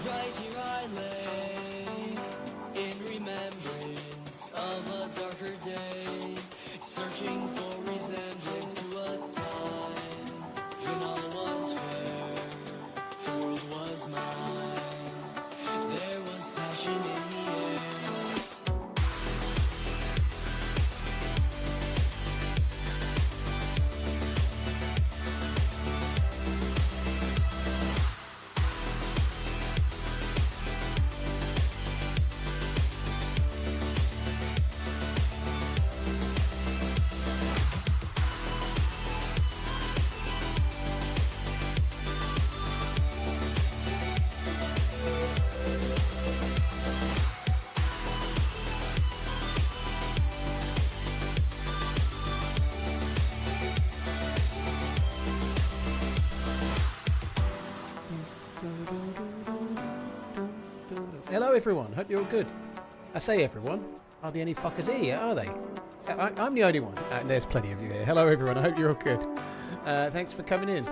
Right here I lay in remembrance of a darker day, searching for resemblance to a time when all was fair, the world was mine, there was passion in the air. Hello everyone, hope you're all good. I say everyone, hardly any fuckers here yet, are they? I'm the only one. There's plenty of you here. Hello everyone, I hope you're all good. Thanks for coming in.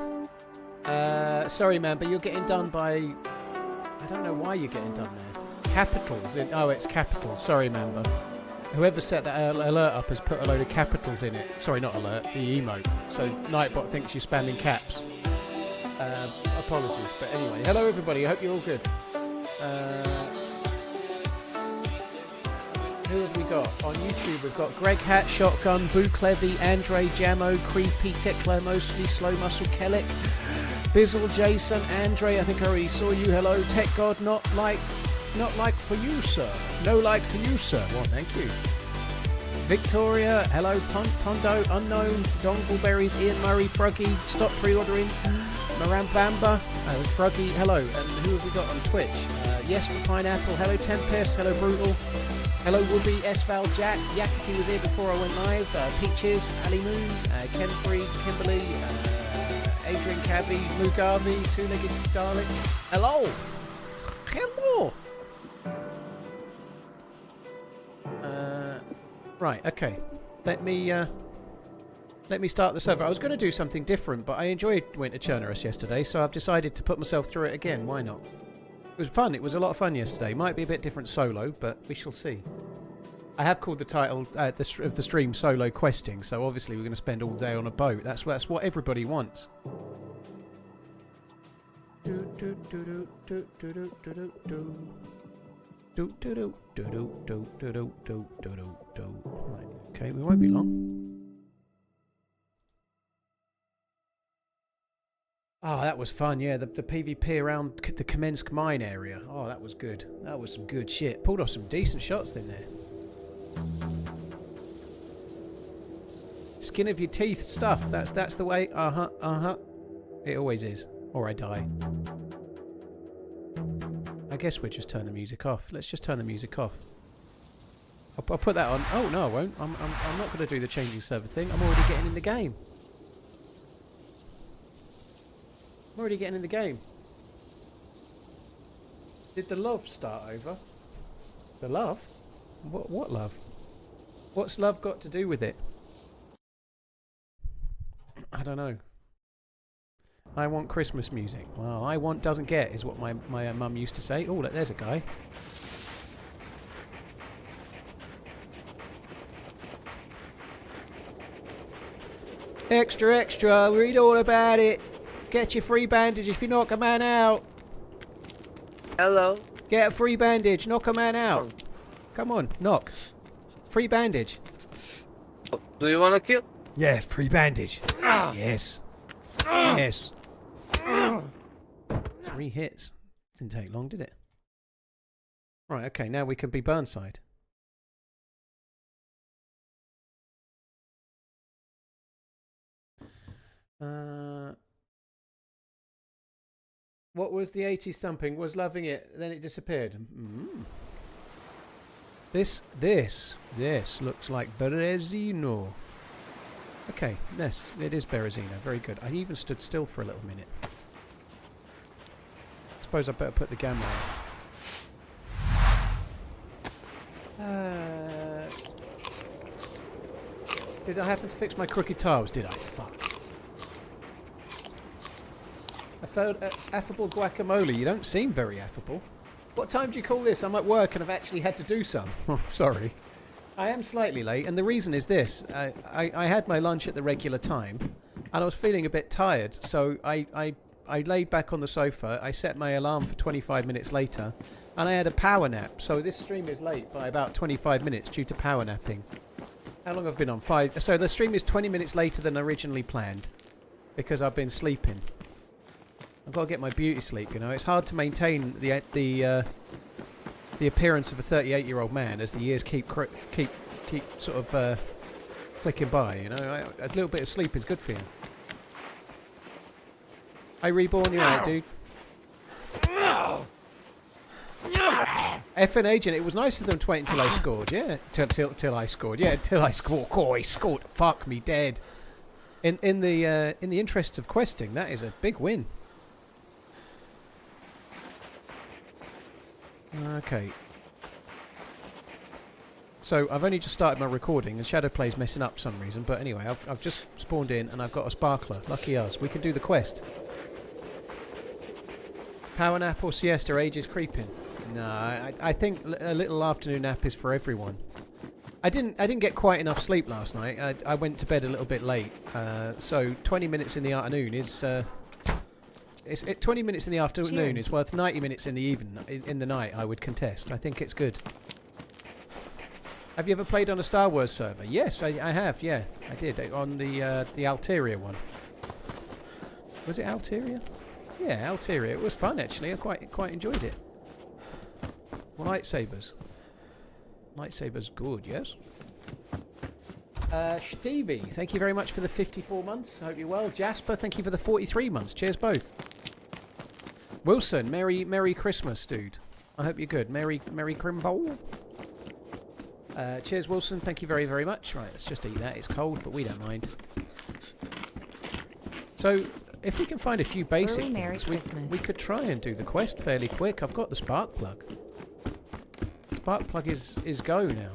Sorry man, but you're getting done by... I don't know why you're getting done there. Capitals. Oh, it's capitals. Sorry man, but whoever set that alert up has put a load of capitals in it. Sorry, not alert, the emote. So Nightbot thinks you're spamming caps. Apologies, but anyway. Hello everybody, I hope you're all good. Who have we got? On YouTube we've got Greg Hat, Shotgun, Boo Clevy, Andre, Jamo, Creepy, Tickler, Mostly, Slow Muscle, Kellic, Bizzle, Jason, Andre, I think I already saw you, hello, Tech God, not like for you sir, no like for you sir, well thank you. Victoria, hello, Pondo, Unknown, Dongleberries, Ian Murray, Froggy, stop pre-ordering, Marambamba, Froggy, hello, and who have we got on Twitch? Yes for Pineapple, hello Tempest, hello Brutal, hello Woody, S-Val, Jack, Yakety was here before I went live, Peaches, Ali Moon, Ken Free, Kimberly, Adrian Cabby, Mugabe, Two-Legged Garlic, hello! Hello! Right, okay. Let me start the server. I was going to do something different, but I enjoyed Winter Chernarus yesterday, so I've decided to put myself through it again. Why not? It was fun. It was a lot of fun yesterday. Might be a bit different solo, but we shall see. I have called the title of the stream Solo Questing, so obviously we're going to spend all day on a boat. That's what everybody wants. Right, okay, we won't be long. Oh, that was fun, yeah. The PvP around the Kamensk mine area. Oh, that was good. That was some good shit. Pulled off some decent shots in there. Skin of your teeth stuff. That's the way. It always is. Or I die. I guess we'll just turn the music off. Let's just turn the music off. I'll put that on. Oh no, I won't. I'm not going to do the changing server thing. I'm already getting in the game. I'm already getting in the game. Did the love start over? The love? What love? What's love got to do with it? I don't know. I want Christmas music. Well, I want doesn't get is what my mum used to say. Oh, look, there's a guy. Extra, extra. Read all about it. Get your free bandage if you knock a man out. Hello. Get a free bandage. Knock a man out. Come on, knock. Free bandage. Do you want to kill? Yeah, free bandage. Yes. Yes. 3 hits. Didn't take long, did it? Right, okay, now we can be Burnside. What was the 80s thumping? Was loving it, then it disappeared. This looks like Berezino. Okay, yes, it is Berezino. Very good. I even stood still for a little minute. I suppose I better put the gamma on. Did I happen to fix my crooked tiles? Did I? Fuck. I felt affable guacamole. You don't seem very affable. What time do you call this? I'm at work and I've actually had to do some. Oh, sorry. I am slightly late, and the reason is this. I had my lunch at the regular time, and I was feeling a bit tired, so I laid back on the sofa. I set my alarm for 25 minutes later, and I had a power nap. So this stream is late by about 25 minutes due to power napping. How long have I been on? 5. So the stream is 20 minutes later than originally planned, because I've been sleeping. I've got to get my beauty sleep, you know. It's hard to maintain the appearance of a 38-year-old man as the years keep sort of clicking by, you know. A little bit of sleep is good for you. Hey, Reborn, you out, dude? FN Agent, it was nice of them to wait until I scored, yeah. Till I scored, yeah. Till I scored. Oh, he scored. Fuck me dead. In the interests of questing, that is a big win. Okay. So I've only just started my recording and Shadowplay's messing up for some reason, but anyway, I've just spawned in and I've got a sparkler. Lucky us. We can do the quest. Power nap or siesta, age is creeping. No, I think a little afternoon nap is for everyone. I didn't get quite enough sleep last night. I went to bed a little bit late. So 20 minutes in the afternoon is 20 minutes in the afternoon is worth 90 minutes in the night, I would contest. I think it's good. Have you ever played on a Star Wars server? Yes, I have, yeah. I did, on the Alteria one. Was it Alteria? Yeah, Alteria. It was fun, actually. I quite enjoyed it. Lightsabers. Lightsabers good, yes? Stevie, thank you very much for the 54 months. I hope you're well. Jasper, thank you for the 43 months. Cheers both. Wilson, Merry Christmas, dude. I hope you're good. Merry Crimbowl. Cheers, Wilson. Thank you very, very much. Right, let's just eat that. It's cold, but we don't mind. So, if we can find a few basic things, we could try and do the quest fairly quick. I've got the spark plug. Spark plug is go now.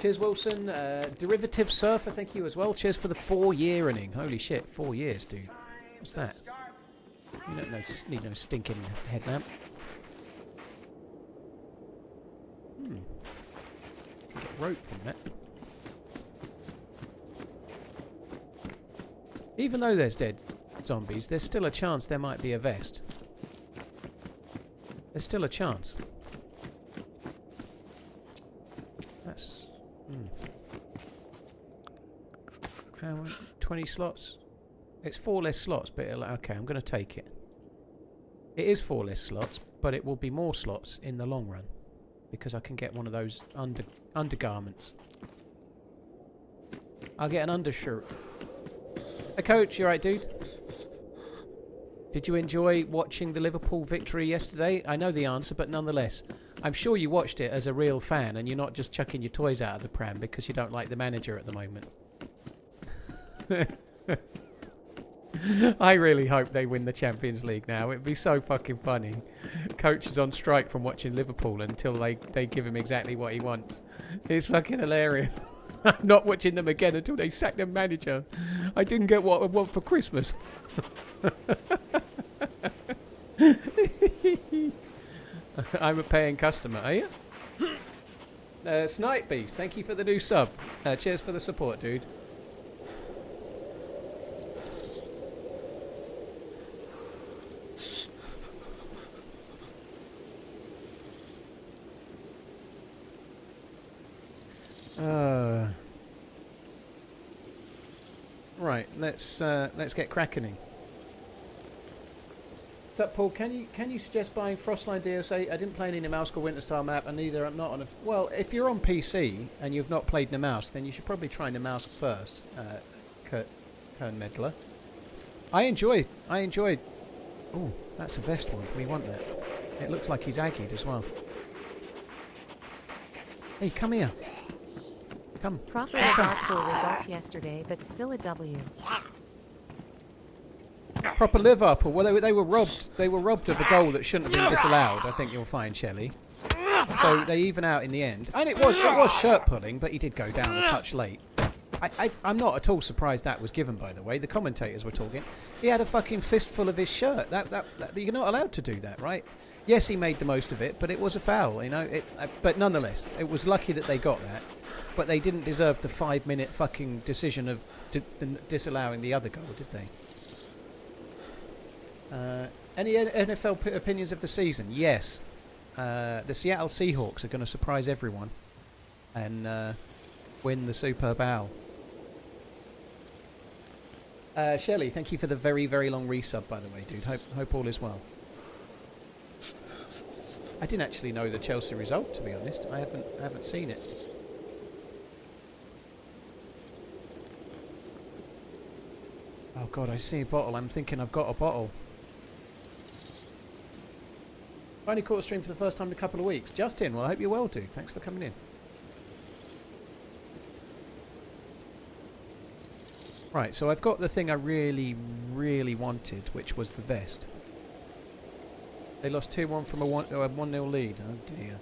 Cheers, Wilson. Derivative Surfer, thank you as well. Cheers for the 4-year inning. Holy shit, 4 years, dude. What's that? You don't need no stinking headlamp. Can get rope from that. Even though there's dead zombies, there's still a chance there might be a vest. There's still a chance. That's... How much? 20 slots? It's 4 less slots, but okay, I'm going to take it. It is 4 less slots, but it will be more slots in the long run. Because I can get one of those undergarments. I'll get an undershirt. Hey, Coach, you alright, dude? Did you enjoy watching the Liverpool victory yesterday? I know the answer, but nonetheless, I'm sure you watched it as a real fan and you're not just chucking your toys out of the pram because you don't like the manager at the moment. I really hope they win the Champions League now. It'd be so fucking funny. Coach is on strike from watching Liverpool until they give him exactly what he wants. It's fucking hilarious. I'm not watching them again until they sack their manager. I didn't get what I want for Christmas. I'm a paying customer, are you? Snipe Beast, thank you for the new sub. Cheers for the support, dude. Right, let's get crackening. What's up, Paul? Can you suggest buying Frostline DLC? I didn't play any Namalska Winterstar map, and neither I'm not on a. Well, if you're on PC and you've not played Namalsk, then you should probably try Namalsk first. Kern Medler. I enjoyed. Oh, that's a vest one. We want that. It looks like he's aggied as well. Hey, come here. Come. Proper Liverpool result yesterday, but still a W. Proper Liverpool. Well, they were robbed. They were robbed of a goal that shouldn't have been disallowed. I think you'll find, Shelley. So they even out in the end, and it was shirt pulling, but he did go down a touch late. I'm not at all surprised that was given, by the way. The commentators were talking. He had a fucking fistful of his shirt. That you're not allowed to do that, right? Yes, he made the most of it, but it was a foul, you know. But nonetheless, it was lucky that they got that. But they didn't deserve the 5-minute fucking decision of disallowing the other goal, did they? Any NFL opinions of the season? Yes. The Seattle Seahawks are going to surprise everyone and win the Super Bowl. Shelley, thank you for the very, very long resub, by the way, dude. Hope all is well. I didn't actually know the Chelsea result, to be honest. I haven't seen it. Oh God, I see a bottle. I'm thinking I've got a bottle. Finally caught a stream for the first time in a couple of weeks. Justin, well, I hope you're well, dude. Thanks for coming in. Right, so I've got the thing I really, really wanted, which was the vest. They lost 2-1 from a 1-0 lead. Oh dear.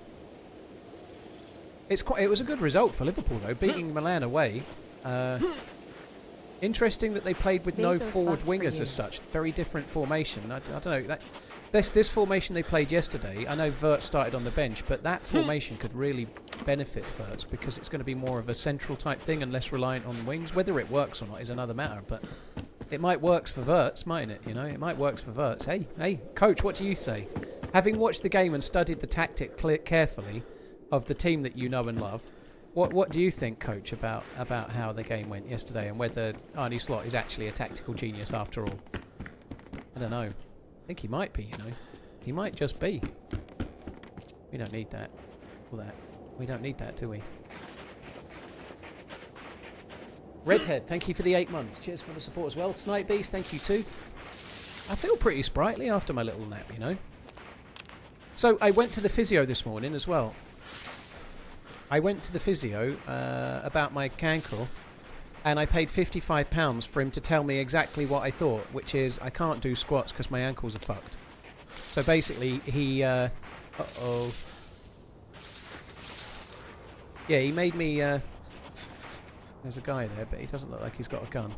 It was a good result for Liverpool, though, beating Milan away. Interesting that they played with no forward wingers as such. Very different formation. I don't know. This formation they played yesterday, I know Vert started on the bench, but that formation could really benefit Vert because it's going to be more of a central type thing and less reliant on wings. Whether it works or not is another matter, but it might work for Verts, mightn't it? You know, it might work for Verts. Hey, coach, what do you say? Having watched the game and studied the tactic carefully of the team that you know and love, what do you think, coach, about how the game went yesterday and whether Arne Slot is actually a tactical genius after all? I don't know. I think he might be, you know. He might just be. We don't need that. All that. We don't need that, do we? Redhead, thank you for the 8 months. Cheers for the support as well. Snipe Beast, thank you too. I feel pretty sprightly after my little nap, you know. So I went to the physio this morning as well. I went to the physio about my ankle, and I paid £55 for him to tell me exactly what I thought, which is I can't do squats because my ankles are fucked. So basically, he... uh-oh. Yeah, he made me... there's a guy there, but he doesn't look like he's got a gun.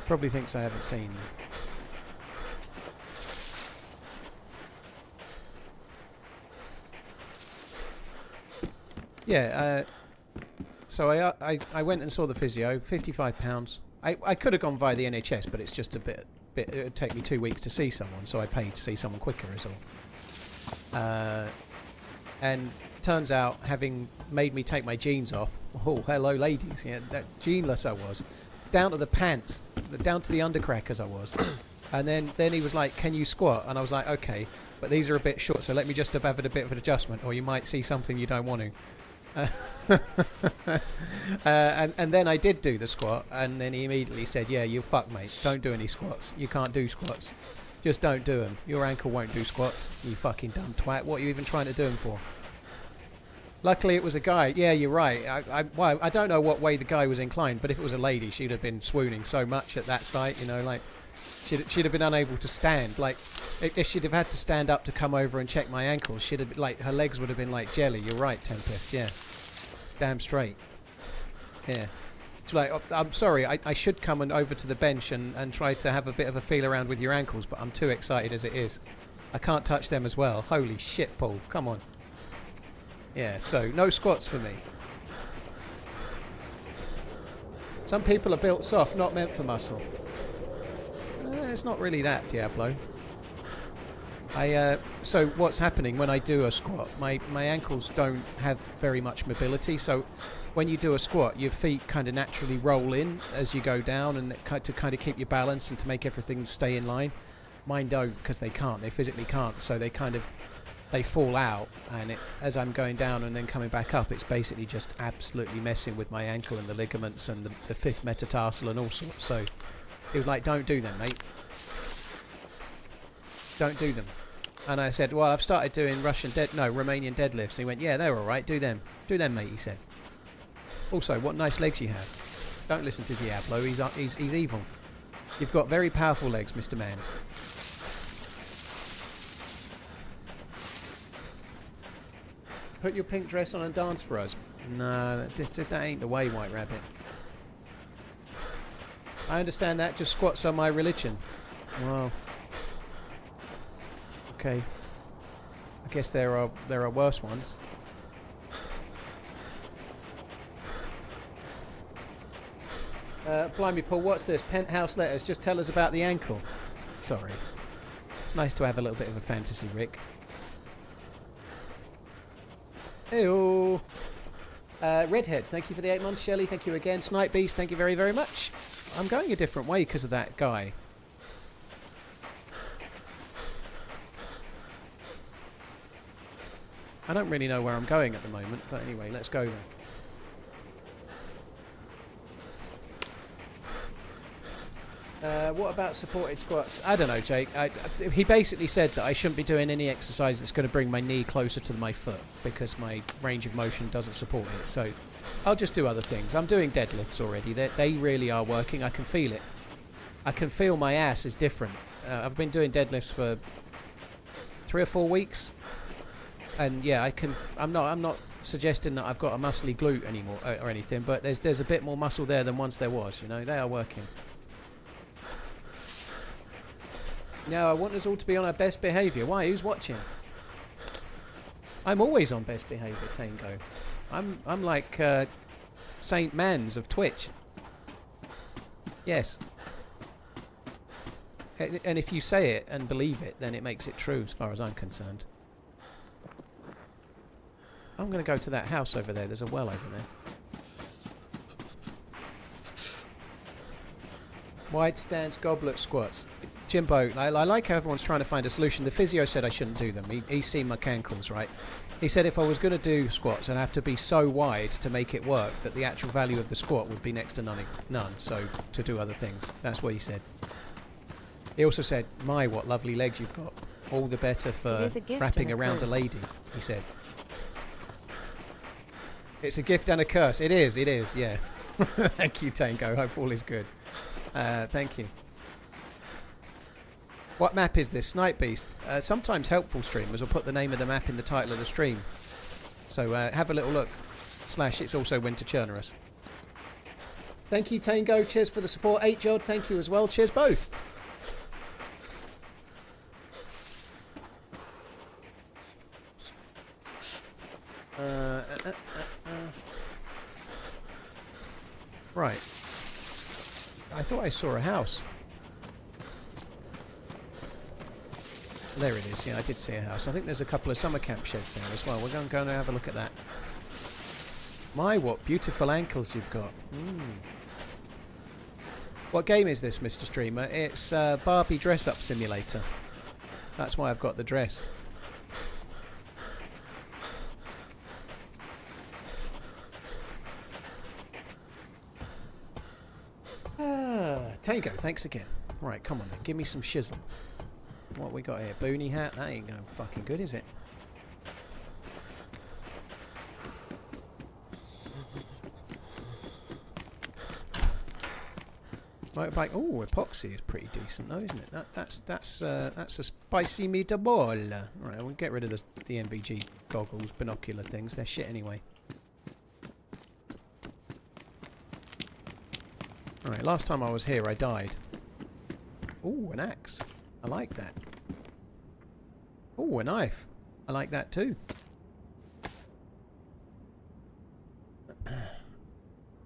Probably thinks I haven't seen him. Yeah, so I went and saw the physio, £55. I could have gone via the NHS, but it's just a bit it would take me 2 weeks to see someone, so I paid to see someone quicker is all. And turns out, having made me take my jeans off, oh, hello ladies, yeah, that jeanless I was, down to the pants, down to the undercrackers I was. And then he was like, can you squat? And I was like, okay, but these are a bit short, so let me just have a bit of an adjustment, or you might see something you don't want to. And then I did do the squat, and then he immediately said, yeah, you fuck, mate, don't do any squats. You can't do squats. Just don't do them. Your ankle won't do squats, you fucking dumb twat. What are you even trying to do them for? Luckily it was a guy. Yeah, you're right. I don't know what way the guy was inclined, but if it was a lady, she'd have been swooning so much at that sight, you know, like she'd have been unable to stand. Like if she'd have had to stand up to come over and check my ankles, she'd have been, like, her legs would have been like jelly. You're right, Tempest. Yeah, damn straight. Yeah, it's like, oh, I'm sorry, I should come over to the bench and try to have a bit of a feel around with your ankles, but I'm too excited as it is. I can't touch them as well. Holy shit, Paul, come on. Yeah, so no squats for me. Some people are built soft, not meant for muscle. It's not really that, Diablo. So what's happening when I do a squat? My ankles don't have very much mobility, so when you do a squat, your feet kind of naturally roll in as you go down, and to kind of keep your balance and to make everything stay in line. Mine don't, because they can't. They physically can't, so they fall out, and as I'm going down and then coming back up, it's basically just absolutely messing with my ankle and the ligaments and the fifth metatarsal and all sorts. So it was like, don't do them, mate. Don't do them. And I said, well, I've started doing Romanian deadlifts. And he went, yeah, they're all right. Do them. Do them, mate, he said. Also, what nice legs you have. Don't listen to Diablo. He's evil. You've got very powerful legs, Mr. Manz. Put your pink dress on and dance for us. No, that ain't the way, White Rabbit. I understand that. Just squats are my religion. Well, okay. I guess there are worse ones. Blimey, Paul, what's this? Penthouse letters. Just tell us about the ankle. Sorry. It's nice to have a little bit of a fantasy, Rick. Heyo. Redhead, thank you for the 8 months. Shelley, thank you again. Snipe Beast, thank you very, very much. I'm going a different way because of that guy. I don't really know where I'm going at the moment, but anyway, let's go then. What about supported squats? I don't know, Jake. He basically said that I shouldn't be doing any exercise that's going to bring my knee closer to my foot because my range of motion doesn't support it. So I'll just do other things. I'm doing deadlifts already. They really are working. I can feel it. I can feel my ass is different. I've been doing deadlifts for 3 or 4 weeks, and yeah, I can. I'm not suggesting that I've got a muscly glute anymore or anything, but there's a bit more muscle there than once there was. You know, they are working. No, I want us all to be on our best behaviour. Why? Who's watching? I'm always on best behaviour, Tango. I'm like Saint Mans of Twitch. Yes. And if you say it and believe it, then it makes it true as far as I'm concerned. I'm going to go to that house over there. There's a well over there. White stance goblet squats. Jimbo, I like how everyone's trying to find a solution. The physio said I shouldn't do them. He's seen my cankles, right? He said if I was going to do squats, I'd have to be so wide to make it work that the actual value of the squat would be next to none. So to do other things. That's what he said. He also said, my, what lovely legs you've got. All the better for wrapping around a lady, he said. It's a gift and a curse. It is, yeah. Thank you, Tango. Hope all is good. Thank you. What map is this? Snipe Beast. Sometimes helpful streamers will put the name of the map in the title of the stream. So have a little look. / it's also Winter Chernarus. Thank you, Tango. Cheers for the support. 8Jod, thank you as well. Cheers both. Right. I thought I saw a house. There it is. Yeah, I did see a house. I think there's a couple of summer camp sheds there as well. We're going to go and have a look at that. My, what beautiful ankles you've got. What game is this, Mr. Streamer? It's Barbie Dress-Up Simulator. That's why I've got the dress. Tango, thanks again. Right, come on then. Give me some shizzle. What we got here? Boonie hat? That ain't going fucking good, is it? Motorbike. Oh, epoxy is pretty decent though, isn't it? That's a spicy meatball. Right, we'll get rid of the MVG goggles, binocular things. They're shit anyway. Alright, last time I was here I died. Ooh, an axe. I like that. Ooh, a knife. I like that too.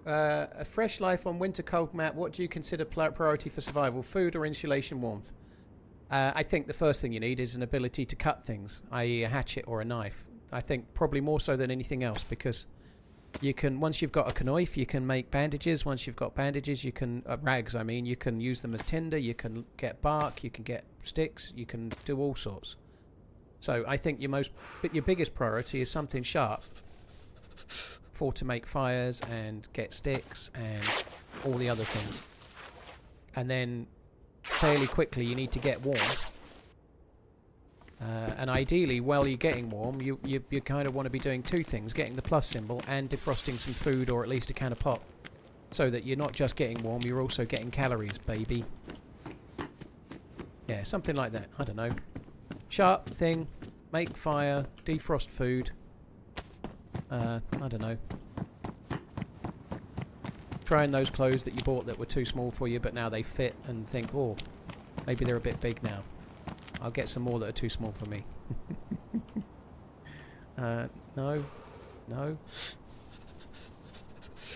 A fresh life on winter cold map. What do you consider priority for survival? Food or insulation warmth? I think the first thing you need is an ability to cut things, i.e. a hatchet or a knife. I think probably more so than anything else, because you can, once you've got a knife, you can make bandages. Once you've got bandages, you can, rags, I mean, you can use them as tinder, you can get bark, you can get sticks, you can do all sorts. So I think your biggest priority is something sharp to make fires and get sticks and all the other things. And then fairly quickly you need to get warm. And ideally, while you're getting warm, you kind of want to be doing two things: getting the plus symbol and defrosting some food, or at least a can of pop, so that you're not just getting warm, you're also getting calories, baby. Yeah, something like that. I don't know. Sharp thing, make fire, defrost food. I don't know. trying those clothes that you bought that were too small for you, but now they fit, and think, oh, maybe they're a bit big now. I'll get some more that are too small for me. No. No.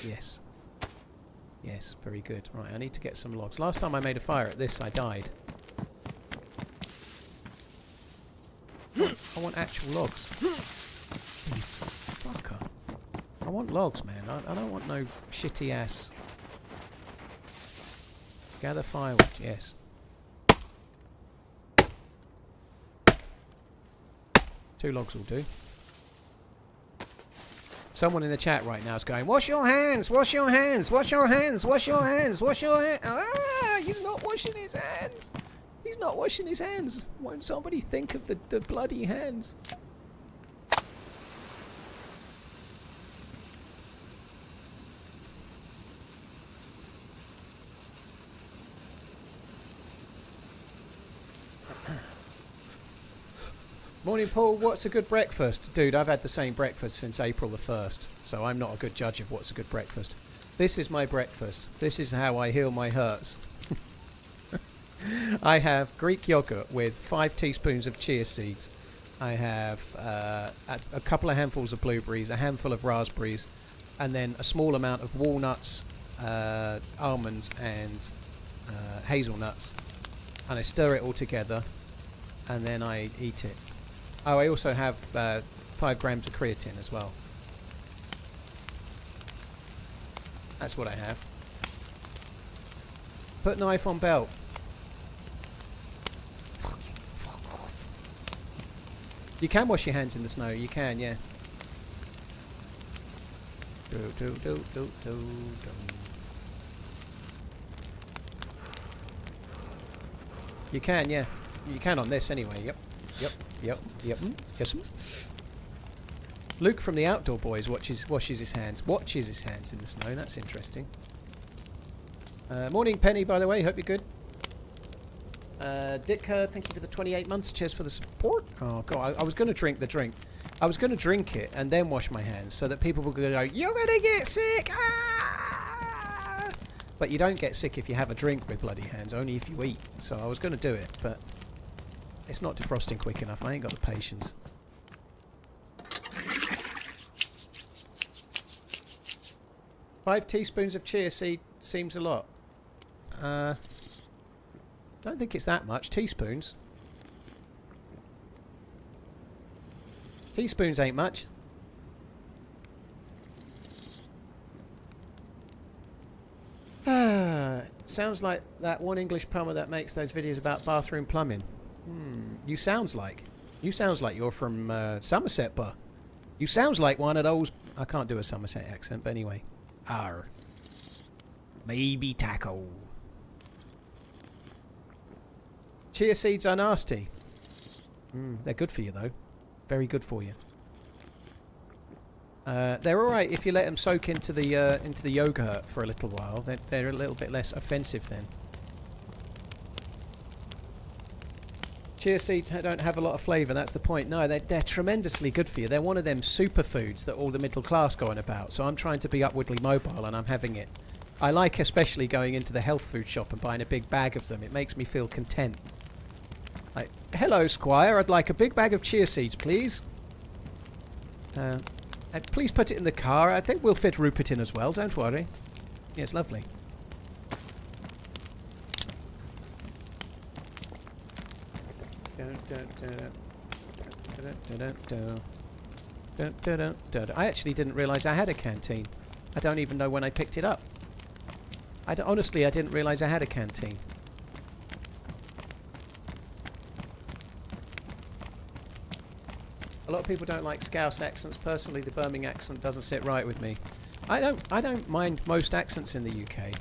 Yes. Yes, very good. Right, I need to get some logs. Last time I made a fire at this, I died. I want actual logs. You fucker. I want logs, man. I don't want no shitty ass. Gather firewood, yes. Two logs will do. Someone in the chat right now is going, wash your hands, wash your hands, wash your hands, wash your hands, wash your hands. Ah, he's not washing his hands. He's not washing his hands. Won't somebody think of the bloody hands? Morning, Paul. What's a good breakfast? Dude, I've had the same breakfast since April the 1st, so I'm not a good judge of what's a good breakfast. This is my breakfast. This is how I heal my hurts. I have Greek yogurt with 5 teaspoons of chia seeds. I have a couple of handfuls of blueberries, a handful of raspberries, and then a small amount of walnuts, almonds, and hazelnuts. And I stir it all together, and then I eat it. Oh, I also have 5 grams of creatine as well. That's what I have. Put knife on belt. Fuck off. You can wash your hands in the snow. You can, yeah. Do. You can, yeah. You can on this anyway. Yep. Yes. Luke from the Outdoor Boys washes his hands in the snow. That's interesting. Morning, Penny, by the way. Hope you're good. Dick, thank you for the 28 months. Cheers for the support. Oh, God. I was going to drink the drink. I was going to drink it and then wash my hands so that people would go, you're going to get sick. Ah! But you don't get sick if you have a drink with bloody hands, only if you eat. So I was going to do it, but it's not defrosting quick enough. I ain't got the patience. Five teaspoons of chia seed seems a lot. Don't think it's that much. Teaspoons. Teaspoons ain't much. Sounds like that one English plumber that makes those videos about bathroom plumbing. You sounds like you're from Somerset, but you sounds like one of those. I can't do a Somerset accent, but anyway. Arr. Maybe taco. Chia seeds are nasty. They're good for you though. Very good for you. They're all right if you let them soak into the yogurt for a little while. They're a little bit less offensive then. Chia seeds don't have a lot of flavour, that's the point. No, they're tremendously good for you. They're one of them superfoods that all the middle class go on about. So I'm trying to be upwardly mobile and I'm having it. I like especially going into the health food shop and buying a big bag of them. It makes me feel content. Like, hello, Squire, I'd like a big bag of chia seeds, please. Please put it in the car. I think we'll fit Rupert in as well, don't worry. Yeah, it's lovely. I actually didn't realise I had a canteen. I don't even know when I picked it up. Honestly, I didn't realise I had a canteen. A lot of people don't like Scouse accents. Personally, the Birmingham accent doesn't sit right with me. I don't mind most accents in the UK.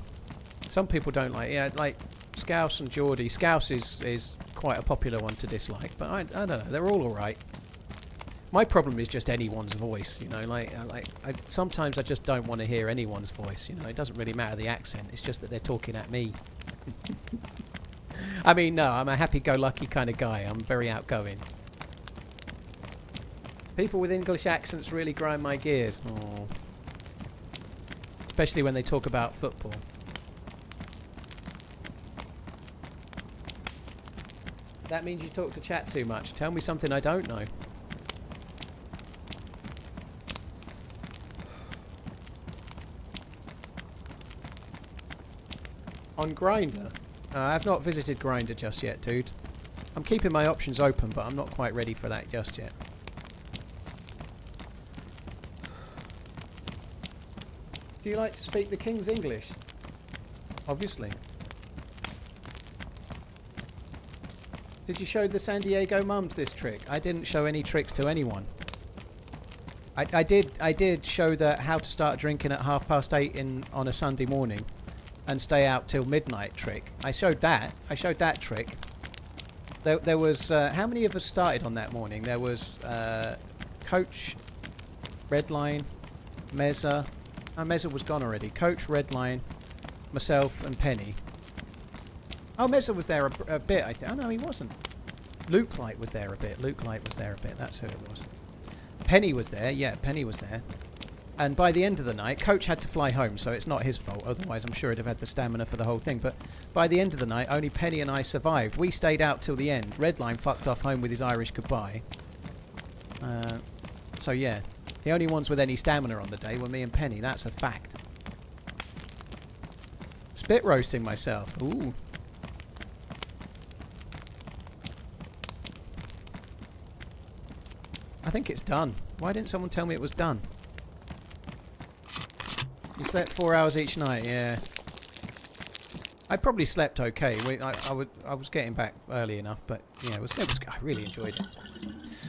Some people don't like Scouse and Geordie. Scouse is quite a popular one to dislike, but I don't know. They're all right. My problem is just anyone's voice, you know. Sometimes I just don't want to hear anyone's voice, you know. It doesn't really matter the accent. It's just that they're talking at me. I mean, no, I'm a happy-go-lucky kind of guy. I'm very outgoing. People with English accents really grind my gears. Oh. especially when they talk about football. That means you talk to chat too much. Tell me something I don't know. On Grindr? I've not visited Grindr just yet, dude. I'm keeping my options open, but I'm not quite ready for that just yet. Do you like to speak the King's English? Obviously. Did you show the San Diego mums this trick? I didn't show any tricks to anyone. I did show the how to start drinking at 8:30 on a Sunday morning and stay out till midnight trick. I showed that. I showed that trick. There was how many of us started on that morning? There was Coach, Redline, Meza. Oh, Meza was gone already. Coach, Redline, myself, and Penny. Oh, Meza was there a bit, I think. Oh, no, he wasn't. Luke Light was there a bit. Luke Light was there a bit. That's who it was. Penny was there. Yeah, Penny was there. And by the end of the night, Coach had to fly home, so it's not his fault. Otherwise, I'm sure he'd have had the stamina for the whole thing. But by the end of the night, only Penny and I survived. We stayed out till the end. Redline fucked off home with his Irish goodbye. So, yeah. The only ones with any stamina on the day were me and Penny. That's a fact. Spit roasting myself. Ooh. I think it's done. Why didn't someone tell me it was done? You slept 4 hours each night, yeah. I probably slept okay. I was getting back early enough, but yeah, it was. I really enjoyed it.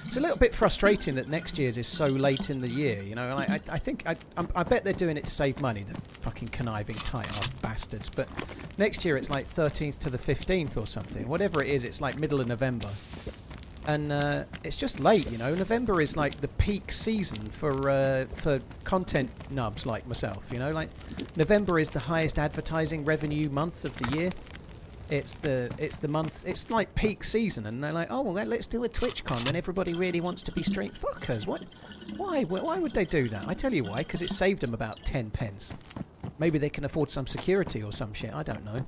It's a little bit frustrating that next year's is so late in the year, you know. I think I bet they're doing it to save money, the fucking conniving tight-ass bastards. But next year it's like 13th to the 15th or something. Whatever it is, it's like middle of November. And it's just late, you know. November is like the peak season for content nubs like myself, you know. Like November is the highest advertising revenue month of the year. It's the month. It's like peak season, and they're like, oh well, let's do a TwitchCon when everybody really wants to be stream. Fuckers, what? Why would they do that? I tell you why. Because it saved them about 10 pence. Maybe they can afford some security or some shit. I don't know.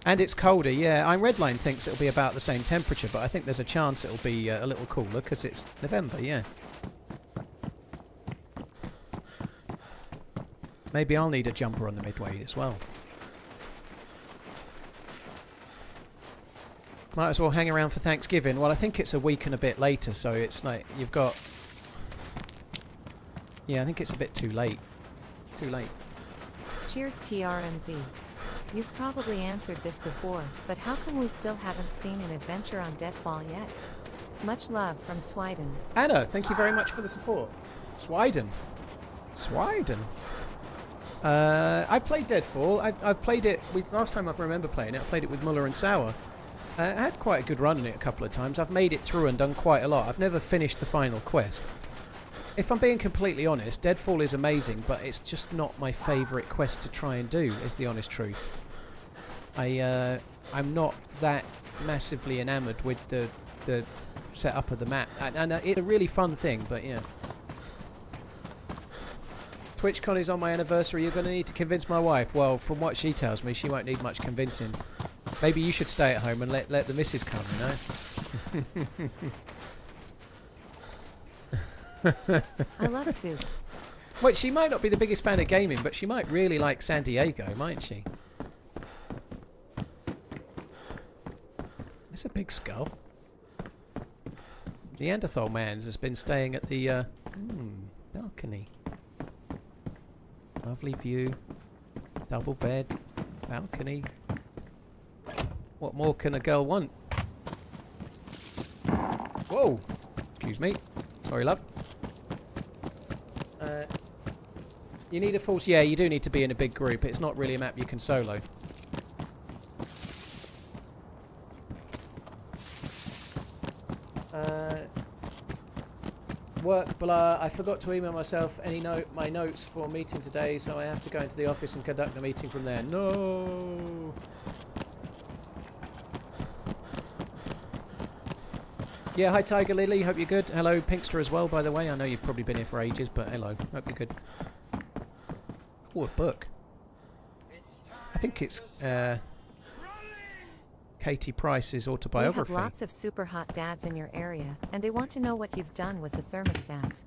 And it's colder, yeah. Redline thinks it'll be about the same temperature, but I think there's a chance it'll be a little cooler because it's November, yeah. Maybe I'll need a jumper on the midway as well. Might as well hang around for Thanksgiving. Well, I think it's a week and a bit later, so it's like you've got... Yeah, I think it's a bit too late. Too late. Cheers, TRMZ. You've probably answered this before, but how come we still haven't seen an adventure on Deadfall yet? Much love from Swiden. Anna, thank you very much for the support. Swiden. I played Deadfall. I've played it... last time I remember playing it, I played it with Muller and Sauer. I had quite a good run in it a couple of times. I've made it through and done quite a lot. I've never finished the final quest. If I'm being completely honest, Deadfall is amazing, but it's just not my favourite quest to try and do, is the honest truth. I'm not that massively enamoured with the setup of the map. And it's a really fun thing, but yeah. TwitchCon is on my anniversary. You're going to need to convince my wife. Well, from what she tells me, she won't need much convincing. Maybe you should stay at home and let the missus come, you know? I love soup. Wait, she might not be the biggest fan of gaming, but she might really like San Diego, mightn't she? It's a big skull. Neanderthal Man's has been staying at the balcony. Lovely view. Double bed. Balcony. What more can a girl want? Whoa! Excuse me. Sorry, love. You need a force. Yeah, you do need to be in a big group. It's not really a map you can solo. Work blur. I forgot to email myself my notes for a meeting today, so I have to go into the office and conduct a meeting from there. No. Yeah, hi Tiger Lily, hope you're good. Hello Pinkster as well, by the way. I know you've probably been here for ages, but hello, hope you're good. Oh, a book. I think it's Katie Price's autobiography. We have lots of super hot dads in your area, and they want to know what you've done with the thermostat.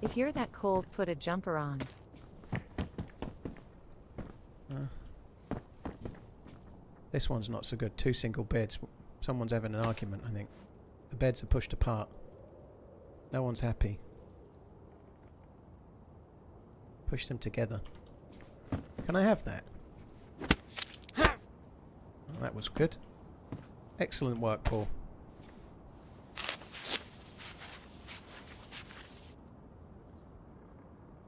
If you're that cold, put a jumper on. This one's not so good. 2 single beds. Someone's having an argument, I think. The beds are pushed apart. No one's happy. Push them together. Can I have that? Oh, that was good. Excellent work, Paul.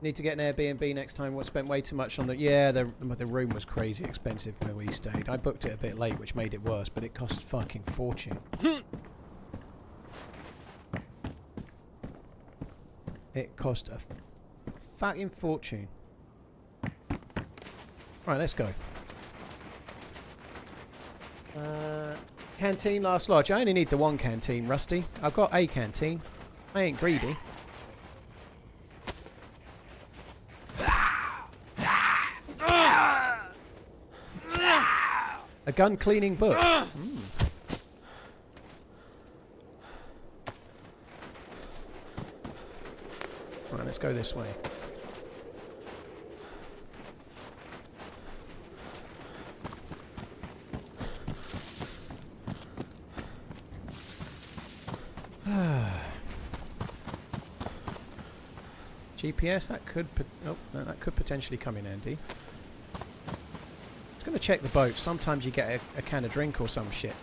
Need to get an Airbnb next time. What, spent way too much on the... Yeah, the room was crazy expensive where we stayed. I booked it a bit late, which made it worse, but it cost fucking fortune. It cost a fucking fortune. Right, let's go. Canteen last lodge. I only need the 1 canteen, Rusty. I've got a canteen. I ain't greedy. A gun cleaning book. Right, let's go this way. GPS, that could that could potentially come in handy. Going to check the boat. Sometimes you get a can of drink or some shit.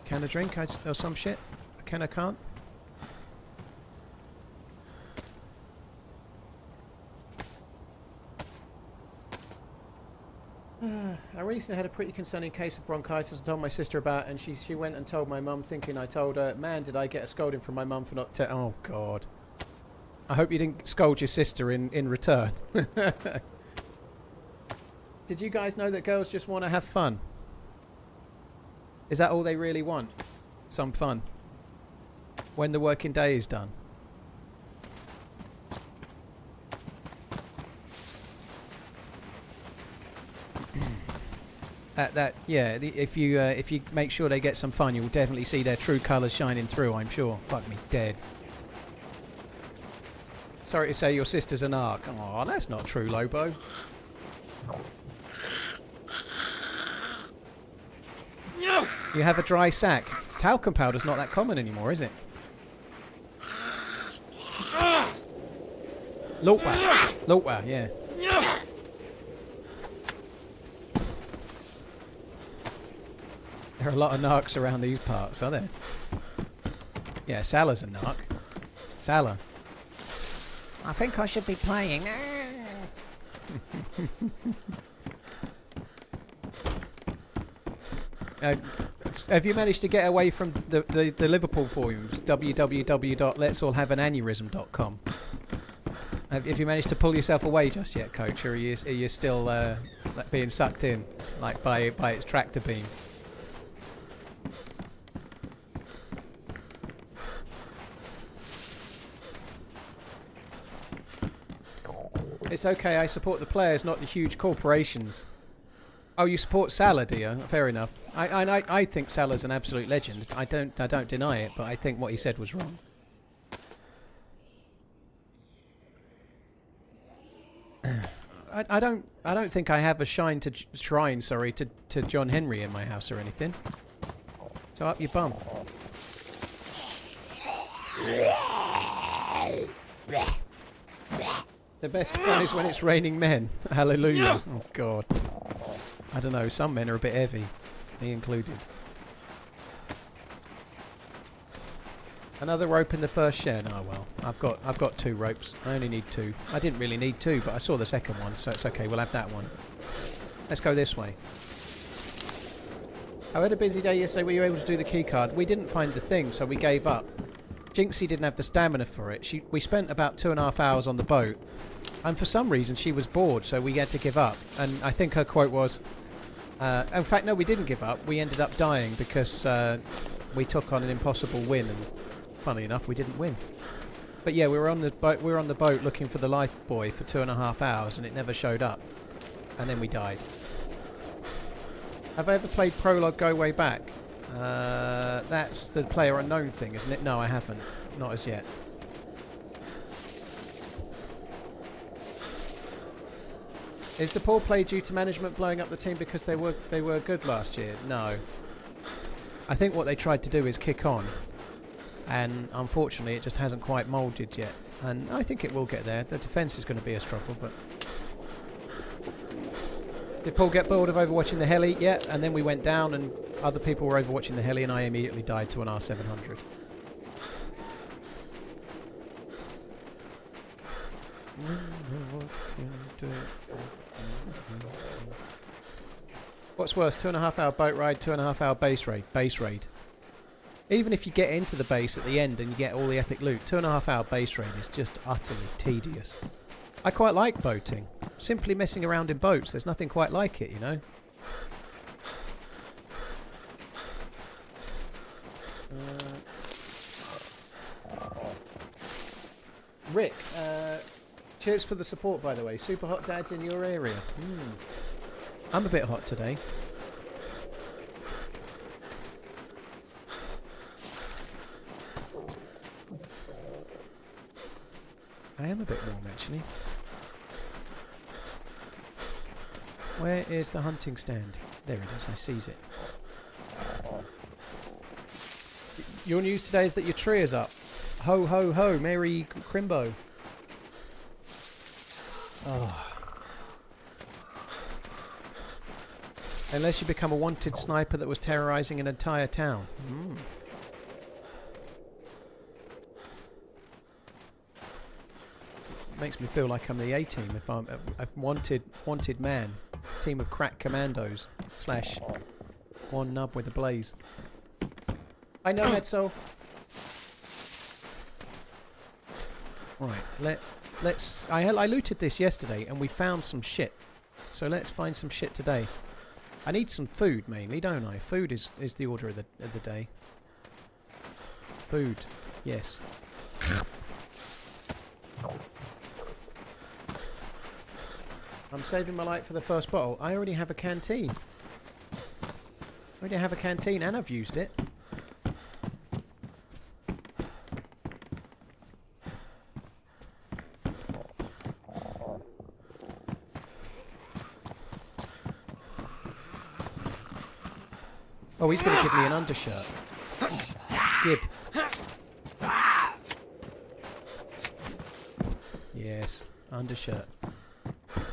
Can of drink or some shit? A can of can't? I recently had a pretty concerning case of bronchitis I told my sister about, and she went and told my mum, thinking I told her. Man, did I get a scolding from my mum for not oh God. I hope you didn't scold your sister in return. Did you guys know that girls just want to have fun? Is that all they really want? Some fun. When the working day is done. If you make sure they get some fun, you will definitely see their true colours shining through, I'm sure. Fuck me dead. Sorry to say your sister's an arc. Oh, that's not true, Lobo. You have a dry sack. Talcum powder's not that common anymore, is it? Lotwa, yeah. There are a lot of narcs around these parts, are there? Yeah, Salah's a narc. Salah. I think I should be playing. Have you managed to get away from the Liverpool forums? www.letsallhaveananeurysm.com. Have you managed to pull yourself away just yet, Coach? Or are you still being sucked in like by its tractor beam? It's okay, I support the players, not the huge corporations. Oh, you support Salah, do you? Fair enough. I think Salah's an absolute legend. I don't deny it, but I think what he said was wrong. I don't think I have a shrine to John Henry in my house or anything. So up your bum. The best fun is when it's raining men. Hallelujah. Oh, God. I don't know. Some men are a bit heavy. Me included. Another rope in the first shed. Oh, well. I've got 2 ropes. I only need 2. I didn't really need 2, but I saw the second one, so it's okay. We'll have that one. Let's go this way. I had a busy day yesterday. Were you able to do the key card? We didn't find the thing, so we gave up. Jinxie didn't have the stamina for it. We spent about 2.5 hours on the boat, and for some reason she was bored, so we had to give up. And I think her quote was, in fact, no, we didn't give up. We ended up dying because we took on an impossible win, and funnily enough, we didn't win. But yeah, we were on the boat. We were on the boat looking for the life buoy for 2.5 hours, and it never showed up. And then we died. Have I ever played Prologue Go Way Back? That's the player unknown thing, isn't it? No, I haven't. Not as yet. Is the poor play due to management blowing up the team because they were good last year? No. I think what they tried to do is kick on, and unfortunately it just hasn't quite moulded yet. And I think it will get there. The defence is going to be a struggle, but... Did Paul get bored of overwatching the heli? Yeah, and then we went down and other people were overwatching the heli and I immediately died to an R700. What's worse, 2.5 hour boat ride, 2.5 hour base raid? Base raid. Even if you get into the base at the end and you get all the epic loot, 2.5 hour base raid is just utterly tedious. I quite like boating. Simply messing around in boats, there's nothing quite like it, you know. Rick, cheers for the support, by the way. Super hot dads in your area. I'm a bit hot today. I am a bit warm, actually. Where is the hunting stand? There it is, I seize it. Your news today is that your tree is up. Ho, ho, ho, Merry Crimbo. Oh. Unless you become a wanted sniper that was terrorising an entire town. Makes me feel like I'm the A-team if I'm a wanted man. Team of crack commandos / one nub with a blaze. I know that, so. Right, let's. I looted this yesterday and we found some shit. So let's find some shit today. I need some food mainly, don't I? Food is the order of the day. Food, yes. I'm saving my life for the first bottle. I already have a canteen. And I've used it. Oh, he's going to give me an undershirt. Gib. Yes, undershirt.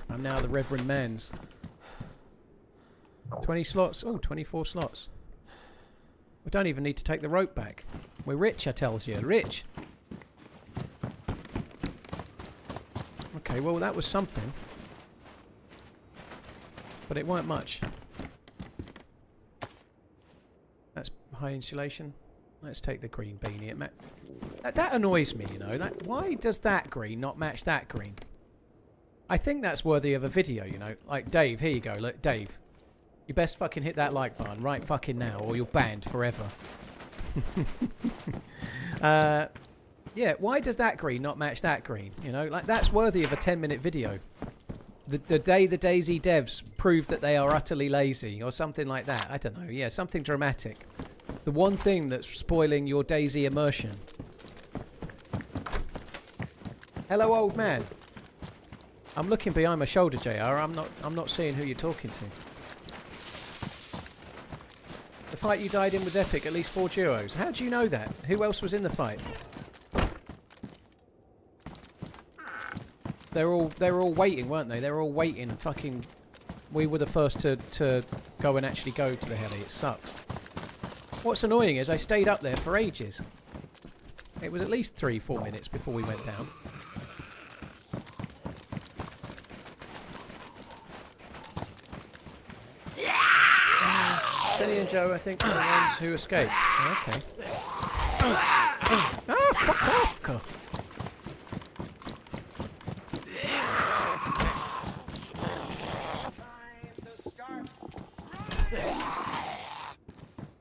I'm now the ReverendManZ. 20 slots. Oh, 24 slots. We don't even need to take the rope back. We're rich, I tells you. Rich. Okay, well, that was something. But it weren't much. That's high insulation. Let's take the green beanie. That annoys me, you know. Why does that green not match that green? I think that's worthy of a video, you know. Like, Dave, here you go. Look, Dave. You best fucking hit that like button right fucking now or you're banned forever. Yeah, why does that green not match that green? You know, like, that's worthy of a 10-minute video. The day the DayZ devs proved that they are utterly lazy or something like that. I don't know. Yeah, something dramatic. The one thing that's spoiling your DayZ immersion. Hello, old man. I'm looking behind my shoulder, JR. I'm not seeing who you're talking to. The fight you died in was epic. At least 4 duos. How do you know that? Who else was in the fight? They were all waiting, weren't they? They were all waiting. Fucking. We were the first to go and actually go to the heli. It sucks. What's annoying is I stayed up there for ages. It was at least 3-4 minutes before we went down. Senny and Joe, I think, are the ones who escaped. Okay. Ah, fuck off, Carl.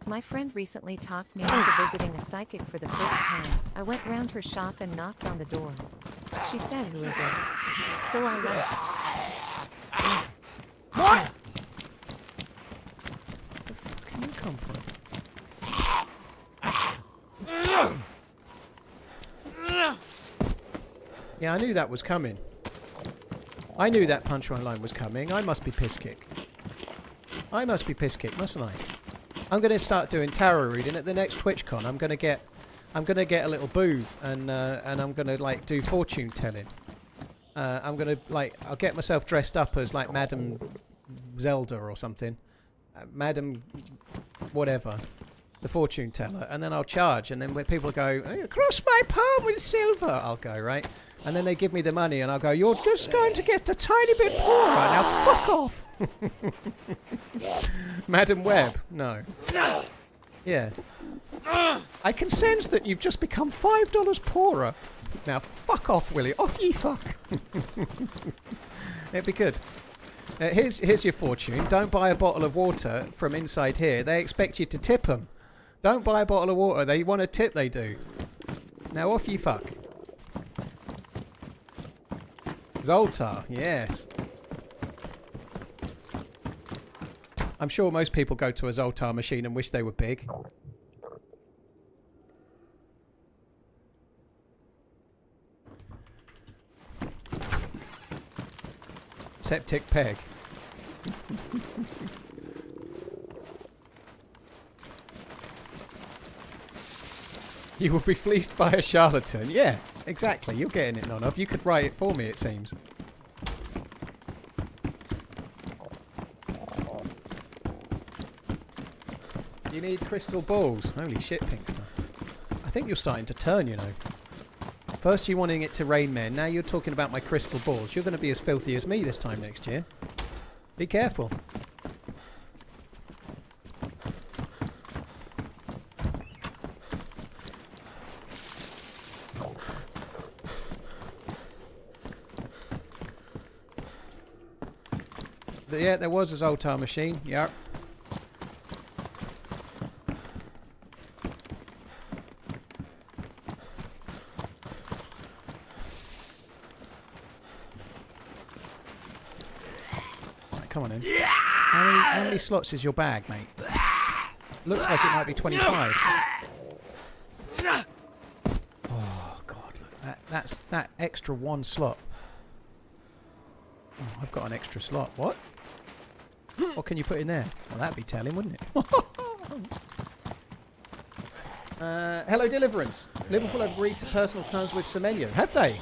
My friend recently talked me into visiting a psychic for the first time. I went round her shop and knocked on the door. She said, "Who is it?" So I left. What? Where the fuck can you come from? Yeah, I knew that was coming. I knew that punchline line was coming. I must be piss kick. I must be piss kick, mustn't I? I'm going to start doing tarot reading at the next TwitchCon. I'm going to get a little booth and I'm going to like do fortune telling. I'm going to I'll get myself dressed up as like Madam Zelda or something. Madam whatever. The fortune teller. And then I'll charge. And then when people go, "Hey, cross my palm with silver," I'll go, right? And then they give me the money and I'll go, "You're just going to get a tiny bit poorer. Now fuck off." Madam Webb. No. Yeah. I can sense that you've just become $5 poorer. Now fuck off, Willie. Off ye fuck. It'd be good. Here's your fortune. Don't buy a bottle of water from inside here. They expect you to tip them. Don't buy a bottle of water. They want a tip, they do. Now off ye fuck. Zoltar, yes. I'm sure most people go to a Zoltar machine and wish they were big. Septic peg. You will be fleeced by a charlatan. Yeah, exactly. You're getting it, none of. You could write it for me, it seems. You need crystal balls. Holy shit, Pinkster. I think you're starting to turn, you know. First you wanting it to rain men, now you're talking about my crystal balls. You're going to be as filthy as me this time next year. Be careful. Yeah, there was a Zoltar machine. Yep. Right, come on in. How many slots is your bag, mate? Looks like it might be 25. Oh God! Look, that's that extra one slot. Oh, I've got an extra slot. What? What can you put in there? Well, that'd be telling, wouldn't it? Hello, Deliverance. Liverpool have agreed to personal terms with Semenyo. Have they?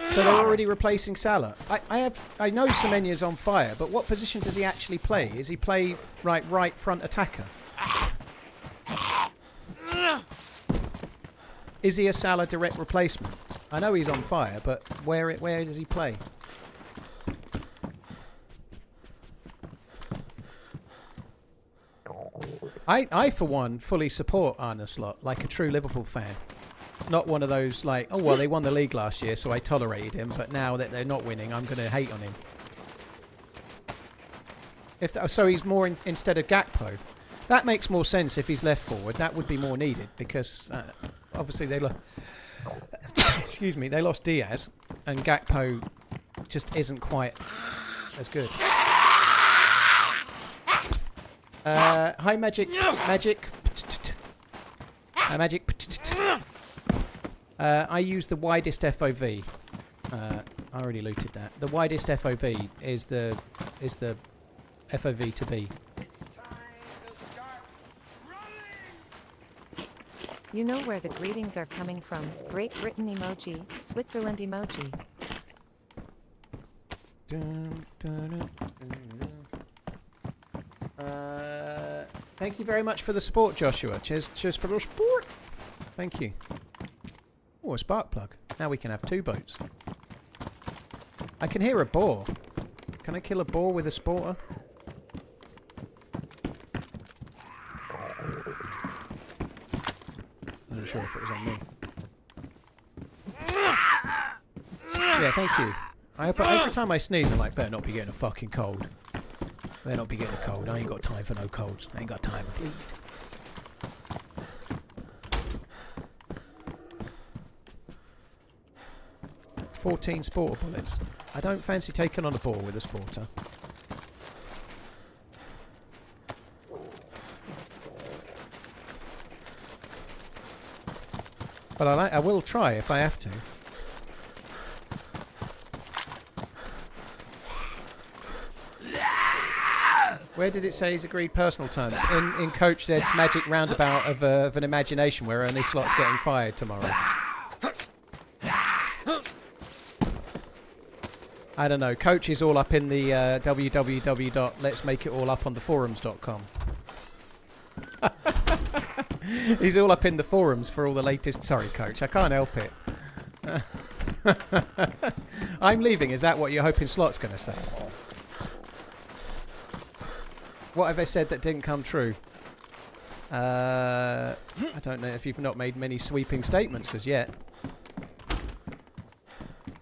So they're already replacing Salah. I know Semenyo's on fire, but what position does he actually play? Is he play right front attacker? Is he a Salah direct replacement? I know he's on fire, but where does he play? I for one, fully support Arne Slot, like a true Liverpool fan. Not one of those like, oh well, they won the league last year, so I tolerated him, but now that they're not winning, I'm going to hate on him. So he's more instead of Gakpo. That makes more sense if he's left forward. That would be more needed, because obviously they excuse me, they lost Diaz, and Gakpo just isn't quite as good. Hi, Magic. Magic. Magic. I use the widest FOV. I already looted that. The widest FOV is the FOV to be. You know where the greetings are coming from. Great Britain emoji, Switzerland emoji. Thank you very much for the support, Joshua. Cheers for the support. Thank you. Oh, a spark plug. Now we can have 2 boats. I can hear a boar. Can I kill a boar with a sporter? wasn't sure if it was on me. Yeah, thank you. Every time I sneeze, I'm like, better not be getting a fucking cold. Better not be getting a cold. I ain't got time for no colds. I ain't got time to bleed. "14 sporter bullets. I don't fancy taking on a ball with a sporter. But I will try if I have to. Where did it say he's agreed personal terms? In Coach Zed's magic roundabout of an imagination where only Slot's getting fired tomorrow. I don't know. Coach is all up in the www.letsmakeitallupOntheforums.com. He's all up in the forums for all the latest... Sorry, Coach. I can't help it. I'm leaving. Is that what you're hoping Slot's going to say? What have I said that didn't come true? I don't know if you've not made many sweeping statements as yet.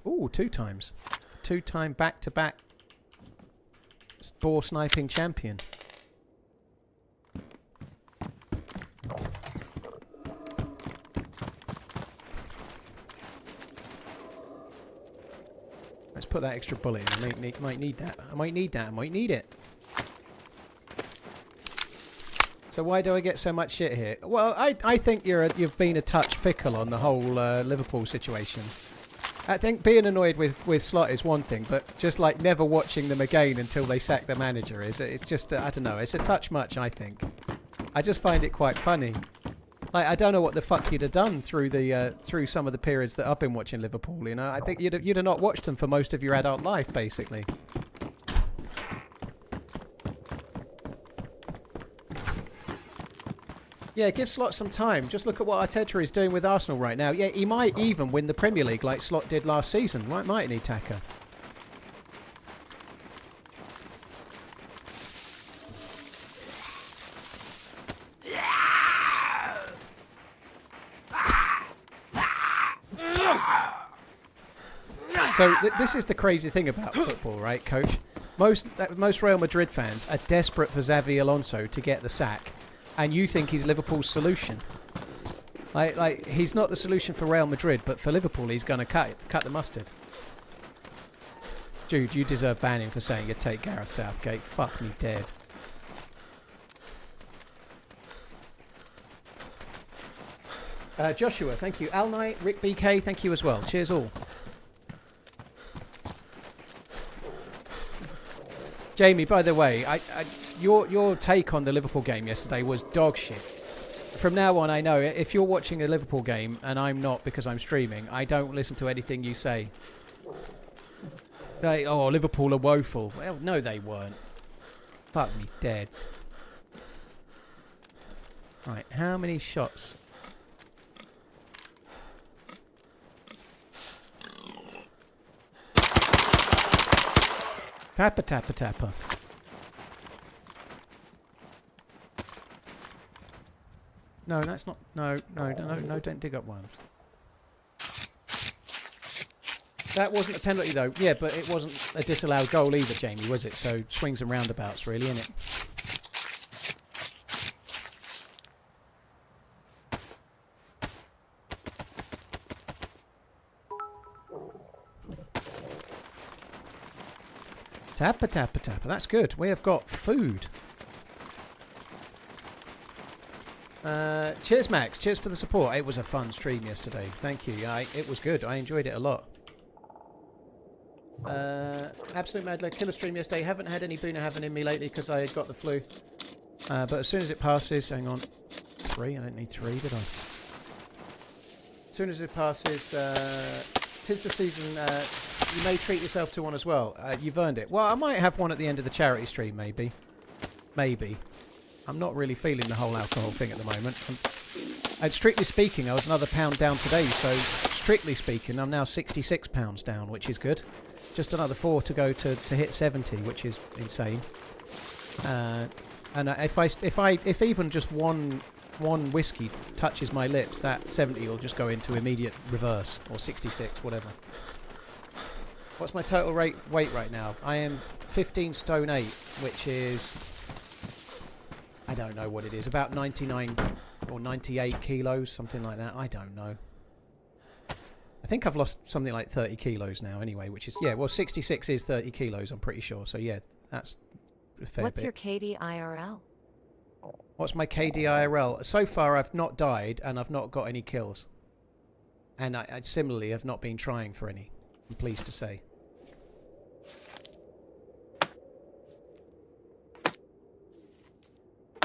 Ooh, 2 times. 2-time back-to-back bore sniping champion. Let's put that extra bullet in. I might need that. I might need that. I might need it. So why do I get so much shit here? Well, I think you've been a touch fickle on the whole Liverpool situation. I think being annoyed with Slot is one thing, but just like never watching them again until they sack the manager it's just I don't know. It's a touch much. I think. I just find it quite funny. Like I don't know what the fuck you'd have done through the through some of the periods that I've been watching Liverpool. You know, I think you'd have not watched them for most of your adult life, basically. Yeah, give Slot some time. Just look at what Arteta is doing with Arsenal right now. Yeah, he might even win the Premier League like Slot did last season. Mightn't he, Taka? So this is the crazy thing about football, right, Coach? Most Real Madrid fans are desperate for Xavi Alonso to get the sack. And you think he's Liverpool's solution. Like he's not the solution for Real Madrid, but for Liverpool he's going to cut the mustard. Jude, you deserve banning for saying you'd take Gareth Southgate. Fuck me dead. Joshua, thank you. Al Knight, Rick BK, thank you as well. Cheers all. Jamie, by the way, your take on the Liverpool game yesterday was dog shit. From now on, I know if you're watching a Liverpool game and I'm not because I'm streaming, I don't listen to anything you say. Liverpool are woeful. Well, no, they weren't. Fuck me dead. Right, how many shots? Tapper, tapper, tapper. No, that's not... No, don't dig up worms. That wasn't a penalty, though. Yeah, but it wasn't a disallowed goal either, Jamie, was it? So, swings and roundabouts, really, innit? Tapper, tapper, tapper. That's good. We have got food. Cheers, Max. Cheers for the support. It was a fun stream yesterday. Thank you. It was good. I enjoyed it a lot. Absolute Madler. Killer stream yesterday. Haven't had any Boona having in me lately because I had got the flu. But as soon as it passes... Hang on. 3? I don't need 3, did I? As soon as it passes... tis the season... you may treat yourself to one as well. You've earned it. Well, I might have one at the end of the charity stream, maybe. Maybe. I'm not really feeling the whole alcohol thing at the moment. And strictly speaking, I was another £1 down today, so strictly speaking, I'm now £66 down, which is good. Just another 4 to go to hit 70, which is insane. And if even just one one whiskey touches my lips, that 70 will just go into immediate reverse, or 66, whatever. What's my total weight right now? I am 15 stone 8, which is, I don't know what it is, about 99 or 98 kilos, something like that. I don't know. I think I've lost something like 30 kilos now anyway, which is, yeah, well, 66 is 30 kilos, I'm pretty sure. So, yeah, that's a fair What's bit. your KD IRL? What's my KDIRL? So far, I've not died and I've not got any kills. And I similarly have not been trying for any, I'm pleased to say.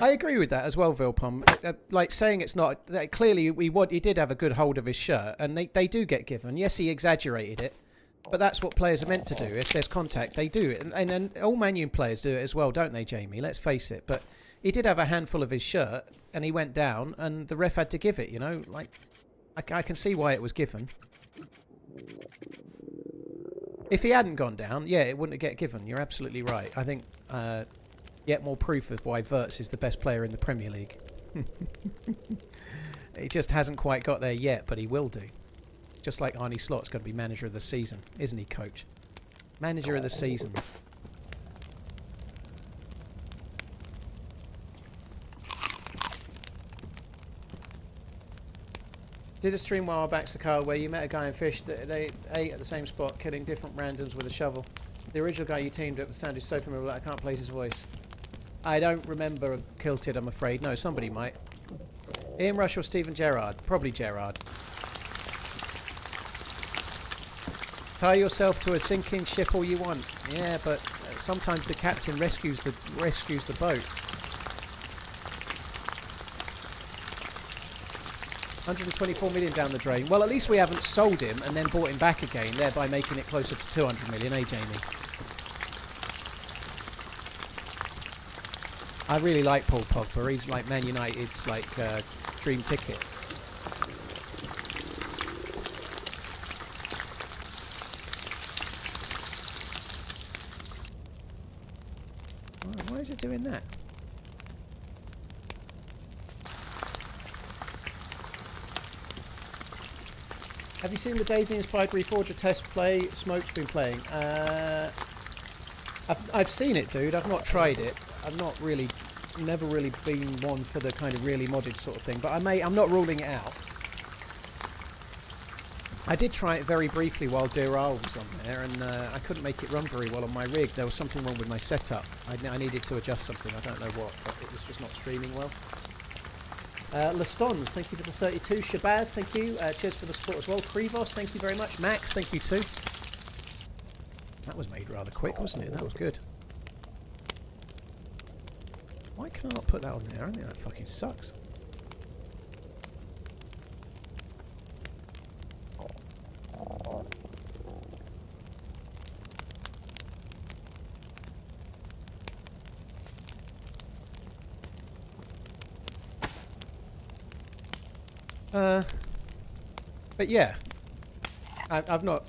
I agree with that as well, Vilpom. Like saying it's not... clearly, he did have a good hold of his shirt, and they do get given. Yes, he exaggerated it, but that's what players are meant to do. If there's contact, they do it. And all Man U players do it as well, don't they, Jamie? Let's face it. But he did have a handful of his shirt, and he went down, and the ref had to give it, you know? Like, I can see why it was given. If he hadn't gone down, yeah, it wouldn't get given. You're absolutely right. I think... yet more proof of why Wirtz is the best player in the Premier League. He just hasn't quite got there yet, but he will do. Just like Arnie Slot's going to be manager of the season, isn't he, coach? Manager of the season. Did a stream a while back, Sakar, where you met a guy and fished. They ate at the same spot, killing different randoms with a shovel. The original guy you teamed up with sounded so familiar that I can't place his voice. I don't remember Kilted, I'm afraid. No, somebody might. Ian Rush or Stephen Gerrard? Probably Gerrard. Tie yourself to a sinking ship all you want. Yeah, but sometimes the captain rescues the boat. 124 million down the drain. Well, at least we haven't sold him and then bought him back again, thereby making it closer to 200 million, eh, Jamie? I really like Paul Pogba. He's like Man United's like dream ticket. Why is it doing that? Have you seen the DayZ inspired Reforger test play Smoke's been playing? I've seen it, dude. I've not tried it. I've never really been one for the kind of really modded sort of thing, but I'm not ruling it out. I did try it very briefly while DayZ was on there, and I couldn't make it run very well on my rig. There was something wrong with my setup. I needed to adjust something. I don't know what, but it was just not streaming well. Lestons, thank you for the 32. Shabazz, thank you. Cheers for the support as well. Krivos, thank you very much. Max, thank you too. That was made rather quick, wasn't it? That was good. Why can I not put that on there? I think that fucking sucks. But yeah, I've not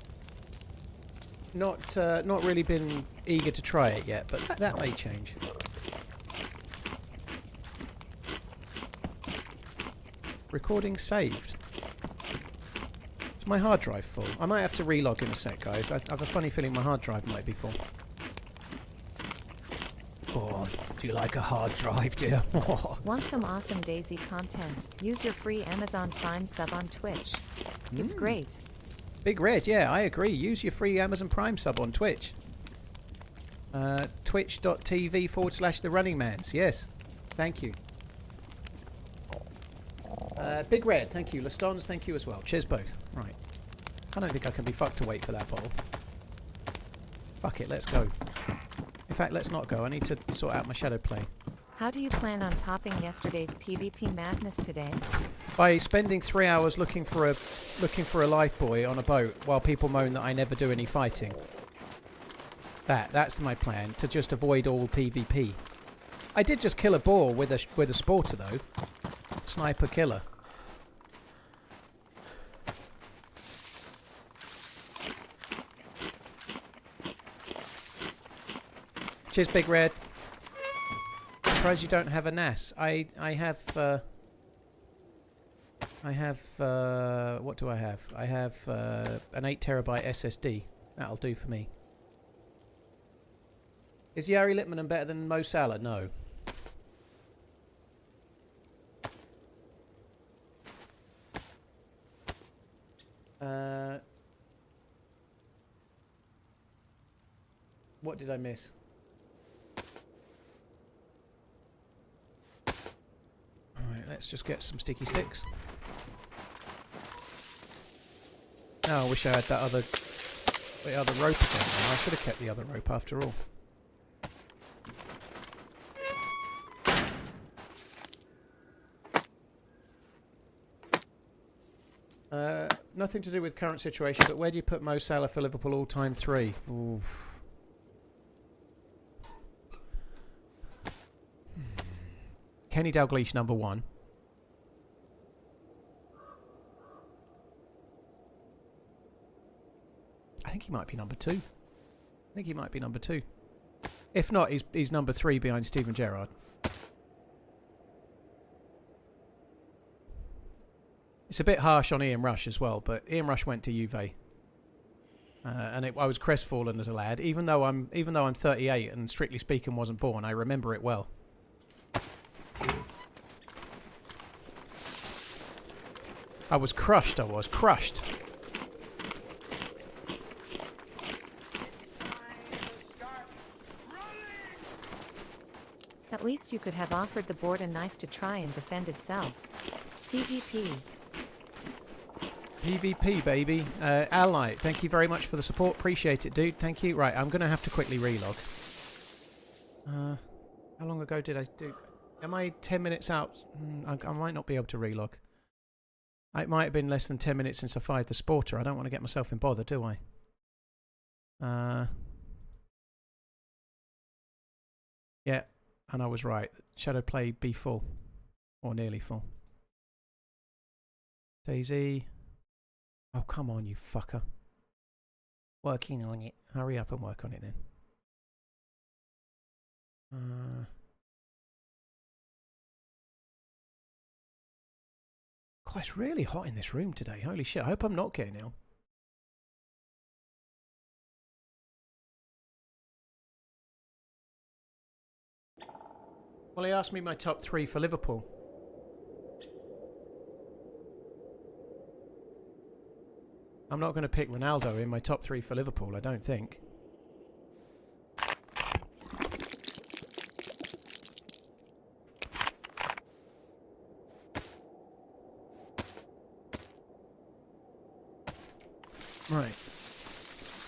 really been eager to try it yet, but that may change. Recording saved. Is my hard drive full? I might have to relog in a sec, guys. I have a funny feeling my hard drive might be full. Oh, do you like a hard drive, dear? Want some awesome DayZ content? Use your free Amazon Prime sub on Twitch. It's great. Big Red, yeah, I agree. Use your free Amazon Prime sub on Twitch. Twitch.tv/TheRunningManZ. Yes, thank you. Big Red, thank you. Lestons, thank you as well. Cheers both. Right. I don't think I can be fucked to wait for that bottle. Fuck it, let's go. In fact, let's not go. I need to sort out my shadow play. How do you plan on topping yesterday's PvP madness today? By spending 3 hours looking for a lifebuoy on a boat while people moan that I never do any fighting. That's my plan, to just avoid all PvP. I did just kill a boar with a sporter though. Sniper killer. Cheers, Big Red. Surprised you don't have a NAS. I have I have, what do I have? I have an 8TB SSD. That'll do for me. Is Jari Litmanen better than Mo Salah? No. What did I miss? Alright, let's just get some sticky sticks. Oh, I wish I had that other rope again. I should have kept the other rope after all. Nothing to do with current situation, but where do you put Mo Salah for Liverpool all-time 3? Oof. Kenny Dalglish number 1. I think he might be number 2. If not, he's number 3 behind Steven Gerrard. It's a bit harsh on Ian Rush as well, but Ian Rush went to Juve, and I was crestfallen as a lad. Even though I'm 38 and strictly speaking wasn't born, I remember it well. I was crushed. At least you could have offered the board a knife to try and defend itself. PvP. PvP, baby. Al Knight, thank you very much for the support. Appreciate it, dude. Thank you. Right, I'm going to have to quickly relog. How long ago did I do... Am I 10 minutes out? I might not be able to relog. It might have been less than 10 minutes since I fired the Sporter. I don't want to get myself in bother, do I? Yeah, and I was right. Shadowplay be full. Or nearly full. DayZ. Oh, come on, you fucker. Working on it. Hurry up and work on it then. God, it's really hot in this room today. Holy shit, I hope I'm not getting ill. Well, he asked me my top 3 for Liverpool. I'm not going to pick Ronaldo in my top 3 for Liverpool, I don't think. Right.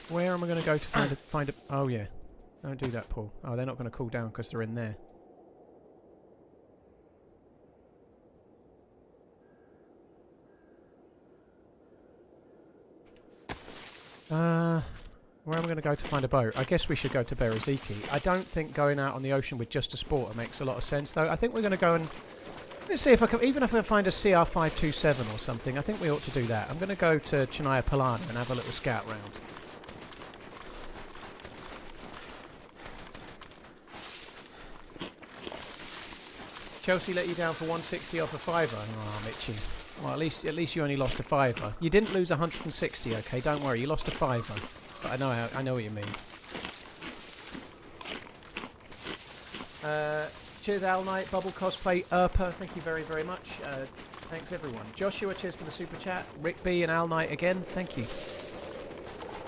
Where am I going to go to find a... Oh, yeah. Don't do that, Paul. Oh, they're not going to cool down because they're in there. Where am I going to go to find a boat? I guess we should go to Bereziki. I don't think going out on the ocean with just a Sporter makes a lot of sense, though. I think we're going to go and... Let's see if I can... Even if I find a CR527 or something, I think we ought to do that. I'm going to go to Chennai Palana and have a little scout round. Chelsea let you down for 160 off a fiver. Oh, Mitchy. Well, at least you only lost a fiver. You didn't lose 160, okay? Don't worry, you lost a fiver. But I know what you mean. Cheers, Al Knight, Bubble Cosplay, Erpa. Thank you very, very much. Thanks, everyone. Joshua, cheers for the super chat. Rick B and Al Knight again. Thank you.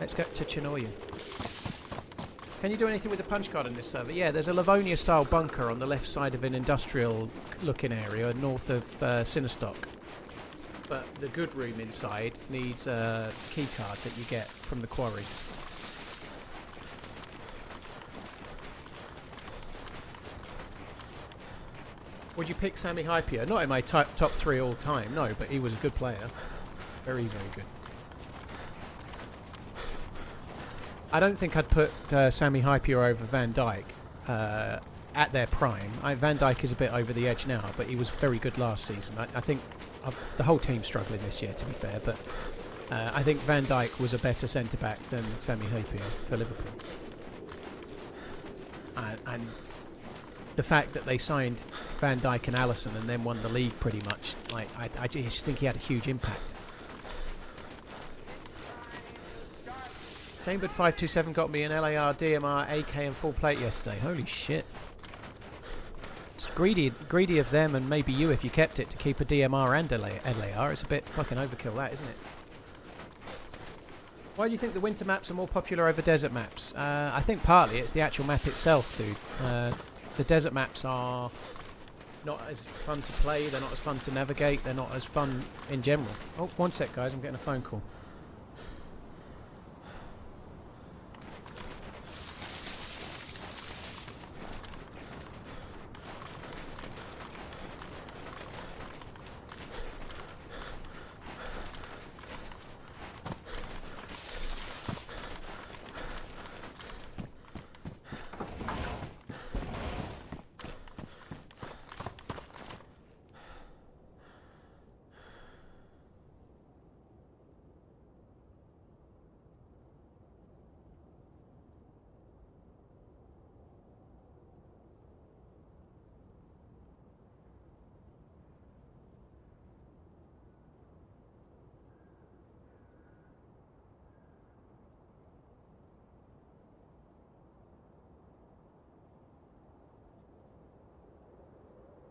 Let's get to Chinoya. Can you do anything with the punch card in this server? Yeah, there's a Livonia-style bunker on the left side of an industrial-looking area north of Sinnerstock. But the good room inside needs a key card that you get from the quarry. Would you pick Sami Hypia? Not in my top 3 all time, no, but he was a good player. Very, very good. I don't think I'd put Sami Hypia over Van Dijk at their prime. Van Dijk is a bit over the edge now, but he was very good last season. I think the whole team's struggling this year, to be fair, but I think Van Dijk was a better centre-back than Sami Hypia for Liverpool. And the fact that they signed Van Dijk and Alisson and then won the league pretty much, like, I just think he had a huge impact. Chambered 527 got me an LAR, DMR, AK and full plate yesterday. Holy shit. It's greedy of them and maybe you if you kept it to keep a DMR and LAR. It's a bit fucking overkill that, isn't it? Why do you think the winter maps are more popular over desert maps? I think partly it's the actual map itself, dude. The desert maps are not as fun to play, they're not as fun to navigate, they're not as fun in general. Oh, one sec guys, I'm getting a phone call.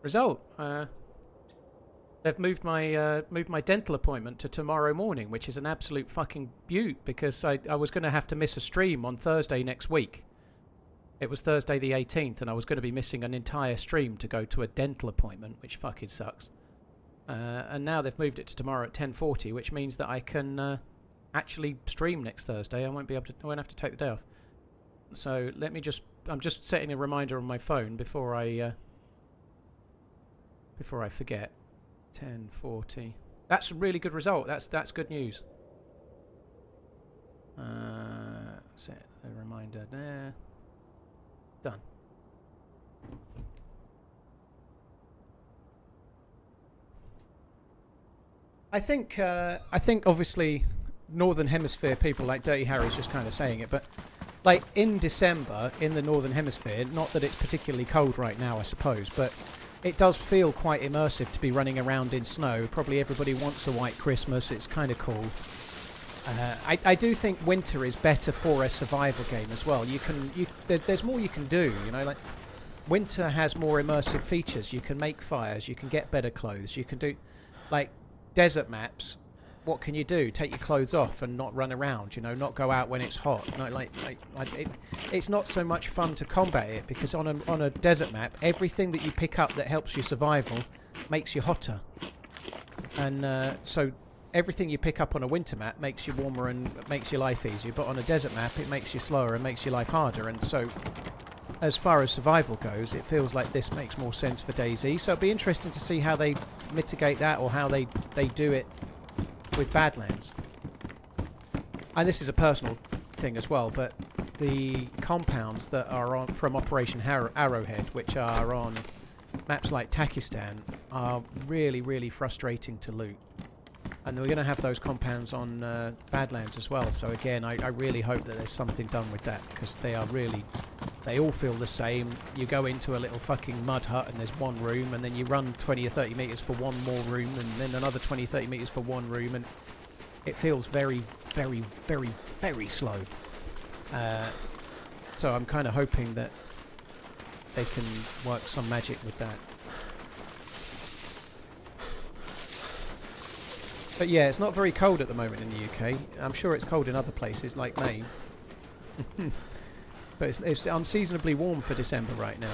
Result. They've moved my dental appointment to tomorrow morning, which is an absolute fucking beaut because I was going to have to miss a stream on Thursday next week. It was Thursday the 18th, and I was going to be missing an entire stream to go to a dental appointment, which fucking sucks. And now they've moved it to tomorrow at 10:40, which means that I can actually stream next Thursday. I won't have to take the day off. So let me I'm just setting a reminder on my phone before I forget. 10:40. That's a really good result. That's good news. Set the reminder there. Done. I think obviously Northern Hemisphere people like Dirty Harry's just kind of saying it, but like in December in the Northern Hemisphere, not that it's particularly cold right now, I suppose, but it does feel quite immersive to be running around in snow. Probably everybody wants a white Christmas. It's kind of cool. I do think winter is better for a survival game as well. There's more you can do. You know, like winter has more immersive features. You can make fires. You can get better clothes. You can do, like, desert maps. What can you do? Take your clothes off and not run around. You know, not go out when it's hot. No, it's not so much fun to combat it because on a desert map, everything that you pick up that helps your survival makes you hotter, and so everything you pick up on a winter map makes you warmer and makes your life easier. But on a desert map, it makes you slower and makes your life harder. And so, as far as survival goes, it feels like this makes more sense for DayZ. So it'd be interesting to see how they mitigate that or how they do it with Badlands. And this is a personal thing as well, but the compounds that are on from Operation Arrowhead, which are on maps like Takistan, are really, really frustrating to loot. And we're going to have those compounds on Badlands as well. So again, I really hope that there's something done with that, because they all feel the same. You go into a little fucking mud hut and there's one room, and then you run 20 or 30 metres for one more room, and then another 20 or 30 metres for one room, and it feels very, very, very, very slow. So I'm kind of hoping that they can work some magic with that. But yeah, it's not very cold at the moment in the UK. I'm sure it's cold in other places like Maine. But it's unseasonably warm for December right now.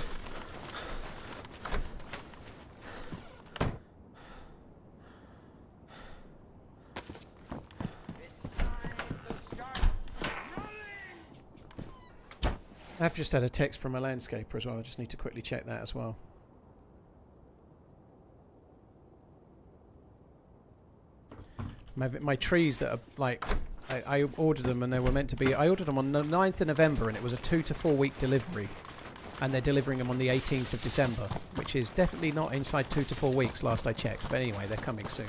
I've just had a text from a landscaper as well. I just need to quickly check that as well. My trees that are like, I ordered them and they were meant to be, I ordered them on the 9th of November and it was a 2 to 4 week delivery, and they're delivering them on the 18th of December, which is definitely not inside 2 to 4 weeks last I checked, but anyway, they're coming soon.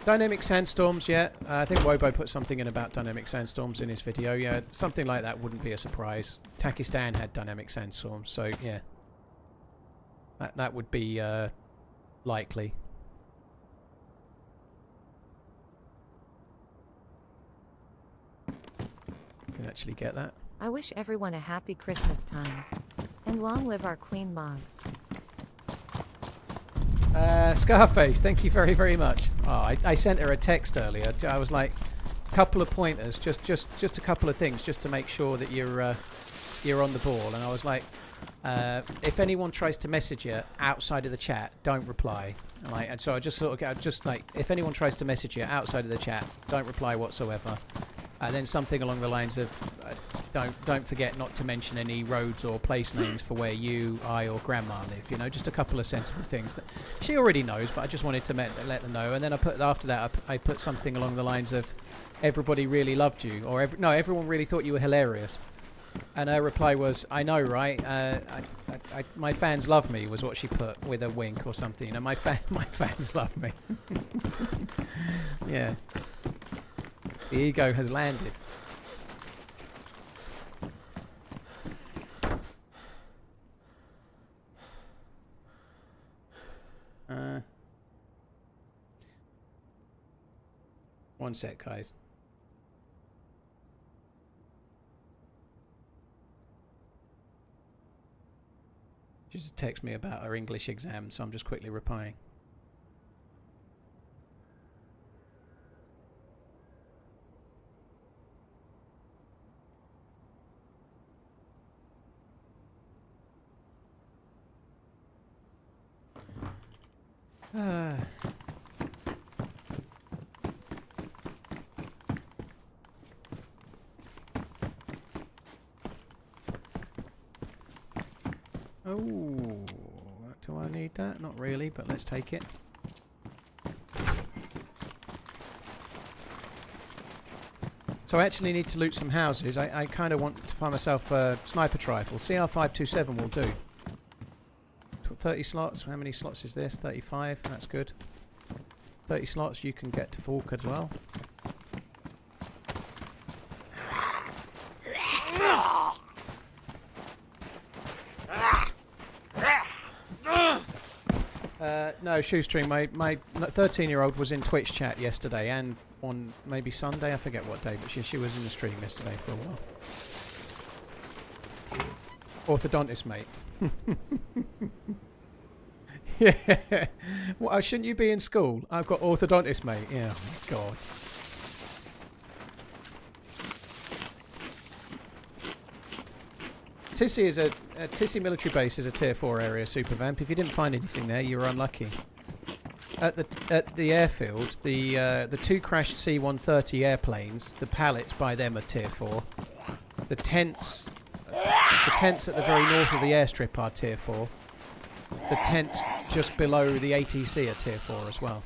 Dynamic sandstorms, yeah. I think Wobo put something in about dynamic sandstorms in his video. Yeah, something like that wouldn't be a surprise. Takistan had dynamic sandstorms, so yeah. That would be likely. Can actually get that. I wish everyone a happy Christmas time. And long live our Queen Mogs. Scarface, thank you very, very much. Oh, I sent her a text earlier. I was like, a couple of pointers, just a couple of things, just to make sure that you're on the ball. And I was like, if anyone tries to message you outside of the chat, don't reply. Like, and so I just sort of just like, if anyone tries to message you outside of the chat, don't reply whatsoever. And then something along the lines of, don't forget not to mention any roads or place names for where you, I, or Grandma live. You know, just a couple of sensible things that she already knows, but I just wanted to let them know. And then after that, I put something along the lines of, everybody really loved you, or everyone really thought you were hilarious. And her reply was, I know, right? My fans love me, was what she put with a wink or something. And my fans love me. Yeah. The ego has landed. One sec, guys. She just texted me about her English exam, so I'm just quickly replying. Oh, do I need that? Not really, but let's take it. So I actually need to loot some houses. I kind of want to find myself a sniper rifle. CR527 will do. 30 slots. How many slots is this? 35. That's good. 30 slots. You can get to Falk as well. No, Shoestring, my 13-year-old was in Twitch chat yesterday and on maybe Sunday, I forget what day, but she was in the stream yesterday for a while. Orthodontist, mate. Yeah. Well, shouldn't you be in school? I've got orthodontist, mate. Yeah, oh my God. Tissy is Tissy military base is a tier 4 area, Supervamp. If you didn't find anything there, you were unlucky. At the airfield, the 2 crashed C-130 airplanes, the pallets by them are tier 4. The tents at the very north of the airstrip are tier 4. The tents just below the ATC are tier 4 as well.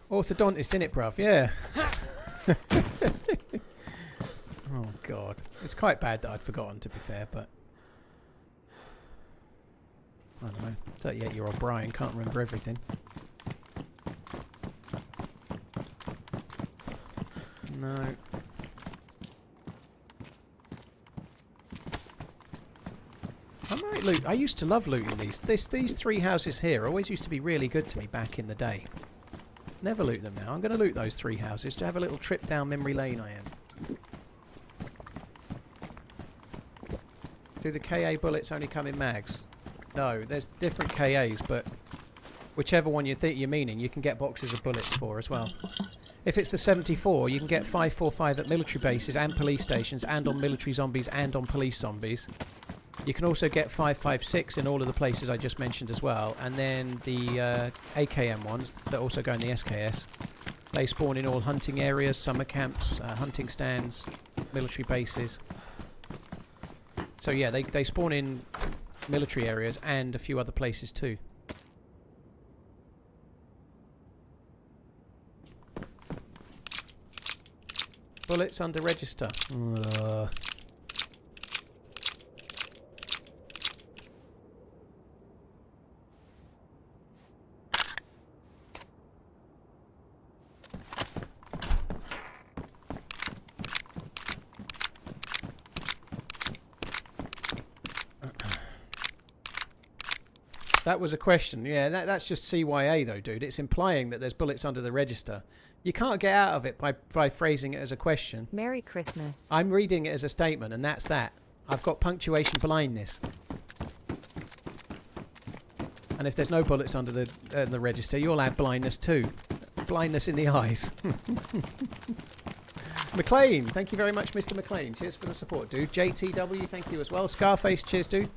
Orthodontist, innit, bruv? Yeah. Oh, God. It's quite bad that I'd forgotten, to be fair, but... I don't know. 38-year-old Brian can't remember everything. No. I might loot. I used to love looting these. These 3 houses here always used to be really good to me back in the day. Never loot them now. I'm going to loot those 3 houses to have a little trip down memory lane, I am. Do the KA bullets only come in mags? No, there's different KAs, but whichever one you think you're meaning, you can get boxes of bullets for as well. If it's the 74, you can get 545 at military bases and police stations and on military zombies and on police zombies. You can also get 556 in all of the places I just mentioned as well. And then the AKM ones that also go in the SKS. They spawn in all hunting areas, summer camps, hunting stands, military bases. So yeah, they spawn in military areas and a few other places too. Bullets under register. That was a question. Yeah, that's just CYA though, dude. It's implying that there's bullets under the register. You can't get out of it by phrasing it as a question. Merry Christmas. I'm reading it as a statement, and that's that. I've got punctuation blindness. And if there's no bullets under the register, you'll have blindness too. Blindness in the eyes. McLean, thank you very much, Mr. McLean. Cheers for the support, dude. JTW, thank you as well. Scarface, cheers, dude.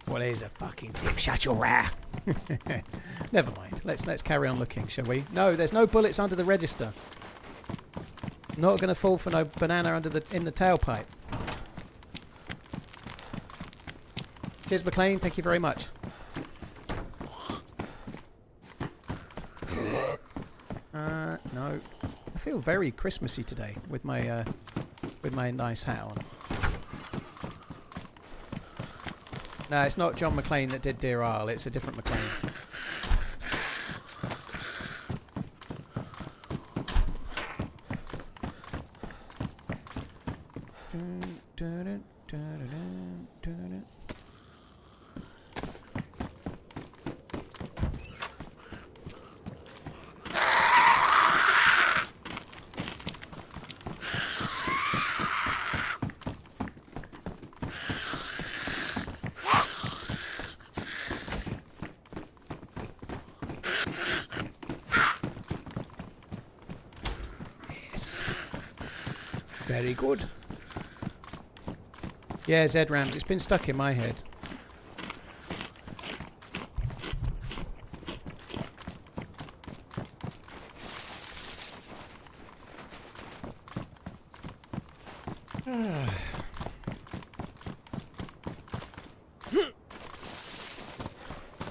Well, here's a fucking tip. Shut your mouth. Never mind. Let's carry on looking, shall we? No, there's no bullets under the register. Not going to fall for no banana in the tailpipe. Cheers, McLean. Thank you very much. No. I feel very Christmassy today with my nice hat on. No, it's not John McClane that did Dear Isle, it's a different McClane. Very good. Yeah, Z-Rams, it's been stuck in my head.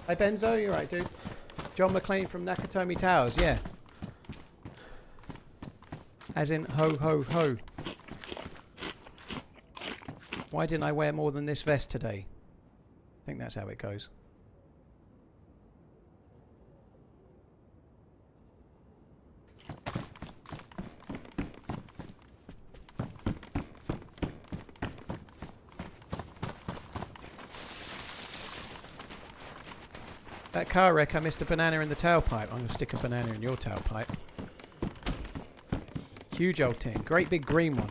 Hi Benzo, you're right, dude. John McClane from Nakatomi Towers, yeah. As in ho ho ho. Why didn't I wear more than this vest today? I think that's how it goes. That car wreck, I missed a banana in the tailpipe. I'm going to stick a banana in your tailpipe. Huge old tin. Great big green one.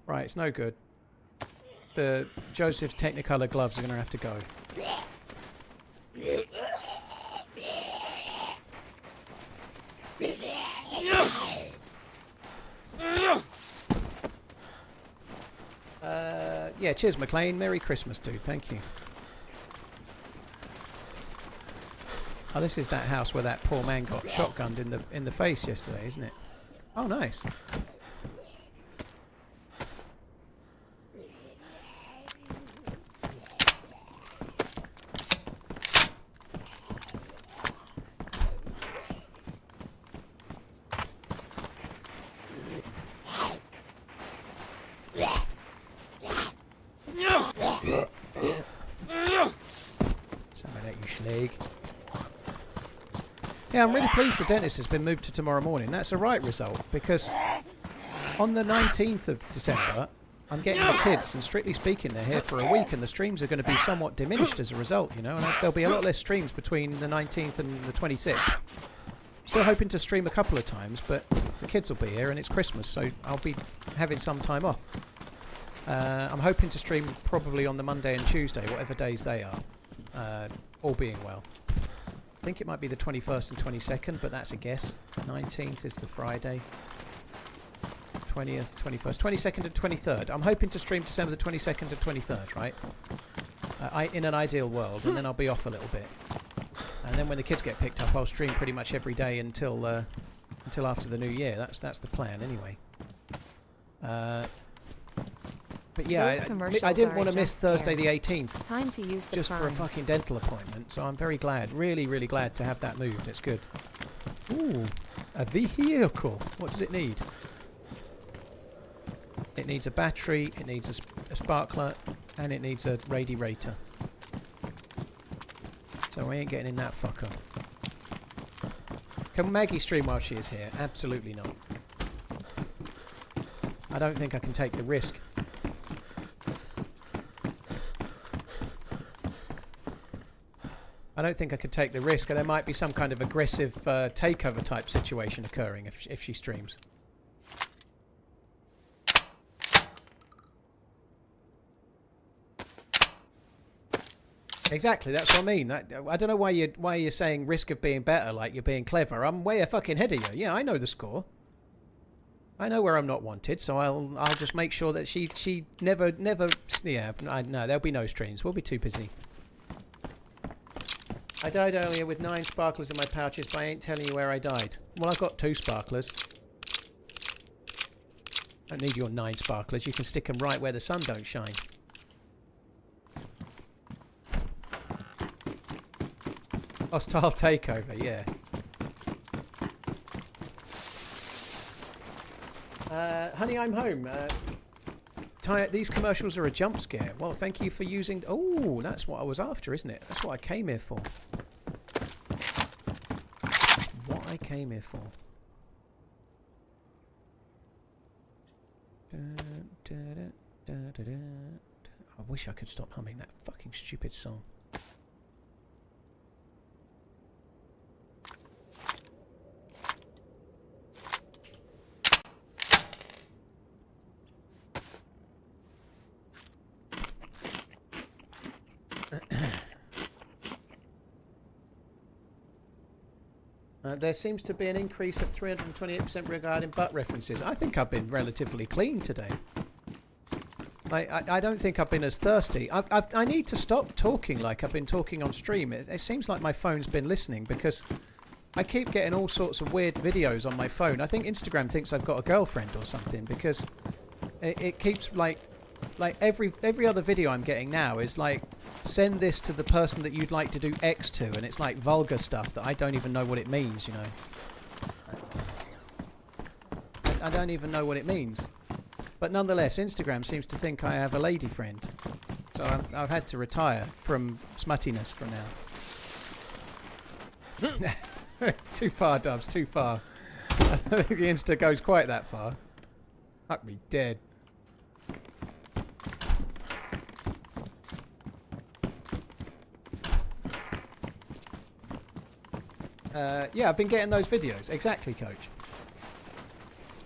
Right, it's no good. The Joseph's Technicolor gloves are going to have to go. Yeah, cheers, McLean. Merry Christmas, dude. Thank you. Oh, this is that house where that poor man got shotgunned in the face yesterday, isn't it? Oh, nice. Yeah, I'm really pleased the dentist has been moved to tomorrow morning. That's a right result, because on the 19th of December, I'm getting the kids, and strictly speaking, they're here for a week, and the streams are going to be somewhat diminished as a result, you know, and there'll be a lot less streams between the 19th and the 26th. Still hoping to stream a couple of times, but the kids will be here, and it's Christmas, so I'll be having some time off. I'm hoping to stream probably on the Monday and Tuesday, whatever days they are, all being well. I think it might be the 21st and 22nd, but that's a guess. 19th is the Friday. 20th, 21st, 22nd and 23rd. I'm hoping to stream December the 22nd and 23rd, right? In an ideal world, and then I'll be off a little bit. And then when the kids get picked up, I'll stream pretty much every day until after the new year. That's the plan, anyway. But yeah, I didn't want to miss Thursday the 18th. Time to use the just for a fucking dental appointment. So I'm very glad, really, really glad to have that moved. It's good. Ooh, a vehicle. What does it need? It needs a battery, it needs a sparkler, and it needs a radiator. So we ain't getting in that fucker. Can Maggie stream while she is here? Absolutely not. I don't think I can take the risk. I don't think I could take the risk. There might be some kind of aggressive takeover type situation occurring if she streams. Exactly, that's what I mean. I don't know why you're saying risk of being better, like you're being clever. I'm way a fucking ahead of you. Yeah, I know the score. I know where I'm not wanted, so I'll just make sure that she never. Yeah, no, there'll be no streams. We'll be too busy. I died earlier with 9 sparklers in my pouches, but I ain't telling you where I died. Well, I've got 2 sparklers. I don't need your 9 sparklers. You can stick them right where the sun don't shine. Hostile takeover, yeah. Honey, I'm home. These commercials are a jump scare. Well, thank you for using... Oh, that's what I was after, isn't it? That's what I came here for. What I came here for. I wish I could stop humming that fucking stupid song. There seems to be an increase of 328% regarding butt references. I think I've been relatively clean today. I don't think I've been as thirsty. I need to stop talking like I've been talking on stream. It seems like my phone's been listening because I keep getting all sorts of weird videos on my phone. I think Instagram thinks I've got a girlfriend or something because it keeps like every other video I'm getting now is like, send this to the person that you'd like to do X to, and it's like vulgar stuff that I don't even know what it means, you know. I don't even know what it means. But nonetheless, Instagram seems to think I have a lady friend. So I've had to retire from smuttiness from now. Too far, Dubs, too far. I don't think the Insta goes quite that far. Fuck me dead. Yeah, I've been getting those videos. Exactly, Coach.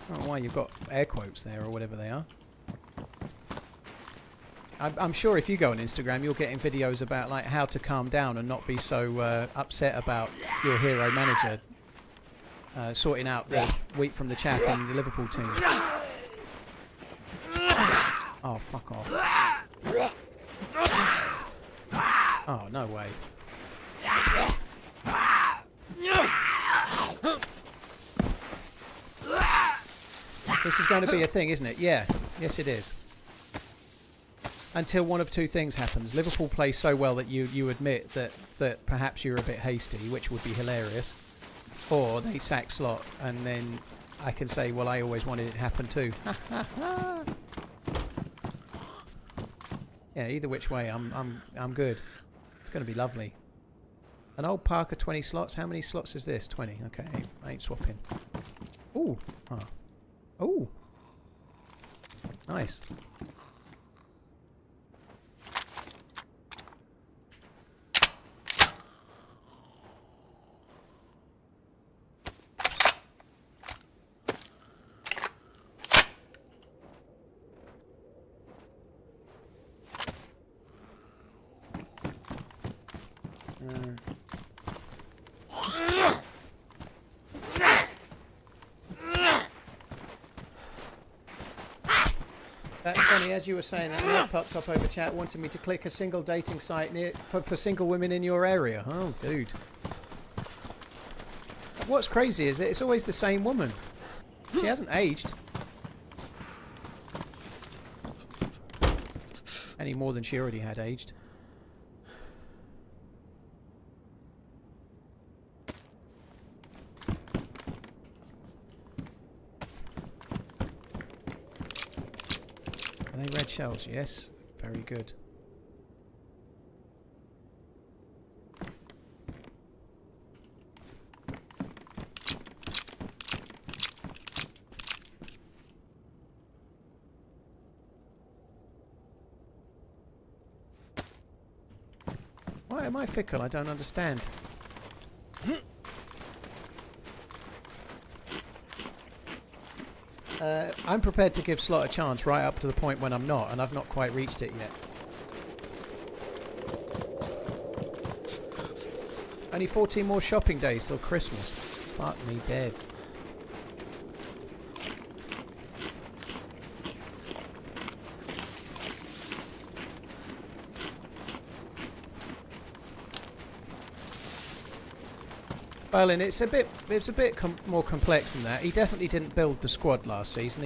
I don't know why you've got air quotes there or whatever they are. I'm sure if you go on Instagram, you're getting videos about like how to calm down and not be so upset about your hero manager sorting out the wheat from the chaff in the Liverpool team. Oh, fuck off. Oh, no way. This is going to be a thing, isn't it? Yeah. Yes, it is. Until one of two things happens. Liverpool plays so well that you admit that perhaps you're a bit hasty, which would be hilarious. Or they sack Slot, and then I can say, well, I always wanted it to happen too. Yeah, either which way, I'm good. It's going to be lovely. An old Parker 20 slots. How many slots is this? 20. Okay, I ain't swapping. Ooh. Oh. Ooh. Nice. as you were saying, that ad popped up over chat wanting me to click a single dating site for single women in your area. Oh, dude. What's crazy is that it's always the same woman. She hasn't aged. Any more than she already had aged. Are they red shells? Yes. Very good. Why am I fickle? I don't understand. I'm prepared to give Slot a chance right up to the point when I'm not, and I've not quite reached it yet. Only 14 more shopping days till Christmas. Fuck me dead. Well, and it's a bit more complex than that. He definitely didn't build the squad last season.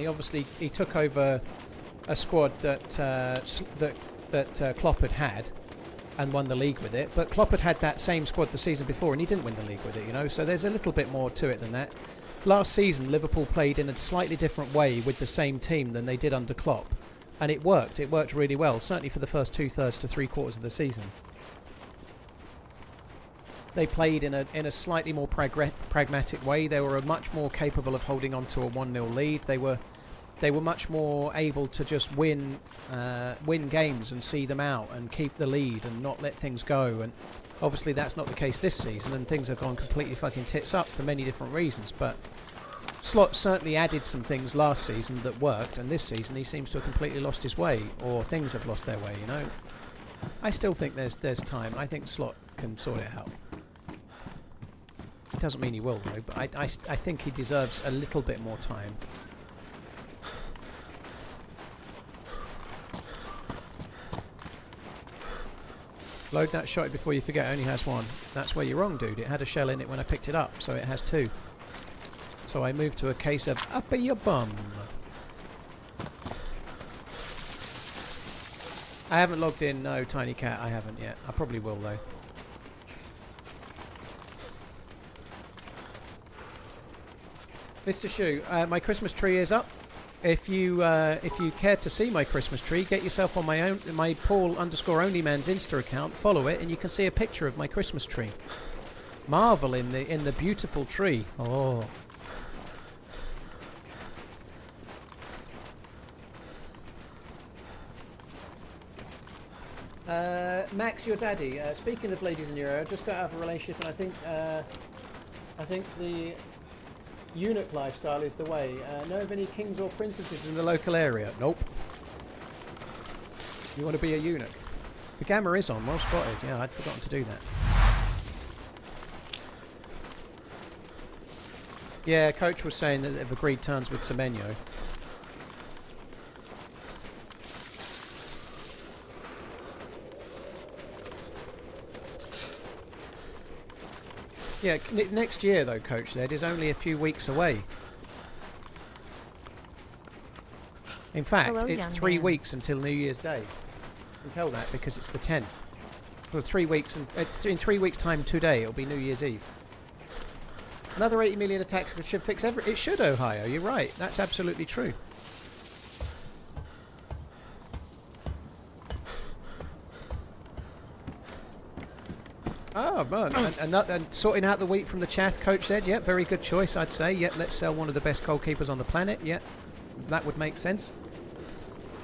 He took over a squad that Klopp had and won the league with it. But Klopp had that same squad the season before, and he didn't win the league with it. You know, so there's a little bit more to it than that. Last season, Liverpool played in a slightly different way with the same team than they did under Klopp, and it worked. It worked really well, certainly for the first 2/3 to 3/4 of the season. They played in a slightly more pragmatic way. They were much more capable of holding on to a 1-0 lead. They were much more able to just win games and see them out and keep the lead and not let things go. And obviously that's not the case this season, and things have gone completely fucking tits up for many different reasons. But Slot certainly added some things last season that worked, and this season he seems to have completely lost his way, or things have lost their way. You know, I still think there's time. I think Slot can sort it out. It doesn't mean he will, though, but I think he deserves a little bit more time. Load that shot before you forget, it only has one. That's where you're wrong, dude. It had a shell in it when I picked it up, so it has two. So I moved to a case of up your bum. I haven't logged in, no, Tiny Cat, I haven't yet. I probably will, though. Mr. Shu, my Christmas tree is up. If you care to see my Christmas tree, get yourself on my Paul_OnlyManZ Insta account, follow it, and you can see a picture of my Christmas tree. Marvel in the beautiful tree. Oh. Max, your daddy. Speaking of ladies in your area, I just got out of a relationship, and I think the eunuch lifestyle is the way. Know of any kings or princesses in the local area? Nope. You want to be a eunuch? The gamma is on. Well spotted. Yeah, I'd forgotten to do that. Yeah, Coach was saying that they've agreed terms with Semenyo. Yeah, next year, though, Coach said, is only a few weeks away. In fact, Hello, it's 3 weeks until New Year's Day. You can tell that because it's the 10th. For 3 weeks, and in 3 weeks' time today, it'll be New Year's Eve. Another 80 million attacks should fix everything. It should, Ohio. You're right. That's absolutely true. Oh, man. And sorting out the wheat from the chaff, Coach said. Yeah, very good choice, I'd say. Yeah, let's sell one of the best goalkeepers on the planet. Yeah, that would make sense.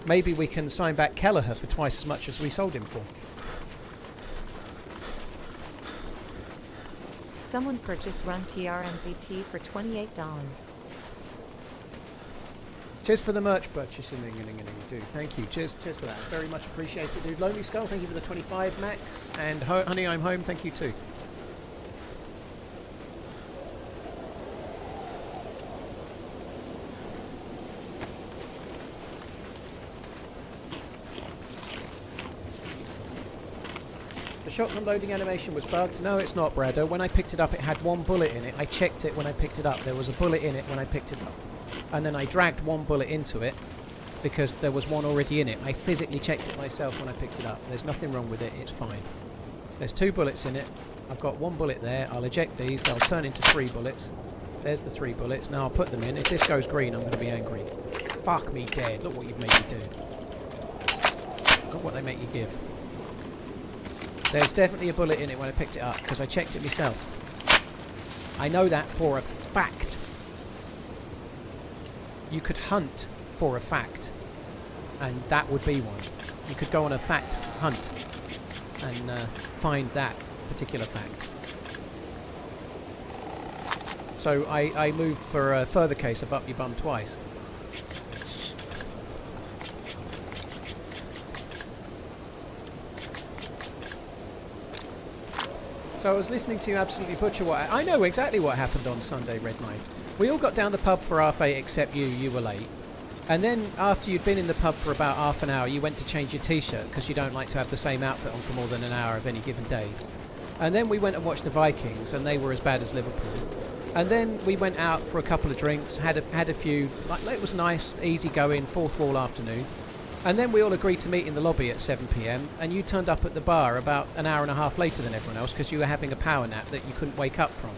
Maybe we can sign back Kelleher for twice as much as we sold him for. Someone purchased Run TRMZ for $28. Cheers for the merch purchasing, dude. Thank you. Cheers for that. Very much appreciated, dude. Lonely Skull, thank you for the 25, Max. And Honey, I'm Home, thank you too. The shotgun loading animation was bugged. No, it's not, Brado. When I picked it up, it had one bullet in it. I checked it when I picked it up. There was a bullet in it when I picked it up. And then I dragged one bullet into it because there was one already in it. I physically checked it myself when I picked it up. There's nothing wrong with it. It's fine. There's 2 bullets in it. I've got 1 bullet there. I'll eject these. They'll turn into 3 bullets. There's the 3 bullets. Now I'll put them in. If this goes green, I'm going to be angry. Fuck me dead. Look what you've made me do. Look what they make you give. There's definitely a bullet in it when I picked it up, because I checked it myself. I know that for a fact. You could hunt for a fact, and that would be one. You could go on a fact hunt and find that particular fact. So I moved for a further case of up your bum twice. So I was listening to you absolutely butcher what... I know exactly what happened on Sunday, Redline. We all got down the pub for half 8 except you. You were late. And then after you'd been in the pub for about half an hour, you went to change your t-shirt because you don't like to have the same outfit on for more than an hour of any given day. And then we went and watched the Vikings, and they were as bad as Liverpool. And then we went out for a couple of drinks, had a few... it was nice, easy going, fourth wall afternoon. And then we all agreed to meet in the lobby at 7 PM, and you turned up at the bar about an hour and a half later than everyone else because you were having a power nap that you couldn't wake up from.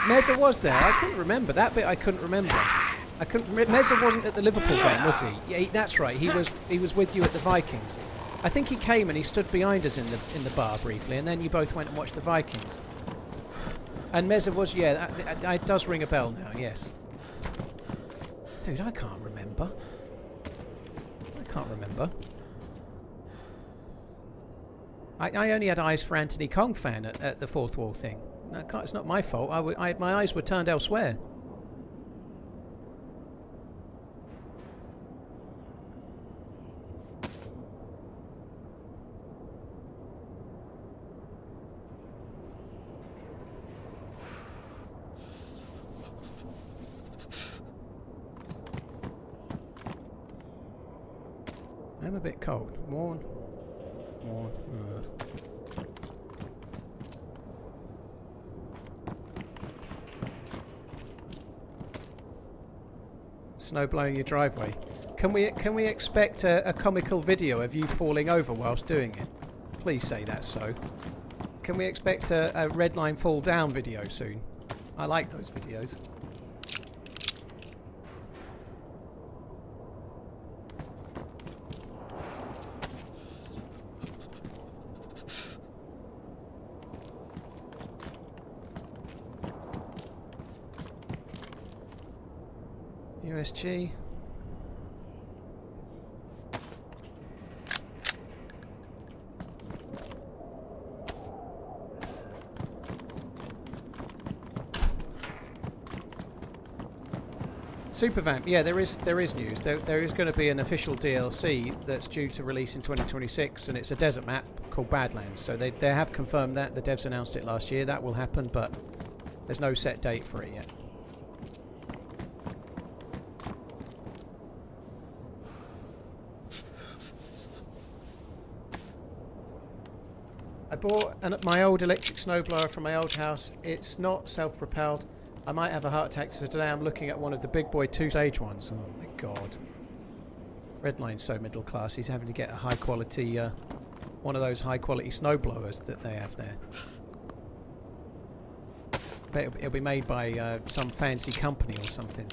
Meza was there. I couldn't remember. That bit I couldn't remember. Meza wasn't at the Liverpool game, was he? Yeah, that's right. He was with you at the Vikings. I think he came and he stood behind us in the bar briefly, and then you both went and watched the Vikings. And Meza was, yeah, it does ring a bell now, yes. Dude, I can't remember. I only had eyes for Anthony Kong fan at the fourth wall thing. It's not my fault. My eyes were turned elsewhere. I'm a bit cold. Warm. Snow blowing your driveway. Can we expect a comical video of you falling over whilst doing it? Please say that's so. Can we expect a Redline fall down video soon? I like those videos. USG. Supervamp, yeah, there is news. There is going to be an official DLC that's due to release in 2026, and it's a desert map called Badlands. So they have confirmed that. The devs announced it last year. That will happen, but there's no set date for it yet. I bought my old electric snowblower from my old house. It's not self-propelled. I might have a heart attack, so today I'm looking at one of the big boy 2-stage ones. Oh my god. Redline's so middle class, he's having to get a high quality, one of those high quality snowblowers that they have there. Bet it'll be made by some fancy company or something.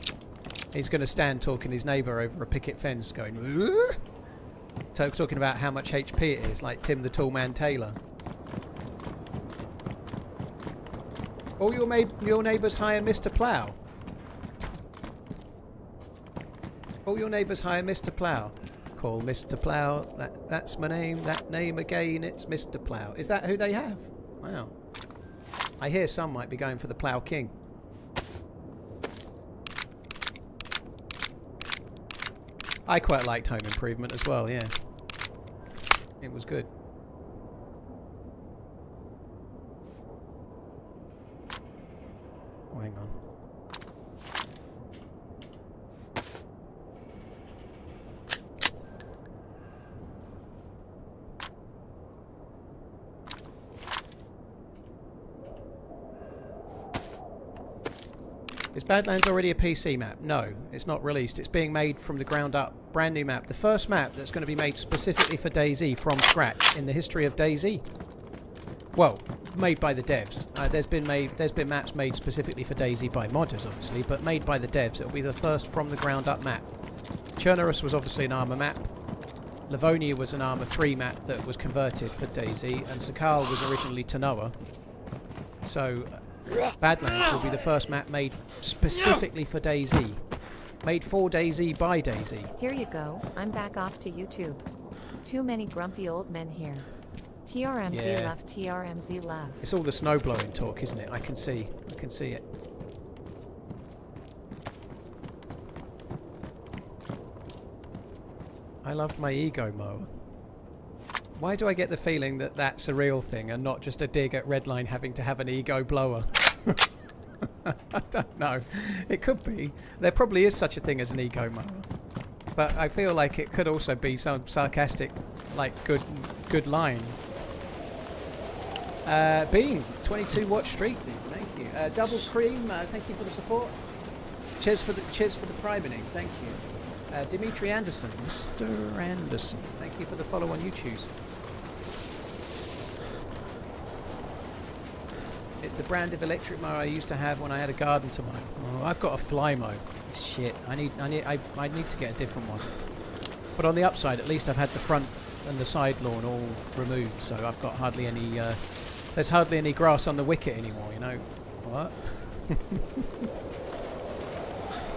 He's going to stand talking to his neighbour over a picket fence going... talking about how much HP it is, like Tim the Tall Man Taylor. All your neighbours hire Mr. Plough. All your neighbours hire Mr. Plough. Call Mr. Plough. That's my name. That name again. It's Mr. Plough. Is that who they have? Wow. I hear some might be going for the Plough King. I quite liked Home Improvement as well. Yeah, it was good. Oh, hang on. Is Badlands already a PC map? No, it's not released. It's being made from the ground up. Brand new map. The first map that's going to be made specifically for DayZ from scratch in the history of DayZ. Well, made by the devs. There's been maps made specifically for DayZ by modders, obviously, but made by the devs. It'll be the first from the ground up map. Chernarus was obviously an Armour map. Livonia was an Armour 3 map that was converted for DayZ, and Sakal was originally Tanoa. So Badlands will be the first map made specifically for DayZ. Made for DayZ by DayZ. Here you go. I'm back off to YouTube. Too many grumpy old men here. TRMZ Yeah. left, TRMZ left. It's all the snow blowing talk, isn't it? I can see it. I loved my ego mower. Why do I get the feeling that that's a real thing and not just a dig at Redline having to have an ego blower? I don't know. It could be. There probably is such a thing as an ego mower. But I feel like it could also be some sarcastic, like, good line. Bean, 22 watch streak, dude. Thank you. Double Cream, thank you for the support. Cheers for the primening. Thank you. Dimitri Anderson, Mr. Anderson, thank you for the follow on YouTube. It's the brand of electric mower I used to have when I had a garden to mow. Oh, I've got a fly mow. Shit, I need to get a different one. But on the upside, at least I've had the front and the side lawn all removed, so I've got hardly any. There's hardly any grass on the wicket anymore. You know what?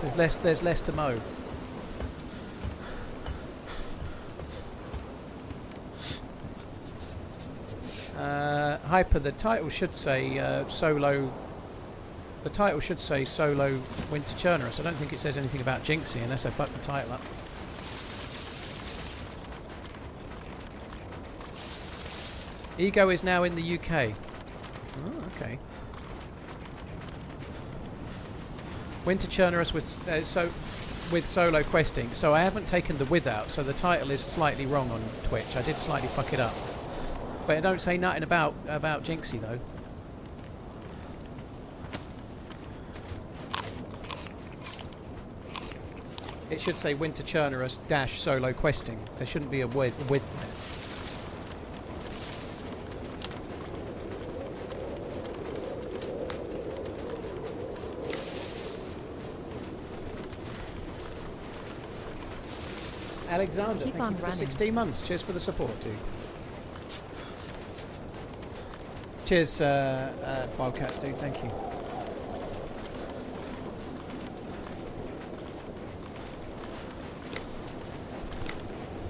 There's less to mow. Hyper, the title should say solo. The title should say solo Winter Chernarus. I don't think it says anything about Jinxie unless I fuck the title up. Ego is now in the UK. Oh, okay. Winter Chernarus with solo questing. So I haven't taken the with out, so the title is slightly wrong on Twitch. I did slightly fuck it up. But it don't say nothing about Jinxie though. It should say Winter Chernarus - solo questing. There shouldn't be a with there. Alexander, Keep thank on you for the running. 16 months. Cheers for the support, dude. Cheers, Wildcats, dude. Thank you.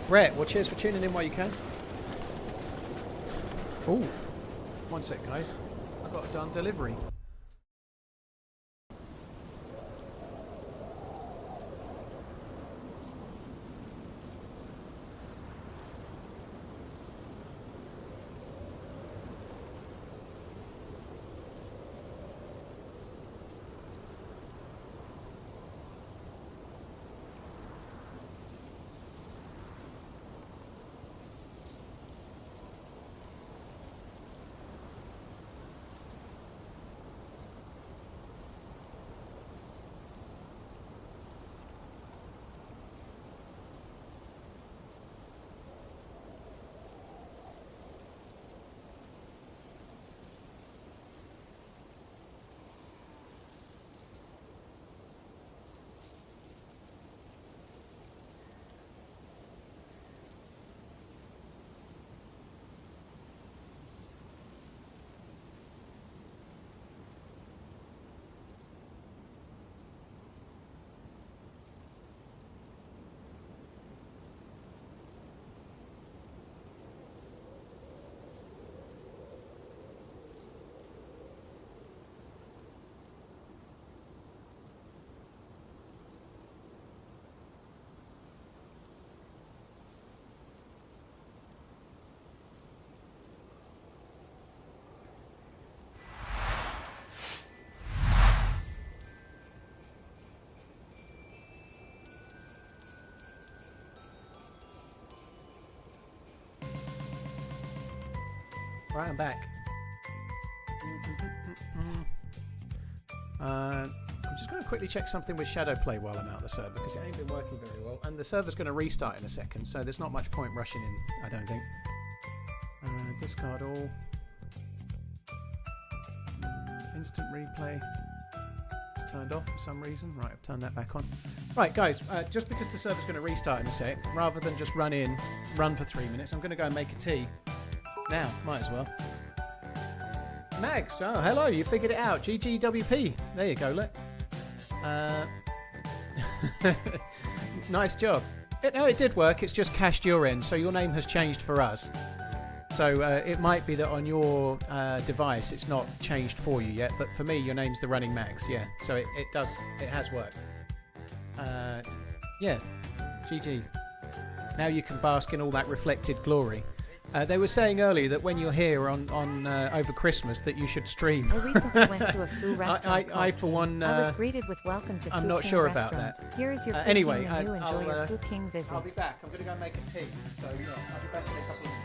Brett, well, cheers for tuning in while you can. Ooh. One sec, guys. I've got a done delivery. Right, I'm back. I'm just going to quickly check something with Shadowplay while I'm out of the server, because it ain't been working very well. And the server's going to restart in a second, so there's not much point rushing in, I don't think. Discard all. Instant replay. It's turned off for some reason. Right, I've turned that back on. Right, guys, just because the server's going to restart in a sec, rather than just run for 3 minutes, I'm going to go and make a tea. Now, might as well. Mags, oh, hello, you figured it out. GGWP. There you go, look. Nice job. No, it did work. It's just cached your end, so your name has changed for us. So it might be that on your device it's not changed for you yet, but for me your name's TheRunningManZ, yeah. So it has worked. Yeah, GG. Now you can bask in all that reflected glory. They were saying earlier that when you're here on over Christmas that you should stream. I recently went to a Fu restaurant. I for one, I was greeted with welcome to Fu I'm not King sure restaurant. about that. Here is your Fu anyway, King menu. Enjoy your Fu King visit. I'll be back. I'm going to go make a tea. So yeah, I'll be back in a couple of minutes.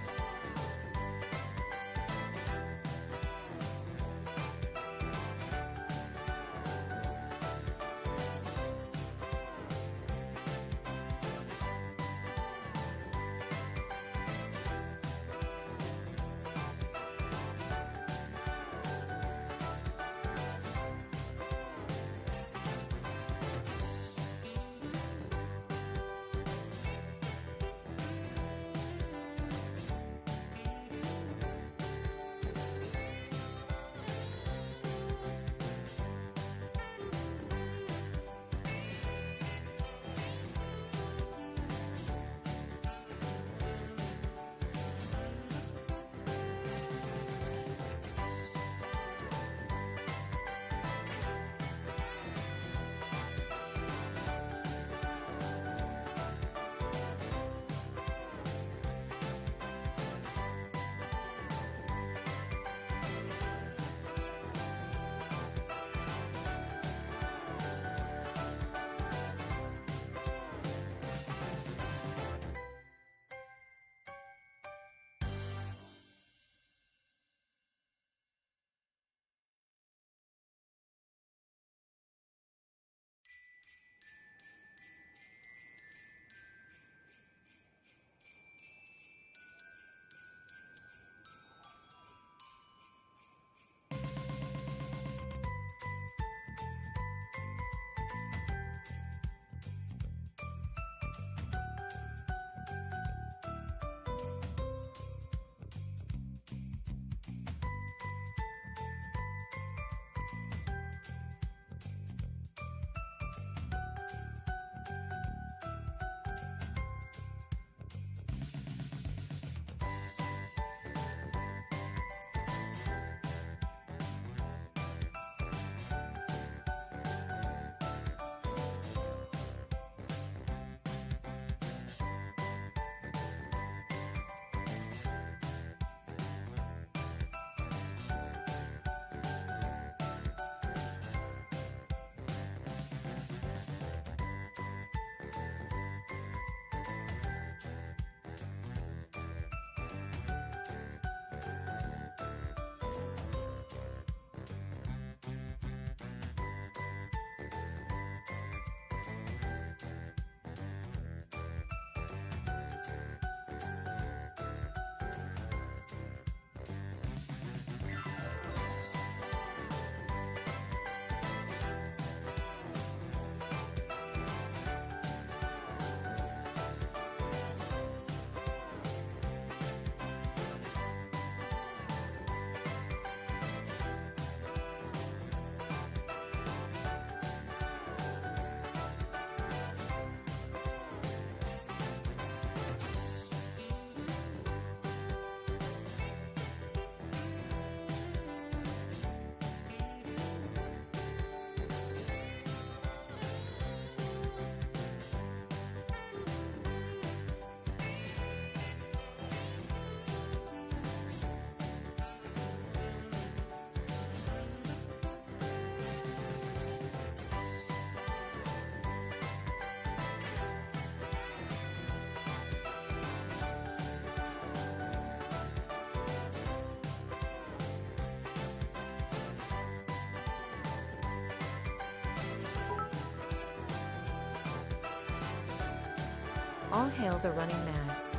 All hail the running mads.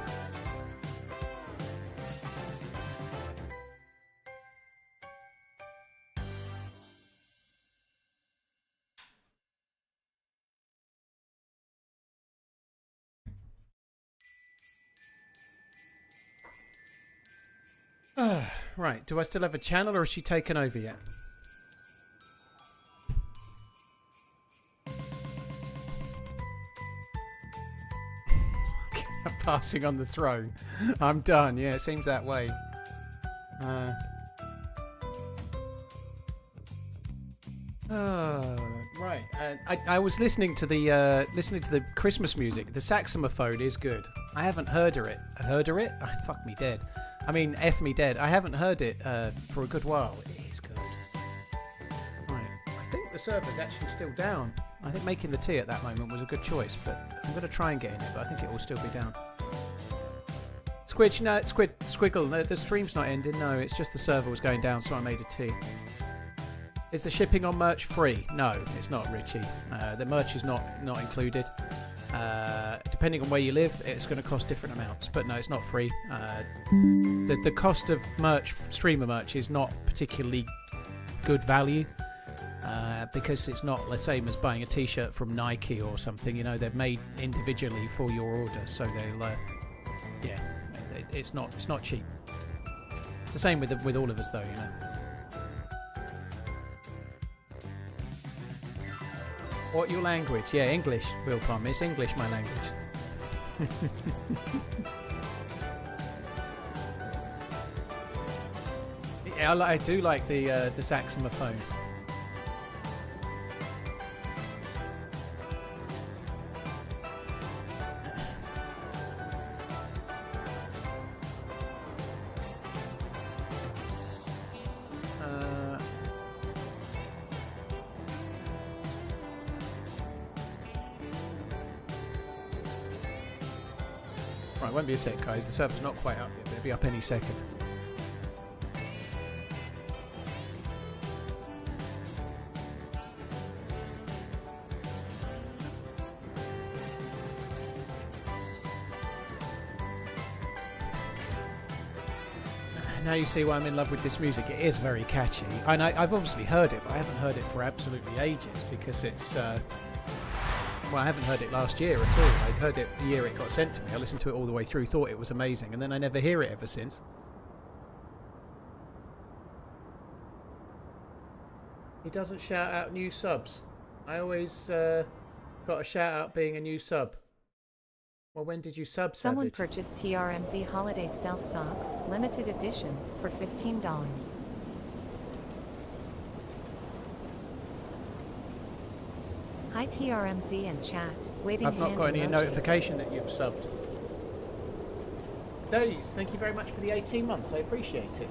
Right, do I still have a channel or has she taken over yet? I'm passing on the throne. I'm done, yeah, it seems that way. Right. I was listening to the Christmas music. The saxophone is good. I haven't heard it. Fuck me dead. I mean, F me dead. I haven't heard it for a good while. It is good. Right. I think the server's actually still down. I think making the tea at that moment was a good choice, but I'm going to try and get in it, but I think it will still be down. Squidge, no, Squiggle, no, the stream's not ending. No, it's just the server was going down, so I made a tea. Is the shipping on merch free? No, it's not, Richie. The merch is not included. Depending on where you live, it's going to cost different amounts. But no, it's not free. The cost of merch, streamer merch, is not particularly good value. Because it's not the same as buying a t-shirt from Nike or something. You know, they're made individually for your order. So they'll, yeah, it's not cheap. It's the same with all of us though, you know. What your language? Yeah, English, Will Palm. It's English, my language. Yeah, I do like the saxophone. Right, won't be a sec, guys. The server's not quite up yet, but it'll be up any second. Now you see why I'm in love with this music. It is very catchy. And I've obviously heard it, but I haven't heard it for absolutely ages because it's... well, I haven't heard it last year at all. I heard it the year it got sent to me. I listened to it all the way through, thought it was amazing, and then I never hear it ever since. He doesn't shout out new subs. I always got a shout out being a new sub. Well, when did you sub, Someone Savage? purchased TRMZ Holiday Stealth Socks, limited edition, for $15. Hi TRMZ and chat. Waving I've not hand got any emoji. notification that you've subbed. DayZ, thank you very much for the 18 months. I appreciate it.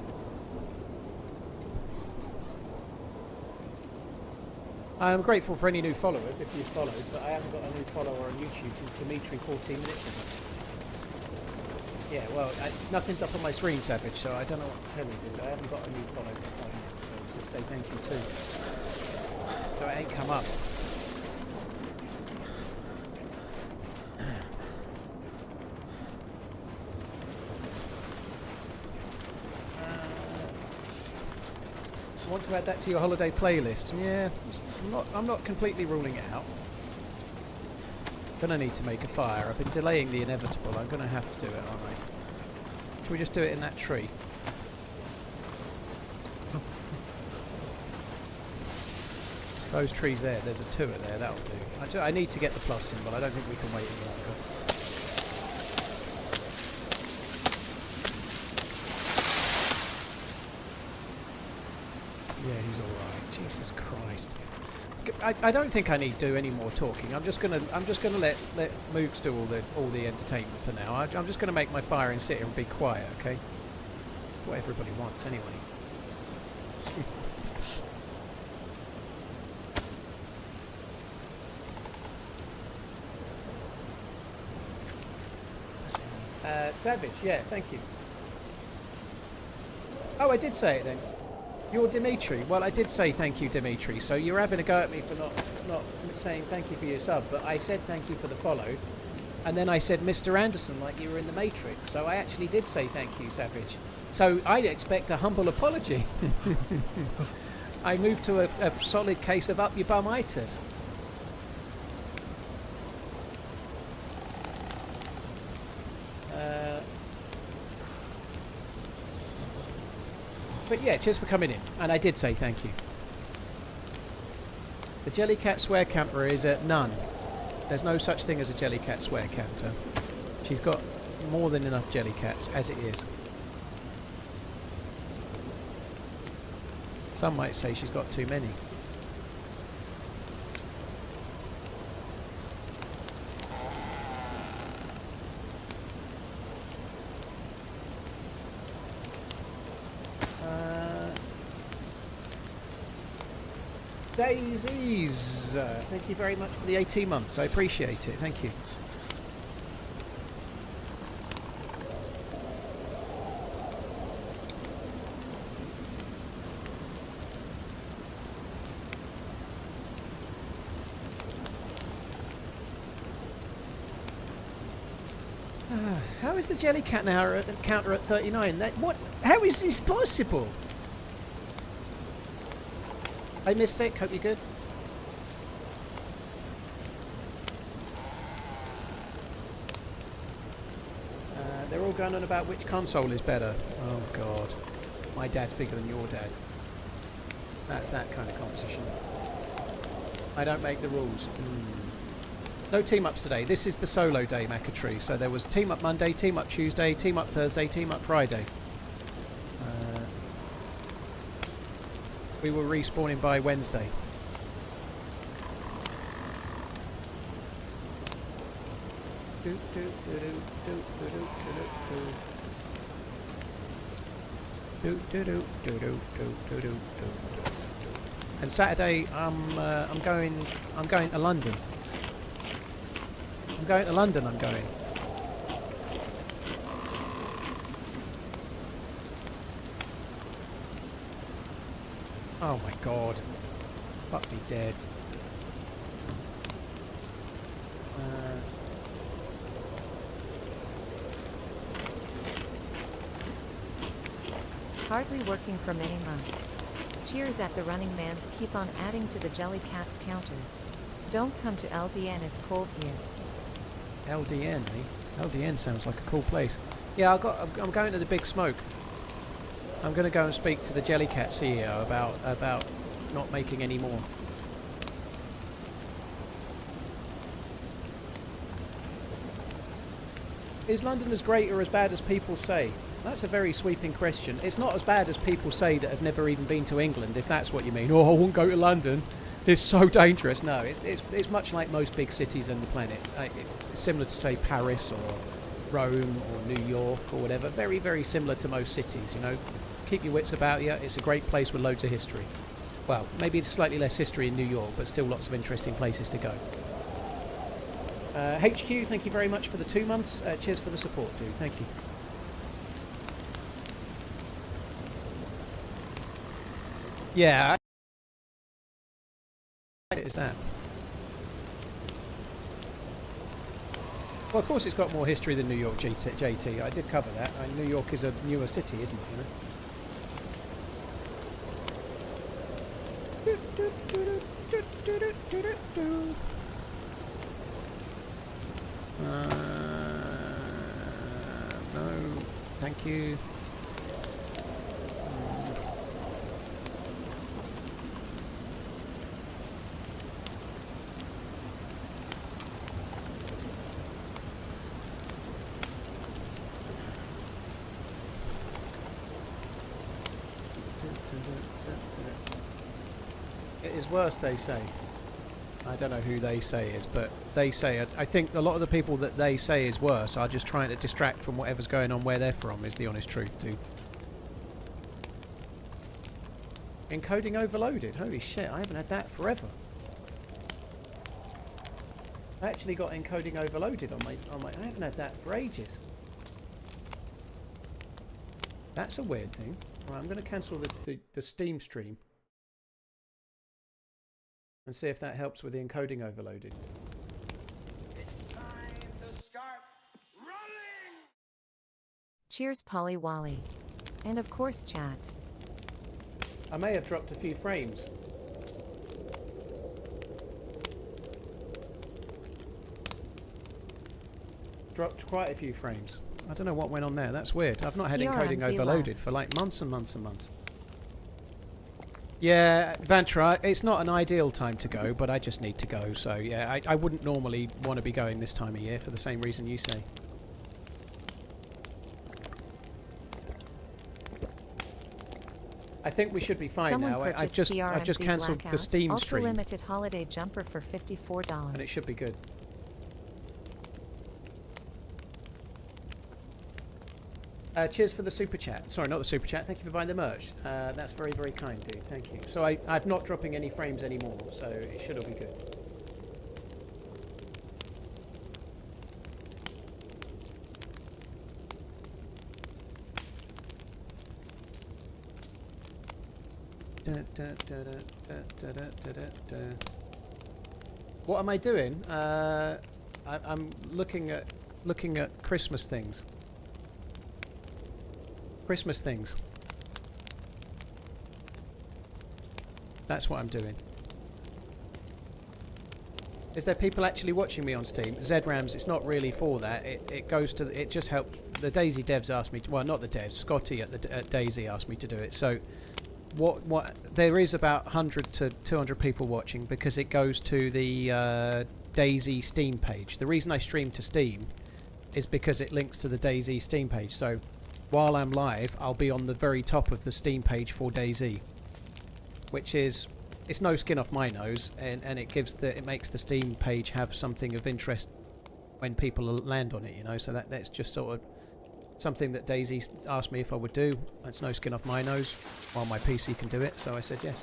I am grateful for any new followers if you've followed, but I haven't got a new follower on YouTube since Dimitri 14 minutes ago. Yeah, well, nothing's up on my screen, Savage, so I don't know what to tell you, dude. I haven't got a new follower for 5 minutes ago. Just say thank you too. So it ain't come up. Want to add that to your holiday playlist? Yeah, I'm not completely ruling it out. Gonna need to make a fire. I've been delaying the inevitable. I'm gonna have to do it, aren't I? Should we just do it in that tree? Those trees there, there's a tour there, that'll do. I need to get the plus symbol. I don't think we can wait any longer. Yeah, he's all right. Jesus Christ! I don't think I need to do any more talking. I'm just gonna let Mooks do all the entertainment for now. I'm just gonna make my fire and sit here and be quiet. Okay? What everybody wants anyway. Savage, yeah, thank you. Oh, I did say it then. You're Dimitri. Well, I did say thank you, Dimitri. So you're having a go at me for not saying thank you for your sub, but I said thank you for the follow. And then I said, Mr. Anderson, like you were in the Matrix. So I actually did say thank you, Savage. So I'd expect a humble apology. I moved to a solid case of up your bum-itis. But yeah, cheers for coming in. And I did say thank you. The Jellycat swear camper is at none. There's no such thing as a Jellycat swear counter. She's got more than enough Jellycats as it is. Some might say she's got too many. DayZ's, thank you very much for the 18 months. I appreciate it. Thank you. How is the Jellycat now counter at 39? What? How is this possible? Hey Mystic, hope you're good. They're all going on about which console is better. Oh god. My dad's bigger than your dad. That's that kind of competition. I don't make the rules. No team ups today. This is the solo day, Macatree. So there was team up Monday, team up Tuesday, team up Thursday, team up Friday. We were respawning by Wednesday. And Saturday, I'm going to London. I'm going to London. I'm going. Oh my god. Fuck me dead. Hardly working for many months. Cheers at TheRunningManZ. Keep on adding to the Jellycats counter. Don't come to LDN, it's cold here. LDN, eh? LDN sounds like a cool place. Yeah, I'm going to the Big Smoke. I'm going to go and speak to the Jellycat CEO about not making any more. Is London as great or as bad as people say? That's a very sweeping question. It's not as bad as people say that have never even been to England, if that's what you mean. Oh, I won't go to London. It's so dangerous. No, it's much like most big cities on the planet. It's similar to, say, Paris or Rome or New York or whatever. Very, very similar to most cities, you know. Keep your wits about you. It's a great place with loads of history. Well, maybe slightly less history in New York, but still lots of interesting places to go. HQ, thank you very much for the 2 months. Cheers for the support, dude. Thank you. Yeah. What is that? Well, of course it's got more history than New York, JT. I did cover that. New York is a newer city, isn't it? You know? No, thank you. It is worse, they say. I don't know who they say is, but they say it. I think a lot of the people that they say is worse are just trying to distract from whatever's going on where they're from, is the honest truth, dude. Encoding overloaded. Holy shit, I haven't had that forever. I actually got encoding overloaded on my I haven't had that for ages. That's a weird thing. Right, I'm going to cancel the Steam stream and see if that helps with the encoding overloaded. It's time to start Cheers, Polly Wally. And of course, chat. I may have dropped a few frames. Dropped quite a few frames. I don't know what went on there. That's weird. I've not had encoding TRMZ overloaded for like months and months and months. Yeah, Vantra, it's not an ideal time to go, but I just need to go. So yeah, I wouldn't normally want to be going this time of year for the same reason you say. I think we should be fine Someone now. I've just TRMZ cancelled the Blackout, Steam Ultra stream, limited holiday jumper for $54. and it should be good. Cheers for the super chat. Sorry, not the super chat. Thank you for buying the merch. That's very, very kind, dude. Thank you. So I'm not dropping any frames anymore, so it should all be good. What am I doing? I'm looking at Christmas things. Christmas things. That's what I'm doing. Is there people actually watching me on Steam? ZRAMs, it's not really for that. It goes to it just helps. The DayZ devs asked me to, well, not the devs. Scotty at DayZ asked me to do it. So what there is about 100 to 200 people watching because it goes to the DayZ Steam page. The reason I stream to Steam is because it links to the DayZ Steam page. So while I'm live, I'll be on the very top of the Steam page for DayZ, which is, it's no skin off my nose, and it makes the Steam page have something of interest when people land on it, you know. So that's just sort of something that DayZ asked me if I would do. It's no skin off my nose, while my PC can do it. So I said yes.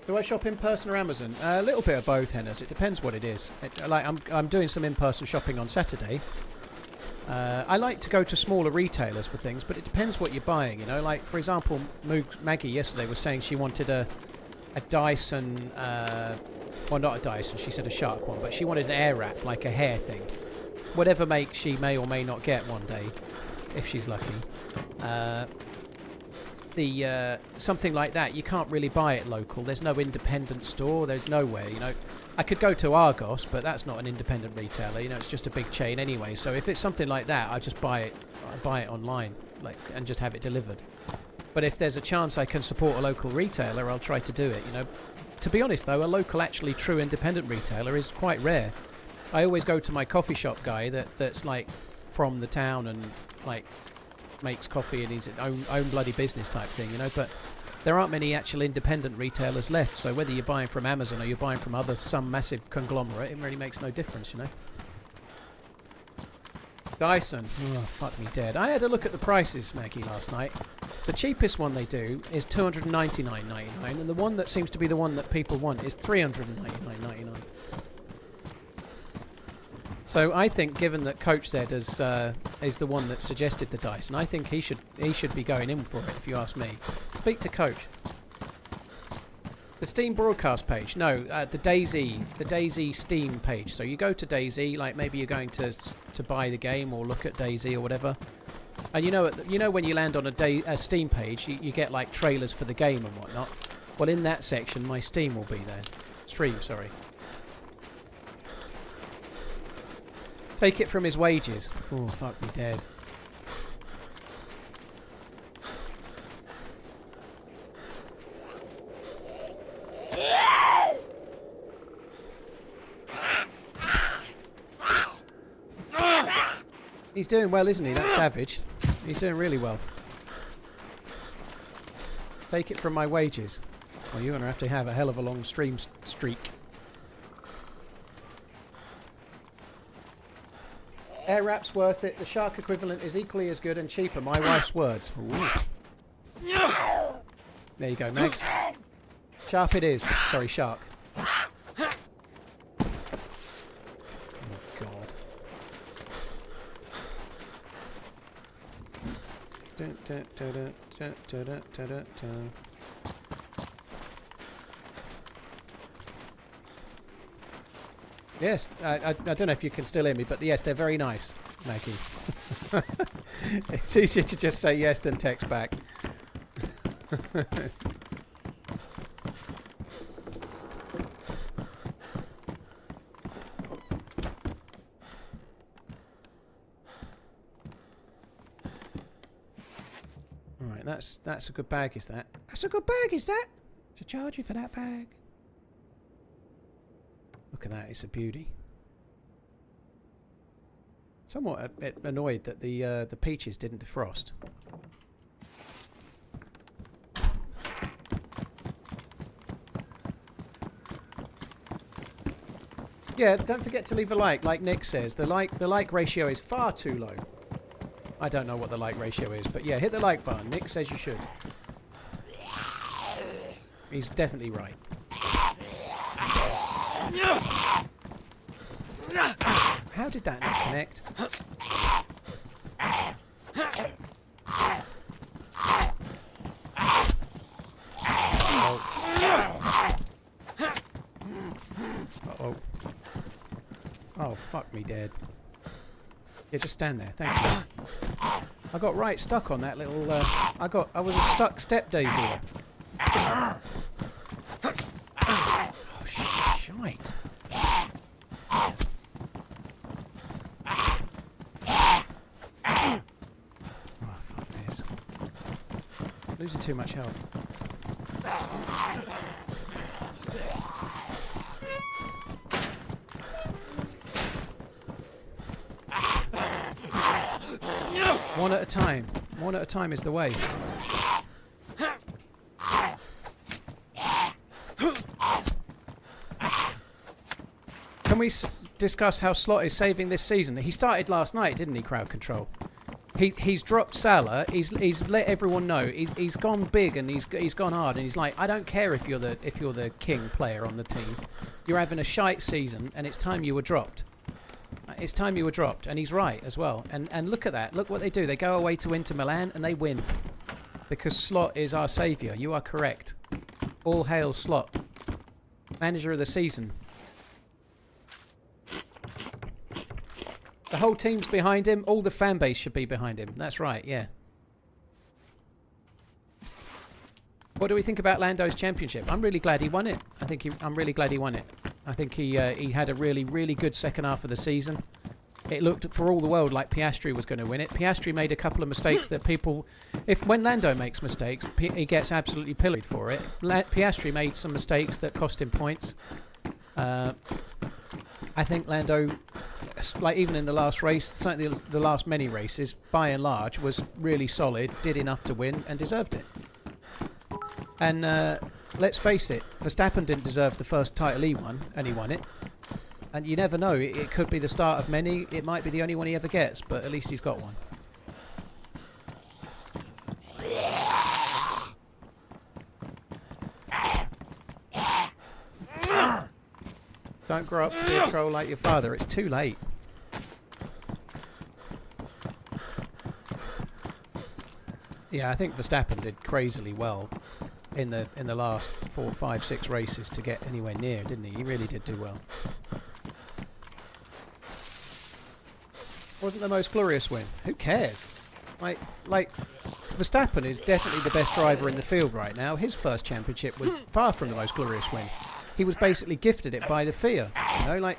Do I shop in person or Amazon? A little bit of both, Hennas. It depends what it is. I'm doing some in-person shopping on Saturday. I like to go to smaller retailers for things, but it depends what you're buying. You know, like for example, Maggie yesterday was saying she wanted a Dyson. Well, not a Dyson. She said a Shark one, but she wanted an air wrap, like a hair thing. Whatever make she may or may not get one day, if she's lucky. Something like that, you can't really buy it local. There's no independent store. There's nowhere, you know. I could go to Argos, but that's not an independent retailer. You know, it's just a big chain anyway. So if it's something like that, I just buy it. I buy it online, and just have it delivered. But if there's a chance I can support a local retailer, I'll try to do it. You know, to be honest though, a local, actually true independent retailer is quite rare. I always go to my coffee shop guy that's like from the town and like makes coffee and his own bloody business type thing, you know. But there aren't many actual independent retailers left, so whether you're buying from Amazon or you're buying from some massive conglomerate, it really makes no difference, you know. Dyson, oh fuck me dead. I had a look at the prices, Maggie, last night. The cheapest one they do is $299.99, and the one that seems to be the one that people want is $399.99. So I think, given that Coach Z is the one that suggested the Dyson, I think he should be going in for it. If you ask me, speak to Coach. The Steam broadcast page, no, the DayZ Steam page. So you go to DayZ, like maybe you're going to buy the game or look at DayZ or whatever, and you know when you land on a Steam page, you get like trailers for the game and whatnot. Well, in that section, my Steam will be there. Stream, sorry. Take it from his wages. Oh, fuck me dead. He's doing well, isn't he? That savage. He's doing really well. Take it from my wages. Well, you're going to have a hell of a long stream streak. Air wrap's worth it. The Shark equivalent is equally as good and cheaper. My wife's words. Ooh. There you go, Mags. Sharp it is. Sorry, Shark. Oh, God. Yes, I don't know if you can still hear me, but yes, they're very nice, Maggie. It's easier to just say yes than text back. Alright, that's a good bag, is that? That's a good bag, is that? Should charge you for that bag. Look at that, it's a beauty. Somewhat a bit annoyed that the peaches didn't defrost. Yeah, don't forget to leave a like Nick says. The like ratio is far too low. I don't know what the like ratio is, but yeah, hit the like button. Nick says you should. He's definitely right. How did that not connect? Uh-oh. Oh, fuck me dead. Yeah, just stand there. Thank you. I got right stuck on that little... I was a stuck step DayZ. Oh, shite. Oh, fuck this. Losing too much health. One at a time. One at a time is the way. Can we discuss how Slot is saving this season? He started last night, didn't he, Crowd Control? He's dropped Salah. He's let everyone know. He's gone big and he's gone hard. And he's like, I don't care if you're the king player on the team. You're having a shite season, and it's time you were dropped. It's time you were dropped, and he's right as well. And look at that. Look what they do. They go away to Inter Milan and they win because Slot is our saviour. You are correct. All hail Slot, manager of the season. The whole team's behind him. All the fan base should be behind him. That's right, yeah. What do we think about Lando's championship? I'm really glad he won it. I'm really glad he won it. I think he had a really, really good second half of the season. It looked for all the world like Piastri was going to win it. Piastri made a couple of mistakes that people... When Lando makes mistakes, he gets absolutely pilloried for it. Piastri made some mistakes that cost him points. I think Lando... like even in the last race, certainly the last many races, by and large, was really solid, did enough to win, and deserved it. And let's face it, Verstappen didn't deserve the first title he won, and he won it. And you never know, it could be the start of many, it might be the only one he ever gets, but at least he's got one. Don't grow up to be a troll like your father, it's too late. Yeah, I think Verstappen did crazily well in the last 4, 5, 6 races to get anywhere near, didn't he? He really did do well. Wasn't the most glorious win. Who cares? Like Verstappen is definitely the best driver in the field right now. His first championship was far from the most glorious win. He was basically gifted it by the FIA, you know, like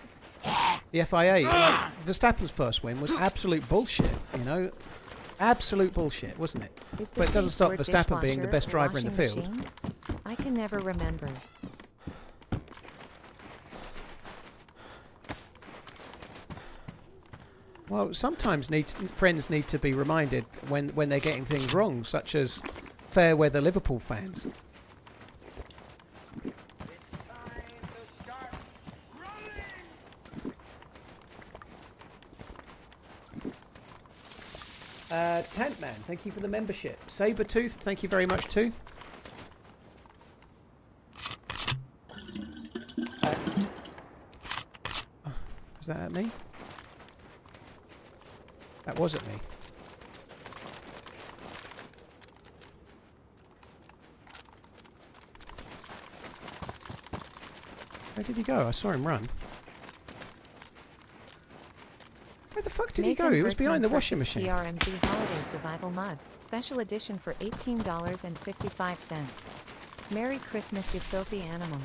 the FIA. Like, Verstappen's first win was absolute bullshit, you know. Absolute bullshit, wasn't it? But it doesn't stop Verstappen being the best driver in the field. Machine? I can never remember. Well, sometimes friends need to be reminded when they're getting things wrong, such as fair weather Liverpool fans. Tantman, thank you for the membership. Sabertooth, thank you very much too. Was that at me? That was at me. Where did he go? I saw him run. Where the fuck did he Nathan go? He was Versman behind the washing purchased machine. TRMZ Holiday Survival Mug, special edition for $18.55. Merry Christmas, you filthy animal.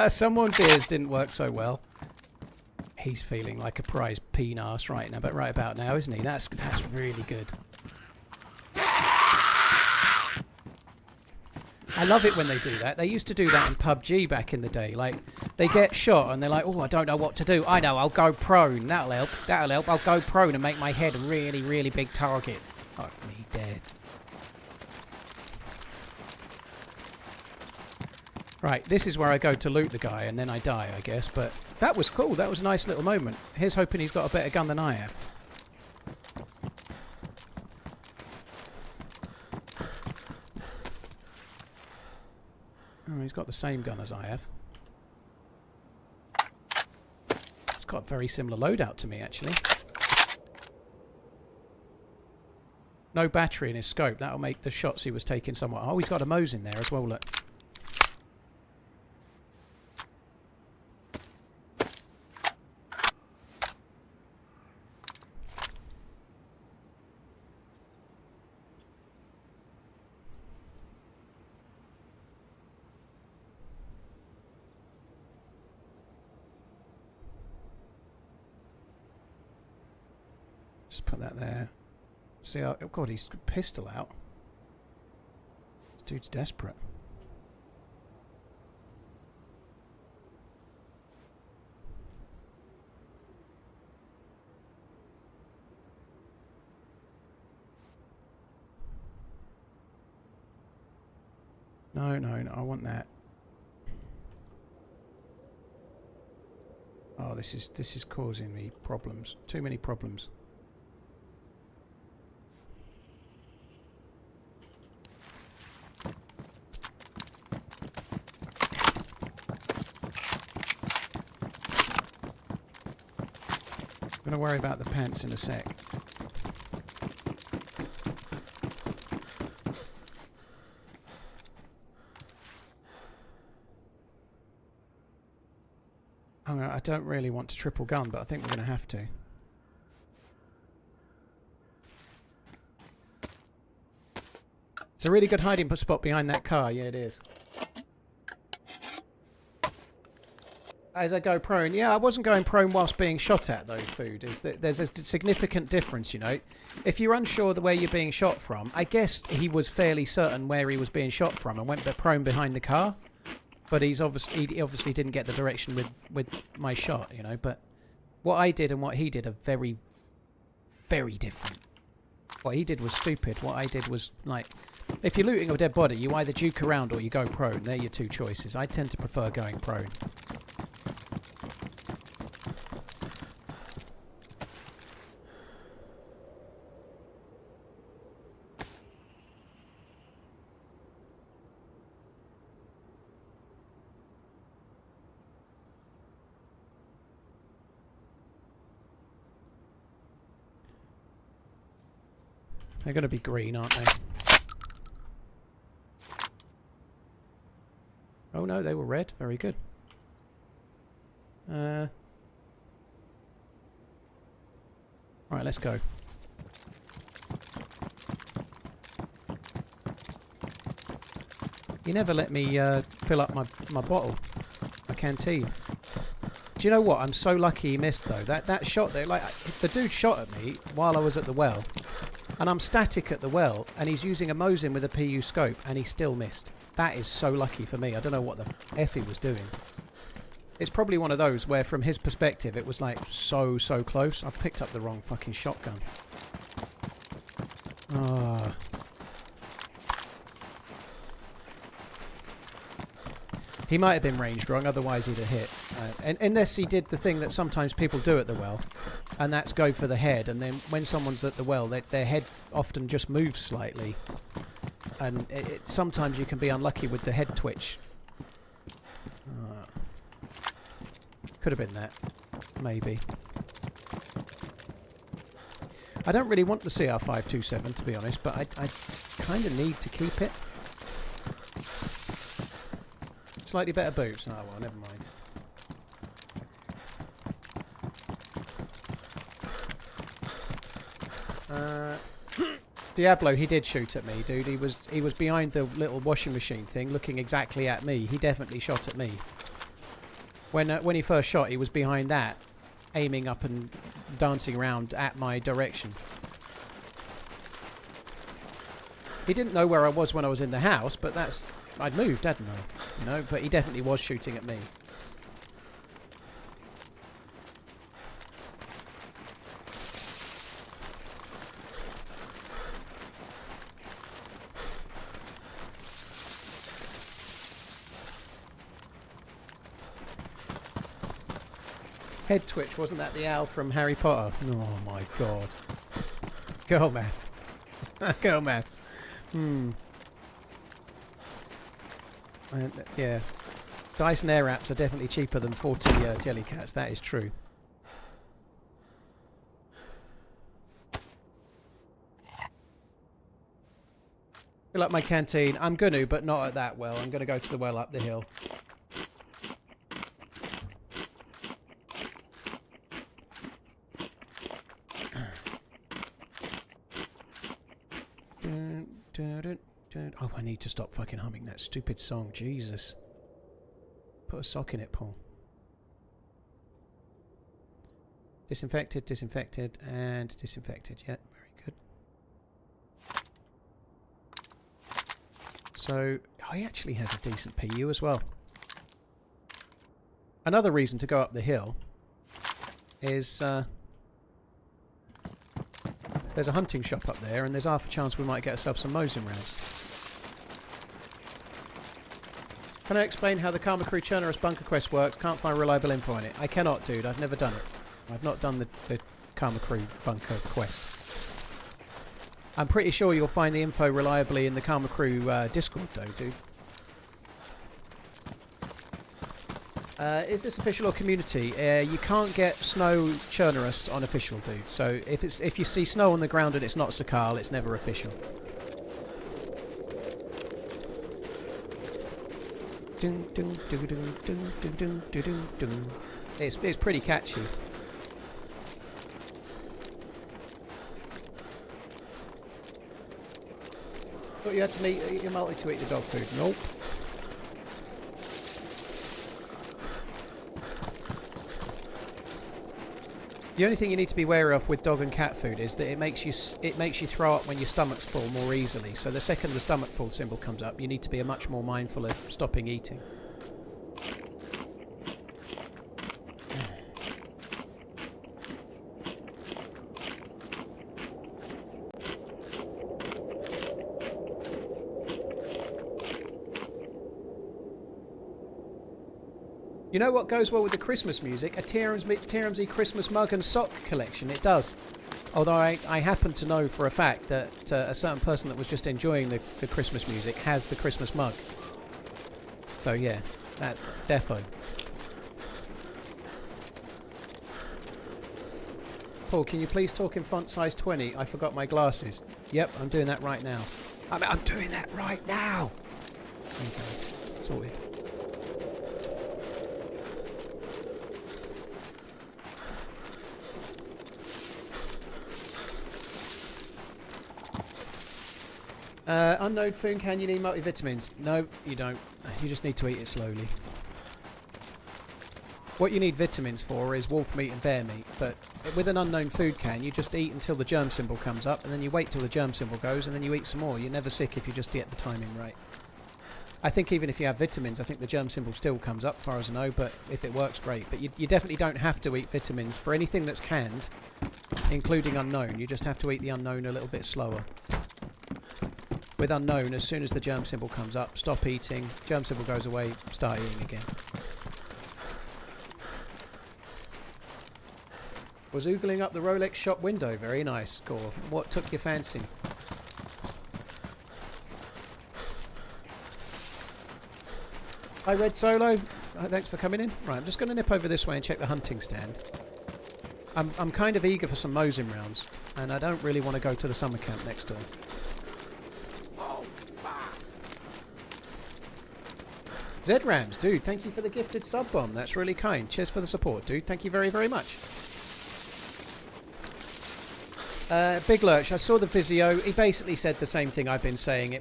Someone beers didn't work so well. He's feeling like a prize peen-arse right now, but right about now, isn't he? That's really good. I love it when they do that. They used to do that in PUBG back in the day. Like, they get shot and they're like, oh, I don't know what to do. I know, I'll go prone. That'll help. That'll help. I'll go prone and make my head a really, really big target. Fuck me dead. Right, this is where I go to loot the guy and then I die, I guess. But that was cool. That was a nice little moment. Here's hoping he's got a better gun than I have. Oh, he's got the same gun as I have. He's got a very similar loadout to me, actually. No battery in his scope. That'll make the shots he was taking somewhat... Oh, he's got a Mose in there as well, look. Just put that there. See, oh god, he's got a pistol out. This dude's desperate. No, I want that. Oh, this is causing me problems. Too many problems. I'm going to worry about the pants in a sec. I don't really want to triple gun, but I think we're going to have to. It's a really good hiding spot behind that car. Yeah, it is. As I go prone, yeah, I wasn't going prone whilst being shot at, though, Food. Is that there's a significant difference, you know. If you're unsure the where you're being shot from, I guess he was fairly certain where he was being shot from and went prone behind the car. But he obviously didn't get the direction with my shot, you know. But what I did and what he did are very, very different. What he did was stupid. What I did was, like, if you're looting a dead body, you either juke around or you go prone. They're your two choices. I tend to prefer going prone. They're going to be green, aren't they? Oh no, they were red. Very good. Right, let's go. You never let me fill up my bottle, my canteen. Do you know what? I'm so lucky he missed though. That shot there, like the dude shot at me while I was at the well. And I'm static at the well, and he's using a Mosin with a PU scope, and he still missed. That is so lucky for me. I don't know what the F he was doing. It's probably one of those where, from his perspective, it was like so close. I've picked up the wrong fucking shotgun. Ah. He might have been ranged wrong, otherwise he'd have hit. Unless he did the thing that sometimes people do at the well, and that's go for the head, and then when someone's at the well, their head often just moves slightly. And sometimes you can be unlucky with the head twitch. Could have been that. Maybe. I don't really want the CR527 to be honest, but I kind of need to keep it. Slightly better boots. Oh well, never mind. Diablo, he did shoot at me, dude. He was behind the little washing machine thing, looking exactly at me. He definitely shot at me. When he first shot, he was behind that, aiming up and dancing around at my direction. He didn't know where I was when I was in the house, but I'd moved, hadn't I? You know, but he definitely was shooting at me. Head twitch, wasn't that the owl from Harry Potter? Oh my god. Girl math. Girl maths. Yeah. Dyson Air Wraps are definitely cheaper than 40 Jellycats, that is true. Fill up my canteen. I'm gonna, but not at that well. I'm gonna go to the well up the hill. Oh, I need to stop fucking humming that stupid song. Jesus. Put a sock in it, Paul. Disinfected, disinfected, and disinfected. Yeah, very good. So, he actually has a decent PU as well. Another reason to go up the hill is there's a hunting shop up there, and there's half a chance we might get ourselves some Mosin rounds. Can I explain how the Karma Crew Chernarus bunker quest works? Can't find reliable info on it. I cannot, dude. I've never done it. I've not done the Karma Crew bunker quest. I'm pretty sure you'll find the info reliably in the Karma Crew Discord, though, dude. Is this official or community? You can't get snow Chernarus on official, dude. So if you see snow on the ground and it's not Sakal, it's never official. It's pretty catchy. Thought you had to eat your multi to eat the dog food. Nope. The only thing you need to be wary of with dog and cat food is that it makes you throw up when your stomach's full more easily. So the second the stomach full symbol comes up, you need to be much more mindful of stopping eating. You know what goes well with the Christmas music? A TRMZ Christmas mug and sock collection. It does. Although I happen to know for a fact that a certain person that was just enjoying the Christmas music has the Christmas mug. So yeah, that's defo. Paul, can you please talk in font size 20? I forgot my glasses. Yep, I'm doing that right now. I'm doing that right now! Okay, sorted. Unknown food, can you need multivitamins? No, you don't. You just need to eat it slowly. What you need vitamins for is wolf meat and bear meat, but with an unknown food can, you just eat until the germ symbol comes up, and then you wait till the germ symbol goes, and then you eat some more. You're never sick if you just get the timing right. I think even if you have vitamins, I think the germ symbol still comes up, as far as I know, but if it works, great. But you definitely don't have to eat vitamins for anything that's canned, including unknown. You just have to eat the unknown a little bit slower. With unknown, as soon as the germ symbol comes up, stop eating, germ symbol goes away, start eating again. Was oogling up the Rolex shop window. Very nice, Gore. What took your fancy? Hi, Red Solo. Thanks for coming in. Right, I'm just going to nip over this way and check the hunting stand. I'm kind of eager for some Mosin rounds, and I don't really want to go to the summer camp next door. Z-Rams, dude, thank you for the gifted sub bomb. That's really kind. Cheers for the support, dude. Thank you very, very much. Big Lurch, I saw the Physio. He basically said the same thing I've been saying.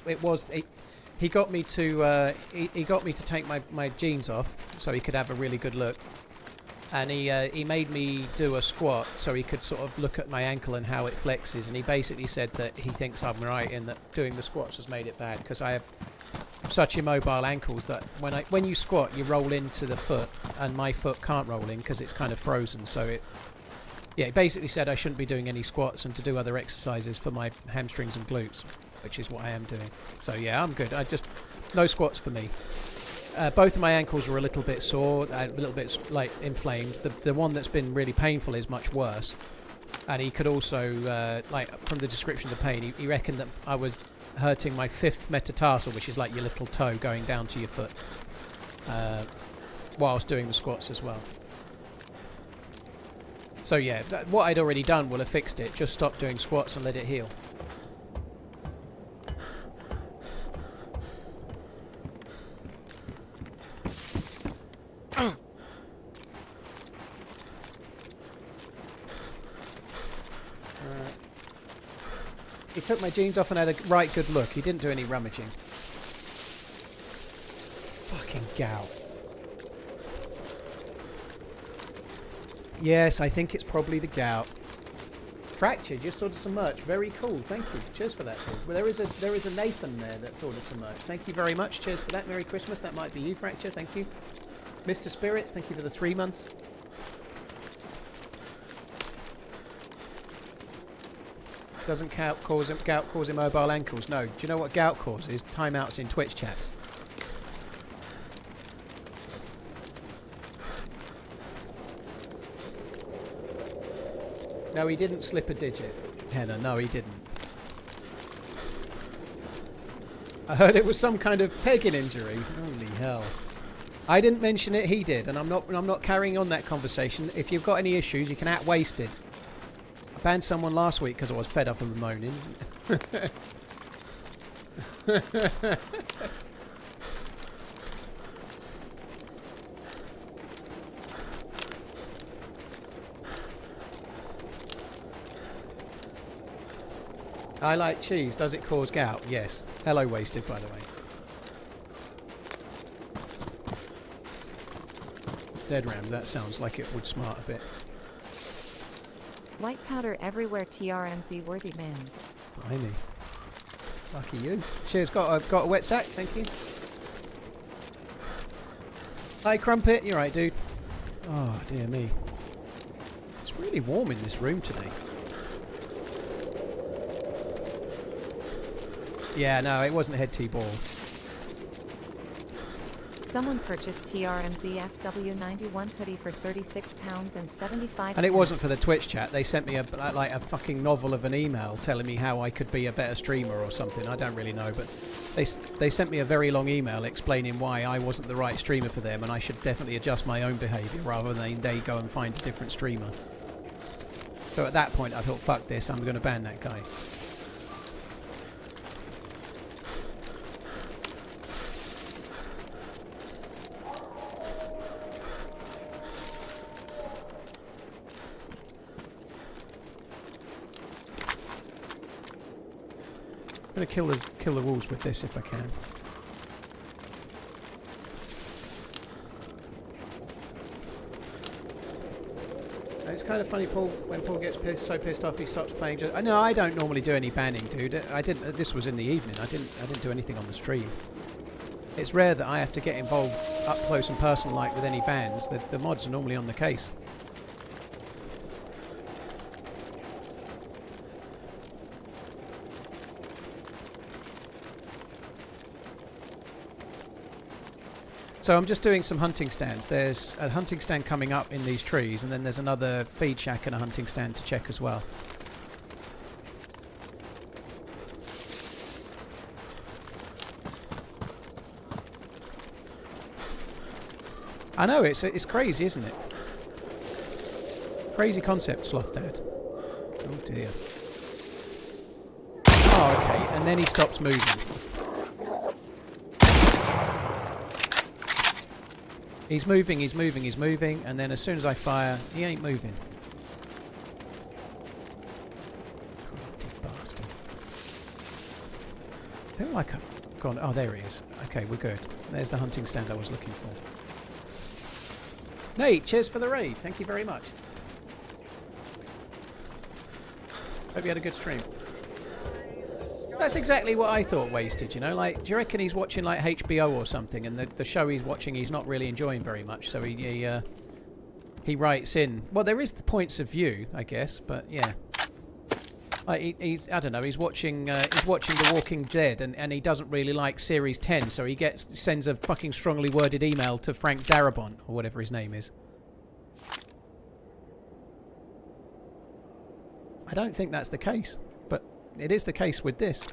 He got me to he got me to take my jeans off so he could have a really good look, and he made me do a squat so he could sort of look at my ankle and how it flexes. And he basically said that he thinks I'm right in that doing the squats has made it bad because I have such immobile ankles that when you squat you roll into the foot, and my foot can't roll in because it's kind of frozen. So he basically said I shouldn't be doing any squats and to do other exercises for my hamstrings and glutes, which is what I am doing. So yeah, I'm good. No squats for me. Both of my ankles were a little bit sore, a little bit like inflamed. The one that's been really painful is much worse. And he could also, like from the description of the pain, he reckoned that I was hurting my 5th metatarsal, which is like your little toe going down to your foot, whilst doing the squats as well. So yeah, what I'd already done will have fixed it. Just stop doing squats and let it heal. He took my jeans off and had a right good look. He didn't do any rummaging. Fucking gout. Yes, I think it's probably the gout. Fractured, just ordered some merch. Very cool, thank you. Cheers for that, dude. Well, there is a Nathan there that's ordered some merch. Thank you very much. Cheers for that. Merry Christmas. That might be you, Fracture. Thank you. Mr. Spirits, thank you for the 3 months. Doesn't gout cause immobile ankles? No. Do you know what gout causes? Timeouts in Twitch chats. No, he didn't slip a digit, Henna. No, he didn't. I heard it was some kind of pegging injury. Holy hell! I didn't mention it. He did, and I'm not carrying on that conversation. If you've got any issues, you can @ wasted. I banned someone last week because I was fed up of moaning. I like cheese. Does it cause gout? Yes. Hello, wasted, by the way. Z-Ram, that sounds like it would smart a bit. White powder everywhere, TRMZ worthy mans. Blimey. Lucky you. Cheers, got a wet sack, thank you. Hi, Crumpet. You're right, dude. Oh, dear me. It's really warm in this room today. Yeah, no, it wasn't head T-ball. Someone purchased TRMZ FW91 hoodie for £36 and 75 And it wasn't for the Twitch chat. They sent me a fucking novel of an email telling me how I could be a better streamer or something. I don't really know, but they sent me a very long email explaining why I wasn't the right streamer for them and I should definitely adjust my own behaviour rather than they go and find a different streamer. So at that point I thought, fuck this, I'm going to ban that guy. I'm going to kill the wolves with this if I can. It's kind of funny, Paul. When Paul gets so pissed off, he stops playing. No, I don't normally do any banning, dude. I didn't. This was in the evening. I didn't do anything on the stream. It's rare that I have to get involved up close and personal like with any bans. The mods are normally on the case. So I'm just doing some hunting stands. There's a hunting stand coming up in these trees, and then there's another feed shack and a hunting stand to check as well. I know, it's crazy, isn't it? Crazy concept, Sloth Dad. Oh dear. Oh, okay, and then he stops moving. He's moving, he's moving, he's moving, and then as soon as I fire, he ain't moving. Crafty bastard. I feel like I've gone... Oh, there he is. Okay, we're good. There's the hunting stand I was looking for. Nate, cheers for the raid. Thank you very much. Hope you had a good stream. That's exactly what I thought Wasted, you know, like, do you reckon he's watching like HBO or something and the show he's watching he's not really enjoying very much, so he writes in, well, there is the points of view, I guess, but yeah. Like he's I don't know, he's watching The Walking Dead and he doesn't really like series 10, so he sends a fucking strongly worded email to Frank Darabont or whatever his name is. I don't think that's the case, but it is the case with this.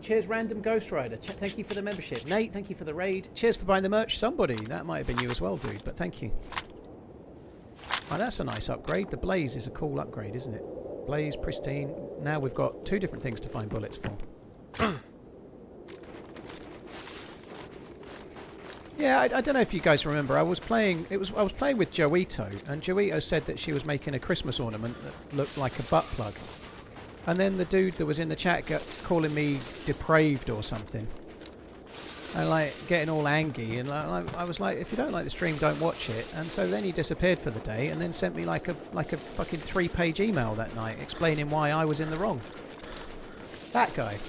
Cheers, Random Ghost Rider. Thank you for the membership. Nate, thank you for the raid. Cheers for buying the merch. Somebody. That might have been you as well, dude, but thank you. Oh, that's a nice upgrade. The Blaze is a cool upgrade, isn't it? Blaze, pristine. Now we've got 2 different things to find bullets for. Yeah, I don't know if you guys remember. I was playing with Joito, and Joito said that she was making a Christmas ornament that looked like a butt plug. And then the dude that was in the chat got calling me depraved or something. And like getting all angry, and I was like, if you don't like the stream, don't watch it. And so then he disappeared for the day, and then sent me like a fucking 3-page email that night explaining why I was in the wrong. That guy.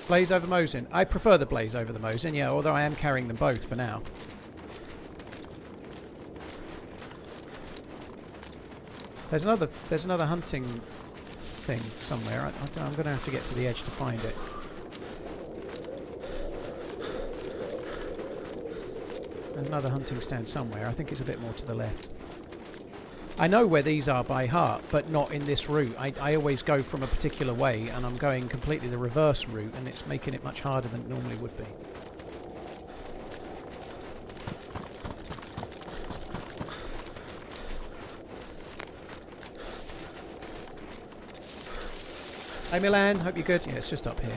Blaze over Mosin. I prefer the Blaze over the Mosin, yeah, although I am carrying them both for now. There's another hunting thing somewhere. I'm going to have to get to the edge to find it. There's another hunting stand somewhere. I think it's a bit more to the left. I know where these are by heart, but not in this route. I always go from a particular way, and I'm going completely the reverse route, and it's making it much harder than it normally would be. Hey Milan, hope you're good. Yeah, it's just up here.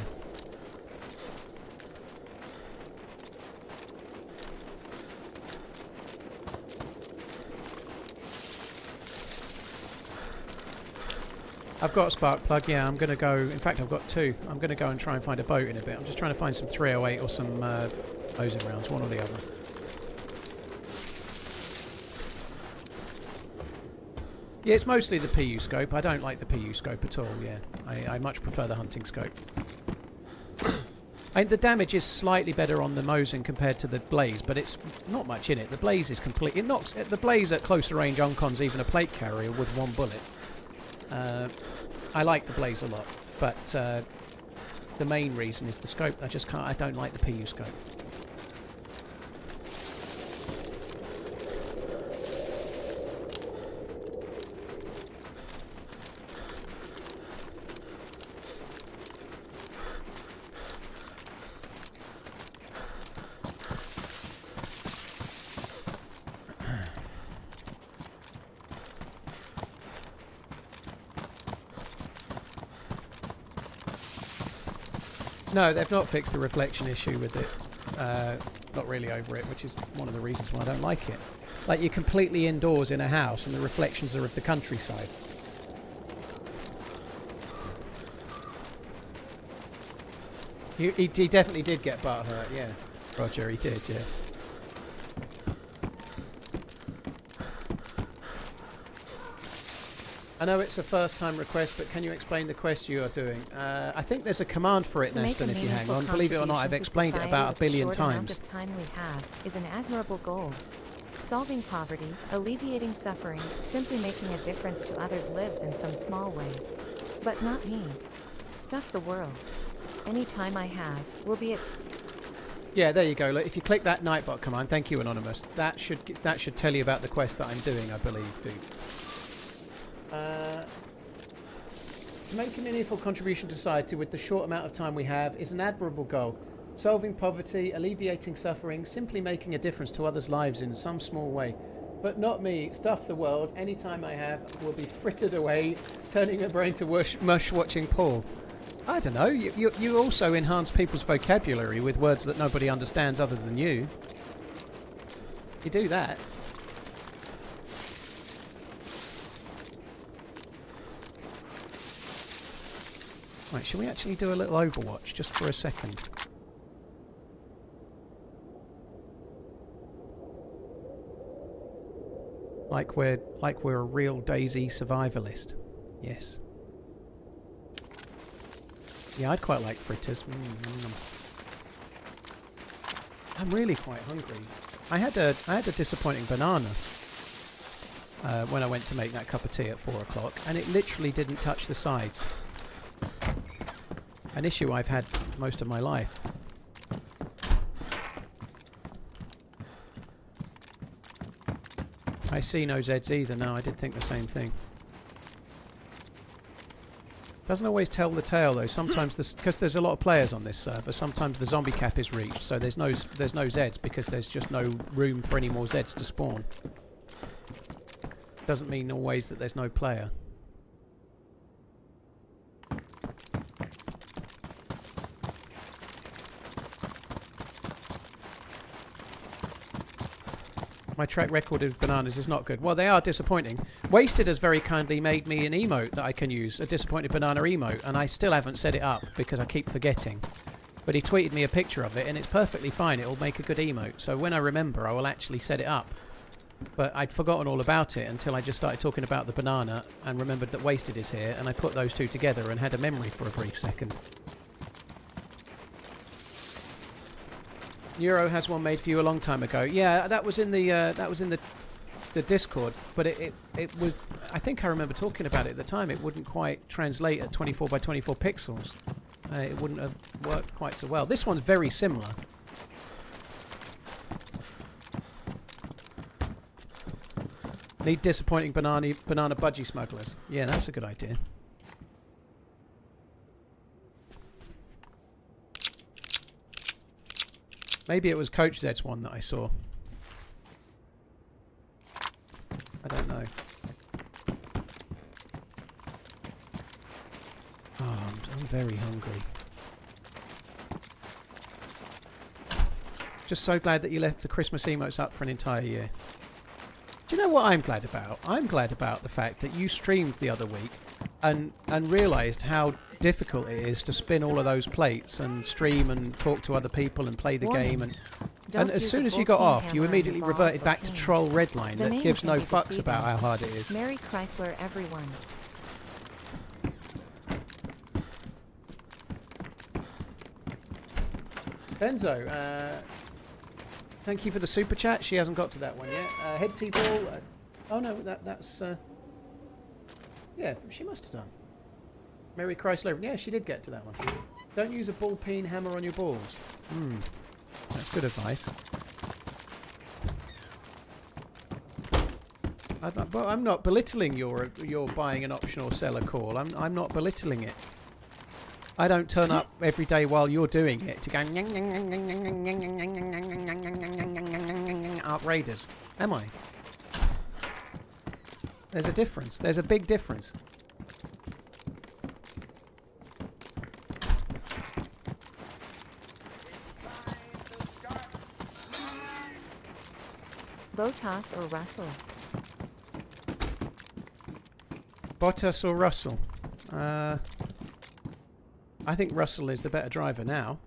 I've got a spark plug, yeah, I'm going to go... In fact, I've got 2. I'm going to go and try and find a boat in a bit. I'm just trying to find some 308 or some Mosin rounds, one or the other. Yeah, it's mostly the PU scope. I don't like the PU scope at all, yeah. I much prefer the hunting scope. And the damage is slightly better on the Mosin compared to the Blaze, but it's not much in it. The Blaze is complete. It knocks the Blaze at closer range uncons even a plate carrier with 1 bullet. I like the Blaze a lot, but the main reason is the scope. I don't like the PU scope. No, they've not fixed the reflection issue with it. Not really over it, which is one of the reasons why I don't like it. Like, you're completely indoors in a house and the reflections are of the countryside. He definitely did get butt hurt, yeah. Roger, he did, yeah. I know it's a first time request, but can you explain the quest you are doing? I think there's a command for it, Neston, if you hang on. Believe it or not, I've explained it about 1 billion times. The time we have is an admirable goal. Solving poverty, alleviating suffering, simply making a difference to others' lives in some small way. But not me. Stuff the world. Any time I have will be it. Yeah, there you go. Look, if you click that Nightbot command, thank you, Anonymous. That should tell you about the quest that I'm doing, I believe, dude. To make a meaningful contribution to society with the short amount of time we have is an admirable goal. Solving poverty, alleviating suffering, simply making a difference to others' lives in some small way. But not me. Stuff the world. Any time I have will be frittered away, turning my brain to mush watching Paul. I don't know. You also enhance people's vocabulary with words that nobody understands other than you. You do that. Right, shall we actually do a little Overwatch just for a second? Like we're a real DayZ survivalist. Yes. Yeah, I'd quite like fritters. I'm really quite hungry. I had a disappointing banana when I went to make that cup of tea at 4 o'clock, and it literally didn't touch the sides. An issue I've had most of my life. I see no Zs either. No, I did think the same thing. Doesn't always tell the tale though. Sometimes because there's a lot of players on this server, sometimes the zombie cap is reached, so there's no Zs because there's just no room for any more Zs to spawn. Doesn't mean always that there's no player. My track record of bananas is not good. Well, they are disappointing. Wasted has very kindly made me an emote that I can use, a disappointed banana emote, and I still haven't set it up because I keep forgetting. But he tweeted me a picture of it, and it's perfectly fine. It'll make a good emote. So when I remember, I will actually set it up. But I'd forgotten all about it until I just started talking about the banana and remembered that Wasted is here, and I put those two together and had a memory for a brief second. Neuro has one made for you a long time ago. Yeah, that was in the Discord, but it was. I think I remember talking about it at the time. It wouldn't quite translate at 24 by 24 pixels. It wouldn't have worked quite so well. This one's very similar. Need disappointing banana budgie smugglers. Yeah, that's a good idea. Maybe it was Coach Zed's one that I saw. I don't know. Oh, I'm very hungry. Just so glad that you left the Christmas emotes up for an entire year. Do you know what I'm glad about? I'm glad about the fact that you streamed the other week and realised how difficult it is to spin all of those plates and stream and talk to other people and play the game, and as soon as you got off you immediately reverted back to troll Redline that gives no fucks about how hard it is. Merry Chrysler, everyone. Benzo, thank you for the super chat. She hasn't got to that one yet. Head T-ball. Oh no, that's yeah, she must have done. Mary Chrysler. Yeah, she did get to that one. Don't use a ball peen hammer on your balls. That's good advice. But I'm not belittling your buying an option or seller call. I'm not belittling it. I don't turn up every day while you're doing it to go outrageous, am I? There's a difference. There's a big difference. Botas or Russell? Bottas or Russell? I think Russell is the better driver now.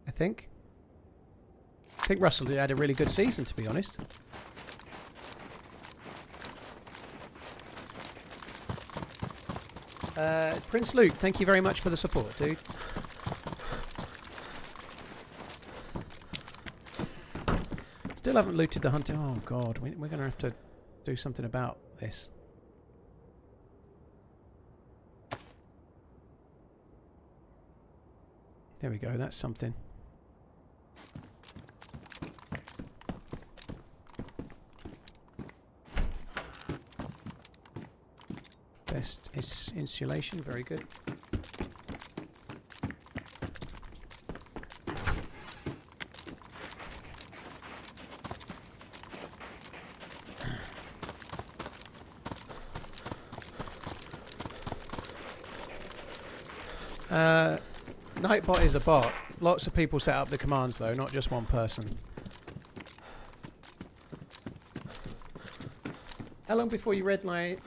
I think Russell had a really good season, to be honest. Prince Luke, thank you very much for the support, dude. Still haven't looted the hunting. Oh god, we're going to have to do something about this. There we go, that's something. Best is insulation, very good. Nightbot is a bot. Lots of people set up the commands though, not just one person. How long before you redline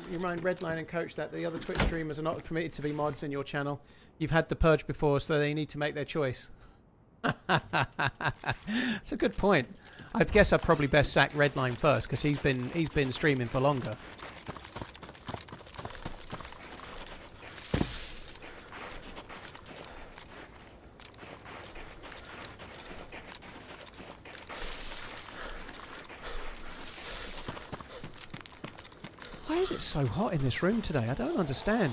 and coach that the other Twitch streamers are not permitted to be mods in your channel? You've had the purge before, so they need to make their choice. That's a good point. I guess I'd probably best sack Redline first because he's been streaming for longer. Why is it so hot in this room today? I don't understand.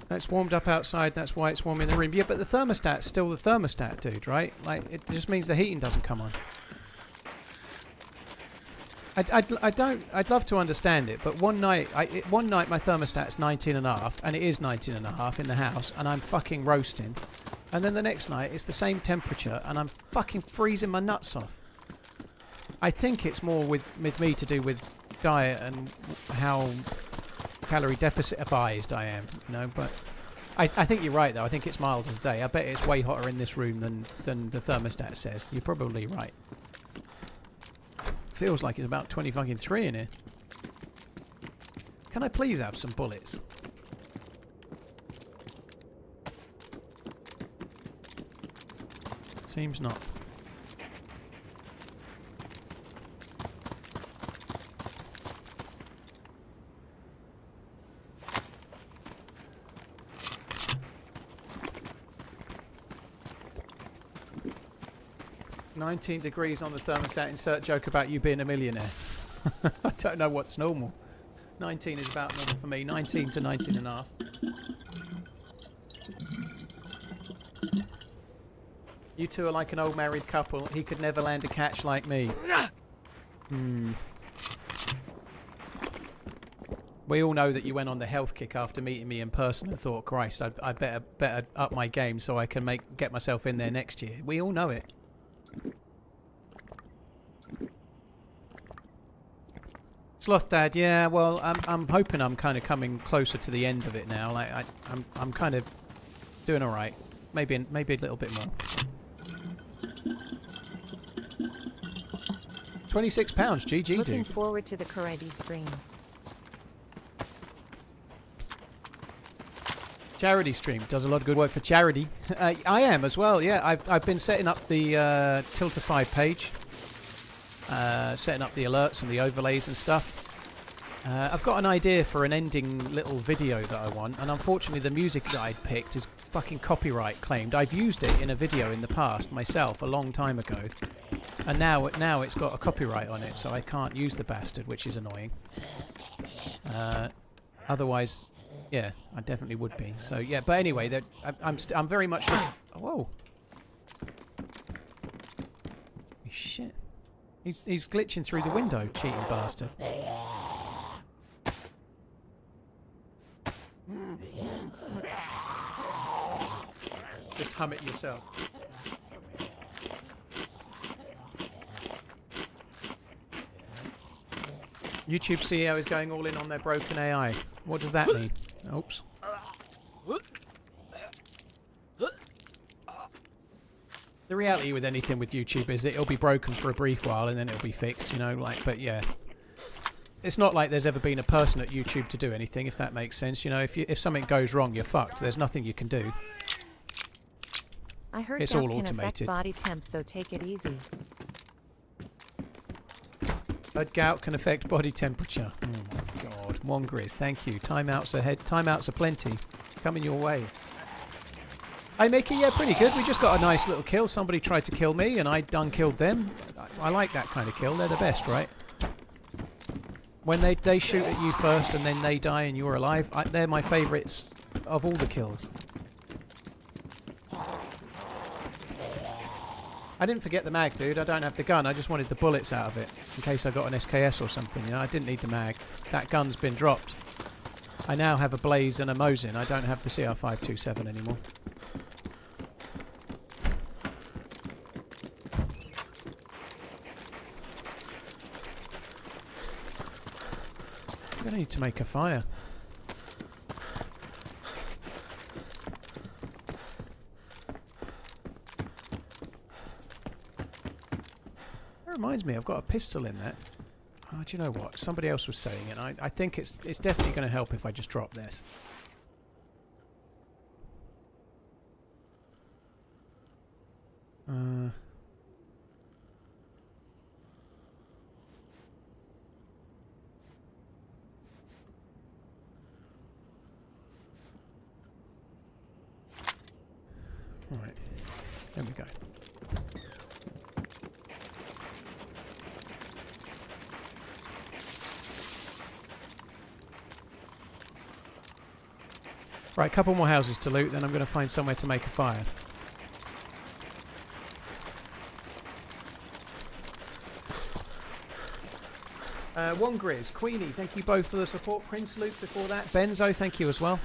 It's warmed up outside, that's why it's warm in the room. Yeah, but the thermostat's still the thermostat, dude, right? Like, it just means the heating doesn't come on. I'd love to understand it, but one night my thermostat's 19.5, and it is 19.5 in the house, and I'm fucking roasting. And then the next night, it's the same temperature, and I'm fucking freezing my nuts off. I think it's more with me to do with diet and how calorie deficit advised I am, you know, but I think you're right though. I think it's milder today. I bet it's way hotter in this room than the thermostat says. You're probably right. Feels like it's about 23 in here. Can I please have some bullets? Seems not. "19 degrees on the thermostat, insert joke about you being a millionaire." I don't know what's normal. 19 is about normal for me. 19 to 19.5. You two are like an old married couple. He could never land a catch like me. We all know that you went on the health kick after meeting me in person and thought, Christ, I better up my game so I can get myself in there next year. We all know it. Sloth Dad, yeah. Well, I'm hoping I'm kind of coming closer to the end of it now. Like I'm kind of doing all right. Maybe a little bit more. £26, GG, dude. Looking forward to the karate stream. Charity stream does a lot of good work for charity. I am as well. Yeah, I've been setting up the Tiltify page, setting up the alerts and the overlays and stuff. I've got an idea for an ending little video that I want, and unfortunately the music that I'd picked is fucking copyright claimed. I've used it in a video in the past myself a long time ago, and now it's got a copyright on it, so I can't use the bastard, which is annoying. Otherwise, yeah, I definitely would be. So yeah, but anyway, I'm very much. Oh, whoa! Shit! He's glitching through the window, cheating bastard. Just hum it yourself. YouTube CEO is going all in on their broken AI. What does that mean? Oops. The reality with anything with YouTube is it'll be broken for a brief while and then it'll be fixed, you know, like, but yeah. It's not like there's ever been a person at YouTube to do anything, if that makes sense. You know, if something goes wrong, you're fucked. There's nothing you can do. I heard It's gout all can affect automated. body temp, so take it easy. But gout can affect body temperature. Oh my god. Wongriz, thank you. Timeouts ahead. Timeouts are plenty. Coming your way. Hey Mickey, yeah, pretty good. We just got a nice little kill. Somebody tried to kill me and I done killed them. I like that kind of kill. They're the best, right? When they shoot at you first and then they die and you're alive, they're my favourites of all the kills. I didn't forget the mag, dude. I don't have the gun. I just wanted the bullets out of it in case I got an SKS or something. You know, I didn't need the mag. That gun's been dropped. I now have a Blaze and a Mosin. I don't have the CR527 anymore. I'm going to need to make a fire. That reminds me, I've got a pistol in that. Oh, do you know what? Somebody else was saying it. I think it's definitely going to help if I just drop this. Right, there we go. Right, a couple more houses to loot, then I'm going to find somewhere to make a fire. Wongriz, Queenie, thank you both for the support. Prince Luke before that. Benzo, thank you as well.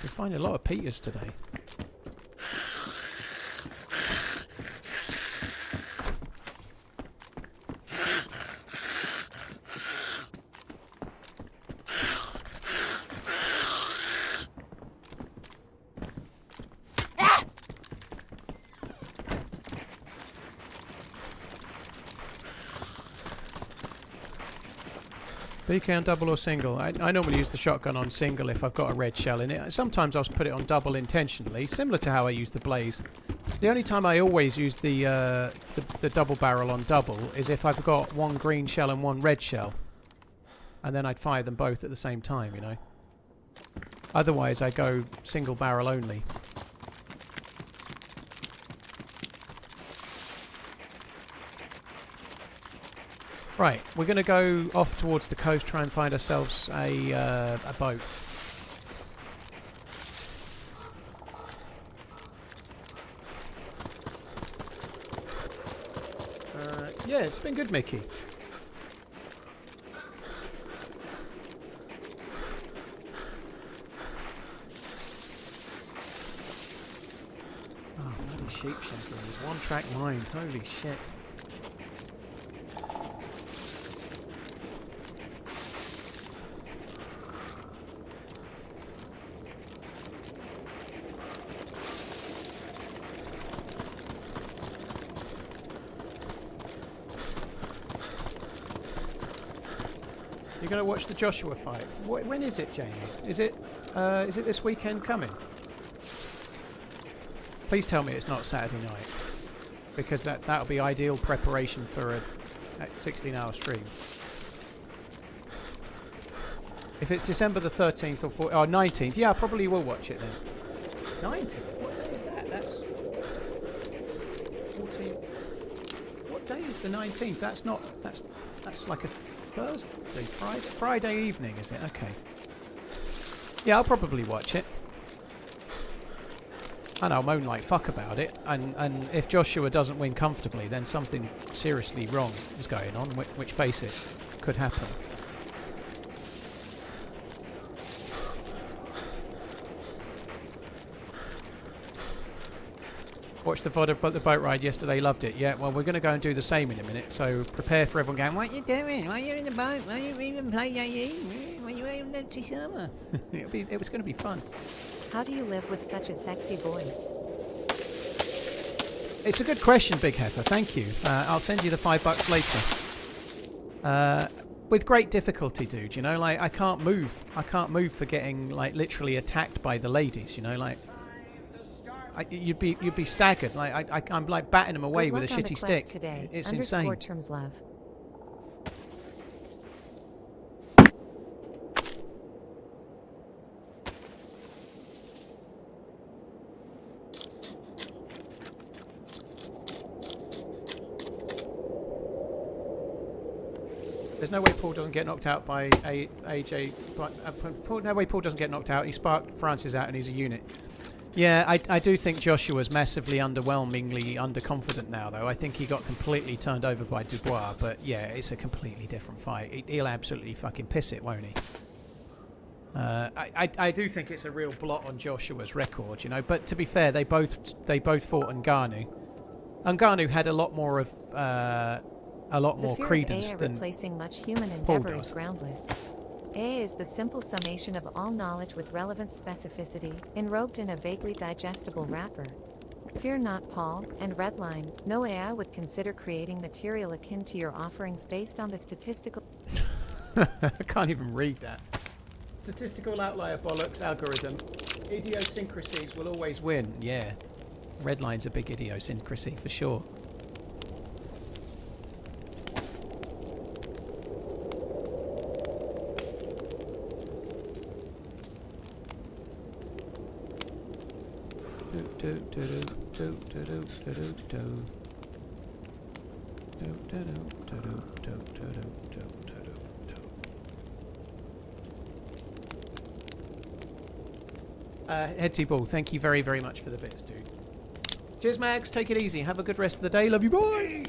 We find a lot of Peters today. BK on double or single? I normally use the shotgun on single if I've got a red shell in it. Sometimes I'll put it on double intentionally, similar to how I use the Blaze. The only time I always use the double barrel on double is if I've got one green shell and one red shell. And then I'd fire them both at the same time, you know. Otherwise I go single barrel only. Right, we're going to go off towards the coast, try and find ourselves a boat. Yeah, it's been good, Mickey. Oh, bloody sheep shepherd. One track mind, holy shit. You're going to watch the Joshua fight. When is it, Jamie? Is it this weekend coming? Please tell me it's not Saturday night, because that'll be ideal preparation for a 16-hour stream. If it's December the 13th or 19th, yeah, I probably will watch it then. 19th? What day is that? That's 14th. What day is the 19th? That's like a Thursday, Friday evening, is it? Okay. Yeah, I'll probably watch it. And I'll moan like fuck about it. And if Joshua doesn't win comfortably, then something seriously wrong is going on, which face it, could happen. Watched the boat ride yesterday, loved it. Yeah, well, we're going to go and do the same in a minute, so prepare for everyone going, what are you doing? Why are you in the boat? Why are you even playing DayZ? Why are you empty summer. It was going to be fun. How do you live with such a sexy voice? It's a good question, Big Heifer. Thank you. I'll send you the $5 later. With great difficulty, dude. You know, like I can't move. I can't move for getting like literally attacked by the ladies. You know, like you'd be staggered. Like I'm like batting them away with a shitty stick. Today. It's insane. Terms love. There's no way Paul doesn't get knocked out by AJ. No way Paul doesn't get knocked out. He sparked Francis out and he's a unit. Yeah, I do think Joshua's massively underwhelmingly underconfident now, though. I think he got completely turned over by Dubois, but yeah, it's a completely different fight. He'll absolutely fucking piss it, won't he? I do think it's a real blot on Joshua's record, you know. But to be fair, they both fought Ngannou. Ngannou had a lot more credence of than replacing much human endeavor is groundless. A is the simple summation of all knowledge with relevant specificity, enrobed in a vaguely digestible wrapper. Fear not, Paul, and Redline, no AI would consider creating material akin to your offerings based on the statistical... I can't even read that. Statistical outlier bollocks algorithm. Idiosyncrasies will always win. Yeah. Redline's a big idiosyncrasy for sure. Headsy Ball, thank you very, very much for the bits, dude. Cheers, Max. Take it easy. Have a good rest of the day. Love you, boy.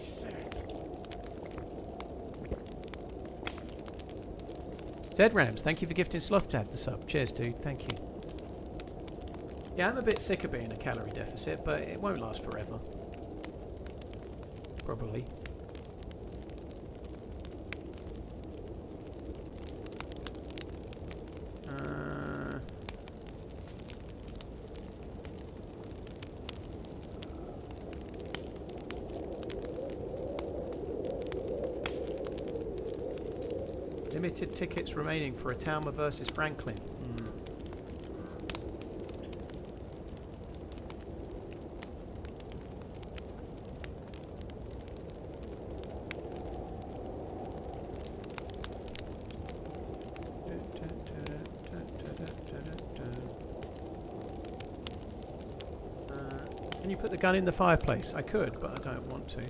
Zed Rams, thank you for gifting Slothdad the sub. Cheers, dude. Thank you. Yeah, I'm a bit sick of being a calorie deficit, but it won't last forever. Probably. Limited tickets remaining for Atalma versus Franklin. Can you put the gun in the fireplace? I could, but I don't want to.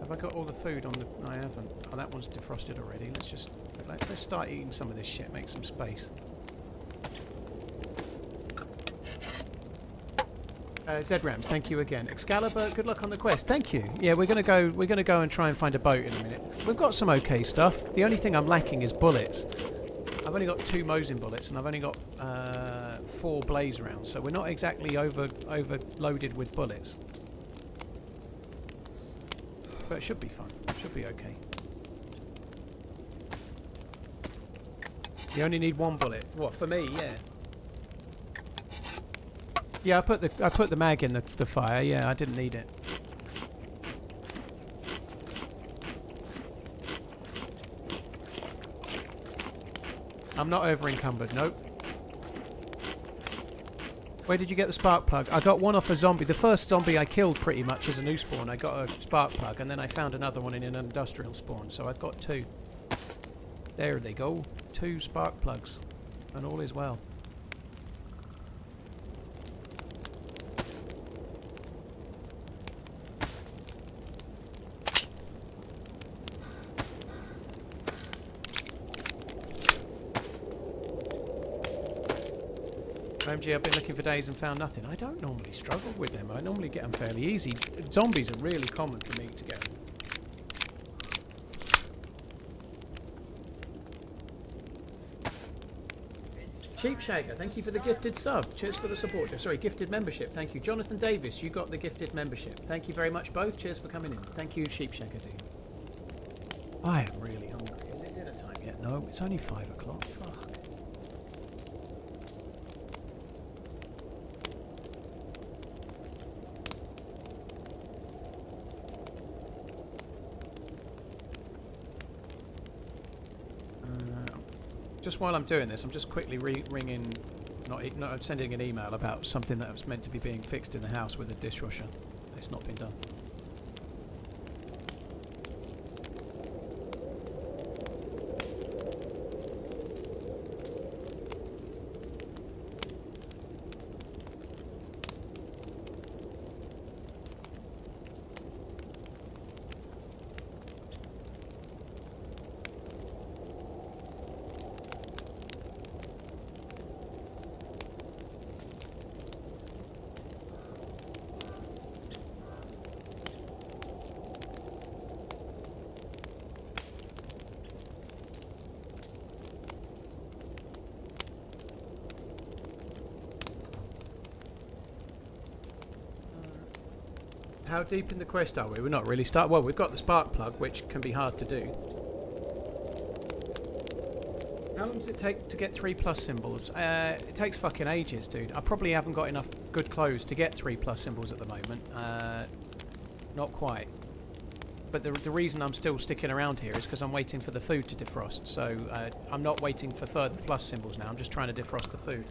Have I got all the food on the... I haven't. Oh, that one's defrosted already. Let's start eating some of this shit. Make some space. Zedrams, thank you again. Excalibur, good luck on the quest. Thank you. Yeah, we're gonna go and try and find a boat in a minute. We've got some okay stuff. The only thing I'm lacking is bullets. I've only got 2 Mosin bullets and I've only got 4 blaze rounds, so we're not exactly overloaded with bullets. But it should be fun. Should be okay. You only need 1 bullet. What, for me? Yeah. Yeah, I put the mag in the fire. Yeah, I didn't need it. I'm not over encumbered. Nope. Where did you get the spark plug? I got one off a zombie. The first zombie I killed pretty much as a new spawn. I got a spark plug and then I found another one in an industrial spawn. So I've got 2. There they go. 2 spark plugs. And all is well. OMG, I've been looking for days and found nothing. I don't normally struggle with them. I normally get them fairly easy. Zombies are really common for me to get. Sheepshagger, thank you for the gifted sub. Cheers for the support. Sorry, gifted membership. Thank you. Jonathan Davis, you got the gifted membership. Thank you very much both. Cheers for coming in. Thank you, Sheepshagger dude. I am really hungry. Is it dinner time yet? No, it's only 5 o'clock. Fuck. Just while I'm doing this, I'm just quickly ringing, not sending an email about something that was meant to be being fixed in the house with a dishwasher. It's not been done. How deep in the quest are we? We're not really well, we've got the spark plug, which can be hard to do. How long does it take to get 3+ symbols? It takes fucking ages, dude. I probably haven't got enough good clothes to get 3+ symbols at the moment. Not quite. But the reason I'm still sticking around here is because I'm waiting for the food to defrost. So I'm not waiting for further plus symbols now. I'm just trying to defrost the food.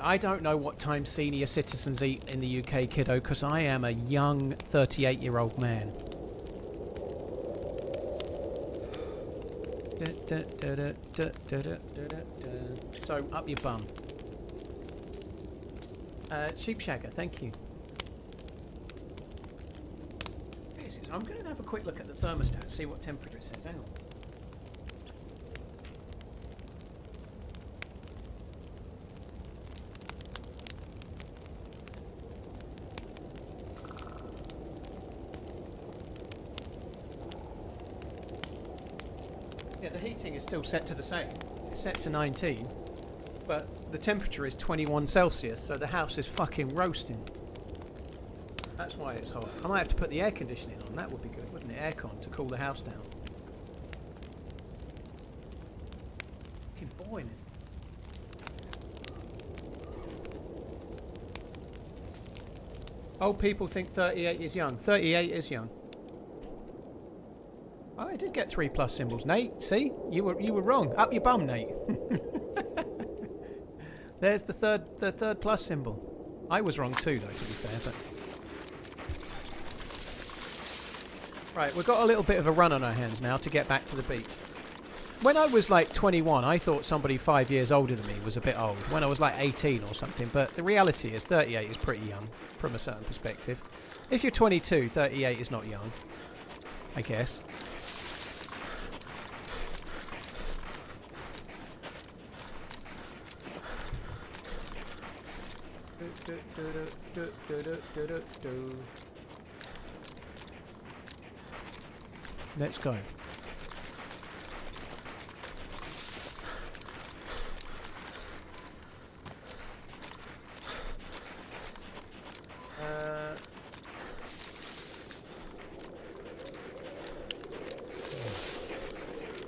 I don't know what time senior citizens eat in the UK, kiddo, because I am a young 38-year-old man. So, up your bum. Sheepshagger, thank you. I'm going to have a quick look at the thermostat, see what temperature it says. Hang on. Yeah, the heating is still set to the same. It's set to 19, but the temperature is 21 Celsius, so the house is fucking roasting. That's why it's hot. I might have to put the air conditioning on. That would be good, wouldn't it? Aircon to cool the house down. Fucking boiling. Old people think 38 is young. 38 is young. Oh, I did get 3+ symbols, Nate. See, you were wrong. Up your bum, Nate. There's the third plus symbol. I was wrong too, though, to be fair. But right, we've got a little bit of a run on our hands now to get back to the beach. When I was like 21, I thought somebody 5 years older than me was a bit old. When I was like 18 or something, but the reality is 38 is pretty young from a certain perspective. If you're 22, 38 is not young, I guess. Let's go.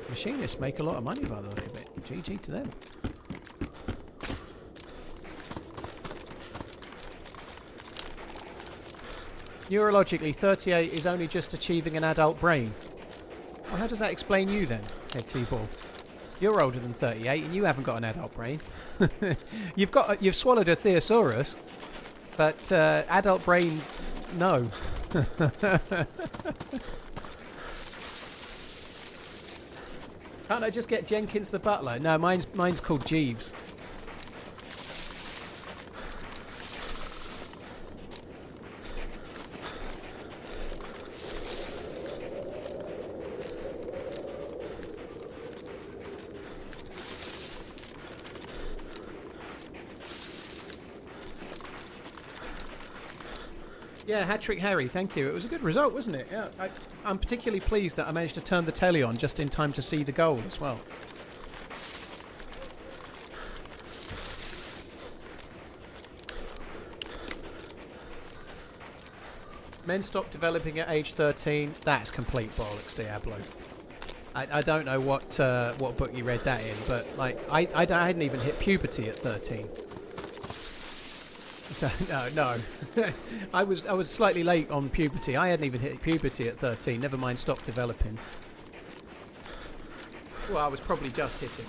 Machinists make a lot of money by the look of it. GG to them. Neurologically, 38 is only just achieving an adult brain. Well, how does that explain you then, Head T-Ball? You're older than 38 and you haven't got an adult brain. You've swallowed a thesaurus, but adult brain, no. Can't I just get Jenkins the butler? No, mine's called Jeeves. Yeah, hat-trick Harry, thank you. It was a good result, wasn't it? Yeah, I'm particularly pleased that I managed to turn the telly on just in time to see the goal as well. Men stopped developing at age 13. That's complete bollocks, Diablo. I don't know what book you read that in, but like I hadn't even hit puberty at 13. So no. I was slightly late on puberty. I hadn't even hit puberty at 13. Never mind stop developing. Well, I was probably just hitting.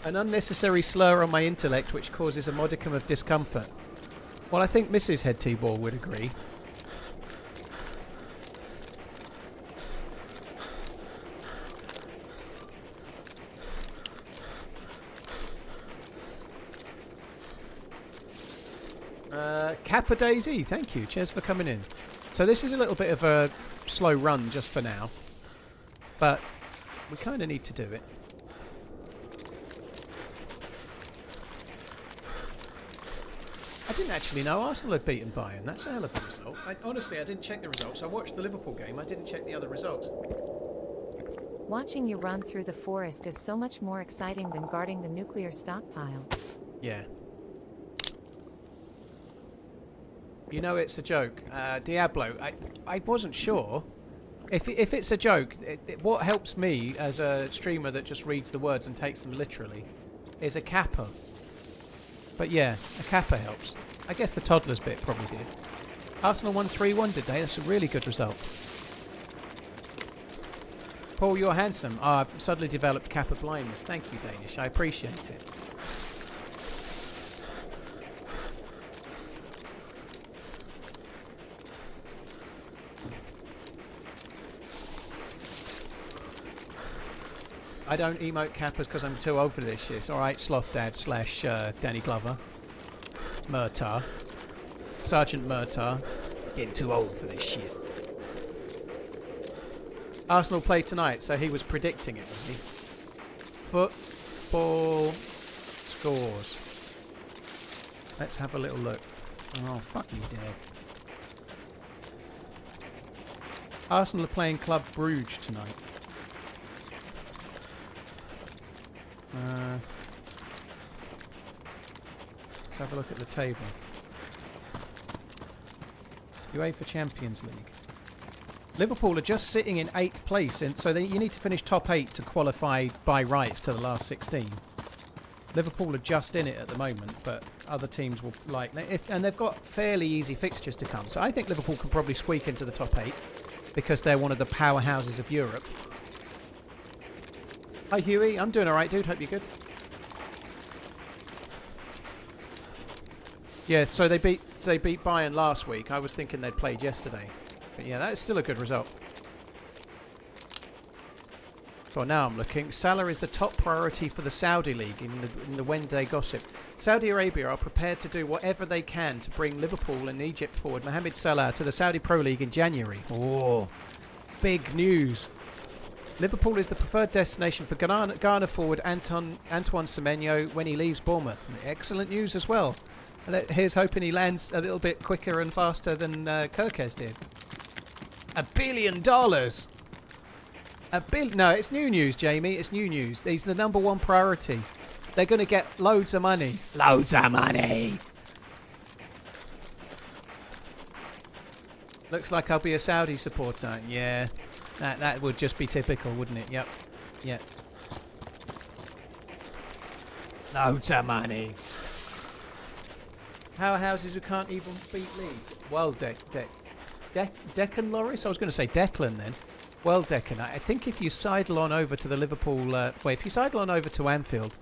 An unnecessary slur on my intellect which causes a modicum of discomfort. Well, I think Mrs. Head T-Ball would agree. Kappa Daisy, thank you. Cheers for coming in. So this is a little bit of a slow run just for now. But we kind of need to do it. I didn't actually know Arsenal had beaten Bayern. That's a hell of a result. Honestly, I didn't check the results. I watched the Liverpool game. I didn't check the other results. Watching you run through the forest is so much more exciting than guarding the nuclear stockpile. Yeah. You know it's a joke. Diablo, I wasn't sure. If it's a joke, what helps me as a streamer that just reads the words and takes them literally is a kappa. But yeah, a kappa helps. I guess the toddlers bit probably did. Arsenal won 3-1, did they? That's a really good result. Paul, you're handsome. I've suddenly developed kappa blindness. Thank you, Danish. I appreciate it. I don't emote kappas because I'm too old for this shit. Alright, Sloth Dad / Danny Glover. Murtar. Sergeant Murtar. Getting too old for this shit. Arsenal play tonight, so he was predicting it, was he? Football scores. Let's have a little look. Oh, fuck you, Dad. Arsenal are playing Club Brugge tonight. Let's have a look at the table. UEFA Champions League. Liverpool are just sitting in 8th place, and so you need to finish top 8 to qualify by rights to the last 16. Liverpool are just in it at the moment, but other teams will and they've got fairly easy fixtures to come. So I think Liverpool can probably squeak into the top 8 because they're one of the powerhouses of Europe. Hi Huey, I'm doing alright dude, hope you're good. Yeah, so they beat Bayern last week. I was thinking they'd played yesterday. But yeah, that's still a good result. Well, now I'm looking. Salah is the top priority for the Saudi League in the Wednesday gossip. Saudi Arabia are prepared to do whatever they can to bring Liverpool and Egypt forward Mohamed Salah to the Saudi Pro League in January. Oh, big news. Liverpool is the preferred destination for Ghana forward Antoine Semenyo when he leaves Bournemouth. Excellent news as well. Here's hoping he lands a little bit quicker and faster than Kirkes did. $1 billion! No, it's new news, Jamie. It's new news. He's the #1 priority. They're going to get loads of money. Loads of money! Looks like I'll be a Saudi supporter. Yeah. That would just be typical, wouldn't it? Yep. Yeah. Loads of money. Powerhouses who can't even beat Leeds. Well, Declan Loris? I was going to say Declan then. Well, Declan, I think if you sidle on over to the Liverpool... if you sidle on over to Anfield,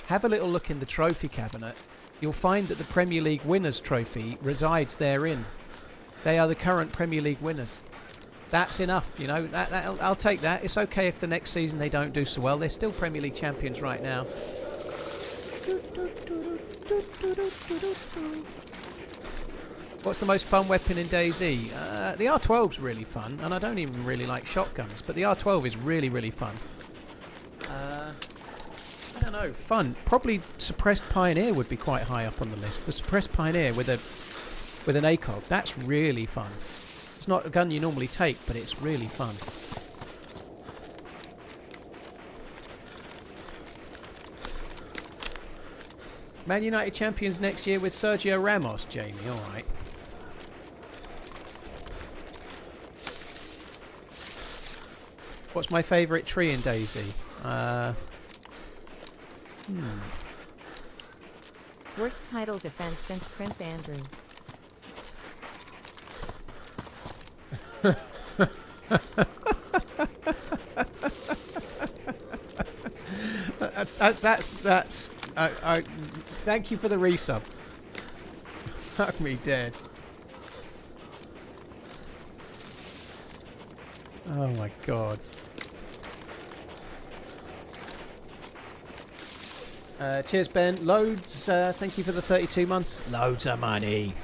have a little look in the trophy cabinet, you'll find that the Premier League winners' trophy resides therein. They are the current Premier League winners. That's enough, you know. I'll take that. It's okay if the next season they don't do so well. They're still Premier League champions right now. What's the most fun weapon in DayZ? The R12's really fun, and I don't even really like shotguns, but the R12 is really, really fun. know. Fun. Probably Suppressed Pioneer would be quite high up on the list. The Suppressed Pioneer with an ACOG. That's really fun. It's not a gun you normally take, but it's really fun. Man United champions next year with Sergio Ramos, Jamie. All right. What's my favourite tree in DayZ? Worst title defense since Prince Andrew. That's. Thank you for the resub. Fuck me dead. Oh my god. Cheers, Ben. Loads. Thank you for the 32 months. Loads of money.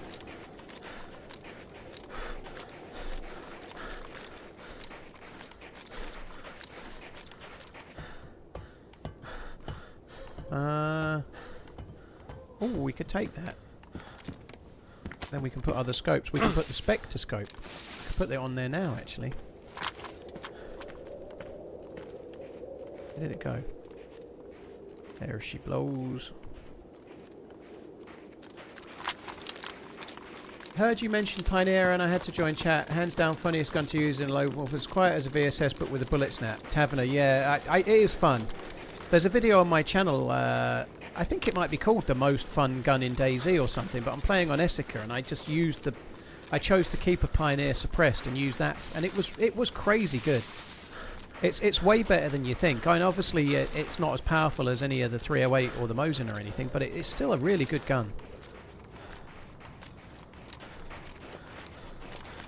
Oh, we could take that. Then we can put other scopes. We can put the Spectre scope. We could put that on there now, actually. Where did it go? There she blows. Heard you mention Pioneer and I had to join chat. Hands down funniest gun to use in low wolf. As quiet as a VSS but with a bullet snap. Taverner, yeah, it is fun. There's a video on my channel, I think it might be called the most fun gun in DayZ or something, but I'm playing on Essica and I just used I chose to keep a Pioneer suppressed and use that, and it was crazy good. It's way better than you think. I mean, obviously it's not as powerful as any of the 308 or the Mosin or anything, but it's still a really good gun.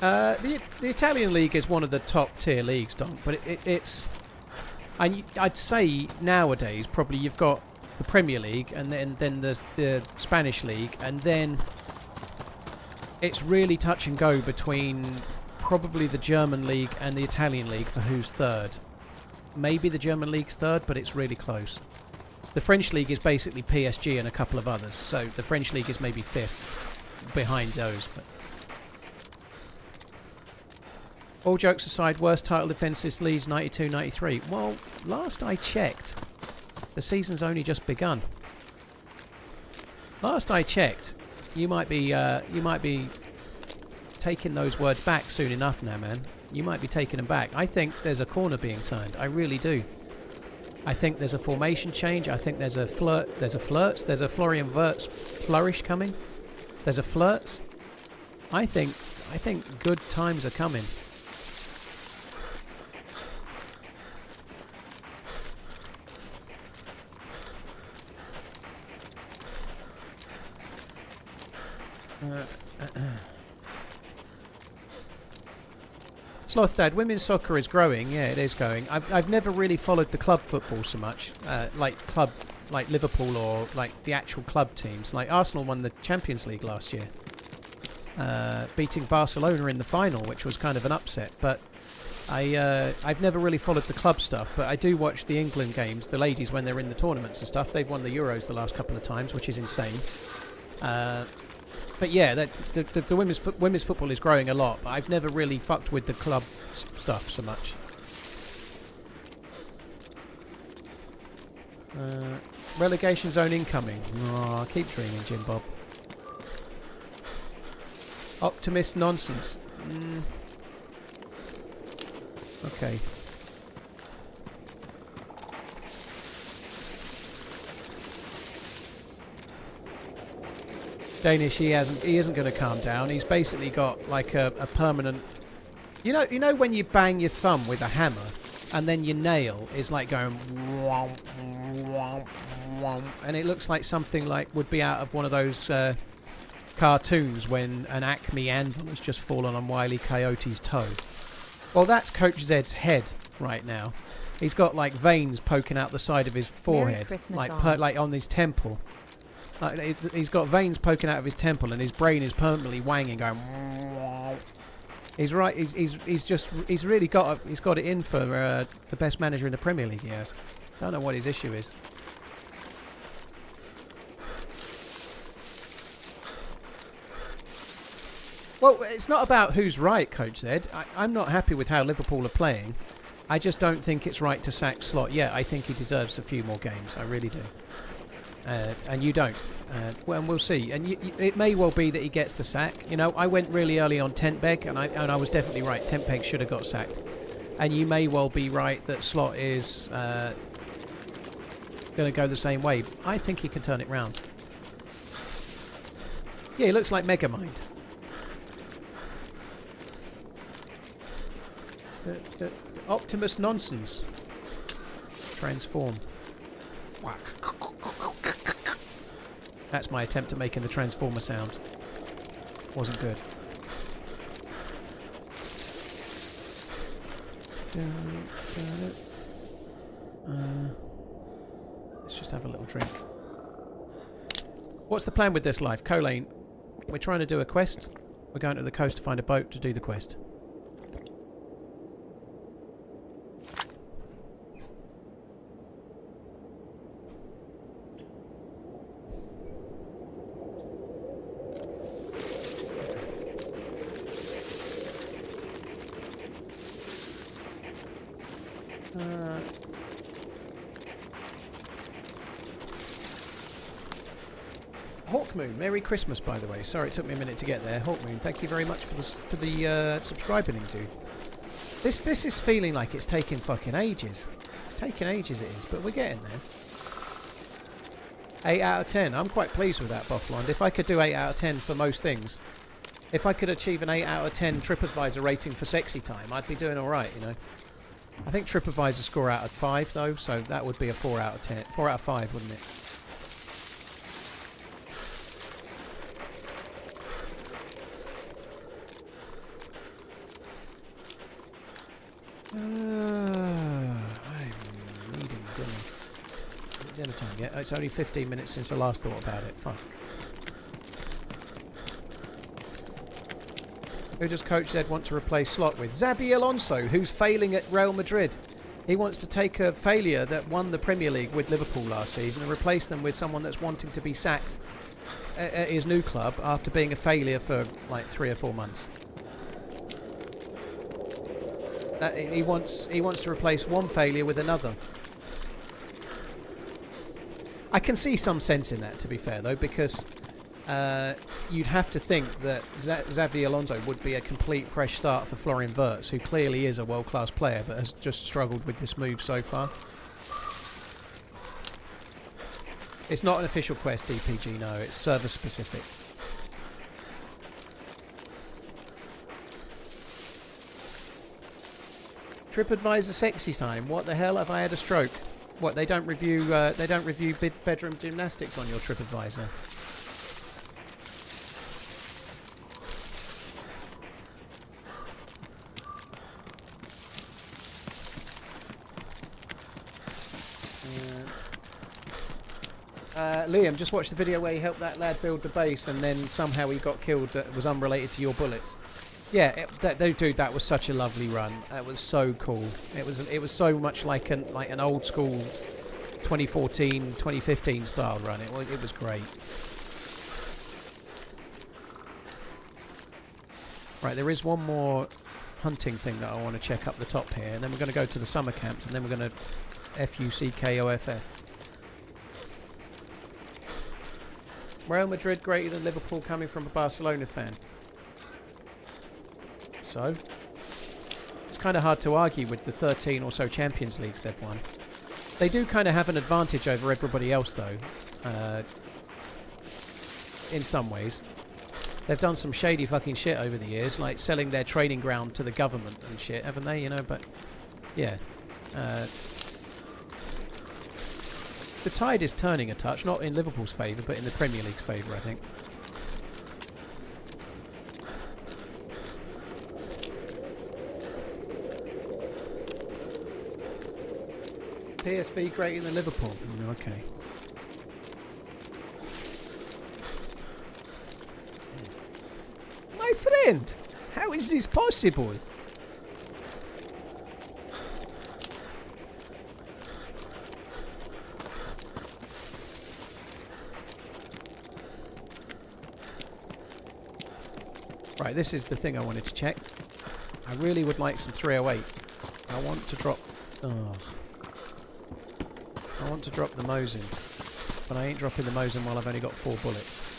The Italian league is one of the top tier leagues, Don, but it's... I'd say nowadays probably you've got the Premier League and then the Spanish League, and then it's really touch and go between probably the German League and the Italian League for who's third. Maybe the German League's third, but it's really close. The French League is basically PSG and a couple of others, so the French League is maybe fifth behind those. But all jokes aside, worst title defences Leeds 92-93. Well, last I checked, the season's only just begun. Last I checked, you might be taking those words back soon enough now, man. You might be taking them back. I think there's a corner being turned. I really do. I think there's a formation change. I think there's a flirt. There's a flirts. There's a Florian Wirtz flourish coming. There's a flirts. I think good times are coming. Sloth Dad, women's soccer is growing. Yeah, it is going. I've never really followed the club football so much, like Liverpool or like the actual club teams. Like Arsenal won the Champions League last year, beating Barcelona in the final, which was kind of an upset. But I've never really followed the club stuff. But I do watch the England games, the ladies when they're in the tournaments and stuff. They've won the Euros the last couple of times, which is insane. But yeah, the women's football is growing a lot. But I've never really fucked with the club stuff so much. Relegation zone incoming. Oh, keep dreaming, Jim Bob. Optimist nonsense. Okay. Danish, he isn't going to calm down. He's basically got like a permanent. You know when you bang your thumb with a hammer, and then your nail is like going, womp, womp, womp, and it looks like something like would be out of one of those cartoons when an Acme anvil has just fallen on Wile E. Coyote's toe. Well, that's Coach Zed's head right now. He's got like veins poking out the side of his forehead, like on his temple. He's got veins poking out of his temple, and his brain is permanently wanging, going. He's right. He's really got it in for the best manager in the Premier League. He has. Don't know what his issue is. Well, it's not about who's right, Coach Zed. I'm not happy with how Liverpool are playing. I just don't think it's right to sack Slot yet. I think he deserves a few more games. I really do. And you don't. Well, we'll see. And it may well be that he gets the sack. You know, I went really early on Tentbeg, and I was definitely right. Tentbeg should have got sacked. And you may well be right that Slot is going to go the same way. I think he can turn it round. Yeah, he looks like Megamind. Optimus nonsense. Transform. Whack. That's my attempt at making the Transformer sound. Wasn't good. Let's just have a little drink. What's the plan with this life? Colane, we're trying to do a quest. We're going to the coast to find a boat to do the quest. Hawkmoon, Merry Christmas, by the way. Sorry it took me a minute to get there. Hawkmoon, thank you very much for the subscribing, dude. This is feeling like it's taking fucking ages. It's taking ages, it is, but we're getting there. 8 out of 10. I'm quite pleased with that, Bofflond. If I could do 8 out of 10 for most things, if I could achieve an 8 out of 10 TripAdvisor rating for sexy time, I'd be doing alright, you know. I think TripAdvisor score out of 5, though, so that would be a 4 out of 10. 4 out of 5, wouldn't it? I'm needing dinner. Is it dinner time yet? Oh, it's only 15 minutes since I last thought about it. Fuck. Who does Coach Zed want to replace Slot with? Xabi Alonso, who's failing at Real Madrid. He wants to take a failure that won the Premier League with Liverpool last season and replace them with someone that's wanting to be sacked at his new club after being a failure for like 3 or 4 months. He wants to replace one failure with another. I can see some sense in that, to be fair, though, because you'd have to think that Xabi Alonso would be a complete fresh start for Florian Wirtz, who clearly is a world-class player, but has just struggled with this move so far. It's not an official quest, DPG, no. It's server-specific. TripAdvisor sexy time. What the hell? Have I had a stroke? What, they don't review bedroom gymnastics on your TripAdvisor? Liam, just watched the video where he helped that lad build the base and then somehow he got killed that was unrelated to your bullets. Yeah, dude, that was such a lovely run. That was so cool. It was so much like an old school 2014, 2015 style run. It was great. Right, there is one more hunting thing that I want to check up the top here, and then we're going to go to the summer camps, and then we're going to FUCKOFF. Real Madrid greater than Liverpool coming from a Barcelona fan. So, it's kind of hard to argue with the 13 or so Champions Leagues they've won. They do kind of have an advantage over everybody else, though, in some ways. They've done some shady fucking shit over the years, like selling their training ground to the government and shit, haven't they? You know, but, yeah. The tide is turning a touch, not in Liverpool's favour, but in the Premier League's favour, I think. PSV greater than Liverpool. Okay. My friend, how is this possible? Right, this is the thing I wanted to check. I really would like some 308. I want to drop... Oh. I want to drop the Mosin. But I ain't dropping the Mosin while I've only got 4 bullets.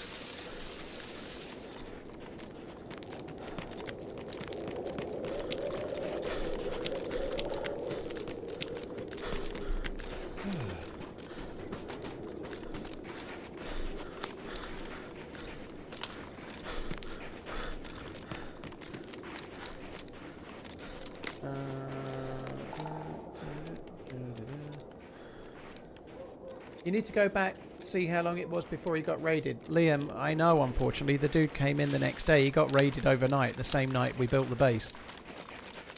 You need to go back, see how long it was before he got raided. Liam, I know, unfortunately, the dude came in the next day. He got raided overnight, the same night we built the base.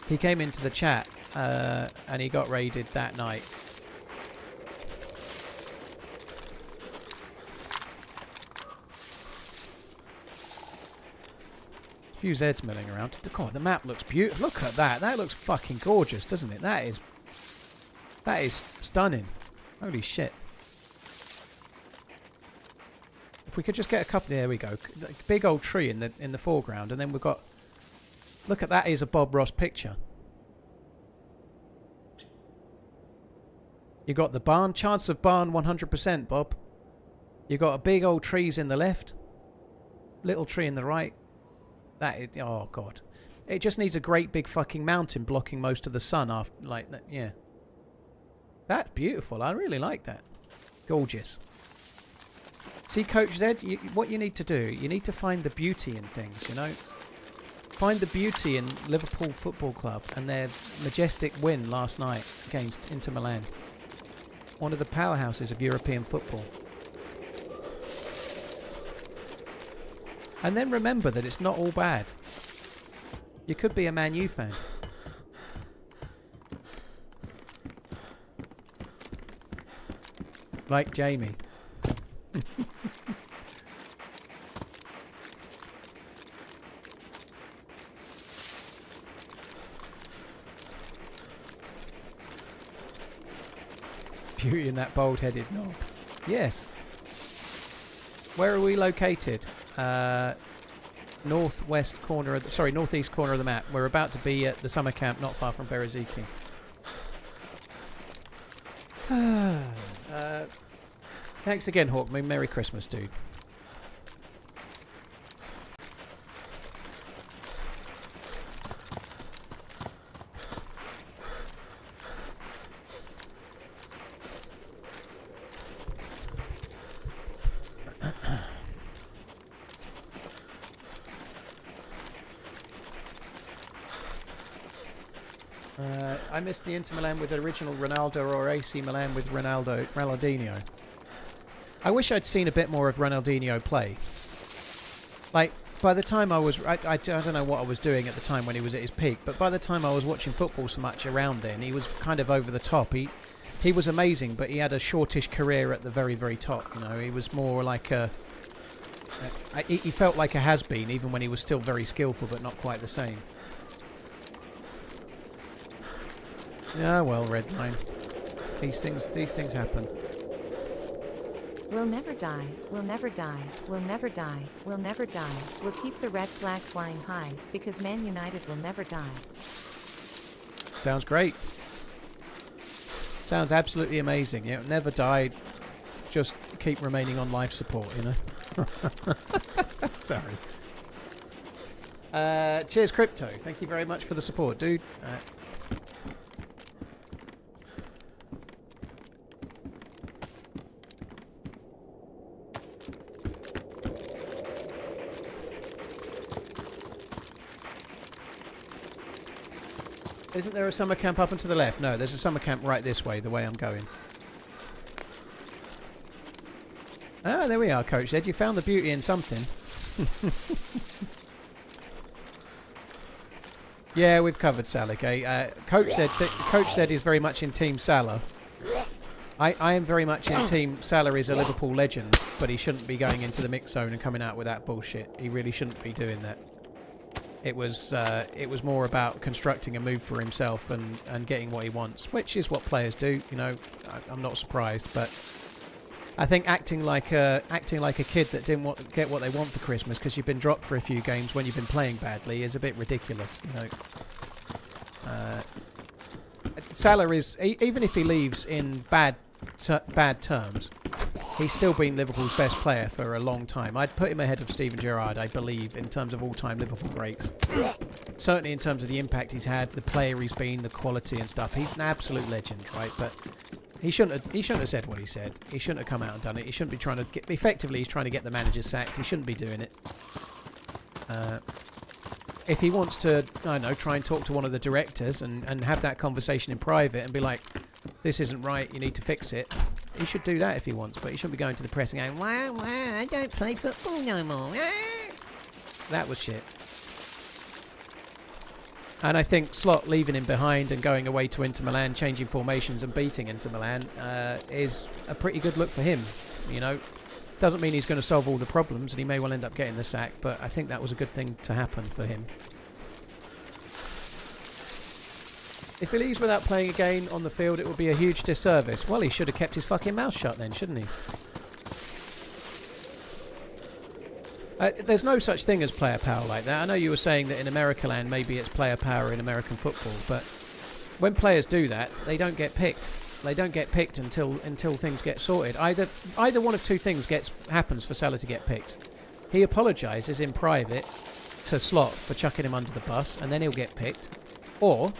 He came into the chat, and he got raided that night. A few Zeds milling around. God, the map looks beautiful. Look at that. That looks fucking gorgeous, doesn't it? That is stunning. Holy shit. If we could just get a couple... There we go. Big old tree in the foreground, and then we've got... Look at that, is a Bob Ross picture. You got the barn. Chance of barn 100%, Bob. You got a big old trees in the left. Little tree in the right. That is... Oh, God. It just needs a great big fucking mountain blocking most of the sun after... Like, yeah. That's beautiful. I really like that. Gorgeous. See, Coach Zed, what you need to do, you need to find the beauty in things, you know? Find the beauty in Liverpool Football Club and their majestic win last night against Inter Milan. One of the powerhouses of European football. And then remember that it's not all bad. You could be a Man U fan. Like Jamie. Beauty in that bald-headed knob. Yes. Where are we located? Northwest corner of the, sorry, northeast corner of the map. We're about to be at the summer camp not far from Bereziki. Thanks again, Hawkmoon. Merry Christmas, dude. I missed the Inter Milan with the original Ronaldo or AC Milan with Ronaldinho. I wish I'd seen a bit more of Ronaldinho play. Like, by the time I was... I don't know what I was doing at the time when he was at his peak, but by the time I was watching football so much around then, he was kind of over the top. He was amazing, but he had a shortish career at the very, very top, you know. He was more like a... he felt like a has-been, even when he was still very skillful, but not quite the same. Yeah, well, Redline. These things happen. We'll never die, we'll never die, we'll never die, we'll never die. We'll keep the red flag flying high, because Man United will never die. Sounds great. Sounds absolutely amazing. You know, never die, just keep remaining on life support, you know. Sorry. Cheers, Crypto. Thank you very much for the support, dude. Isn't there a summer camp up and to the left? No, there's a summer camp right this way, the way I'm going. Ah, there we are, Coach Ed. You found the beauty in something. Yeah, we've covered Salah, eh? Coach said is very much in Team Salah. I am very much in Team Salah is a Liverpool legend, but he shouldn't be going into the mix zone and coming out with that bullshit. He really shouldn't be doing that. It was more about constructing a move for himself and getting what he wants, which is what players do. You know, I'm not surprised, but I think acting like a kid that didn't get what they want for Christmas because you've been dropped for a few games when you've been playing badly is a bit ridiculous, you know. Salah is, even if he leaves in bad terms, he's still been Liverpool's best player for a long time. I'd put him ahead of Steven Gerrard, I believe, in terms of all-time Liverpool greats. Certainly in terms of the impact he's had, the player he's been, the quality and stuff. He's an absolute legend, right? But he shouldn't have said what he said. He shouldn't have come out and done it. He shouldn't be trying to get... Effectively, he's trying to get the manager sacked. He shouldn't be doing it. If he wants to, I don't know, try and talk to one of the directors and have that conversation in private and be like, this isn't right, you need to fix it, he should do that if he wants, but he shouldn't be going to the press and going, wow, I don't play football no more. That was shit. And I think Slot leaving him behind and going away to Inter Milan, changing formations and beating Inter Milan is a pretty good look for him, you know. Doesn't mean he's going to solve all the problems, and he may well end up getting the sack, but I think that was a good thing to happen for him. If he leaves without playing again on the field, it would be a huge disservice. Well, he should have kept his fucking mouth shut then, shouldn't he? There's no such thing as player power like that. I know you were saying that in America land, maybe it's player power in American football, but when players do that, they don't get picked. They don't get picked until things get sorted. Either one of two things happens for Salah to get picked. He apologises in private to Slot for chucking him under the bus, and then he'll get picked. Or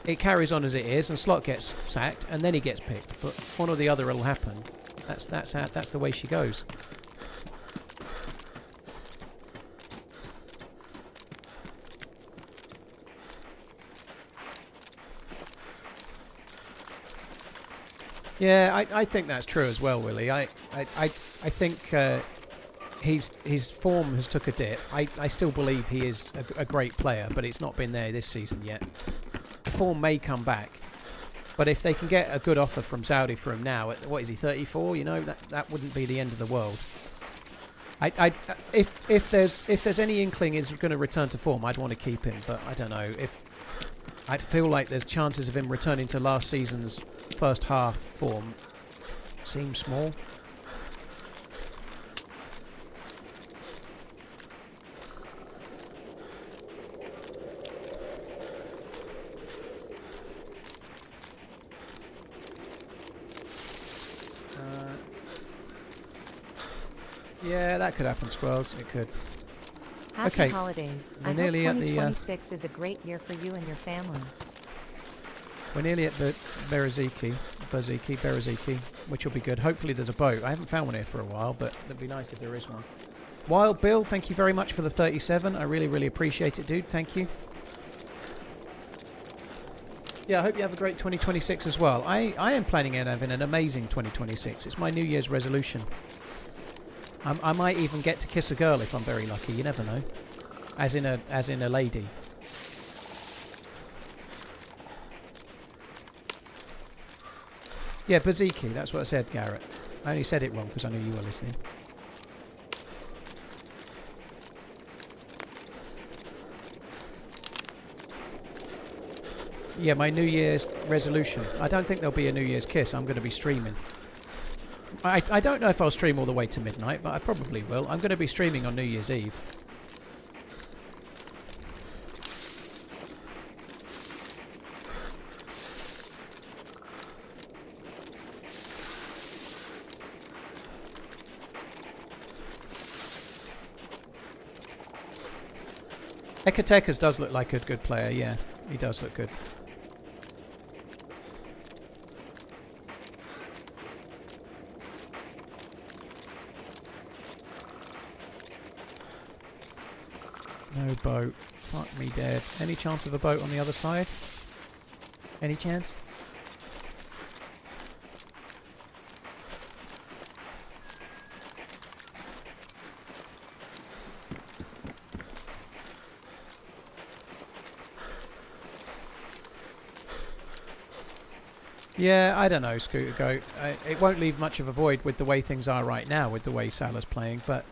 it carries on as it is, and Slot gets sacked, and then he gets picked. But one or the other will happen. That's the way she goes. Yeah, I think that's true as well, Willie. I think his form has took a dip. I still believe he is a great player, but it's not been there this season yet. Form may come back, but if they can get a good offer from Saudi for him now, what is he, 34? You know, that wouldn't be the end of the world. If there's any inkling he's going to return to form, I'd want to keep him, but I don't know. I'd feel like there's chances of him returning to last season's first half form seem small. Yeah, that could happen, Squirrels. It could. Happy holidays. We're I nearly hope at the 2026 is a great year for you and your family. We're nearly at the Beraziki, which will be good. Hopefully there's a boat. I haven't found one here for a while, but it'd be nice if there is one. Wild Bill, thank you very much for the 37. I really, really appreciate it, dude. Thank you. Yeah, I hope you have a great 2026 as well. I am planning on having an amazing 2026. It's my New Year's resolution. I might even get to kiss a girl if I'm very lucky. You never know. As in a lady. Yeah, Baziki. That's what I said, Garrett. I only said it wrong because I knew you were listening. Yeah, my New Year's resolution. I don't think there'll be a New Year's kiss. I'm going to be streaming. I don't know if I'll stream all the way to midnight, but I probably will. I'm going to be streaming on New Year's Eve. Ekatekas does look like a good player, yeah. He does look good. No boat. Fuck me dead. Any chance of a boat on the other side? Any chance? Yeah, I don't know, Scooter Goat. It won't leave much of a void with the way things are right now, with the way Salah's playing, but...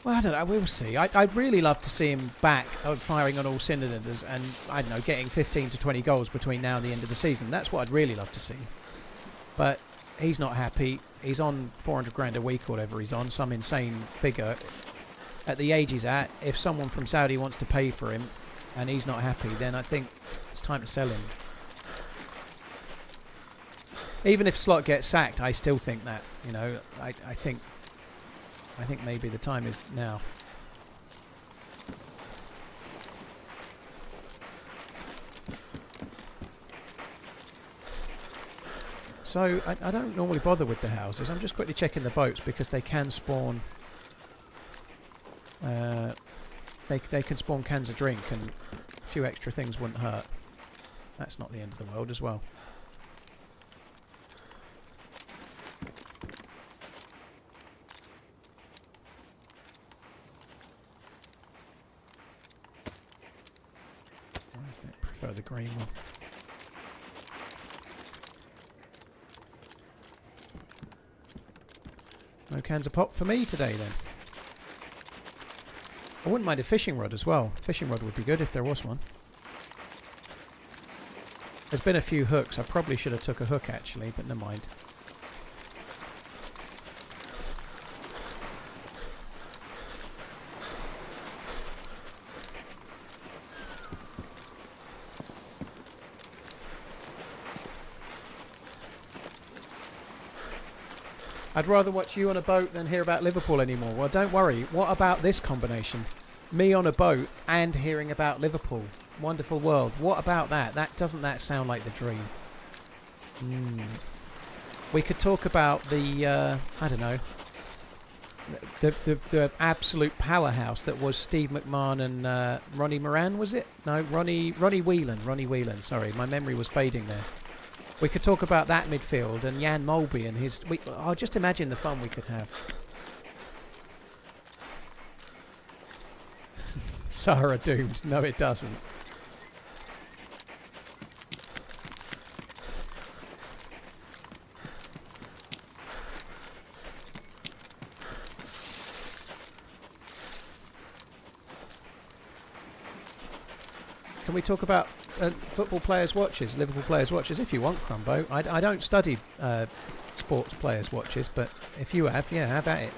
Well, I don't know, we'll see. I'd really love to see him back firing on all cylinders and, I don't know, getting 15 to 20 goals between now and the end of the season. That's what I'd really love to see. But he's not happy. He's on 400 grand a week or whatever he's on, some insane figure. At the age he's at, if someone from Saudi wants to pay for him and he's not happy, then I think it's time to sell him. Even if Slot gets sacked, I still think that, you know, I think maybe the time is now. So I don't normally bother with the houses. I'm just quickly checking the boats because they can spawn. They can spawn cans of drink, and a few extra things wouldn't hurt. That's not the end of the world as well. I prefer the green one. No cans of pop for me today then. I wouldn't mind a fishing rod as well. Fishing rod would be good if there was one. There's been a few hooks. I probably should have took a hook actually, but never mind. I'd rather watch you on a boat than hear about Liverpool anymore. Well, don't worry. What about this combination? Me on a boat and hearing about Liverpool. Wonderful world. What about that? Doesn't that sound like the dream? We could talk about the, I don't know, the absolute powerhouse that was Steve McMahon and Ronnie Moran, was it? No, Ronnie Whelan. Ronnie Whelan, sorry. My memory was fading there. We could talk about that midfield and Jan Molby and his... Oh, just imagine the fun we could have. Sarah doomed. No, it doesn't. Can we talk about football players' watches, Liverpool players' watches, if you want, Crumbo? I don't study sports players' watches, but if you have, yeah, have at it.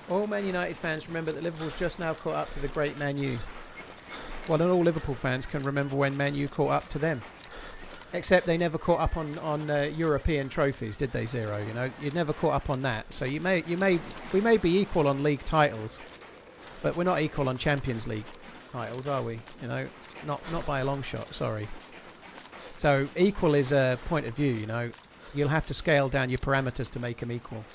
All Man United fans remember that Liverpool's just now caught up to the great Man U. Well, and all Liverpool fans can remember when Man U caught up to them. Except they never caught up on European trophies, did they, Zero? You know, you'd never caught up on that. So we may be equal on league titles, but we're not equal on Champions League titles, are we? You know, not by a long shot. Sorry. So equal is a point of view. You know, you'll have to scale down your parameters to make them equal.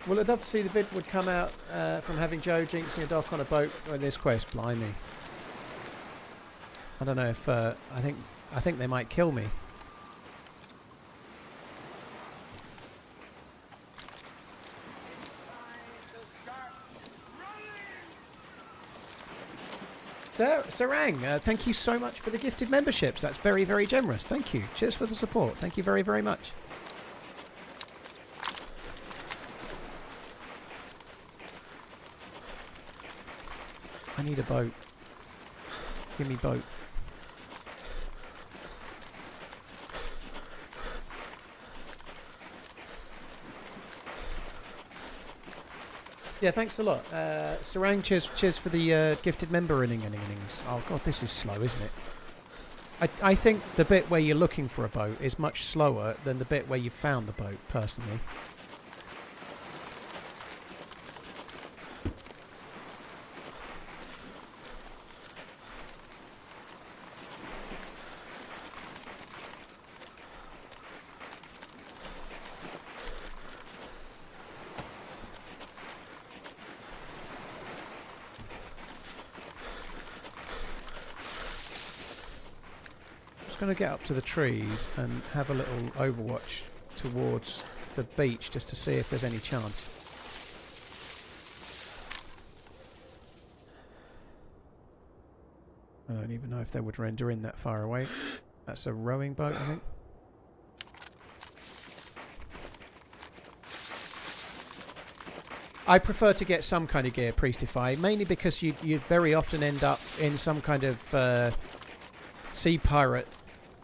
Well, I'd love to see the vid would come out from having Joe jinxing a dock on a boat in this quest. Blimey. I don't know if I think they might kill me. Sarang, thank you so much for the gifted memberships. That's very, very generous. Thank you. Cheers for the support. Thank you very, very much. I need a boat. Give me boat. Yeah, thanks a lot. Sarang, cheers for the gifted member innings. Oh god, this is slow, isn't it? I think the bit where you're looking for a boat is much slower than the bit where you've found the boat, personally. Going to get up to the trees and have a little overwatch towards the beach just to see if there's any chance. I don't even know if they would render in that far away. That's a rowing boat, I think. I prefer to get some kind of gear Priestify, mainly because you very often end up in some kind of sea pirate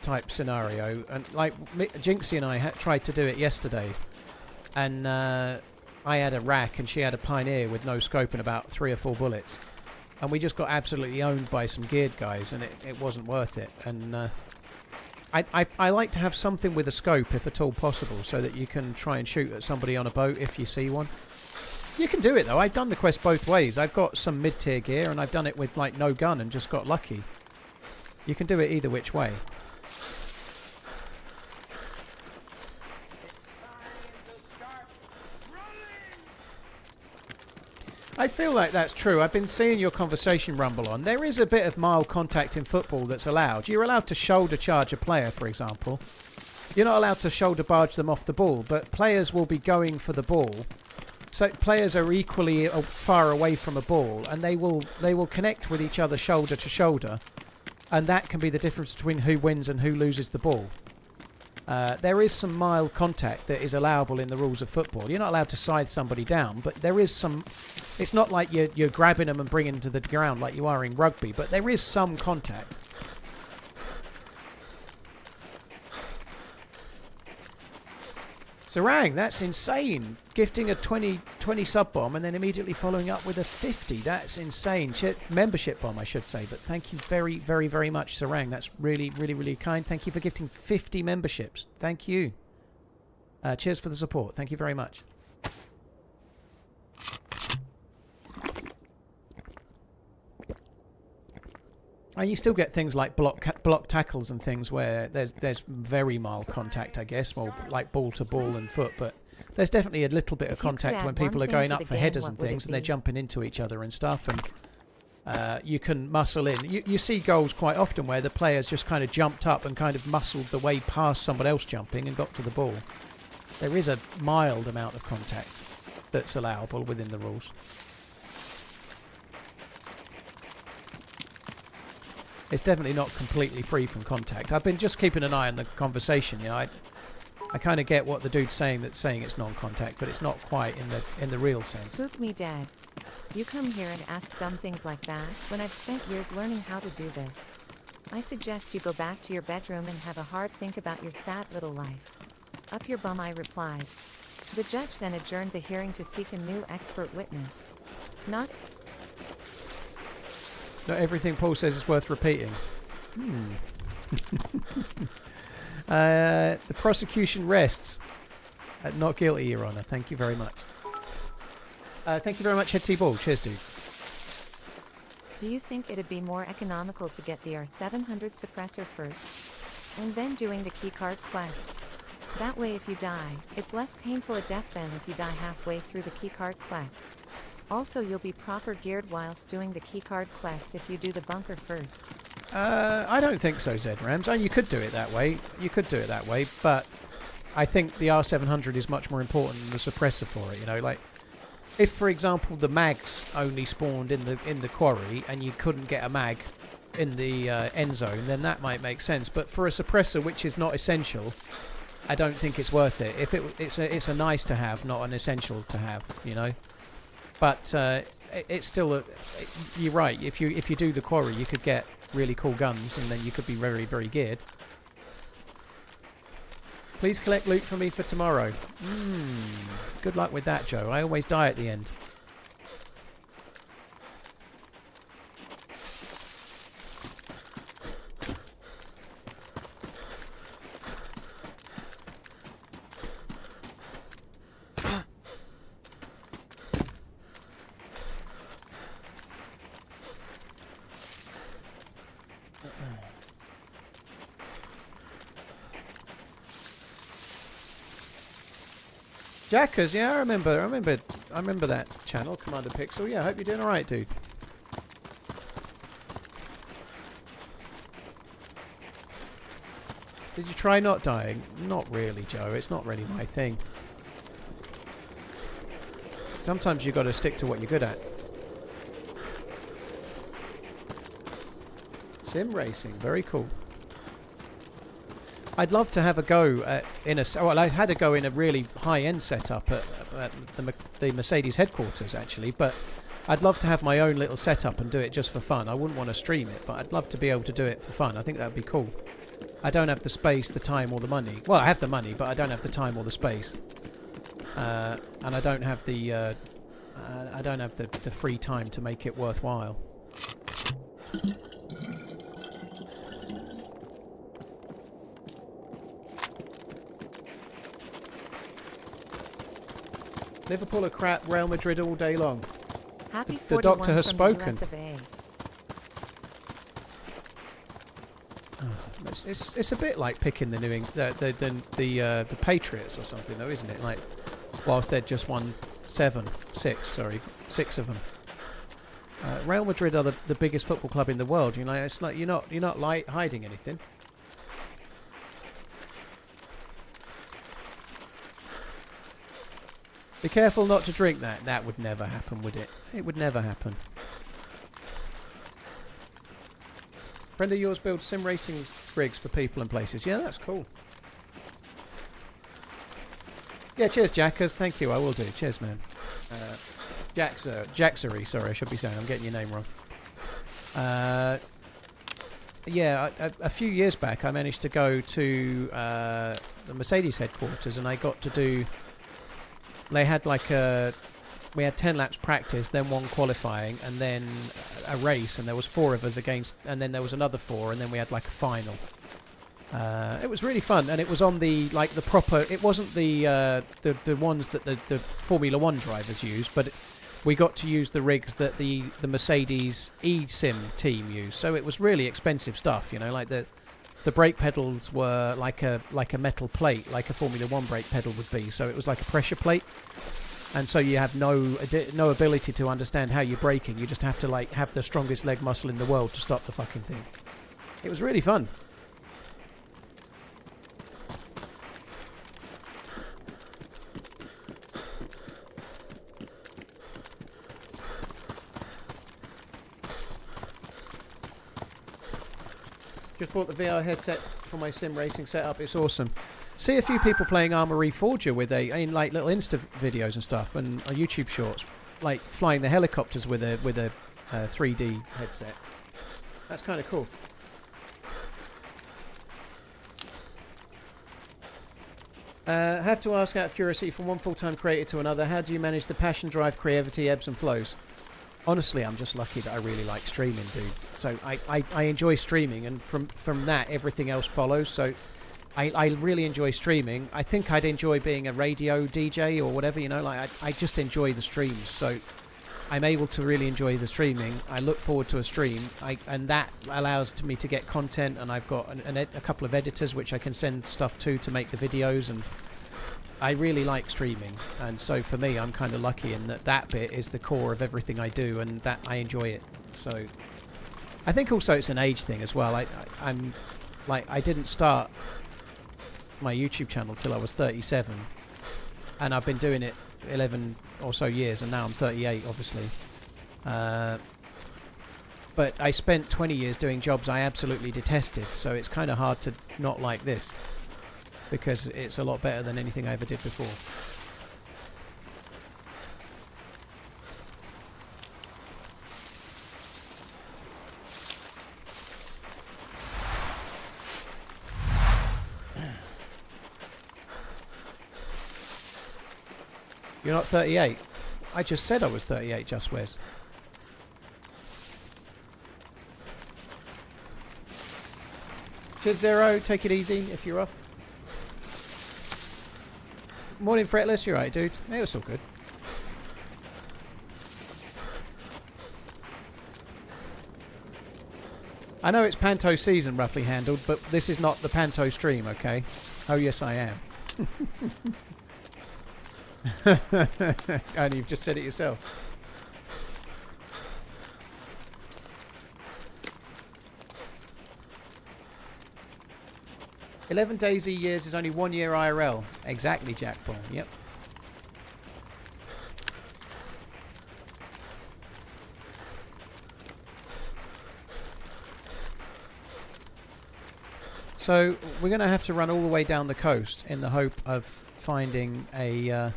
type scenario, and like Jinxie and I tried to do it yesterday, and I had a rack and she had a Pioneer with no scope and about 3 or 4 bullets, and we just got absolutely owned by some geared guys, and it wasn't worth it. And I like to have something with a scope if at all possible, so that you can try and shoot at somebody on a boat if you see one. You can do it though. I've done the quest both ways. I've got some mid-tier gear and I've done it with like no gun and just got lucky. You can do it either which way. I feel like that's true. I've been seeing your conversation rumble on. There is a bit of mild contact in football that's allowed. You're allowed to shoulder charge a player, for example. You're not allowed to shoulder barge them off the ball, but players will be going for the ball. So players are equally far away from a ball, and they will connect with each other shoulder to shoulder, and that can be the difference between who wins and who loses the ball. There is some mild contact that is allowable in the rules of football. You're not allowed to side somebody down, but there is some... It's not like you're grabbing them and bringing them to the ground like you are in rugby, but there is some contact. Sarang, that's insane. Gifting a 20 sub bomb and then immediately following up with a 50. That's insane. Membership bomb, I should say. But thank you very, very, very much, Sarang. That's really, really, really kind. Thank you for gifting 50 memberships. Thank you. Cheers for the support. Thank you very much. And you still get things like block tackles and things where there's very mild contact, I guess, well, like ball to ball and foot, but there's definitely a little bit of contact when people are going up for headers and things, and they're jumping into each other and stuff, and you can muscle in. You see goals quite often where the players just kind of jumped up and kind of muscled the way past someone else jumping and got to the ball. There is a mild amount of contact that's allowable within the rules. It's definitely not completely free from contact. I've been just keeping an eye on the conversation. You know, I kind of get what the dude's saying, that's saying it's non-contact, but it's not quite in the real sense. Poop me dead. You come here and ask dumb things like that when I've spent years learning how to do this. I suggest you go back to your bedroom and have a hard think about your sad little life. Up your bum, I replied. The judge then adjourned the hearing to seek a new expert witness. Not everything Paul says is worth repeating. The prosecution rests. Not guilty, Your Honour. Thank you very much. Thank you very much, Head T-Ball. Cheers, dude. Do you think it'd be more economical to get the R700 suppressor first, and then doing the keycard quest? That way if you die, it's less painful a death than if you die halfway through the keycard quest. Also, you'll be proper geared whilst doing the keycard quest if you do the bunker first. I don't think so, Z-Rams. You could do it that way. You could do it that way, but I think the R700 is much more important than the suppressor for it. You know, like if, for example, the mags only spawned in the quarry and you couldn't get a mag in the end zone, then that might make sense. But for a suppressor, which is not essential, I don't think it's worth it. If it's a nice to have, not an essential to have. You know. But it's still you're right. If you do the quarry, you could get really cool guns, and then you could be very, very geared. Please collect loot for me for tomorrow. Good luck with that, Joe. I always die at the end. Jackers, yeah, I remember that channel, Commander Pixel. Yeah, I hope you're doing alright, dude. Did you try not dying? Not really, Joe. It's not really my thing. Sometimes you got to stick to what you're good at. Sim racing, very cool. I'd love to have a go in a... Well, I had a go in a really high-end setup at the Mercedes headquarters, actually, but I'd love to have my own little setup and do it just for fun. I wouldn't want to stream it, but I'd love to be able to do it for fun. I think that would be cool. I don't have the space, the time, or the money. Well, I have the money, but I don't have the time or the space. And I don't have the free time to make it worthwhile. Liverpool are crap, Real Madrid all day long. Happy The doctor has spoken. It's a bit like picking the the Patriots or something, though, isn't it? Like, whilst they'd just won six of them. Real Madrid are the biggest football club in the world. You know, it's like you're not hiding anything. Be careful not to drink that. That would never happen, would it? It would never happen. Friend of yours builds sim racing rigs for people and places. Yeah, that's cool. Yeah, cheers, Jackers. Thank you. I will do. Cheers, man. Jacksery. Sorry, I should be saying. I'm getting your name wrong. Yeah, a few years back, I managed to go to the Mercedes headquarters, and I got to do. They had like we had 10 laps practice, then one qualifying, and then a race, and there was 4 of us against, and then there was another 4, and then we had like a final. It was really fun, and it was on the proper. It wasn't the ones that the Formula 1 drivers use, but we got to use the rigs that the Mercedes eSim team used. So it was really expensive stuff, you know, like the brake pedals were like a metal plate, like a Formula 1 brake pedal would be. So it was like a pressure plate, and so you have no ability to understand how you're braking. You just have to like have the strongest leg muscle in the world to stop the fucking thing. It was really fun. Just bought the VR headset for my sim racing setup. It's awesome. See a few people playing Arma Reforger with in like little Insta videos and stuff, and YouTube shorts, like flying the helicopters with a 3D headset. That's kind of cool. Have to ask out of curiosity, from one full-time creator to another, how do you manage the passion, drive, creativity, ebbs and flows? Honestly, I'm just lucky that I really like streaming, dude. So I enjoy streaming, and from that, everything else follows. So I really enjoy streaming. I think I'd enjoy being a radio DJ or whatever, you know. Like I just enjoy the streams. So I'm able to really enjoy the streaming. I look forward to a stream, and that allows me to get content. And I've got a couple of editors which I can send stuff to make the videos, and I really like streaming, and so for me, I'm kind of lucky in that bit is the core of everything I do, and that I enjoy it. So I think also it's an age thing as well. I'm like, I didn't start my YouTube channel till I was 37, and I've been doing it 11 or so years, and now I'm 38, obviously. But I spent 20 years doing jobs I absolutely detested, so it's kind of hard to not like this, because it's a lot better than anything I ever did before. You're not 38? I just said I was 38, Just Wes. Cheers, Zero. Take it easy if you're off. Morning, Fretless. You're right, dude. It was all good. I know it's Panto season, roughly handled, but this is not the Panto stream, okay? Oh, yes, I am. And you've just said it yourself. "11 DayZ years is only 1 year IRL." Exactly, Jack Paul. Yep. So we're going to have to run all the way down the coast in the hope of finding a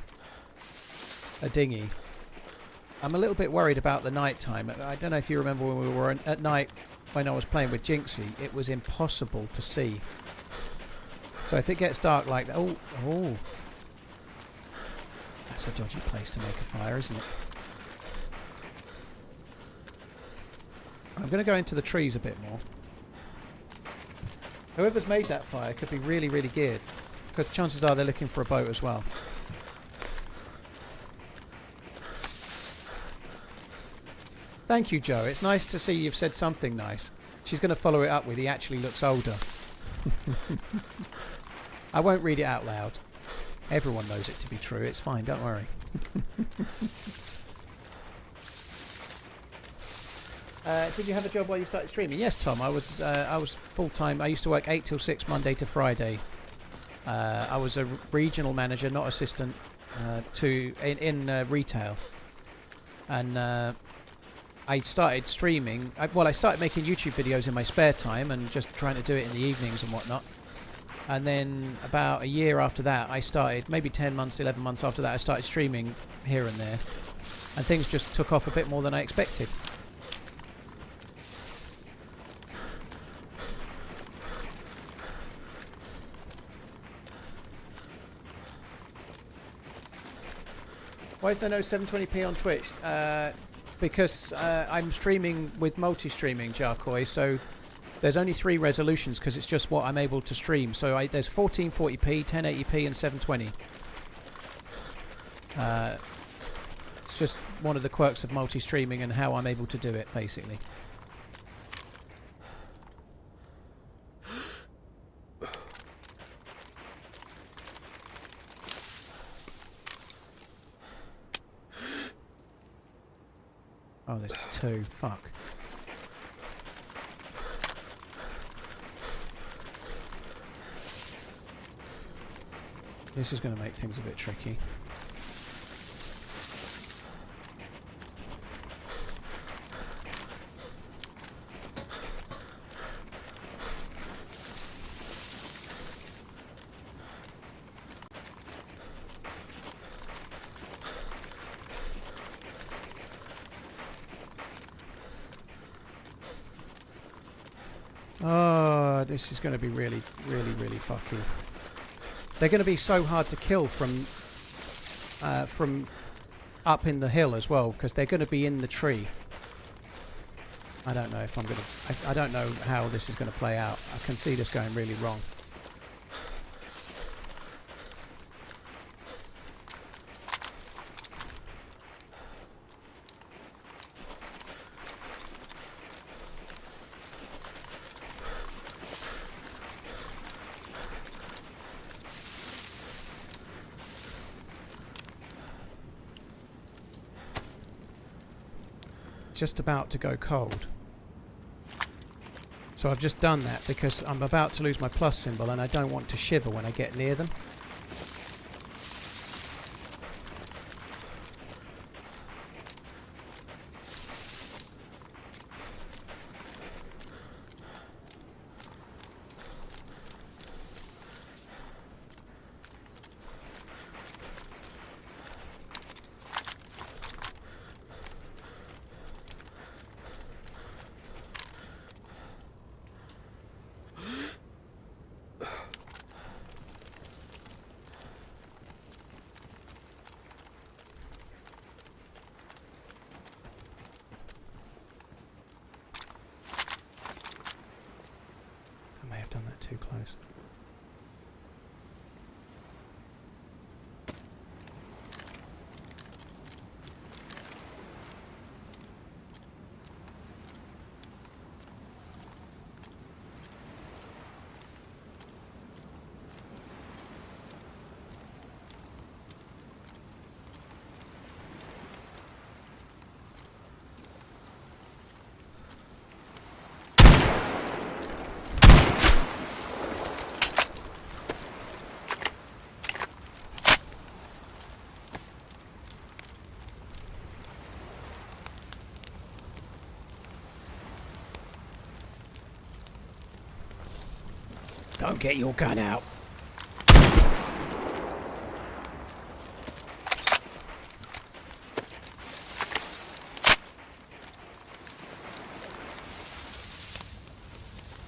dinghy. I'm a little bit worried about the night time. I don't know if you remember when we were at night when I was playing with Jinxie, it was impossible to see. So if it gets dark like that... Oh. That's a dodgy place to make a fire, isn't it? I'm going to go into the trees a bit more. Whoever's made that fire could be really, really geared. Because chances are they're looking for a boat as well. Thank you, Joe. It's nice to see you've said something nice. She's going to follow it up with, he actually looks older. I won't read it out loud. Everyone knows it to be true. It's fine, don't worry. Did you have a job while you started streaming? Yes, Tom. I was full-time. I used to work 8 till 6 Monday to Friday. I was a regional manager, not assistant, in retail. And I started streaming. I started making YouTube videos in my spare time and just trying to do it in the evenings and whatnot. And then about a year after that, I started, maybe 10 months, 11 months after that, I started streaming here and there. And things just took off a bit more than I expected. Why is there no 720p on Twitch? Because I'm streaming with multi-streaming, Jarkoi, so there's only 3 resolutions because it's just what I'm able to stream. So there's 1440p, 1080p and 720. It's just one of the quirks of multi-streaming and how I'm able to do it, basically. Oh, there's 2. Fuck. This is going to make things a bit tricky. Oh, this is going to be really, really, really fucky. They're going to be so hard to kill from up in the hill as well, because they're going to be in the tree. I don't know if I'm going to... I don't know how this is going to play out. I can see this going really wrong. Just about to go cold. So I've just done that because I'm about to lose my plus symbol and I don't want to shiver when I get near them. Done that too close. Don't get your gun out.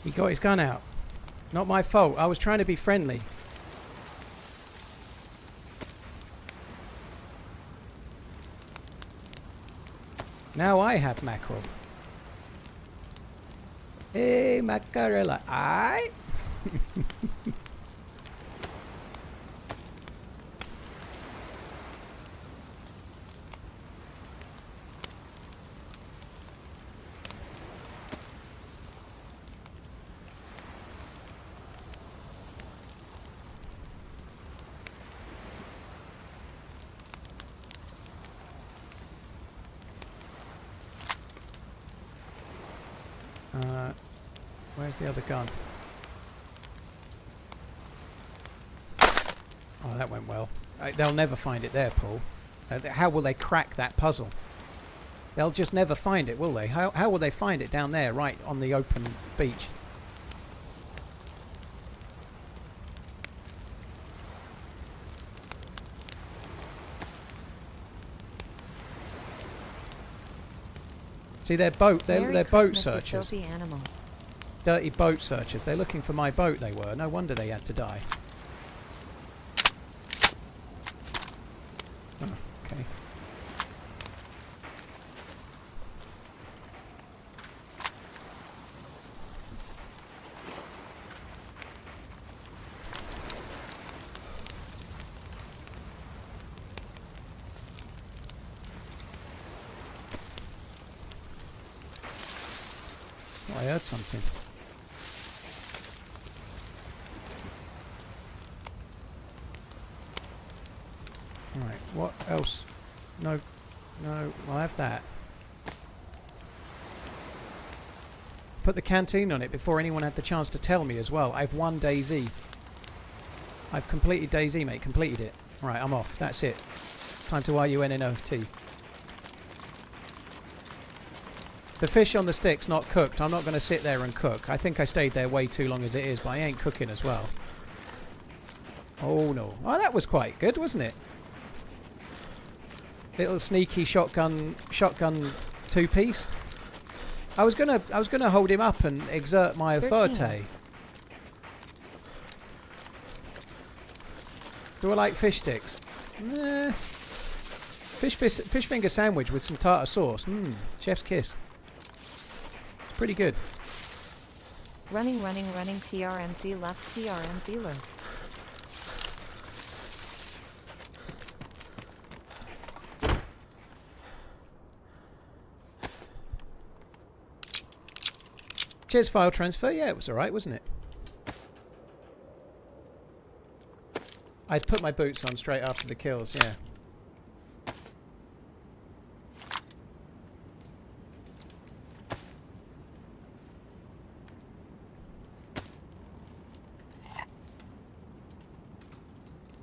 He got his gun out. Not my fault. I was trying to be friendly. Now I have mackerel. Hey, mackerel. Aye. Where's the other gun? Oh, that went well. They'll never find it there, Paul. How will they crack that puzzle? They'll just never find it, will they? How will they find it down there, right on the open beach? See, they're boat searchers. Dirty boat searchers. They're looking for my boat, they were. No wonder they had to die. Oh, okay. Oh, I heard something. Right, what else? No, I'll have that. Put the canteen on it before anyone had the chance to tell me as well. I've won DayZ. I've completed DayZ, mate. Completed it. Right, I'm off. That's it. Time to RUNNOT. The fish on the stick's not cooked. I'm not going to sit there and cook. I think I stayed there way too long as it is, but I ain't cooking as well. Oh no. Oh, that was quite good, wasn't it? Little sneaky shotgun two-piece. I was gonna hold him up and exert my authority. 13. Do I like fish sticks? Fish finger sandwich with some tartar sauce. Chef's kiss. It's pretty good. Running, TRMZ left, TRMZ left. Cheers, file transfer. Yeah, it was alright, wasn't it? I'd put my boots on straight after the kills, yeah.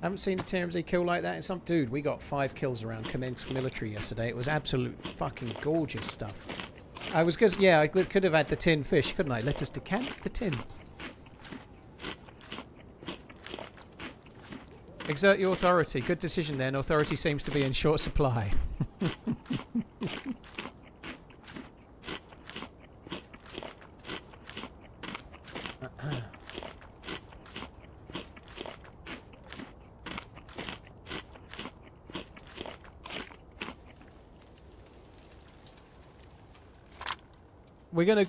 Haven't seen a TRMZ kill like that in some... Dude, we got 5 kills around Commenced Military yesterday. It was absolute fucking gorgeous stuff. I was good. Yeah, I could have had the tin fish, couldn't I? Let us decant the tin. Exert your authority. Good decision then. Authority seems to be in short supply.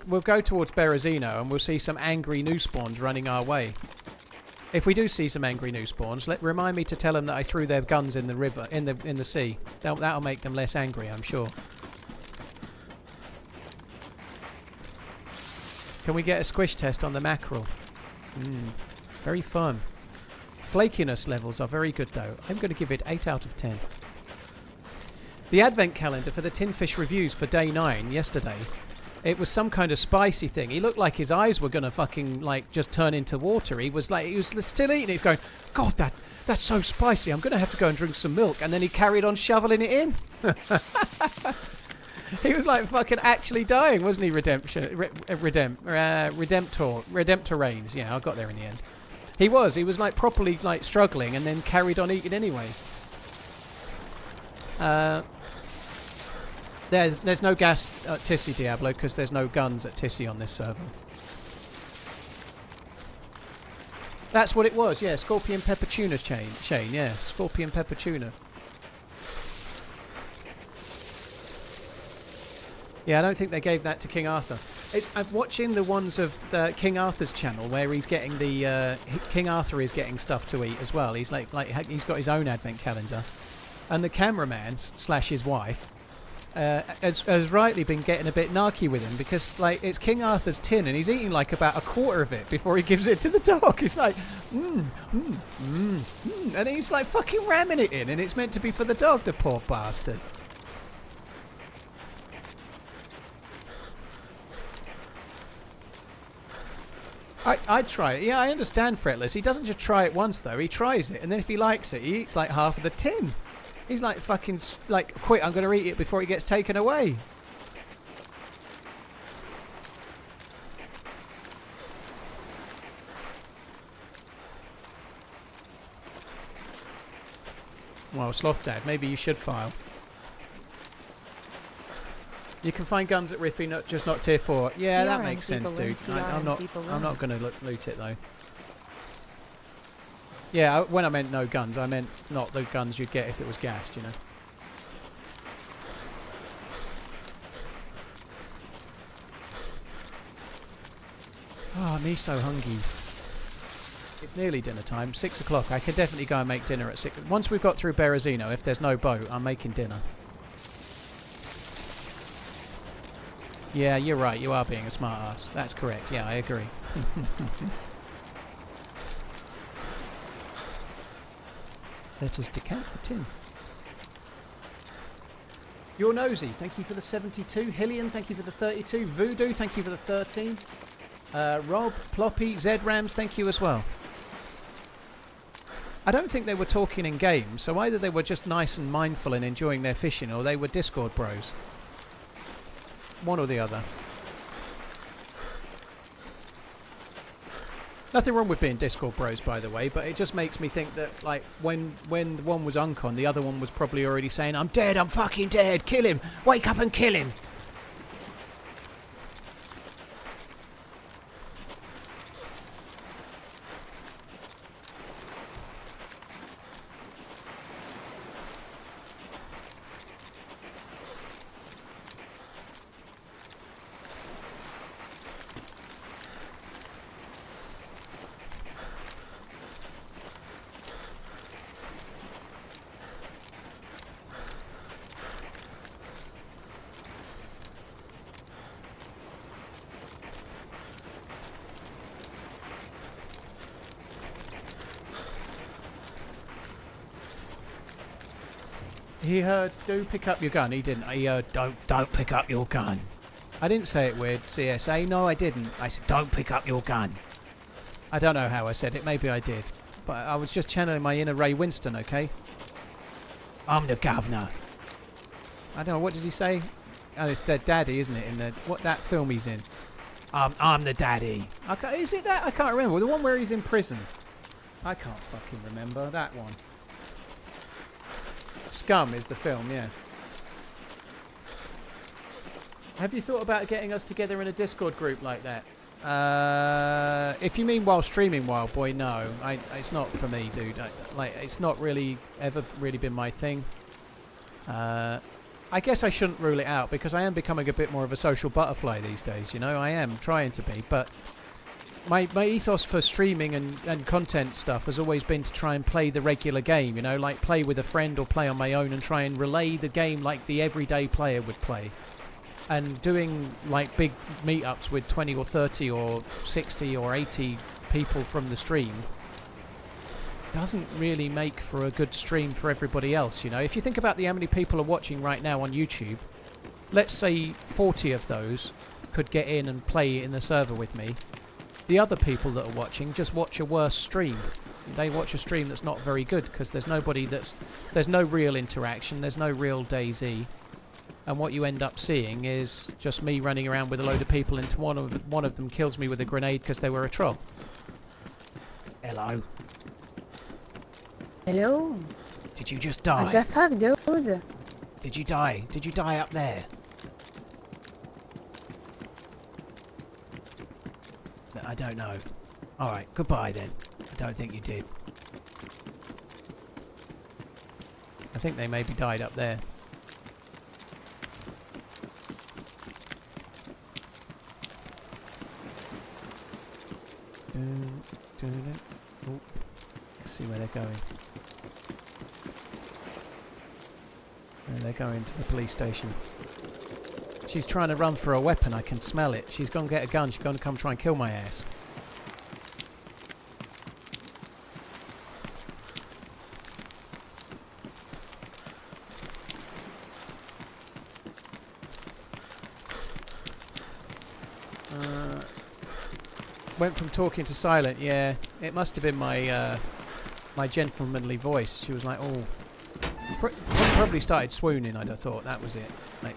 We'll go towards Berezino and we'll see some angry new spawns running our way. If we do see some angry new spawns, remind me to tell them that I threw their guns in the river, in the sea. That'll make them less angry, I'm sure. Can we get a squish test on the mackerel? Very firm. Flakiness levels are very good though. I'm going to give it 8 out of 10. The advent calendar for the tin fish reviews for day 9 yesterday. It was some kind of spicy thing. He looked like his eyes were gonna fucking like just turn into water. He was still eating it. He's going, God, that's so spicy. I'm gonna have to go and drink some milk. And then he carried on shoveling it in. He was like fucking actually dying, wasn't he? Redemptor Reigns. Yeah, I got there in the end. He was like properly like struggling and then carried on eating anyway. There's no gas at Tissy, Diablo, because there's no guns at Tissy on this server. That's what it was, yeah. Scorpion pepper tuna chain, yeah. Scorpion pepper tuna. Yeah, I don't think they gave that to King Arthur. I'm watching the ones of King Arthur's channel where he's getting the King Arthur is getting stuff to eat as well. He's like he's got his own advent calendar, and the cameraman / his wife has rightly been getting a bit narky with him because like it's King Arthur's tin and he's eating like about a quarter of it before he gives it to the dog. He's like and he's like fucking ramming it in, and it's meant to be for the dog, the poor bastard. I'd try it. Yeah, I understand Fretless. He doesn't just try it once, though. He tries it, and then if he likes it, he eats like half of the tin. He's like fucking, like, quit, I'm going to eat it before it gets taken away. Well, Sloth Dad, maybe you should file. You can find guns at Riffy, just not tier 4. Yeah, that makes sense, dude. I'm not going to loot it though. Yeah, when I meant no guns, I meant not the guns you'd get if it was gassed, you know. Oh, me so hungry. It's nearly dinner time. 6 o'clock. I can definitely go and make dinner at 6. Once we've got through Berezino, if there's no boat, I'm making dinner. Yeah, you're right. You are being a smart ass. That's correct. Yeah, I agree. Let us decant the tin. You're nosy. Thank you for the 72. Hillian, thank you for the 32. Voodoo, thank you for the 13. Rob, Ploppy, Z-Rams, thank you as well. I don't think they were talking in game, so either they were just nice and mindful and enjoying their fishing, or they were Discord bros. One or the other. Nothing wrong with being Discord bros, by the way, but it just makes me think that, like, when one was Uncon, the other one was probably already saying, I'm dead, I'm fucking dead, kill him, wake up and kill him. He heard, do pick up your gun. He didn't. He heard, don't pick up your gun. I didn't say it weird, CSA. No, I didn't. I said, don't pick up your gun. I don't know how I said it. Maybe I did. But I was just channeling my inner Ray Winston, okay? I'm the governor. I don't know. What does he say? Oh, it's the daddy, isn't it? In the what that film he's in. I'm the daddy. Is it that? I can't remember. The one where he's in prison. I can't fucking remember that one. Scum is the film, yeah. Have you thought about getting us together in a Discord group like that? If you mean while streaming, Wild Boy, no. It's not for me, dude. It's not really ever really been my thing. I guess I shouldn't rule it out because I am becoming a bit more of a social butterfly these days, you know? I am trying to be, but my ethos for streaming and content stuff has always been to try and play the regular game, you know, like play with a friend or play on my own and try and relay the game like the everyday player would play. And doing like big meetups with 20 or 30 or 60 or 80 people from the stream doesn't really make for a good stream for everybody else, you know. If you think about how many people are watching right now on YouTube, let's say 40 of those could get in and play in the server with me. The other people that are watching just watch a worse stream. They watch a stream that's not very good because there's no real interaction, there's no real DayZ, and what you end up seeing is just me running around with a load of people until one of them kills me with a grenade because they were a troll. Hello. Hello? Did you just What the die? fuck, dude? Did you die? Did you die up there? No, I don't know. Alright, goodbye then. I don't think you did. I think they maybe died up there. Oh, let's see where they're going. They're going to the police station. She's trying to run for a weapon. I can smell it. She's going to get a gun. She's going to come try and kill my ass. Went from talking to silent. Yeah, it must have been my my gentlemanly voice. She was like, "Oh." Probably started swooning, I'd have thought. That was it. Like,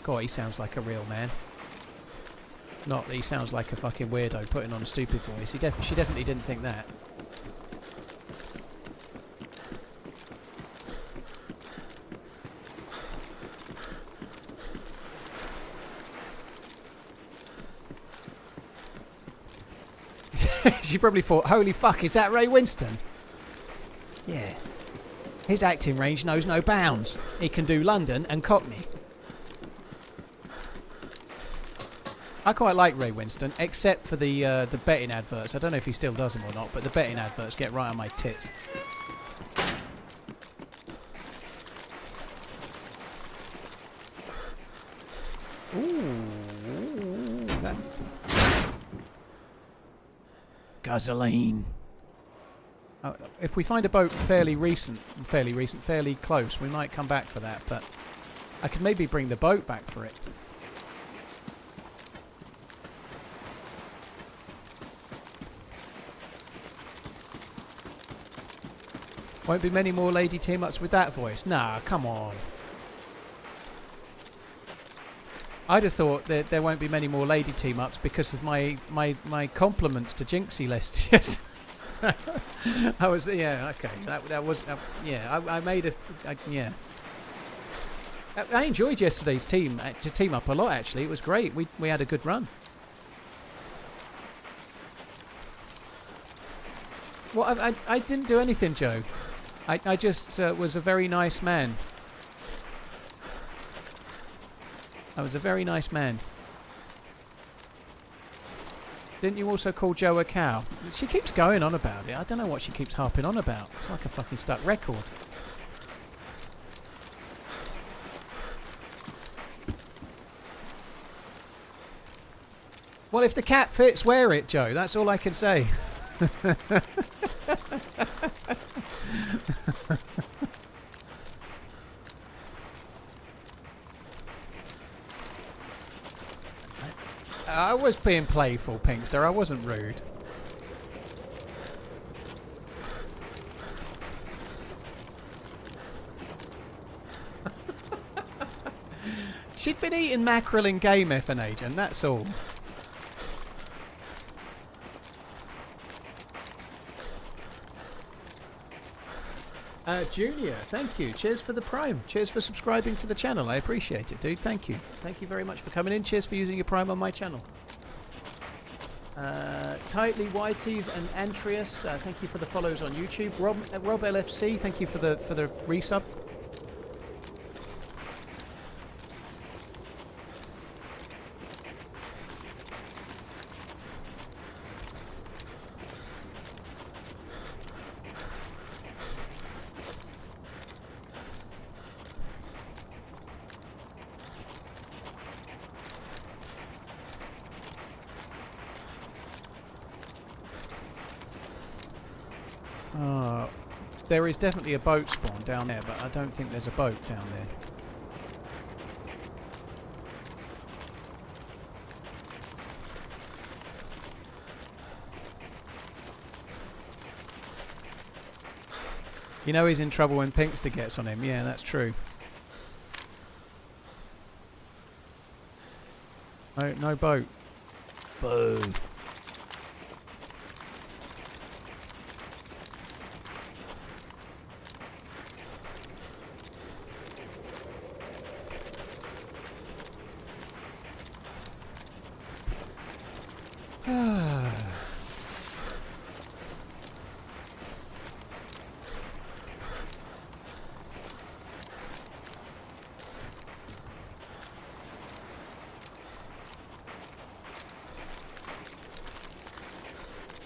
God, he sounds like a real man. Not that he sounds like a fucking weirdo putting on a stupid voice. She definitely didn't think that. She probably thought, holy fuck, is that Ray Winston? Yeah. His acting range knows no bounds. He can do London and Cockney. I quite like Ray Winston, except for the betting adverts. I don't know if he still does them or not, but the betting adverts get right on my tits. Ooh, that gasoline. If we find a boat fairly close, we might come back for that, but I could maybe bring the boat back for it. Won't be many more lady team-ups with that voice. Nah, come on. I'd have thought that there won't be many more lady team-ups because of my compliments to Jinxie list. Yes. I was, yeah, okay. That was, yeah. I made a, yeah. I enjoyed yesterday's team up a lot. Actually, it was great. We had a good run. Well, I didn't do anything, Joe. I just was a very nice man. I was a very nice man. Didn't you also call Joe a cow? She keeps going on about it. I don't know what she keeps harping on about. It's like a fucking stuck record. Well, if the cat fits, wear it, Joe. That's all I can say. I was being playful, Pinkster. I wasn't rude. She'd been eating mackerel in Game Effing Agent, that's all. Junior, thank you. Cheers for the Prime. Cheers for subscribing to the channel. I appreciate it, dude. Thank you. Thank you very much for coming in. Cheers for using your Prime on my channel. Tightly Whiteys and Antrius, thank you for the follows on YouTube. Rob LFC, thank you for the resub. There is definitely a boat spawn down there, but I don't think there's a boat down there. You know he's in trouble when Pinkster gets on him. Yeah, that's true. No boat. Boo.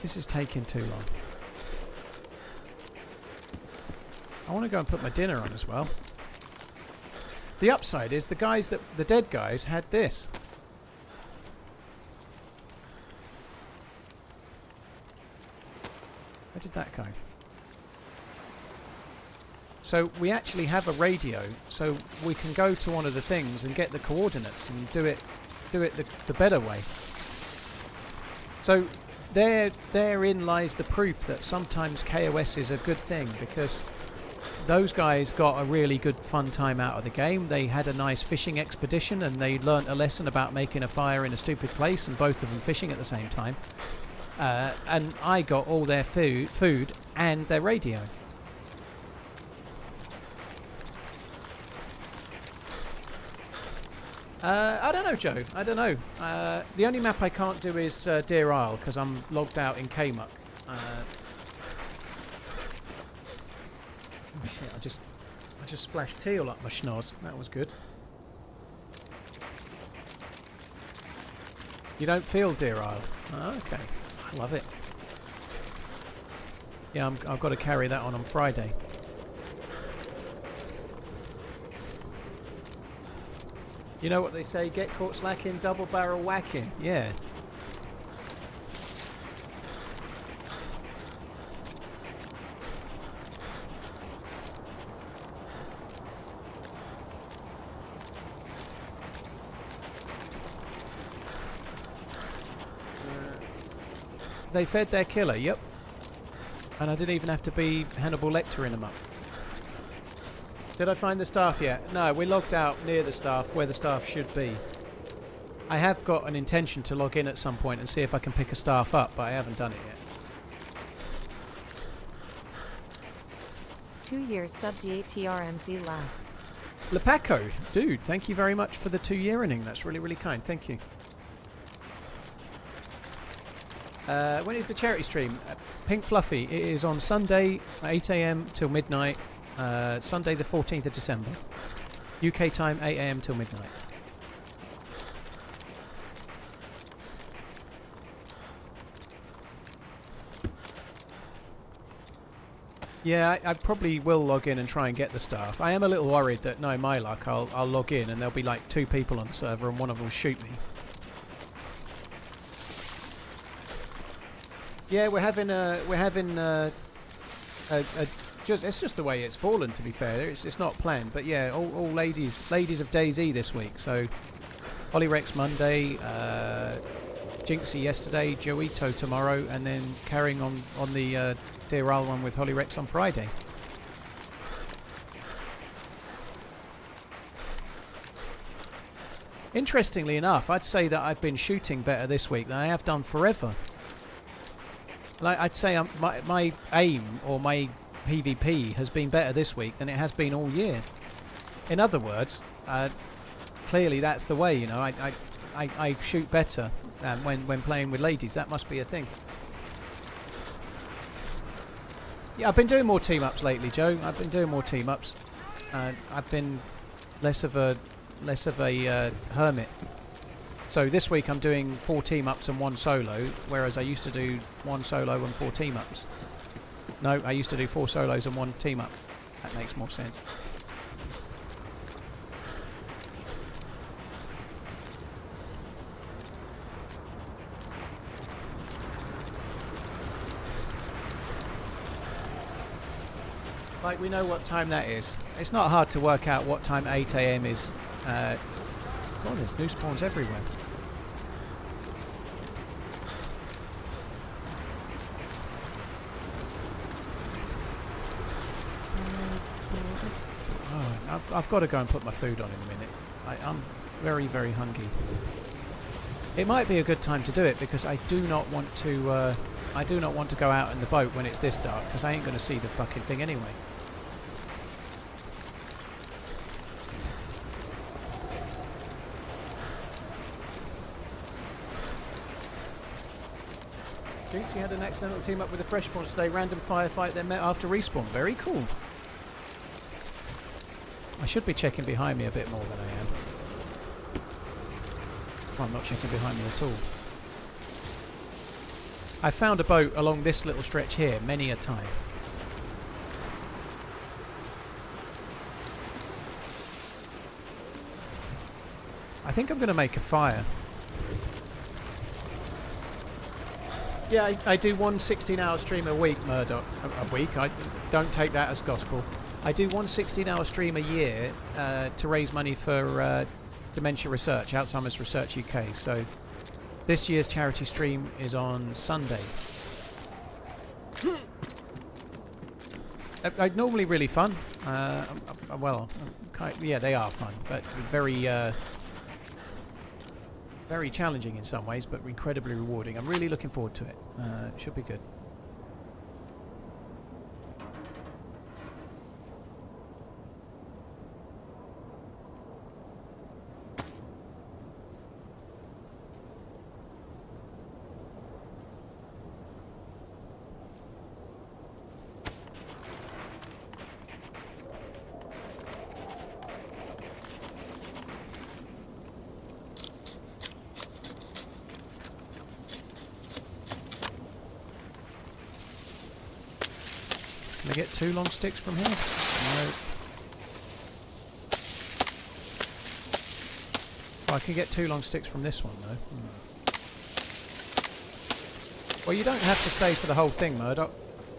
This is taking too long. I want to go and put my dinner on as well. The upside is the dead guys had this. Where did that go? So we actually have a radio, so we can go to one of the things and get the coordinates and do it the better way. So therein lies the proof that sometimes KOS is a good thing, because those guys got a really good fun time out of the game. They had a nice fishing expedition and they learnt a lesson about making a fire in a stupid place, and both of them fishing at the same time. And I got all their food and their radio. I don't know, Joe. I don't know. The only map I can't do is Deer Isle, because I'm logged out in KMUC. Oh shit! I just splashed teal up my schnoz. That was good. You don't feel Deer Isle? Oh, okay. I love it. Yeah, I've got to carry that on Friday. You know what they say, get caught slacking, double barrel whacking. Yeah. They fed their killer, yep. And I didn't even have to be Hannibal Lecter in them up. Did I find the staff yet? No, we logged out near the staff, where the staff should be. I have got an intention to log in at some point and see if I can pick a staff up, but I haven't done it yet. 2 years sub-D8 TRMZ lab. Lepaco, dude, thank you very much for the 2-year inning. That's really, really kind. Thank you. When is the charity stream? Pink Fluffy. It is on Sunday, 8 AM till midnight. Sunday the 14th of December. UK time, 8 AM till midnight. Yeah, I probably will log in and try and get the staff. I am a little worried that, no, my luck, I'll log in and there'll be like 2 people on the server and one of them will shoot me. Yeah, it's just the way it's fallen, to be fair. It's not planned, but yeah, all ladies of DayZ this week. So Holly Rex Monday, Jinxie yesterday, Joito tomorrow, and then carrying on the Deer Isle one with Holly Rex on Friday. Interestingly enough, I'd say that I've been shooting better this week than I have done forever. Like, I'd say my aim or my PvP has been better this week than it has been all year. In other words, clearly that's the way, you know. I shoot better when playing with ladies. That must be a thing. Yeah, I've been doing more team ups lately, Joe. I've been doing more team ups. I've been less of a hermit. So this week I'm doing 4 team ups and 1 solo, whereas I used to do 1 solo and 4 team ups. No, I used to do 4 solos and 1 team up. That makes more sense. Like, we know what time that is. It's not hard to work out what time 8 AM is. God, there's new spawns everywhere. Oh, I've got to go and put my food on in a minute. I'm very, very hungry. It might be a good time to do it because I do not want to. I do not want to go out in the boat when it's this dark because I ain't going to see the fucking thing anyway. Jinxie had an accidental team up with a fresh spawn today. Random firefight then met after respawn. Very cool. I should be checking behind me a bit more than I am. Well, I'm not checking behind me at all. I found a boat along this little stretch here many a time. I think I'm going to make a fire. Yeah, I do one 16-hour stream a week, Murdoch. A week? I don't take that as gospel. I do one 16-hour stream a year to raise money for dementia research, Alzheimer's Research UK. So this year's charity stream is on Sunday. Normally really fun. Well, yeah, they are fun, but very very challenging in some ways, but incredibly rewarding. I'm really looking forward to it. It should be good. Can I get 2 long sticks from here? No. Oh, I can get 2 long sticks from this one though. Well, you don't have to stay for the whole thing, Murdoch,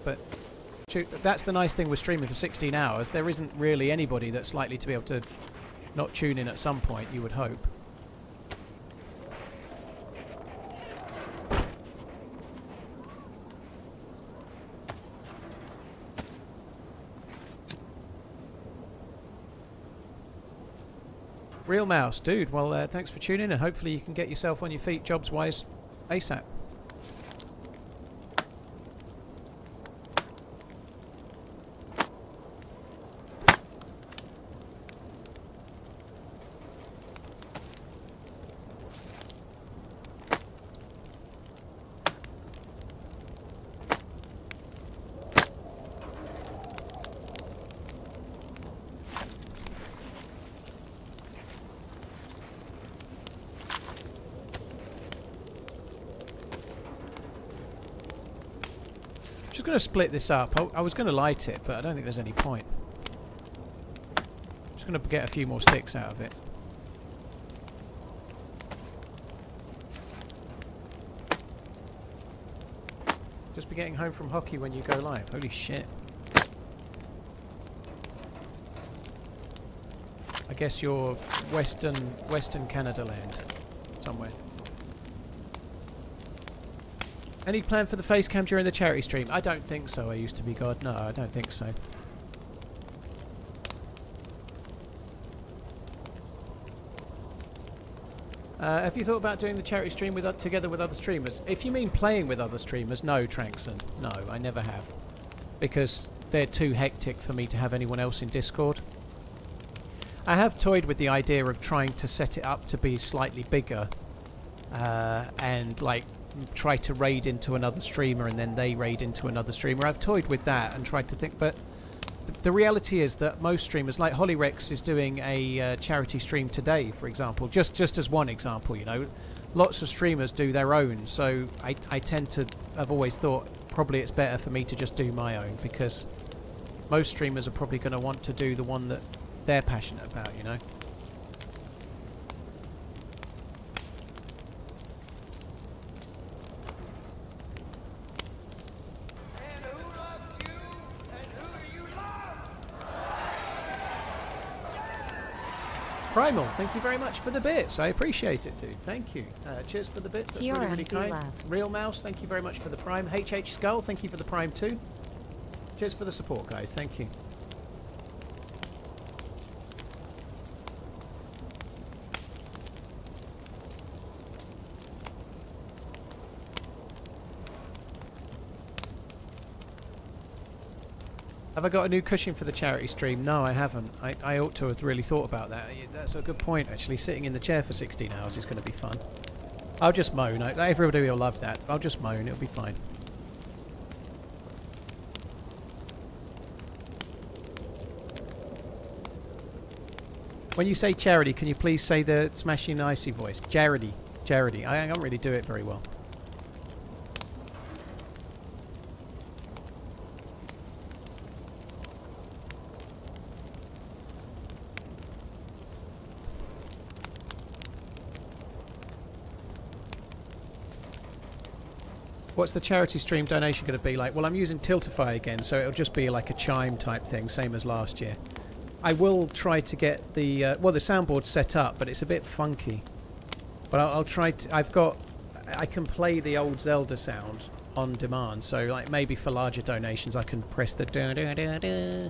but that's the nice thing with streaming for 16 hours. There isn't really anybody that's likely to be able to not tune in at some point, you would hope. Real Mouse, dude, well, thanks for tuning in, and hopefully you can get yourself on your feet jobs-wise ASAP. Just going to split this up. I was going to light it, but I don't think there's any point. Just going to get a few more sticks out of it. Just be getting home from hockey when you go live. Holy shit. I guess you're Western Canada land somewhere. Any plan for the face cam during the charity stream? I don't think so. I used to be God. No, I don't think so. Have you thought about doing the charity stream together with other streamers? If you mean playing with other streamers, no, Trankson. No, I never have. Because they're too hectic for me to have anyone else in Discord. I have toyed with the idea of trying to set it up to be slightly bigger. And, like, try to raid into another streamer and then they raid into another streamer. I've toyed with that and tried to think, but the reality is that most streamers, like Hollyrex is doing a charity stream today, for example, just as one example, you know. Lots of streamers do their own, so I tend to have always thought probably it's better for me to just do my own, because most streamers are probably going to want to do the one that they're passionate about, you know. Primal, thank you very much for the bits. I appreciate it, dude. Thank you. Cheers for the bits. That's really, really kind. Real Mouse, thank you very much for the Prime. HH Skull, thank you for the Prime too. Cheers for the support, guys. Thank you. Have I got a new cushion for the charity stream? No, I haven't. I ought to have really thought about that. That's a good point, actually. Sitting in the chair for 16 hours is going to be fun. I'll just moan. Everybody will love that. I'll just moan. It'll be fine. When you say charity, can you please say the smashing icy voice? Charity. Charity. I don't really do it very well. What's the charity stream donation going to be like? Well, I'm using Tiltify again, so it'll just be like a chime type thing, same as last year. I will try to get the the soundboard's set up, but it's a bit funky. But I'll try to. I can play the old Zelda sound on demand, so like maybe for larger donations, I can press the da da da da.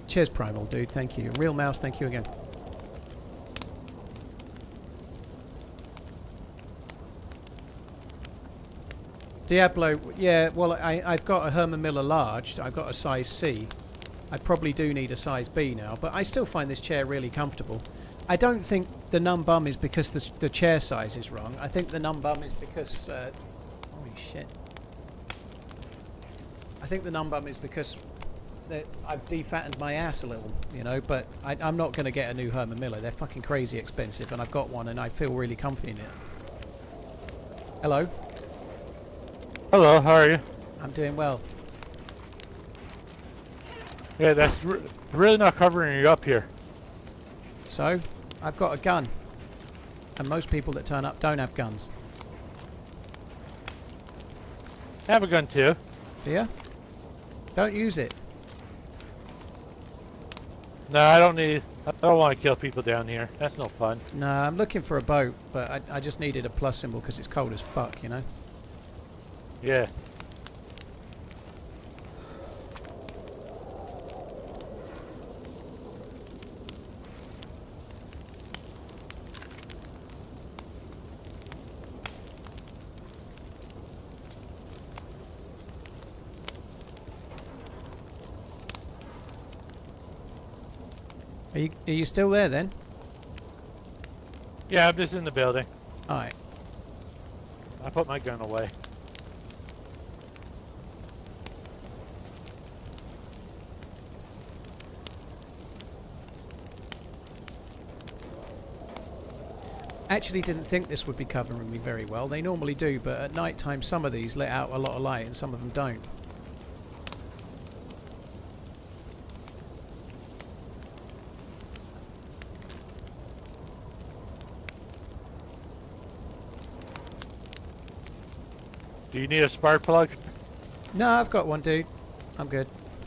Cheers, Primal, dude. Thank you. Real Mouse, thank you again. Diablo, yeah, well, I've got a Herman Miller large. I've got a size C. I probably do need a size B now, but I still find this chair really comfortable. I don't think the numb bum is because the chair size is wrong. I think the numb bum is because... holy shit. I think the numb bum is because... I've defattened my ass a little, you know, but I'm not going to get a new Herman Miller. They're fucking crazy expensive, and I've got one, and I feel really comfy in it. Hello. Hello, how are you? I'm doing well. Yeah, that's really not covering you up here. So, I've got a gun, and most people that turn up don't have guns. I have a gun too. Do you? Don't use it. No, I don't want to kill people down here. That's no fun. No, I'm looking for a boat, but I just needed a plus symbol because it's cold as fuck, you know? Yeah. Are you still there then? Yeah, I'm just in the building. Alright. I put my gun away. Actually didn't think this would be covering me very well. They normally do, but at night time some of these let out a lot of light and some of them don't. Do you need a spark plug? No, I've got one, dude. I'm good.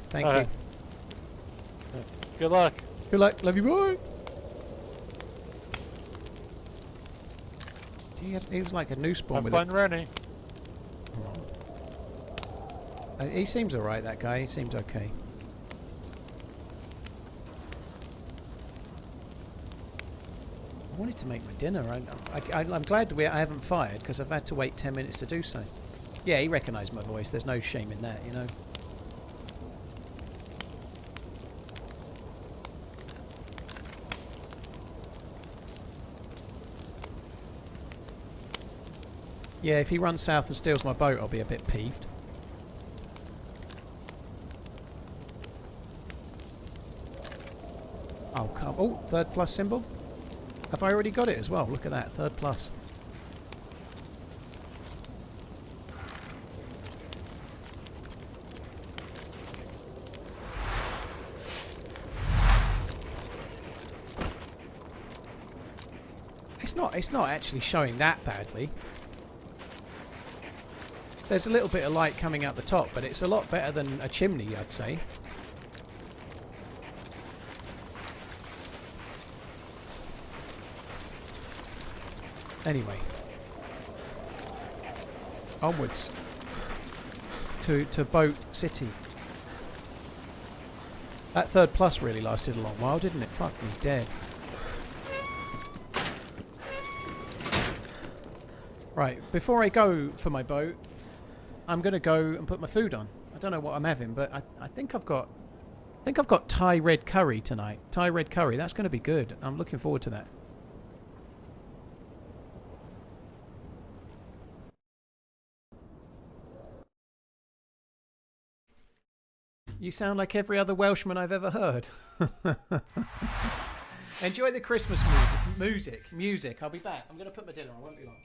Thank you. Good luck. Good luck. Love you, boy. He was like a new spawn Have with fun running. He seems alright, that guy. He seems okay. I wanted to make my dinner. I'm glad I haven't fired because I've had to wait 10 minutes to do so. Yeah, he recognised my voice. There's no shame in that, you know. Yeah, if he runs south and steals my boat, I'll be a bit peeved. Oh, come. Oh, third plus symbol. Have I already got it as well? Look at that, third plus. It's not actually showing that badly. There's a little bit of light coming out the top, but it's a lot better than a chimney, I'd say. Anyway. Onwards. To Boat City. That third plus really lasted a long while, didn't it? Fuck me dead. Right, before I go for my boat, I'm going to go and put my food on. I don't know what I'm having, but I think I've got Thai red curry tonight. Thai red curry, that's going to be good. I'm looking forward to that. You sound like every other Welshman I've ever heard. Enjoy the Christmas music. I'll be back. I'm going to put my dinner on. I won't be long.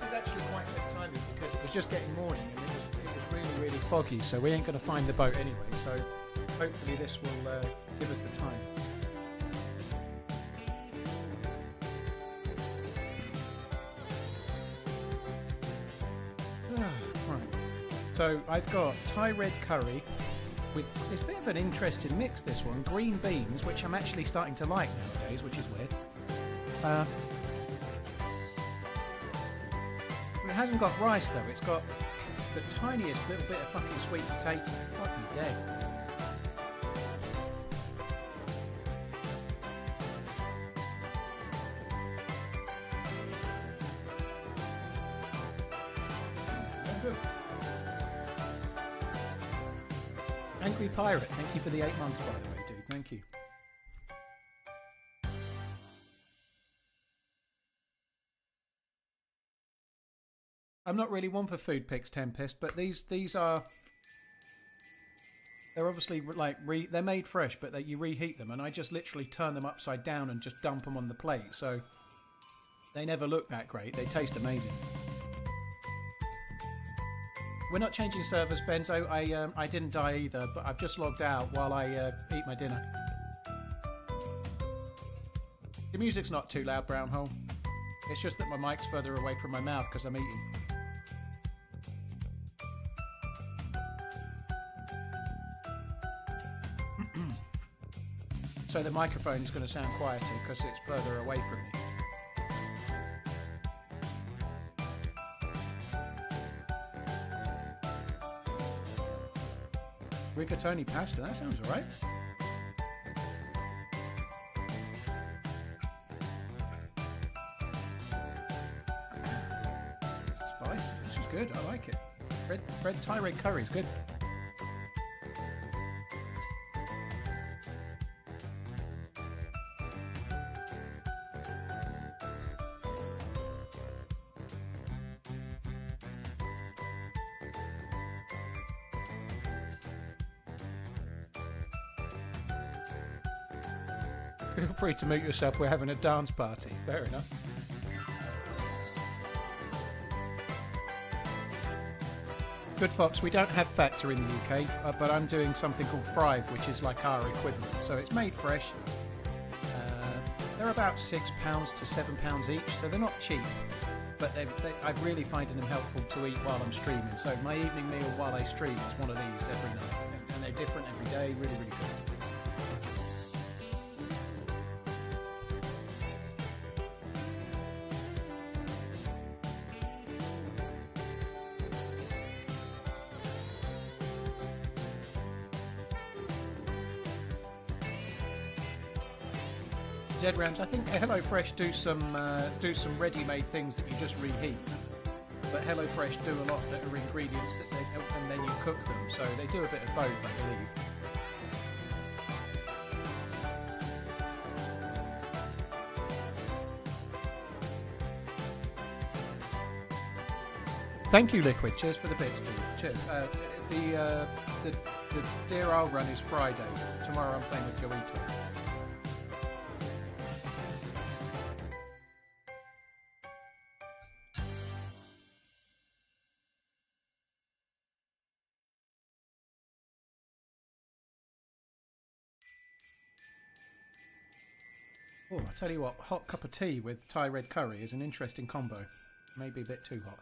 this is actually quite good timing because it was just getting morning and it was really, really foggy, so we ain't going to find the boat anyway, so hopefully this will give us the time. Right. So I've got Thai red curry with it's a bit of an interesting mix, this one. Green beans, which I'm actually starting to like nowadays, which is weird. It hasn't got rice though, it's got the tiniest little bit of fucking sweet potato. Fucking dead. Good. Angry Pirate, thank you for the 8 months by the way, dude. Thank you. I'm not really one for food picks, Tempest, but these are they're obviously like they're made fresh, but you reheat them, and I just literally turn them upside down and just dump them on the plate. So they never look that great. They taste amazing. We're not changing servers, Benzo. I didn't die either, but I've just logged out while I eat my dinner. The music's not too loud, Brown Hole. It's just that my mic's further away from my mouth because I'm eating. So the microphone is going to sound quieter because it's further away from me. Rigatoni pasta, that sounds alright. Spicy, this is good, I like it. Red Thai red curry is good. Feel free to mute yourself, we're having a dance party. Fair enough. Good Fox, we don't have Factor in the UK, but I'm doing something called Thrive, which is like our equivalent. So it's made fresh. They're about £6 to £7 each, so they're not cheap. But I'm really finding them helpful to eat while I'm streaming. So my evening meal while I stream is one of these every night. And they're different every day, really, really good. Z-Rams, I think HelloFresh do some ready-made things that you just reheat, but HelloFresh do a lot that are ingredients that and then you cook them, so they do a bit of both, I believe. Thank you, Liquid. Cheers for the bits, dude. Cheers. The Dear I'll run is Friday. Tomorrow I'm playing with Joito. Oh, I tell you what, hot cup of tea with Thai red curry is an interesting combo. Maybe a bit too hot.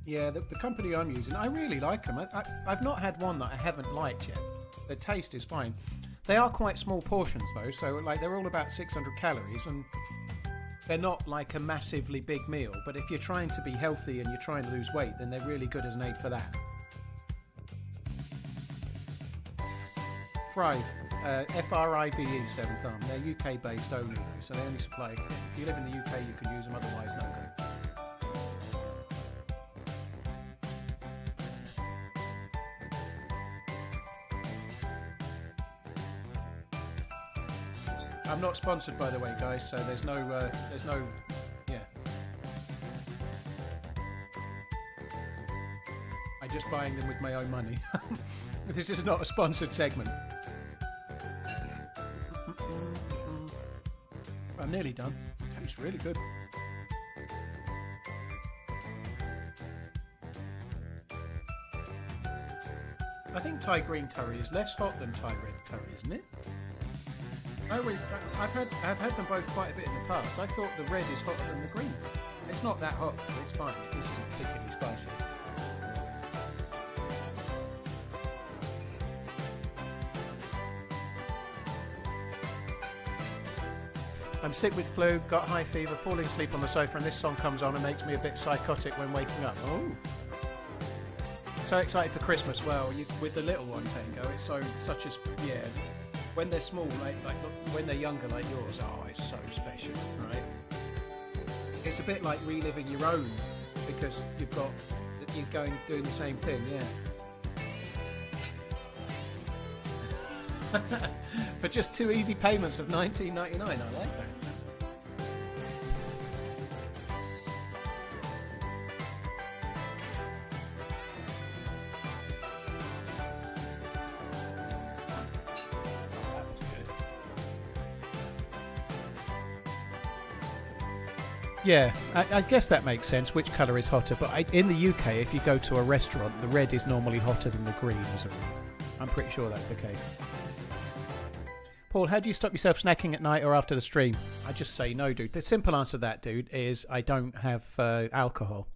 Yeah, the company I'm using, I really like them. I've not had one that I haven't liked yet. The taste is fine. They are quite small portions though, so like they're all about 600 calories and they're not like a massively big meal, but if you're trying to be healthy and you're trying to lose weight, then they're really good as an aid for that. Thrive, F-R-I-V-E, 7th Arm. They're UK based only though, so they only supply, if you live in the UK you can use them, otherwise no go. I'm not sponsored, by the way, guys. So there's no, yeah. I'm just buying them with my own money. This is not a sponsored segment. I'm nearly done. Tastes really good. I think Thai green curry is less hot than Thai red curry, isn't it? I've had them both quite a bit in the past. I thought the red is hotter than the green. It's not that hot, but it's fine. This isn't particularly spicy. I'm sick with flu, got high fever, falling asleep on the sofa, and this song comes on and makes me a bit psychotic when waking up. Oh! So excited for Christmas. Well, with the little one, Tango, it's such as yeah. When they're small, like when they're younger, like yours, oh, it's so special, right? It's a bit like reliving your own because you're doing the same thing, yeah. For just 2 easy payments of $19.99, I like that. Yeah, I guess that makes sense. Which colour is hotter? But in the UK, if you go to a restaurant, the red is normally hotter than the green as a rule. I'm pretty sure that's the case. Paul, how do you stop yourself snacking at night or after the stream? I just say no, dude. The simple answer to that, dude, is I don't have alcohol.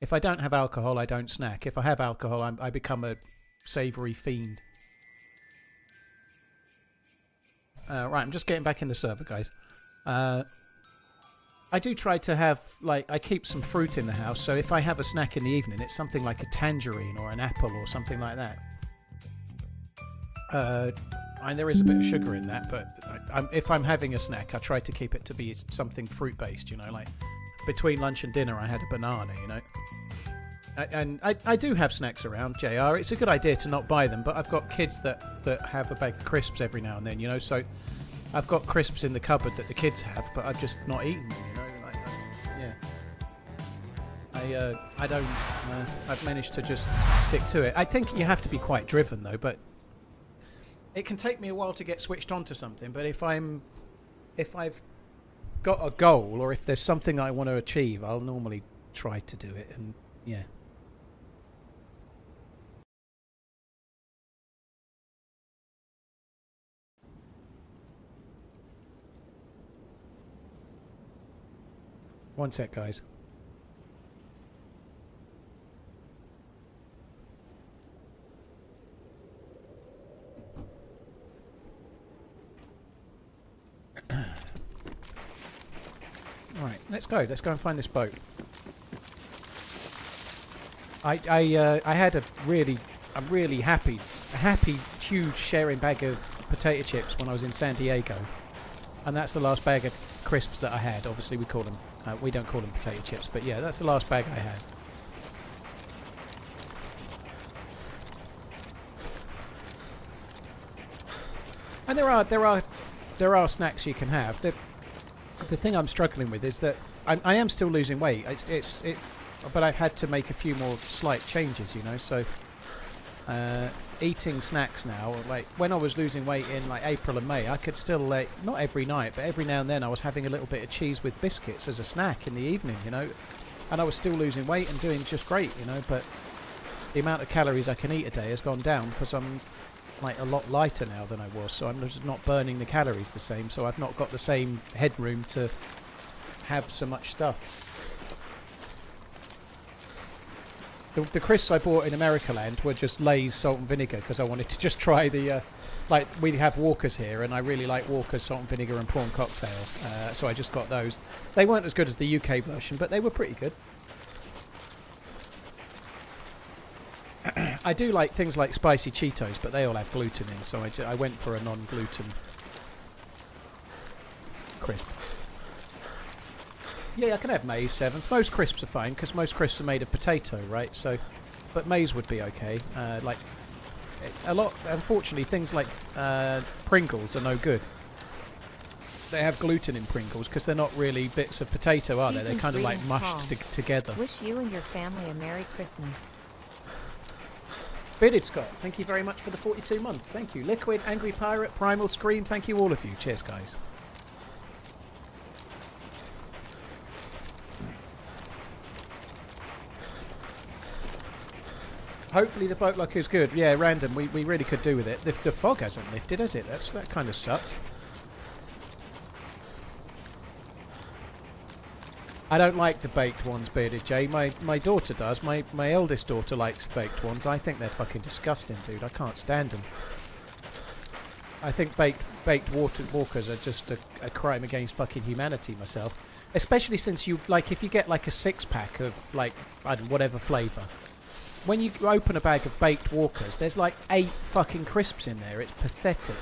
If I don't have alcohol, I don't snack. If I have alcohol, I become a savoury fiend. Right, I'm just getting back in the server, guys. I do try to have, I keep some fruit in the house, so if I have a snack in the evening, it's something like a tangerine or an apple or something like that. And there is a bit of sugar in that, but if I'm having a snack, I try to keep it to be something fruit-based, you know, like between lunch and dinner I had a banana, you know. And I do have snacks around, JR. It's a good idea to not buy them, but I've got kids that have a bag of crisps every now and then, you know, so I've got crisps in the cupboard that the kids have, but I've just not eaten them, you know. I don't. I've managed to just stick to it. I think you have to be quite driven though, but it can take me a while to get switched on to something. But if I've got a goal or if there's something I want to achieve, I'll normally try to do it. And yeah. One sec, guys. Right, let's go. Let's go and find this boat. I had a really happy, huge sharing bag of potato chips when I was in San Diego, and that's the last bag of crisps that I had. Obviously, we call them. We don't call them potato chips, but yeah, that's the last bag I had. And there are snacks you can have. The thing I'm struggling with is that I am still losing weight. But I've had to make a few more slight changes, you know. So eating snacks now, like when I was losing weight in like April and May, I could still not every night, but every now and then I was having a little bit of cheese with biscuits as a snack in the evening, you know. And I was still losing weight and doing just great, you know. But the amount of calories I can eat a day has gone down because I'm like a lot lighter now than I was, so I'm just not burning the calories the same, so I've not got the same headroom to have so much stuff. The crisps I bought in America Land were just Lay's salt and vinegar because I wanted to just try the like we have Walker's here and I really like Walker's salt and vinegar and prawn cocktail, so I just got those. They weren't as good as the UK version, but they were pretty good. I do like things like spicy Cheetos, but they all have gluten in, so I went for a non-gluten crisp. Yeah, I can have maize 7th. Most crisps are fine, because most crisps are made of potato, right? So, but maize would be okay. Like, unfortunately, things like Pringles are no good. They have gluten in Pringles, because they're not really bits of potato, are they? They're kind of like mushed together. Wish you and your family a Merry Christmas. Bearded Scott, thank you very much for the 42 months. Thank you. Liquid, Angry Pirate, Primal Scream, thank you all of you. Cheers, guys. Hopefully the boat luck is good. Yeah, random. We really could do with it. The fog hasn't lifted, has it? That kind of sucks. I don't like the baked ones, Bearded Jay. My daughter does. My eldest daughter likes baked ones. I think they're fucking disgusting, dude. I can't stand them. I think baked walkers are just a crime against fucking humanity myself. Especially since you, like, if you get like a 6-pack of, like, I don't know, whatever flavour. When you open a bag of baked walkers, there's like 8 fucking crisps in there. It's pathetic.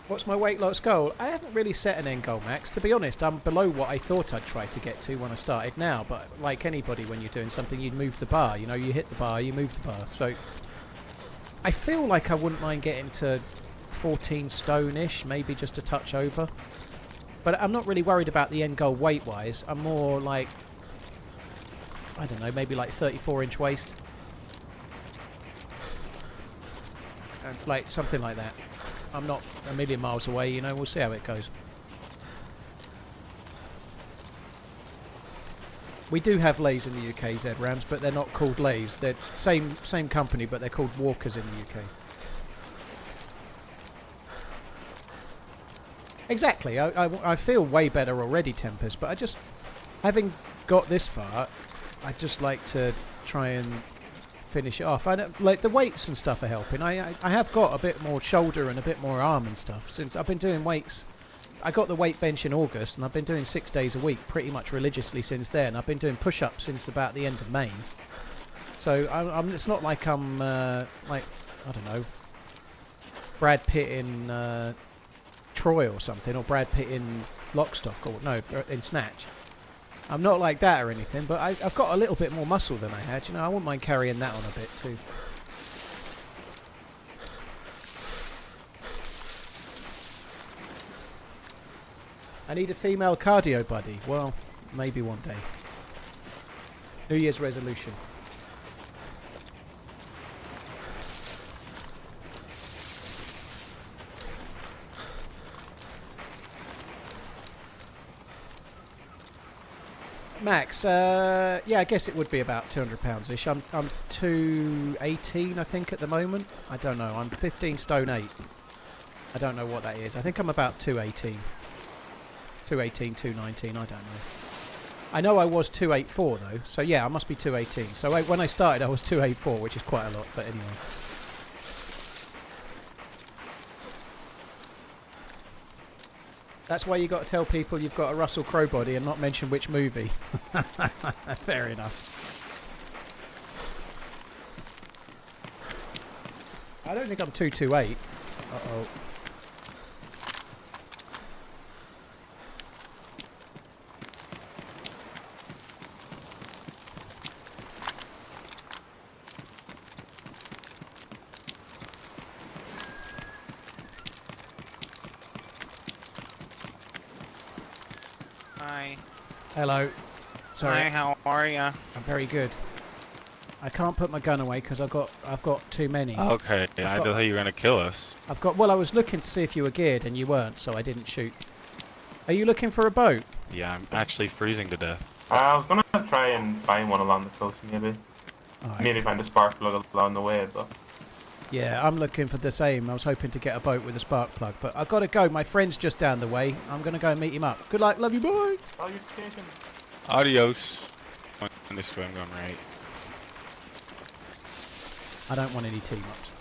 What's my weight loss goal? I haven't really set an end goal, Max. To be honest, I'm below what I thought I'd try to get to when I started now. But like anybody, when you're doing something, you'd move the bar. You know, you hit the bar, you move the bar. So I feel like I wouldn't mind getting to 14 stone-ish, maybe just a touch over. But I'm not really worried about the end goal weight-wise. I'm more like, I don't know, maybe like 34-inch waist. Like something like that. I'm not a million miles away, you know, we'll see how it goes. We do have Lays in the UK, Z-Rams, but they're not called Lays. They're same company, but they're called Walkers in the UK. Exactly. I feel way better already, Tempest, but I just, having got this far, I just like to try and finish it off. I don't, like the weights and stuff are helping. I have got a bit more shoulder and a bit more arm and stuff since I've been doing weights. I got the weight bench in August and I've been doing 6 days a week pretty much religiously since then. I've been doing push-ups since about the end of May. So I'm it's not like I'm like, I don't know, Brad Pitt in Troy or something, or Brad Pitt in Lockstock, or no, in Snatch. I'm not like that or anything, but I've got a little bit more muscle than I had. You know, I wouldn't mind carrying that on a bit too. I need a female cardio buddy. Well, maybe one day. New Year's resolution. Max, yeah, I guess it would be about £200-ish. I'm 218, I think, at the moment. I don't know. I'm 15 stone 8. I don't know what that is. I think I'm about 218. 218, 219, I don't know. I know I was 284, though. So, yeah, I must be 218. So, when I started, I was 284, which is quite a lot. But anyway. That's why you got to tell people you've got a Russell Crowe body and not mention which movie. Fair enough. I don't think I'm 228. Uh-oh. Hi. Hello. Sorry. Hi, how are ya? I'm very good. I can't put my gun away because I've got too many. Okay, I thought you were gonna kill us. Well, I was looking to see if you were geared and you weren't, so I didn't shoot. Are you looking for a boat? Yeah, I'm actually freezing to death. I was gonna try and find one along the coast, maybe. Right. Maybe find a spark plug along the way, but... Yeah, I'm looking for the same. I was hoping to get a boat with a spark plug, but I've got to go. My friend's just down the way. I'm going to go and meet him up. Good luck. Love you, boy. Salutations. Adios. On this way, I'm going right. I don't want any team-ups.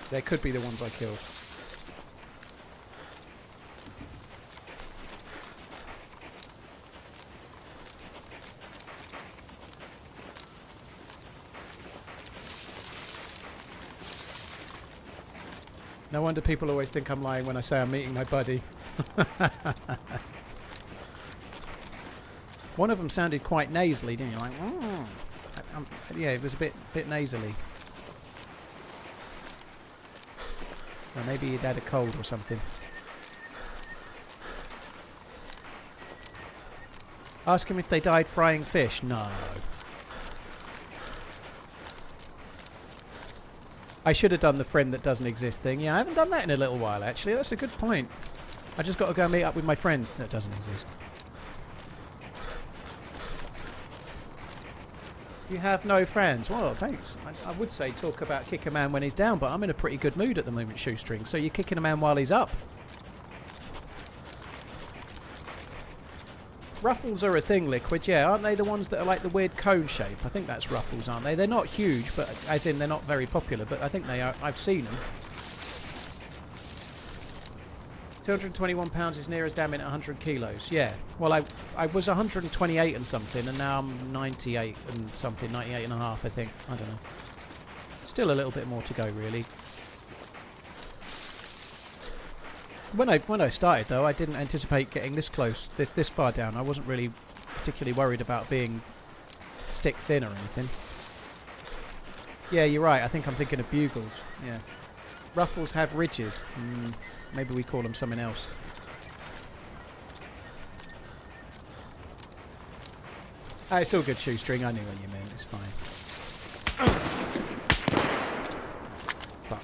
They could be the ones I killed. No wonder people always think I'm lying when I say I'm meeting my buddy. One of them sounded quite nasally, didn't you? Like, yeah, it was a bit nasally. Or maybe he'd had a cold or something. Ask him if they died frying fish. No. I should have done the friend that doesn't exist thing. Yeah, I haven't done that in a little while, actually. That's a good point. I just got to go meet up with my friend that doesn't exist. You have no friends. Well, thanks. I would say talk about kick a man when he's down, but I'm in a pretty good mood at the moment, Shoestring. So you're kicking a man while he's up. Ruffles are a thing, Liquid, yeah. Aren't they the ones that are like the weird cone shape? I think that's ruffles, aren't they? They're not huge, but as in they're not very popular, but I think they are. I've seen them. 221 pounds is near as damn it 100 kilos. Yeah. Well, I was 128 and something, and now I'm 98 and something, 98 and a half, I think. I don't know. Still a little bit more to go, really. When I started, though, I didn't anticipate getting this close, this far down. I wasn't really particularly worried about being stick thin or anything. Yeah, you're right. I think I'm thinking of bugles. Yeah. Ruffles have ridges. Maybe we call them something else. It's all good, Shoestring. I knew what you meant. It's fine. Fuck.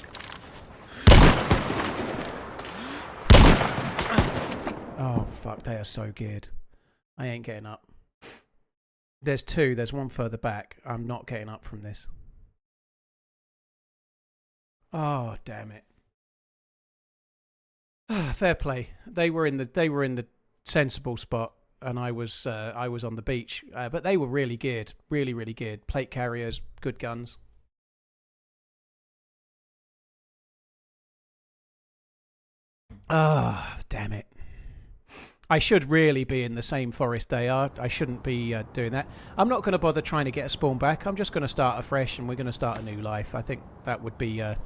Oh, fuck. They are so good. I ain't getting up. There's two. There's one further back. I'm not getting up from this. Oh, damn it. Fair play. They were in the sensible spot, and I was on the beach. But they were really geared, really geared. Plate carriers, good guns. Ah, damn it. I should really be in the same forest they are. I shouldn't be doing that. I'm not going to bother trying to get a spawn back. I'm just going to start afresh, and we're going to start a new life. I think that would be the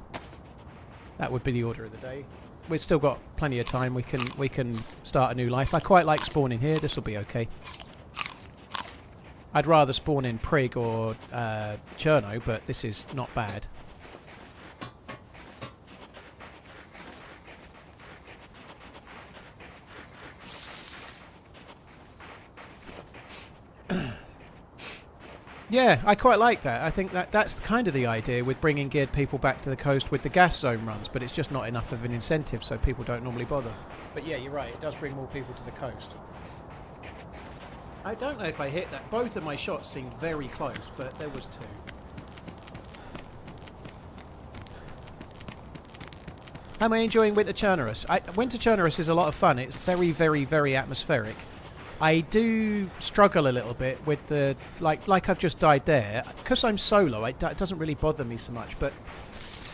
order of the day. We've still got plenty of time. We can start a new life. I quite like spawning here. This will be okay. I'd rather spawn in Prig or Cherno, but this is not bad. Yeah, I quite like that. I think that's kind of the idea with bringing geared people back to the coast with the gas zone runs, but it's just not enough of an incentive, so people don't normally bother. But yeah, you're right, it does bring more people to the coast. I don't know if I hit that. Both of my shots seemed very close, but there was two. How am I enjoying Winter Chernarus? Winter Chernarus is a lot of fun. It's very atmospheric. I do struggle a little bit with the like I've just died there because I'm solo. It doesn't really bother me so much. But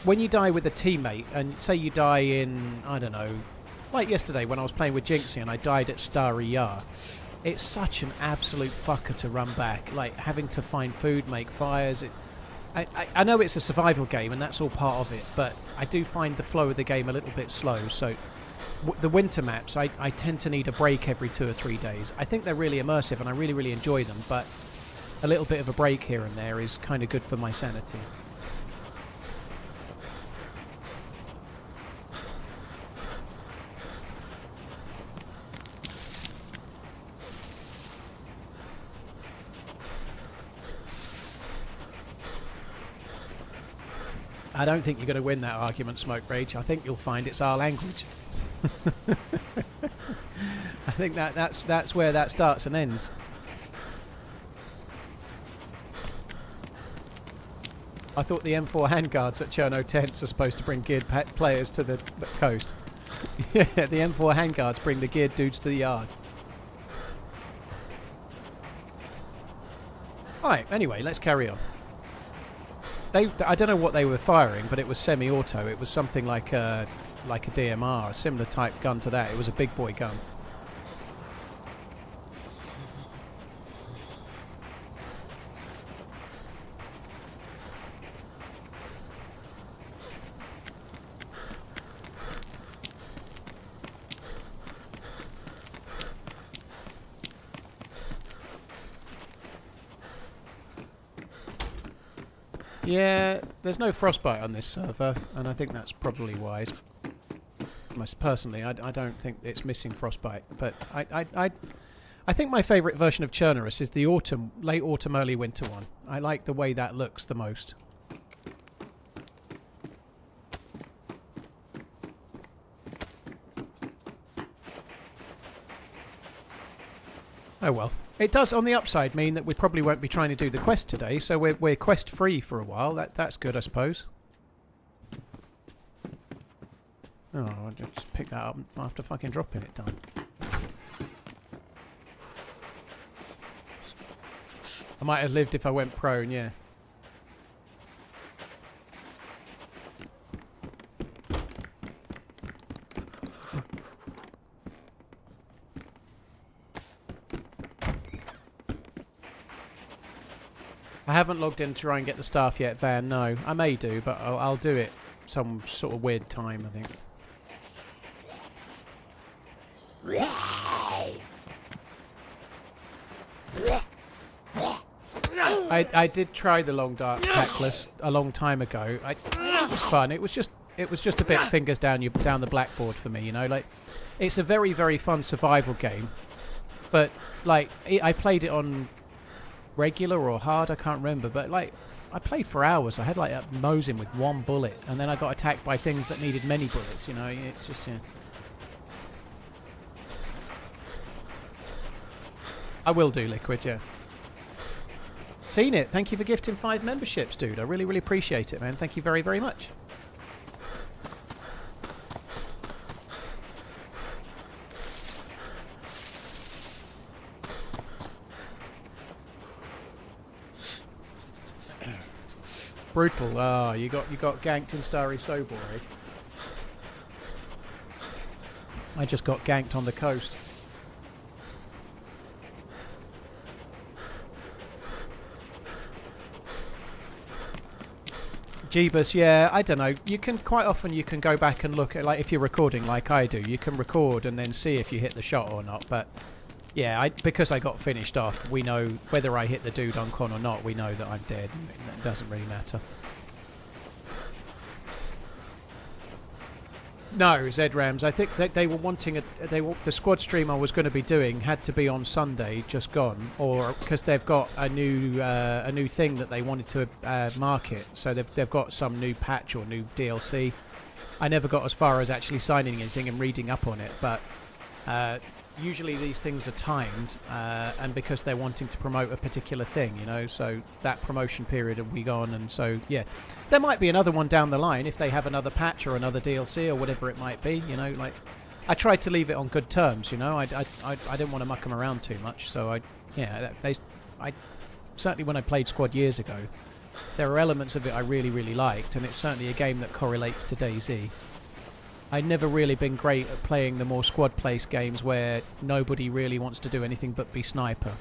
when you die with a teammate, and say you die in, I don't know, like yesterday when I was playing with Jinxie and I died at Starry Yar, it's such an absolute fucker to run back. Like having to find food, make fires. I know it's a survival game and that's all part of it, but I do find the flow of the game a little bit slow. So the winter maps, I tend to need a break every 2 or 3 days. I think they're really immersive and I really enjoy them, but a little bit of a break here and there is kind of good for my sanity. I don't think you're going to win that argument, Smoke Rage. I think you'll find it's our language. I think that's where that starts and ends. I thought the M4 handguards at Cherno tents are supposed to bring geared players to the coast. Yeah, the M4 handguards bring the geared dudes to the yard. Alright, anyway, let's carry on. I don't know what they were firing, but it was semi-auto. It was something like a DMR, a similar type gun to that. It was a big boy gun. Yeah, there's no frostbite on this server, and I think that's probably wise. Most personally, I don't think it's missing frostbite, but I think my favourite version of Chernarus is the late autumn, early winter one. I like the way that looks the most. Oh well. It does, on the upside, mean that we probably won't be trying to do the quest today, so we're quest free for a while. That's good, I suppose. Oh, I'll just pick that up after fucking dropping it down. I might have lived if I went prone, yeah. I haven't logged in to try and get the staff yet, Van. No, I may do, but I'll do it some sort of weird time, I think. I did try the long dark tackless a long time ago. It was fun. It was just a bit fingers down the blackboard for me, you know. Like, it's a very, very fun survival game, but like I played it on regular or hard, I can't remember, but like I played for hours. I had like a Mosin with one bullet, and then I got attacked by things that needed many bullets, you know. It's just, yeah. I will do, Liquid, yeah. Seen it. Thank you for gifting 5 memberships, dude. I really, really appreciate it, man. Thank you very, very much. Brutal. Ah, you got ganked in Starry Sobor, eh? I just got ganked on the coast. Jeebus, yeah, I don't know. You can quite often go back and look at, like, if you're recording like I do, you can record and then see if you hit the shot or not. But yeah, because I got finished off, we know whether I hit the dude on con or not. We know that I'm dead. It doesn't really matter. No, Zrams. I think that they were wanting the squad stream I was going to be doing had to be on Sunday, just gone, or because they've got a new thing that they wanted to market. So they've got some new patch or new DLC. I never got as far as actually signing anything and reading up on it, but usually these things are timed, and because they're wanting to promote a particular thing, you know, so that promotion period will be gone, and so yeah, there might be another one down the line if they have another patch or another DLC or whatever it might be, you know. Like, I tried to leave it on good terms, you know. I didn't want to muck them around too much, so I certainly, when I played Squad years ago, there are elements of it I really, really liked, and it's certainly a game that correlates to DayZ. I've never really been great at playing the more squad-placed games where nobody really wants to do anything but be sniper.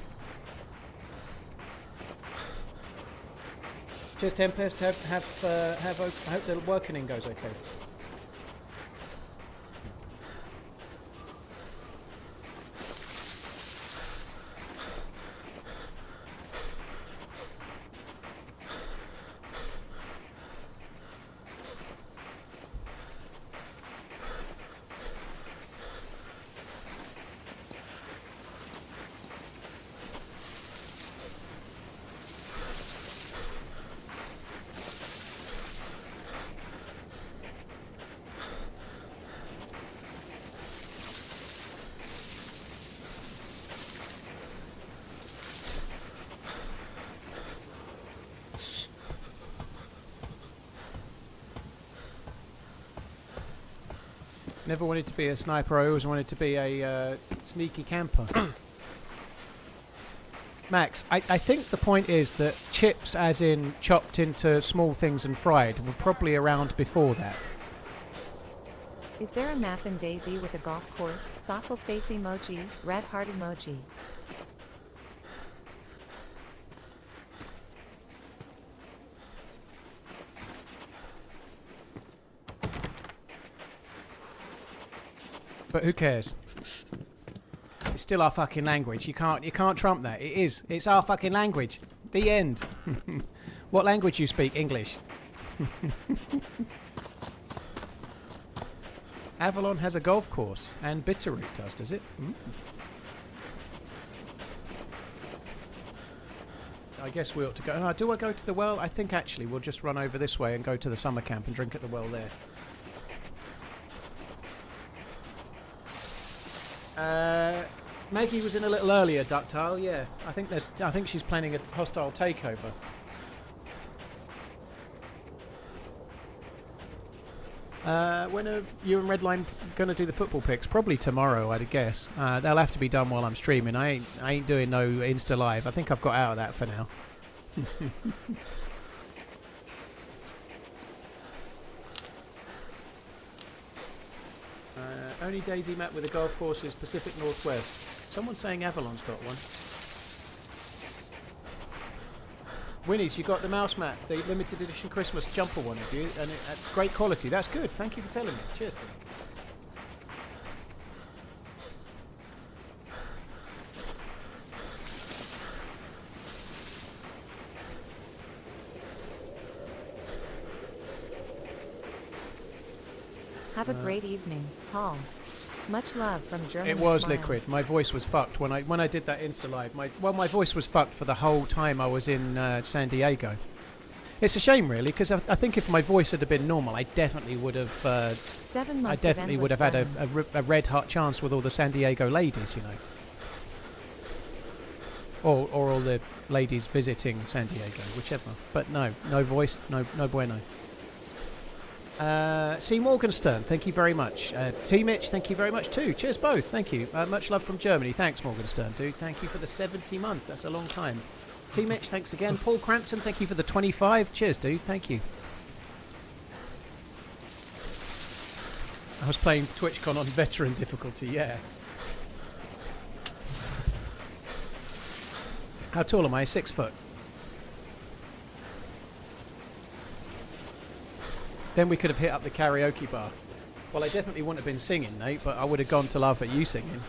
Just Tempest, I hope the working goes okay. Never wanted to be a sniper, I always wanted to be a sneaky camper. Max, I think the point is that chips, as in chopped into small things and fried, were probably around before that. Is there a map in DayZ with a golf course? Thoughtful face emoji, red heart emoji. But who cares? It's still our fucking language. You can't trump that. It is. It's our fucking language. The end. What language you speak? English. Avalon has a golf course, and Bitterroot does it? Mm. I guess we ought to go. Do I go to the well? I think actually we'll just run over this way and go to the summer camp and drink at the well there. Maggie was in a little earlier, Ductile. Yeah, I think she's planning a hostile takeover. When are you and Redline going to do the football picks? Probably tomorrow, I'd guess. They'll have to be done while I'm streaming. I ain't doing no Insta Live. I think I've got out of that for now. Only DayZ map with a golf course is Pacific Northwest. Someone's saying Avalon's got one. Winnie's, you got the mouse mat, the limited edition Christmas jumper one, have you? And great quality. That's good. Thank you for telling me. Cheers to you. Have a great evening, Paul. Much love from Germany. It was Smile. Liquid. My voice was fucked when I did that Insta Live. My voice was fucked for the whole time I was in San Diego. It's a shame, really, because I think if my voice had been normal, I definitely would have. 7 months I definitely would have had a red hot chance with all the San Diego ladies, you know, or all the ladies visiting San Diego, whichever. But no voice, no bueno. C. Morgenstern, thank you very much. T. Mitch, thank you very much too. Cheers both, thank you. Much love from Germany. Thanks, Morgenstern, dude. Thank you for the 70 months. That's a long time. T. Mitch, thanks again. Paul Crampton, thank you for the 25. Cheers, dude. Thank you. I was playing TwitchCon on veteran difficulty, yeah. How tall am I? 6 foot. Then we could have hit up the karaoke bar. Well, I definitely wouldn't have been singing, Nate, but I would have gone to laugh at you singing.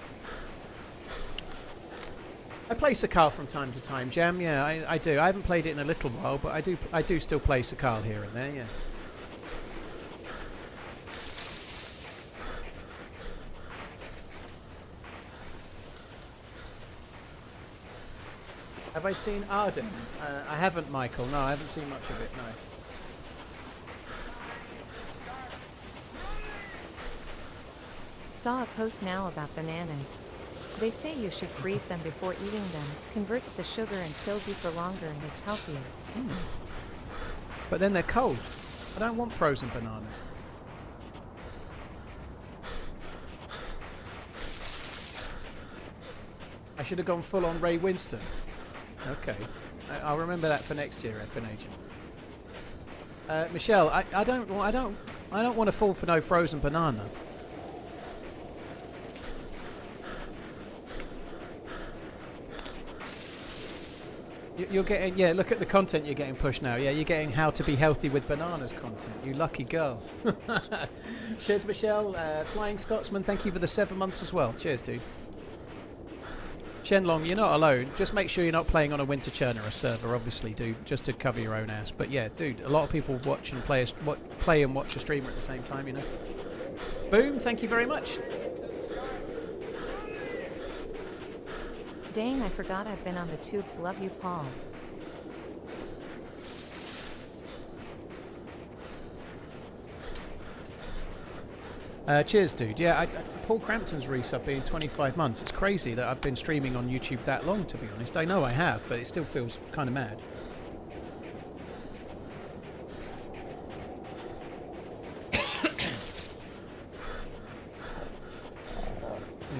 I play Sakal from time to time, Jam. Yeah, I do. I haven't played it in a little while, but I do still play Sakal here and there. Yeah. Have I seen Arden? I haven't, Michael. No, I haven't seen much of it. No. Saw a post now about bananas. They say you should freeze them before eating them. Converts the sugar and kills you for longer and it's healthier. But then they're cold. I don't want frozen bananas. I should have gone full on Ray Winston. Okay. I'll remember that for next year, FN Agent. Michelle, I don't want to fall for no frozen banana. You're getting, yeah, look at the content you're getting pushed now. Yeah, you're getting how to be healthy with bananas content. You lucky girl. Cheers, Michelle. Flying Scotsman, thank you for the 7 months as well. Cheers, dude. Shenlong, you're not alone. Just make sure you're not playing on a Winter Chernarus server, obviously, dude, just to cover your own ass. But yeah, dude, a lot of people watch and play and watch a streamer at the same time, you know. Boom, thank you very much. Dang, I forgot I've been on the tubes. Love you, Paul. Cheers, dude. Yeah, Paul Crampton's resub being 25 months. It's crazy that I've been streaming on YouTube that long, to be honest. I know I have, but it still feels kind of mad.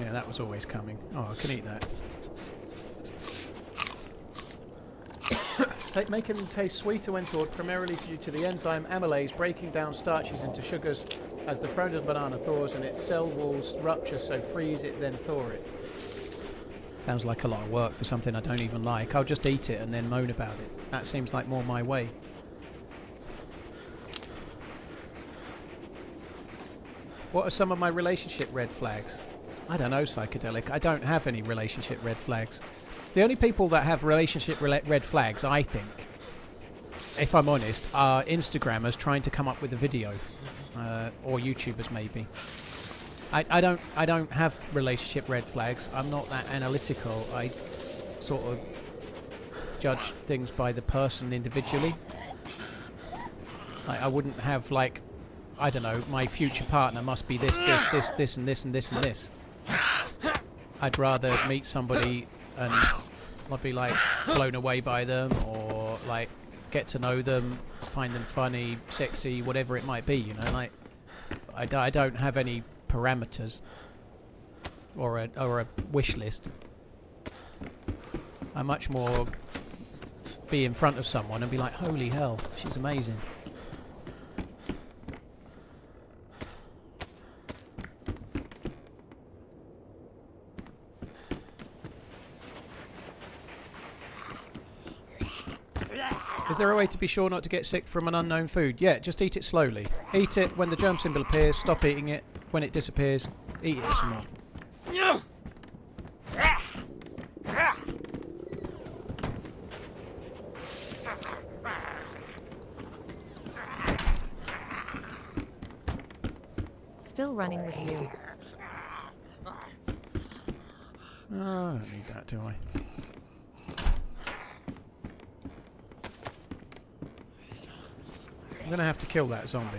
Yeah, that was always coming. Oh, I can eat that. Making them taste sweeter when thawed, primarily due to the enzyme amylase breaking down starches into sugars as the frozen banana thaws and its cell walls rupture, so freeze it, then thaw it. Sounds like a lot of work for something I don't even like. I'll just eat it and then moan about it. That seems like more my way. What are some of my relationship red flags? I don't know, Psychedelic. I don't have any relationship red flags. The only people that have relationship red flags, I think, if I'm honest, are Instagrammers trying to come up with a video, or YouTubers maybe. I don't have relationship red flags. I'm not that analytical. I sort of judge things by the person individually. I wouldn't have, like, I don't know, my future partner must be this, and this, and this, and this. I'd rather meet somebody and I'd be like blown away by them, or like get to know them, find them funny, sexy, whatever it might be, you know. Like I don't have any parameters or a wish list. I much more be in front of someone and be like, holy hell, she's amazing. Is there a way to be sure not to get sick from an unknown food? Yeah, just eat it slowly. Eat it when the germ symbol appears, stop eating it. When it disappears, eat it some more. Still running with you. Oh, I don't need that, do I? I'm gonna have to kill that zombie.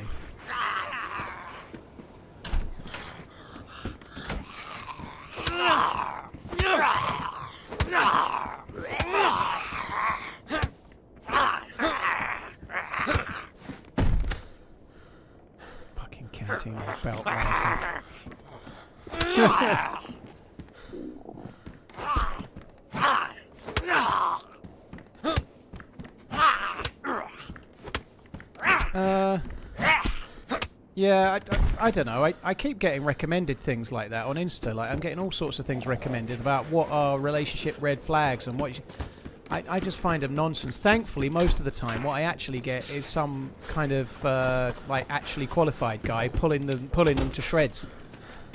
Fucking canteen belt rifle. Yeah, I don't know. I keep getting recommended things like that on Insta. Like, I'm getting all sorts of things recommended about what are relationship red flags and what... I just find them nonsense. Thankfully, most of the time, what I actually get is some kind of, like, actually qualified guy pulling them to shreds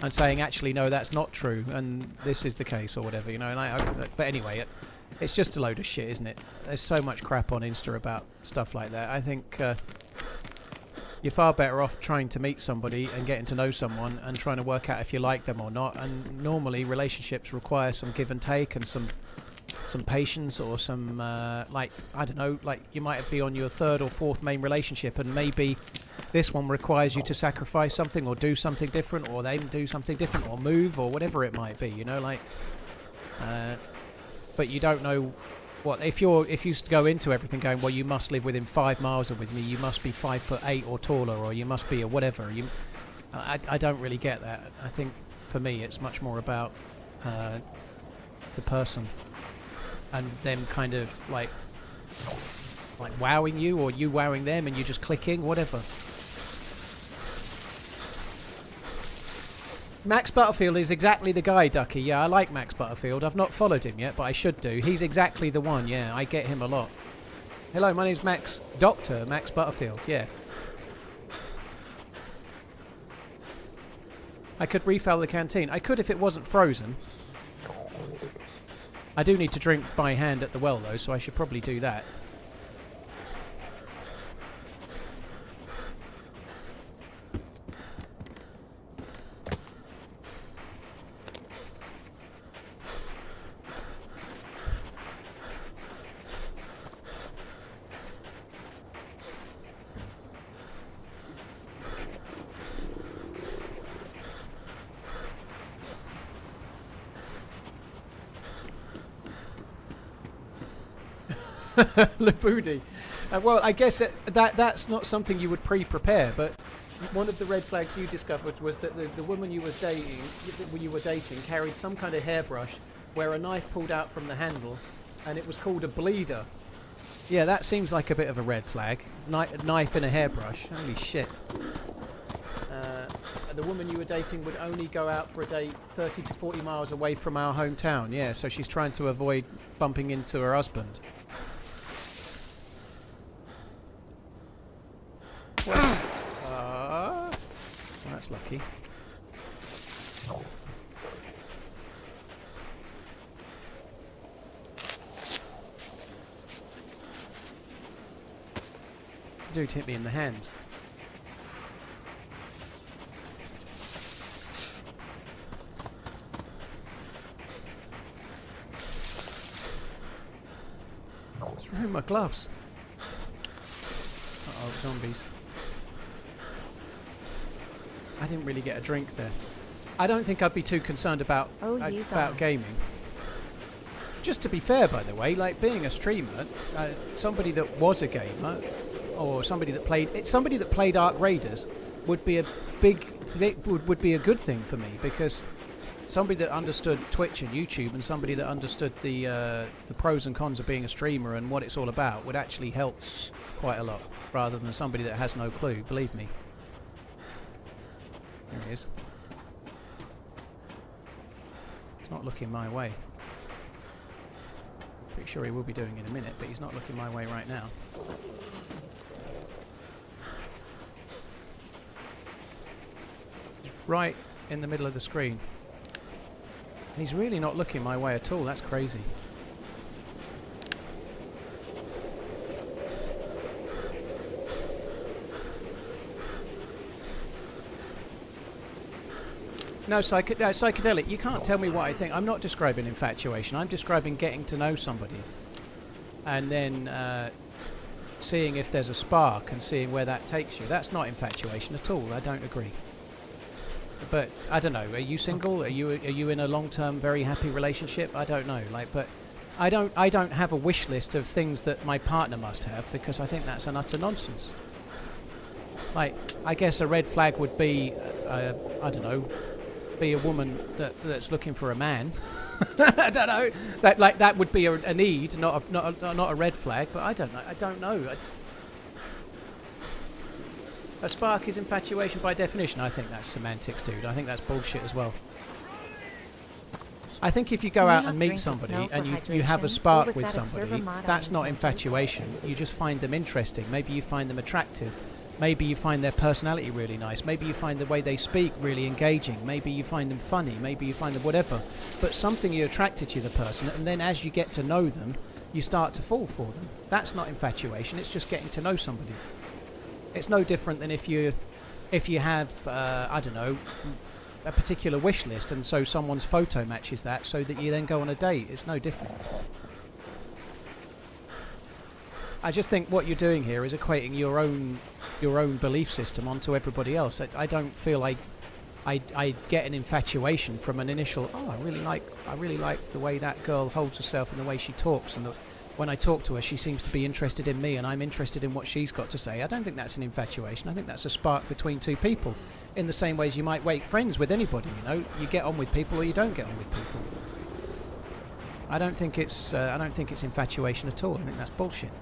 and saying, actually, no, that's not true, and this is the case, or whatever, you know. And but anyway, it's just a load of shit, isn't it? There's so much crap on Insta about stuff like that. I think... you're far better off trying to meet somebody and getting to know someone and trying to work out if you like them or not. And normally relationships require some give and take and some patience, or some like, I don't know, like you might be on your third or fourth main relationship, and maybe this one requires you to sacrifice something or do something different, or they do something different, or move, or whatever it might be, you know, like but you don't know what if you go into everything going, well, you must live within 5 miles of with me, you must be 5'8" or taller, or you must be a whatever. I don't really get that. I think for me it's much more about the person and them kind of like wowing you, or you wowing them, and you just clicking, whatever. Max Butterfield is exactly the guy, Ducky. Yeah, I like Max Butterfield. I've not followed him yet, but I should do. He's exactly the one, yeah. I get him a lot. Hello, my name's Max. Dr. Max Butterfield, yeah. I could refill the canteen. I could if it wasn't frozen. I do need to drink by hand at the well, though, so I should probably do that. Labudi. Well, I guess that's not something you would pre-prepare, but one of the red flags you discovered was that the woman you were dating carried some kind of hairbrush where a knife pulled out from the handle, and it was called a bleeder. Yeah, that seems like a bit of a red flag. Knife in a hairbrush. Holy shit. The woman you were dating would only go out for a date 30 to 40 miles away from our hometown. Yeah, so she's trying to avoid bumping into her husband. Well, that's lucky. The dude hit me in the hands. What's wrong with my gloves? Uh-oh, zombies. I didn't really get a drink there. I don't think I'd be too concerned about He's about on. gaming. Just to be fair, by the way, like being a streamer, somebody that was a gamer or somebody that played Ark Raiders would be a would be a good thing for me, because somebody that understood Twitch and YouTube and somebody that understood the pros and cons of being a streamer and what it's all about would actually help quite a lot, rather than somebody that has no clue. Believe me. There he is. He's not looking my way. Pretty sure he will be doing in a minute, but he's not looking my way right now. Right in the middle of the screen. He's really not looking my way at all. That's crazy. No, psychedelic, you can't tell me what I think. I'm not describing infatuation. I'm describing getting to know somebody. And then seeing if there's a spark and seeing where that takes you. That's not infatuation at all. I don't agree. But I don't know. Are you single? Are you in a long-term, very happy relationship? I don't know. Like, but I don't have a wish list of things that my partner must have, because I think that's an utter nonsense. Like, I guess a red flag would be, I don't know, be a woman that's looking for a man. I don't know. That would be a need, not a red flag. But I don't know. A spark is infatuation by definition. I think that's semantics, dude. I think that's bullshit as well. I think if you go out and meet somebody and you have a spark with somebody, that's not infatuation. You just find them interesting. Maybe you find them attractive. Maybe you find their personality really nice. Maybe you find the way they speak really engaging. Maybe you find them funny. Maybe you find them whatever. But something you're attracted to the person, and then as you get to know them, you start to fall for them. That's not infatuation. It's just getting to know somebody. It's no different than if you have, I don't know, a particular wish list, and so someone's photo matches that, so that you then go on a date. It's no different. I just think what you're doing here is equating your own belief system onto everybody else. I don't feel like I get an infatuation from an initial, oh, I really like the way that girl holds herself and the way she talks, and when I talk to her she seems to be interested in me and I'm interested in what she's got to say. I don't think that's an infatuation. I think that's a spark between two people, in the same way as you might make friends with anybody. You know, you get on with people or you don't get on with people. I don't think it's infatuation at all. I think that's bullshit.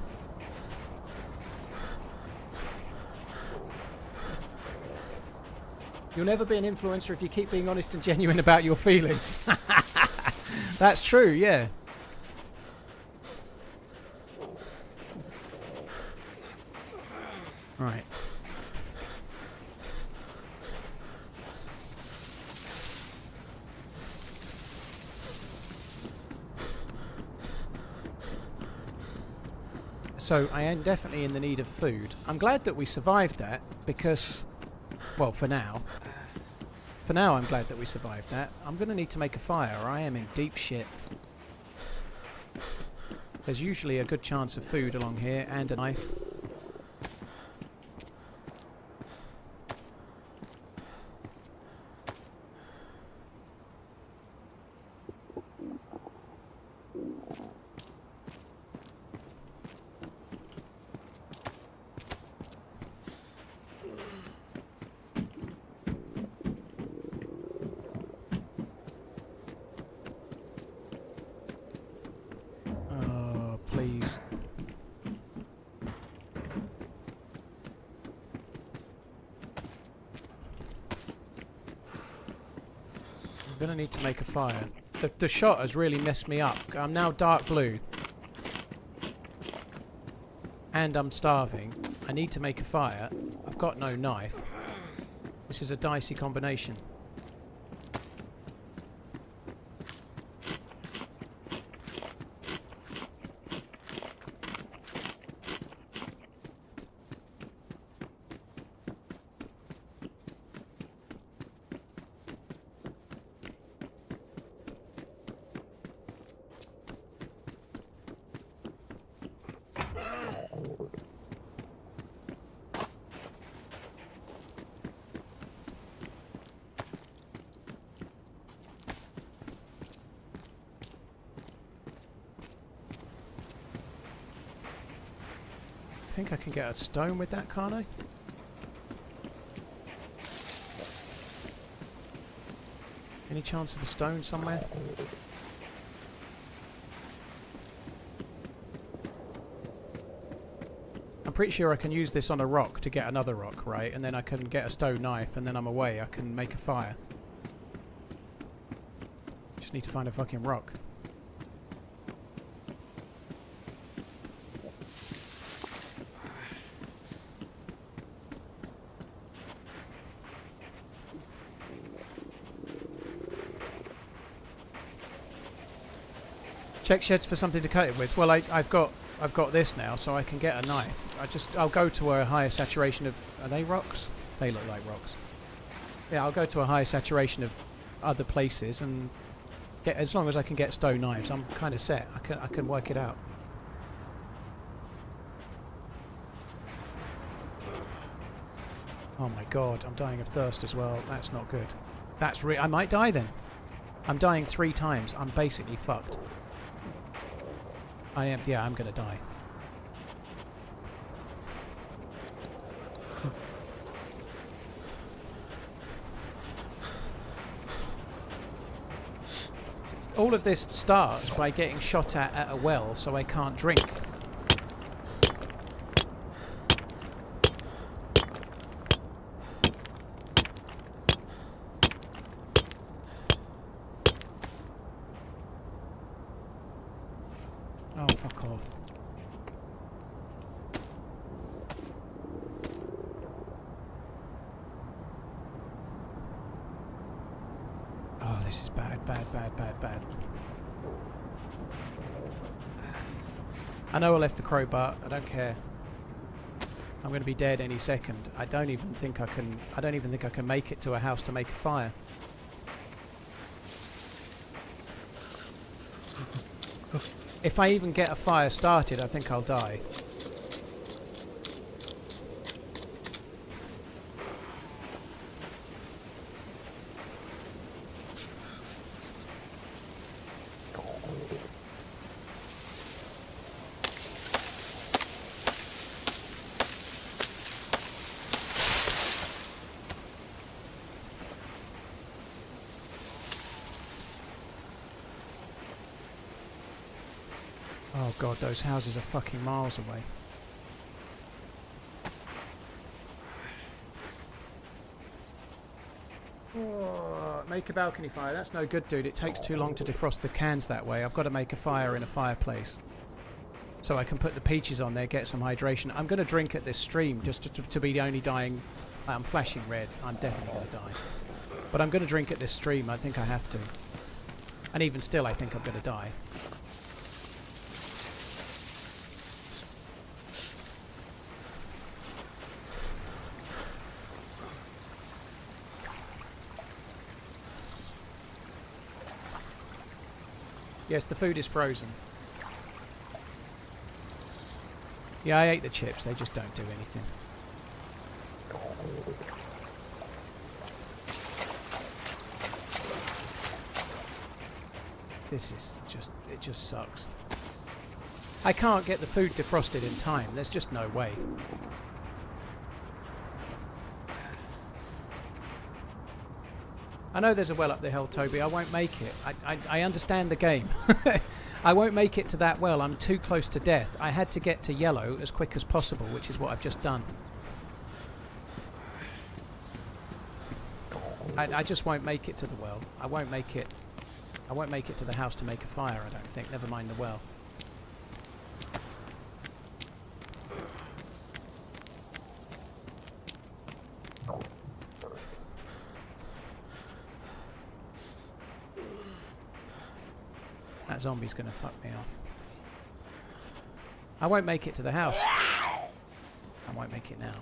You'll never be an influencer if you keep being honest and genuine about your feelings. That's true, yeah. Right. So I am definitely in the need of food. I'm glad that we survived that, because, well, for now. For now, I'm glad that we survived that. I'm going to need to make a fire, or I am in deep shit. There's usually a good chance of food along here, and a knife. Please. I'm going to need to make a fire. The shot has really messed me up. I'm now dark blue. And I'm starving. I need to make a fire. I've got no knife. This is a dicey combination. think I can get a stone with that, can't I? Any chance of a stone somewhere? I'm pretty sure I can use this on a rock to get another rock, right? And then I can get a stone knife, and then I'm away. I can make a fire. Just need to find a fucking rock. Check sheds for something to cut it with. Well, I've got this now, so I can get a knife. I'll go to a higher saturation of. Are they rocks? They look like rocks. Yeah, I'll go to a higher saturation of other places and get. As long as I can get stone knives, I'm kind of set. I can work it out. Oh my god, I'm dying of thirst as well. That's not good. I might die then. I'm dying 3 times. I'm basically fucked. Yeah, I'm gonna die. All of this starts by getting shot at a well, so I can't drink. Oh, fuck off. Oh, this is bad, bad, bad, bad, bad. I know I left the crowbar. I don't care. I'm going to be dead any second. I don't even think I can make it to a house to make a fire. If I even get a fire started, I think I'll die. Oh god, those houses are fucking miles away. Oh, make a balcony fire. That's no good, dude. It takes too long to defrost the cans that way. I've got to make a fire in a fireplace. So I can put the peaches on there, get some hydration. I'm going to drink at this stream just to be the only dying... I'm flashing red. I'm definitely going to die. But I'm going to drink at this stream. I think I have to. And even still, I think I'm going to die. Yes, the food is frozen. Yeah, I ate the chips. They just don't do anything. This is just... it just sucks. I can't get the food defrosted in time. There's just no way. I know there's a well up the hill, Toby. I won't make it. I understand the game. I won't make it to that well. I'm too close to death. I had to get to yellow as quick as possible, which is what I've just done. I just won't make it to the well. I won't make it. I won't make it to the house to make a fire, I don't think. Never mind the well. That zombie's gonna fuck me off. I won't make it to the house. I won't make it now.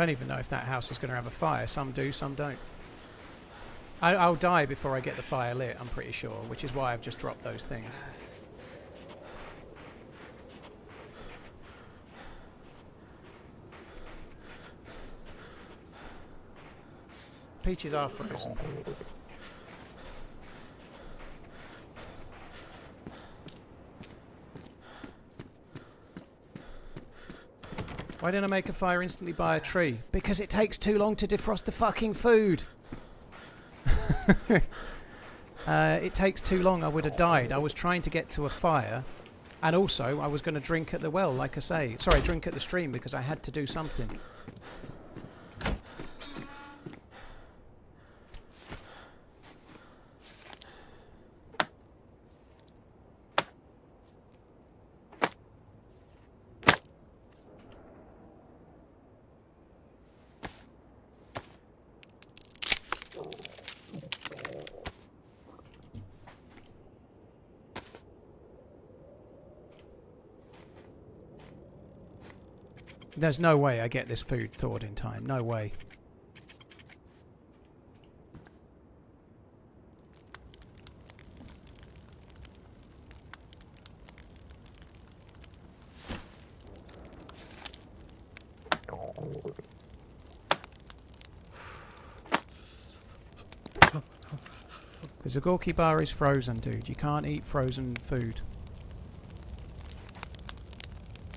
Don't even know if that house is going to have a fire. Some do, some don't. I'll die before I get the fire lit, I'm pretty sure, which is why I've just dropped those things. Peaches are frozen. Why didn't I make a fire instantly by a tree? Because it takes too long to defrost the fucking food. It takes too long. I would have died. I was trying to get to a fire, and also I was going to drink at the well, like I say. Sorry, drink at the stream because I had to do something. There's no way I get this food thawed in time. No way. The Zagorki bar is frozen, dude. You can't eat frozen food.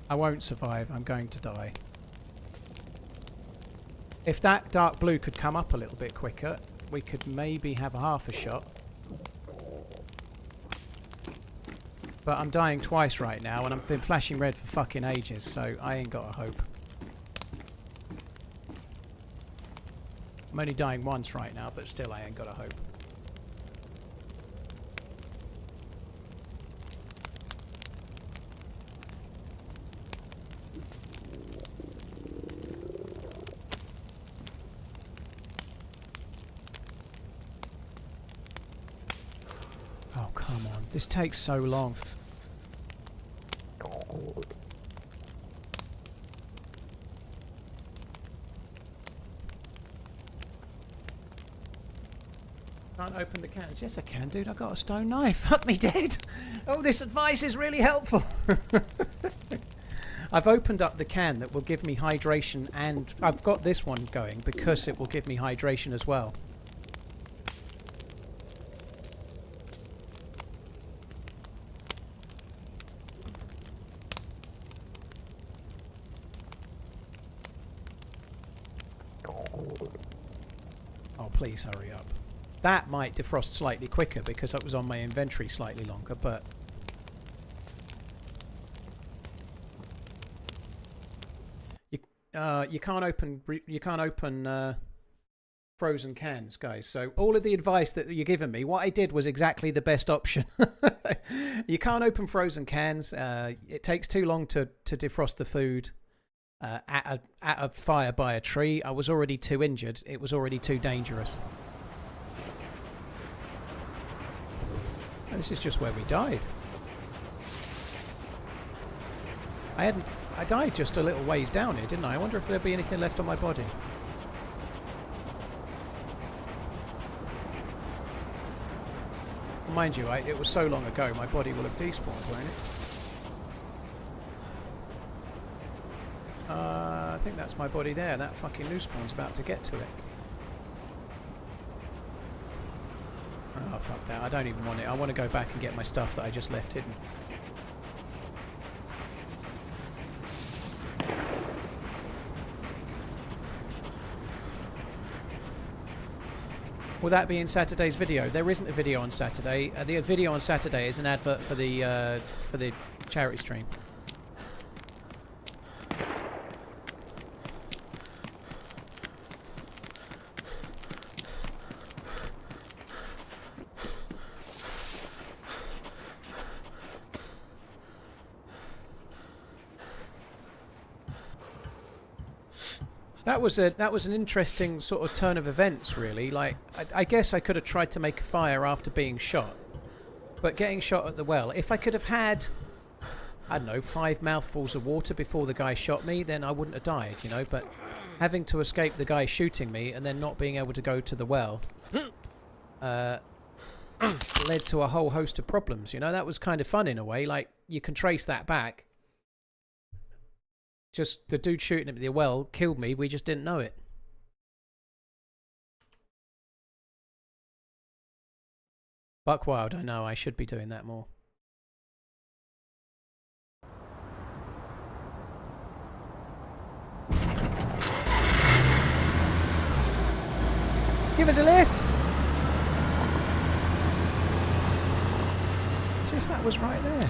I won't survive. I'm going to die. If that dark blue could come up a little bit quicker, we could maybe have a half a shot. But I'm dying twice right now, and I've been flashing red for fucking ages, so I ain't got a hope. I'm only dying once right now, but still I ain't got a hope. Oh, come on. This takes so long. Can't open the cans. Yes, I can, dude. I've got a stone knife. Fuck me dead. Oh, this advice is really helpful. I've opened up the can that will give me hydration, and I've got this one going because it will give me hydration as well. Oh, please hurry up. That might defrost slightly quicker because it was on my inventory slightly longer, but... You can't open frozen cans, guys. So all of the advice that you're giving me, what I did was exactly the best option. You can't open frozen cans. It takes too long to defrost the food. At a fire by a tree, I was already too injured. It was already too dangerous. This is just where we died. I died just a little ways down here, didn't I? I wonder if there'd be anything left on my body. Mind you, it was so long ago, my body will have despawned, won't it? I think that's my body there. That fucking new spawn's about to get to it. Oh, fuck that. I don't even want it. I want to go back and get my stuff that I just left hidden. Will that be in Saturday's video? There isn't a video on Saturday. The video on Saturday is an advert for the charity stream. That was an interesting sort of turn of events, really. Like, I guess I could have tried to make a fire after being shot, but getting shot at the well, if I could have had, I don't know, 5 mouthfuls of water before the guy shot me, then I wouldn't have died, you know. But having to escape the guy shooting me and then not being able to go to the well led to a whole host of problems. You know, that was kind of fun in a way. Like, you can trace that back. Just the dude shooting at the well killed me. We just didn't know it. Buck wild, I know. I should be doing that more. Give us a lift! As if that was right there.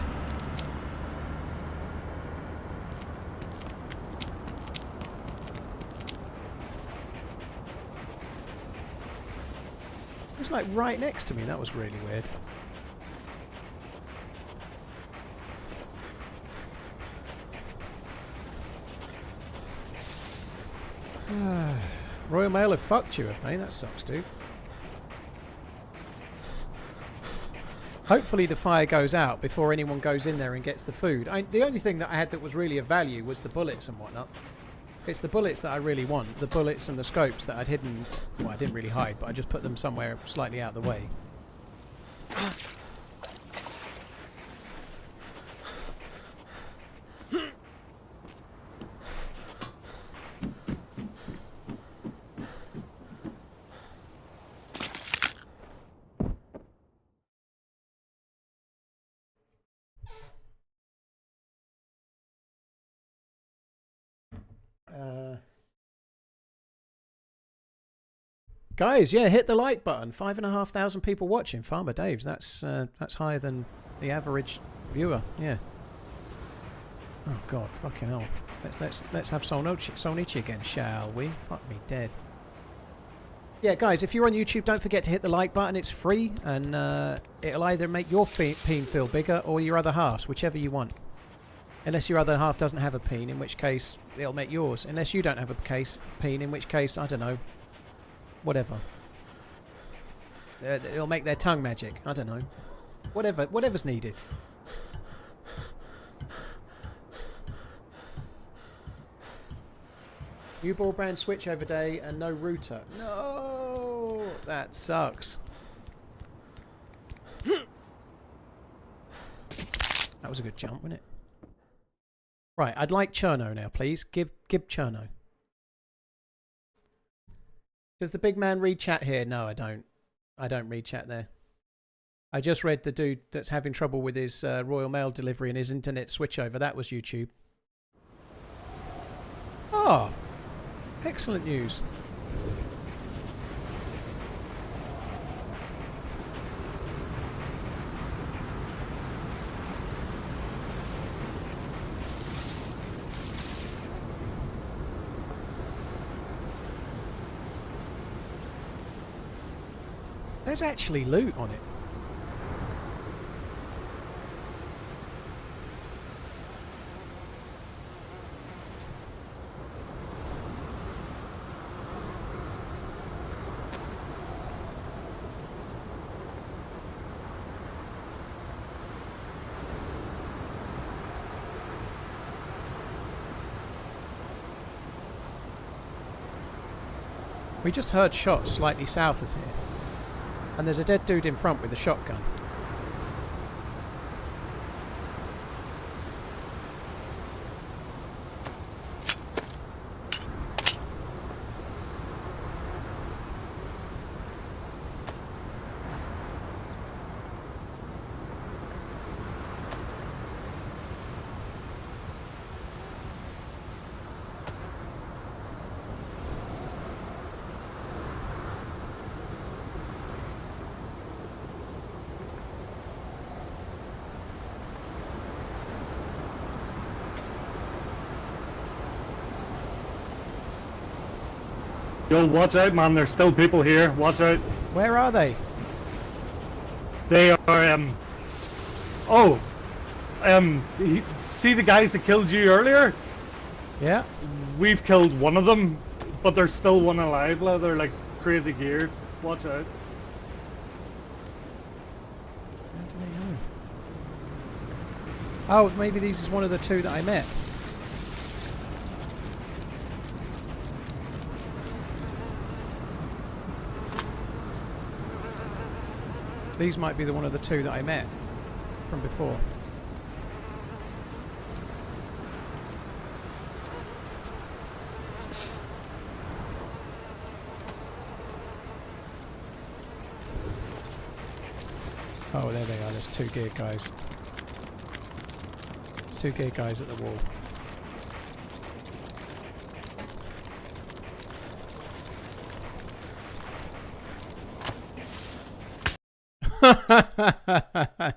It was like right next to me. That was really weird. Royal Mail have fucked you, have they? That sucks, dude. Hopefully the fire goes out before anyone goes in there and gets the food. The only thing that I had that was really of value was the bullets and whatnot. It's the bullets that I really want. The bullets and the scopes that I'd hidden. Well, I didn't really hide, but I just put them somewhere slightly out of the way. Guys, yeah, hit the like button. 5,500 people watching. Farmer Dave's. That's higher than the average viewer. Yeah. Oh God, fucking hell. Let's have Solnichi again, shall we? Fuck me dead. Yeah, guys, if you're on YouTube, don't forget to hit the like button. It's free, and it'll either make your peen feel bigger or your other half's, whichever you want. Unless your other half doesn't have a peen, in which case it'll make yours. Unless you don't have a peen, in which case, I don't know. Whatever. It'll make their tongue magic. I don't know. Whatever's needed. New broadband switch over day and no router. No! That sucks. That was a good jump, wasn't it? Right, I'd like Cherno now, please. Give Cherno. Does the big man read chat here? No, I don't. I don't read chat there. I just read the dude that's having trouble with his Royal Mail delivery and his internet switchover. That was YouTube. Oh, excellent news. There's actually loot on it. We just heard shots slightly south of here. And there's a dead dude in front with a shotgun. Yo, watch out, man. There's still people here. Watch out. Where are they? They are, see the guys that killed you earlier? Yeah. We've killed one of them, but there's still one alive. They're like crazy geared. Watch out. How do they know? Oh, maybe this is one of the two that I met. These might be the one of the two that I met from before. Oh, there they are. There's 2 gear guys. There's 2 gear guys at the wall.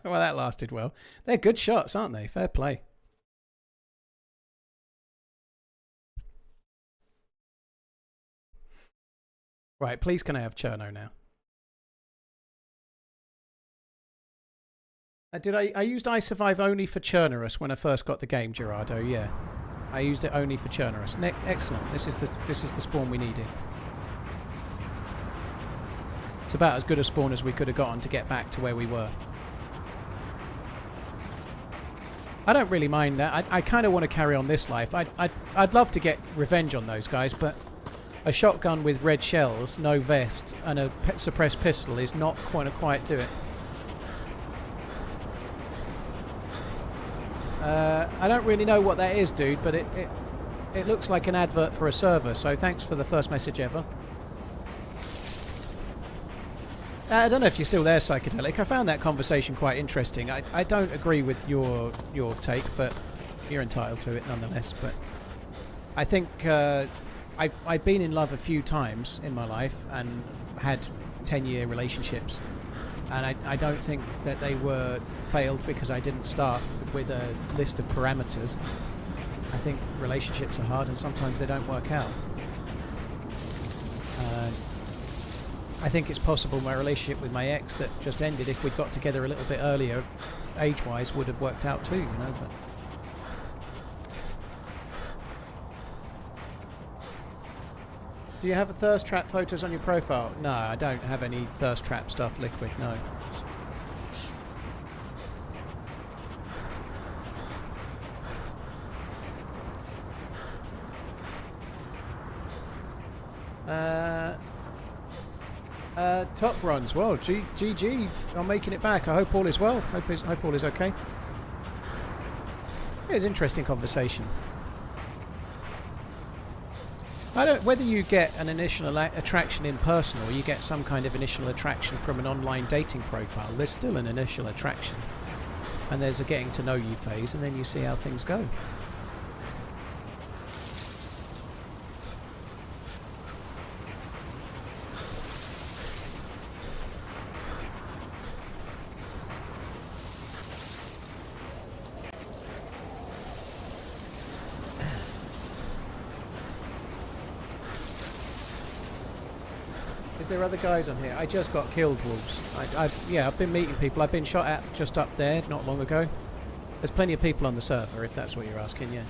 Well, that lasted well. They're good shots, aren't they? Fair play. Right, please can I have Cherno now? I used I Survive only for Chernarus when I first got the game, Gerardo. Yeah, I used it only for Chernarus. Excellent. This is the spawn we needed. It's about as good a spawn as we could have gotten to get back to where we were. I don't really mind that. I kind of want to carry on this life. I'd love to get revenge on those guys, but a shotgun with red shells, no vest, and a suppressed pistol is not quite do it. I don't really know what that is, dude, but it looks like an advert for a server, so thanks for the first message ever. I don't know if you're still there, Psychedelic. I found that conversation quite interesting. I don't agree with your take, but you're entitled to it nonetheless. But I think I've been in love a few times in my life and had 10-year relationships. And I don't think that they were failed because I didn't start with a list of parameters. I think relationships are hard and sometimes they don't work out. I think it's possible my relationship with my ex that just ended, if we'd got together a little bit earlier, age-wise, would have worked out too, you know. But do you have a thirst trap photos on your profile? No, I don't have any thirst trap stuff, Liquid, no. Top runs, well, GG on making it back. I hope all is well. Hope all is okay. It was an interesting conversation. I don't, whether you get an initial attraction in person or you get some kind of initial attraction from an online dating profile, there's still an initial attraction. And there's a getting to know you phase, and then you see how things go. Is there other guys on here? I just got killed, Wolves. Yeah, I've been meeting people. I've been shot at just up there not long ago. There's plenty of people on the server, if that's what you're asking, yeah.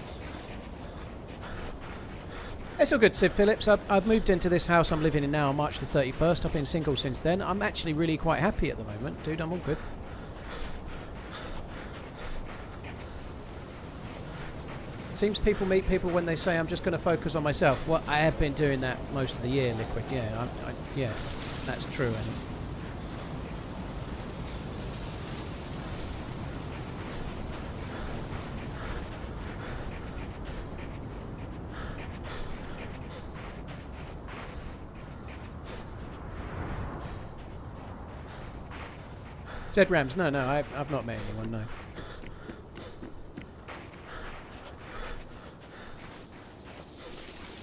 It's all good, Sid Phillips. I've moved into this house I'm living in now on March the 31st. I've been single since then. I'm actually really quite happy at the moment, dude. I'm all good. Seems people meet people when they say I'm just going to focus on myself. Well, I have been doing that most of the year, Liquid. Yeah, yeah, that's true. And Zed Rams, no, I've not met anyone, no.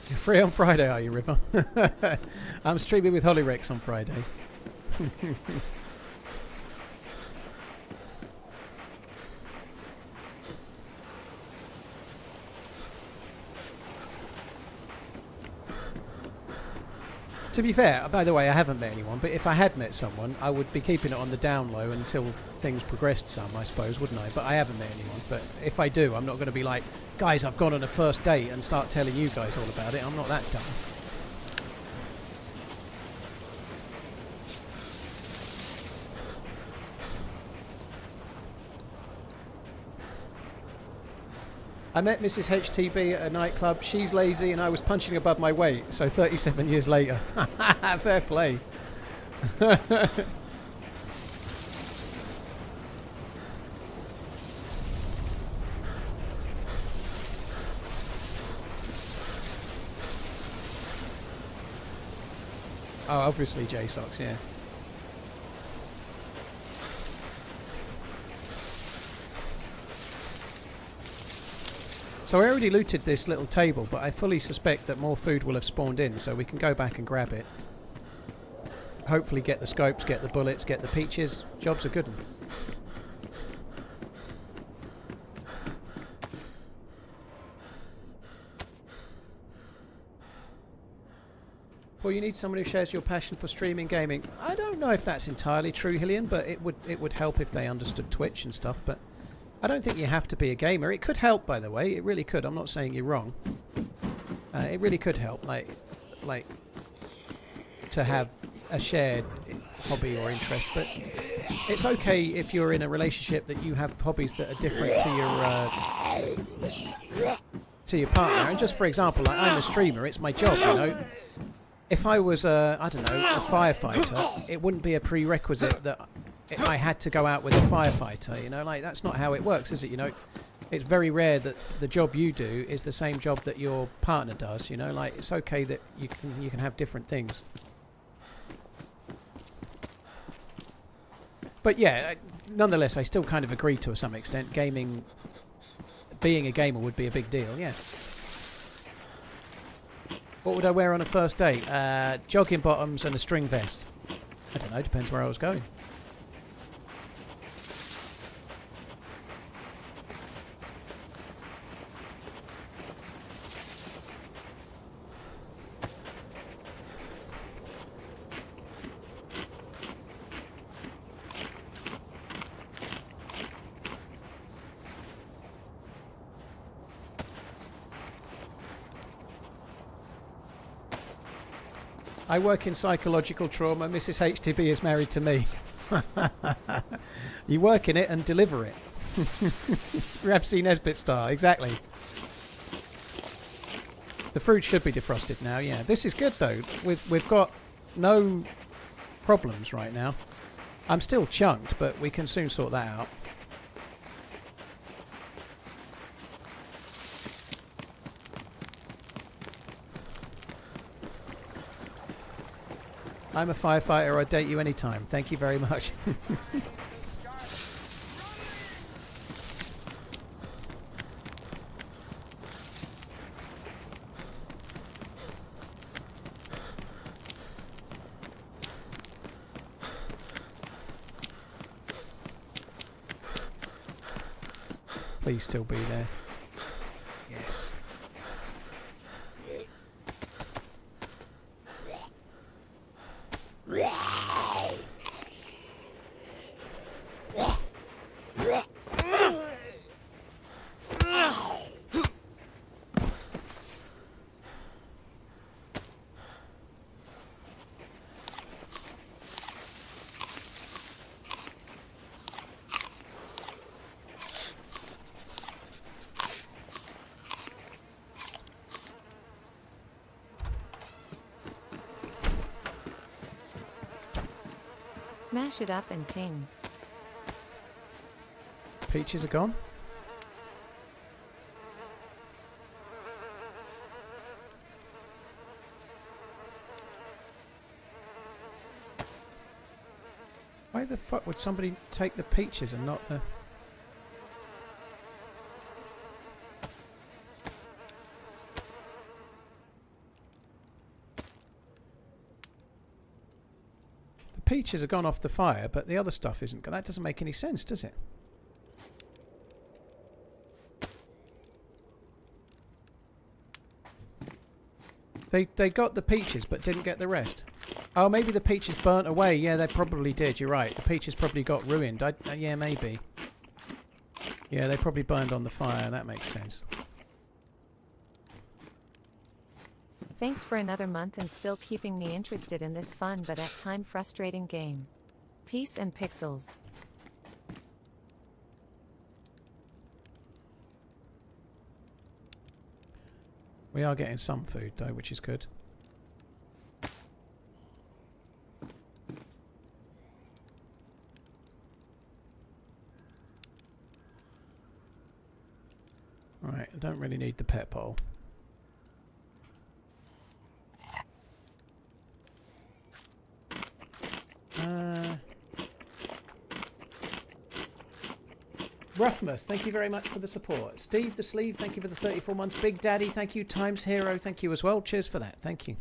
You're free on Friday, are you, River? I'm streaming with Holyrex on Friday. To be fair, by the way, I haven't met anyone, but if I had met someone, I would be keeping it on the down low until things progressed some, I suppose, wouldn't I? But I haven't met anyone. But if I do, I'm not going to be like, guys, I've gone on a first date and start telling you guys all about it. I'm not that dumb. I met Mrs. HTB at a nightclub. She's lazy and I was punching above my weight. So 37 years later. Fair play. Oh, obviously JSOX, yeah. So I already looted this little table, but I fully suspect that more food will have spawned in, so we can go back and grab it. Hopefully get the scopes, get the bullets, get the peaches. Job's a good one. Well, you need someone who shares your passion for streaming gaming. I don't know if that's entirely true, Hillian, but it would help if they understood Twitch and stuff, but I don't think you have to be a gamer. It could help, by the way. It really could. I'm not saying you're wrong. It really could help, like to have a shared hobby or interest, but it's okay if you're in a relationship that you have hobbies that are different to your partner. And just for example, like I'm a streamer, it's my job, you know. If I was I don't know, a firefighter, it wouldn't be a prerequisite that I had to go out with a firefighter, you know. Like, that's not how it works, is it? You know, it's very rare that the job you do is the same job that your partner does, you know. Like, it's okay that you can have different things. But yeah, nonetheless, I still kind of agree to some extent. Gaming, being a gamer would be a big deal, yeah. What would I wear on a first date? Jogging bottoms and a string vest. I don't know, depends where I was going. I work in psychological trauma. Mrs. HTB is married to me. You work in it and deliver it. Rapsy Nesbit style, exactly. The fruit should be defrosted now, yeah. This is good though. We've got no problems right now. I'm still chunked, but we can soon sort that out. I'm a firefighter, I'd date you anytime. Thank you very much. Please still be there. Yes. Smash it up and ting. Peaches are gone. Why the fuck would somebody take the peaches and not the... Peaches have gone off the fire, but the other stuff isn't. That doesn't make any sense, does it? They got the peaches, but didn't get the rest. Oh, maybe the peaches burnt away. Yeah, they probably did. You're right. The peaches probably got ruined. Yeah, maybe. Yeah, they probably burned on the fire. That makes sense. Thanks for another month and still keeping me interested in this fun but at times frustrating game. Peace and pixels. We are getting some food though, which is good. Right, I don't really need the pet bowl. Ruffmus, thank you very much for the support. Steve the Sleeve, thank you for the 34 months. Big Daddy, thank you. Times Hero, thank you as well. Cheers for that. Thank you.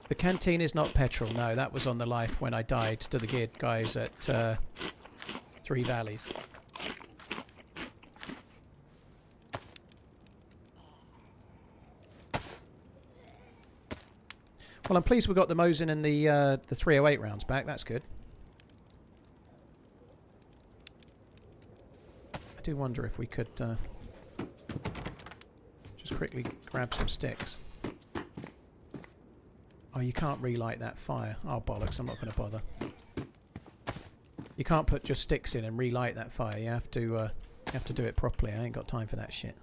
The canteen is not petrol. No, that was on the life when I died to the geared guys at Three Valleys. Well, I'm pleased we got the Mosin and the 308 rounds back. That's good. I do wonder if we could just quickly grab some sticks. Oh, you can't relight that fire. Oh, bollocks, I'm not going to bother. You can't put just sticks in and relight that fire. You have to do it properly. I ain't got time for that shit.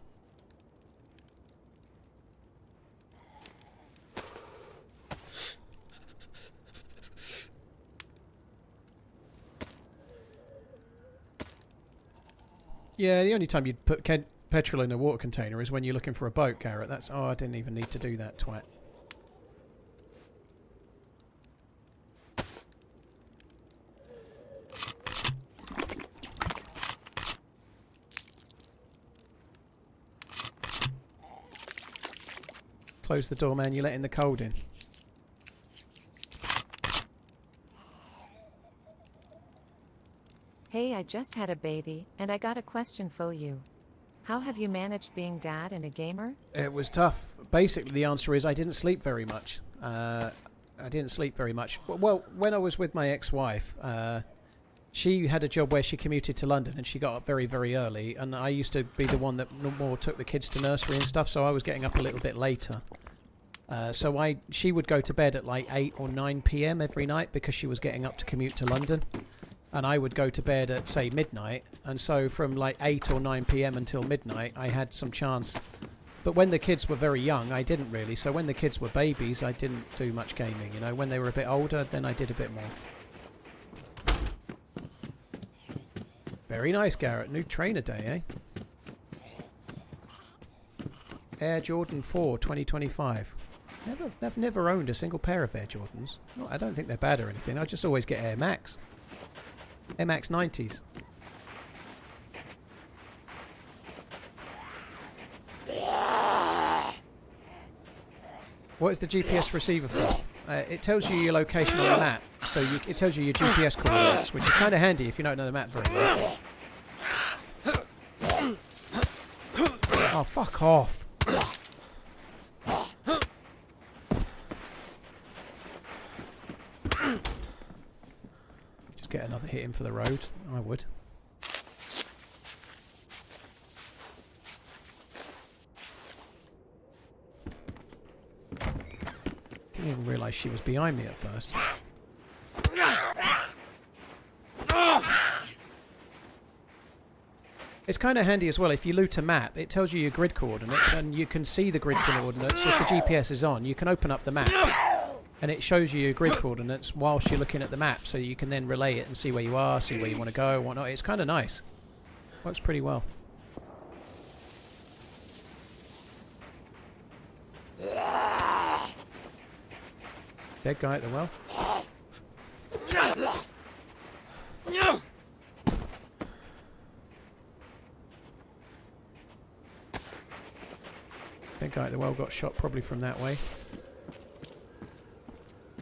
Yeah, the only time you'd put petrol in a water container is when you're looking for a boat, Garrett. That's... Oh, I didn't even need to do that, twat. Close the door, man. You're letting the cold in. Hey, I just had a baby, and I got a question for you. How have you managed being dad and a gamer? It was tough. Basically, the answer is I didn't sleep very much. I didn't sleep very much. Well, when I was with my ex-wife, she had a job where she commuted to London, and she got up very, very early. And I used to be the one that more took the kids to nursery and stuff, so I was getting up a little bit later. She would go to bed at like 8 or 9 p.m. every night because she was getting up to commute to London. And I would go to bed at, say, midnight. And so from like 8 or 9 p.m. until midnight, I had some chance. But when the kids were very young, I didn't really. So when the kids were babies, I didn't do much gaming. You know, when they were a bit older, then I did a bit more. Very nice, Garrett. New trainer day, eh? Air Jordan 4 2025. I've never owned a single pair of Air Jordans. No, I don't think they're bad or anything. I just always get Air Max. Air Max 90s. What is the GPS receiver for? It tells you your location on the map. So it tells you your GPS coordinates, which is kind of handy if you don't know the map very well. Oh, fuck off. Just get another hit in for the road. I would. Didn't even realise she was behind me at first. It's kind of handy as well. If you loot a map, it tells you your grid coordinates, and you can see the grid coordinates. If the GPS is on, you can open up the map, and it shows you your grid coordinates whilst you're looking at the map, so you can then relay it and see where you are, see where you want to go, and whatnot. It's kind of nice. Works pretty well. Dead guy at the well. Dead guy at the well got shot probably from that way.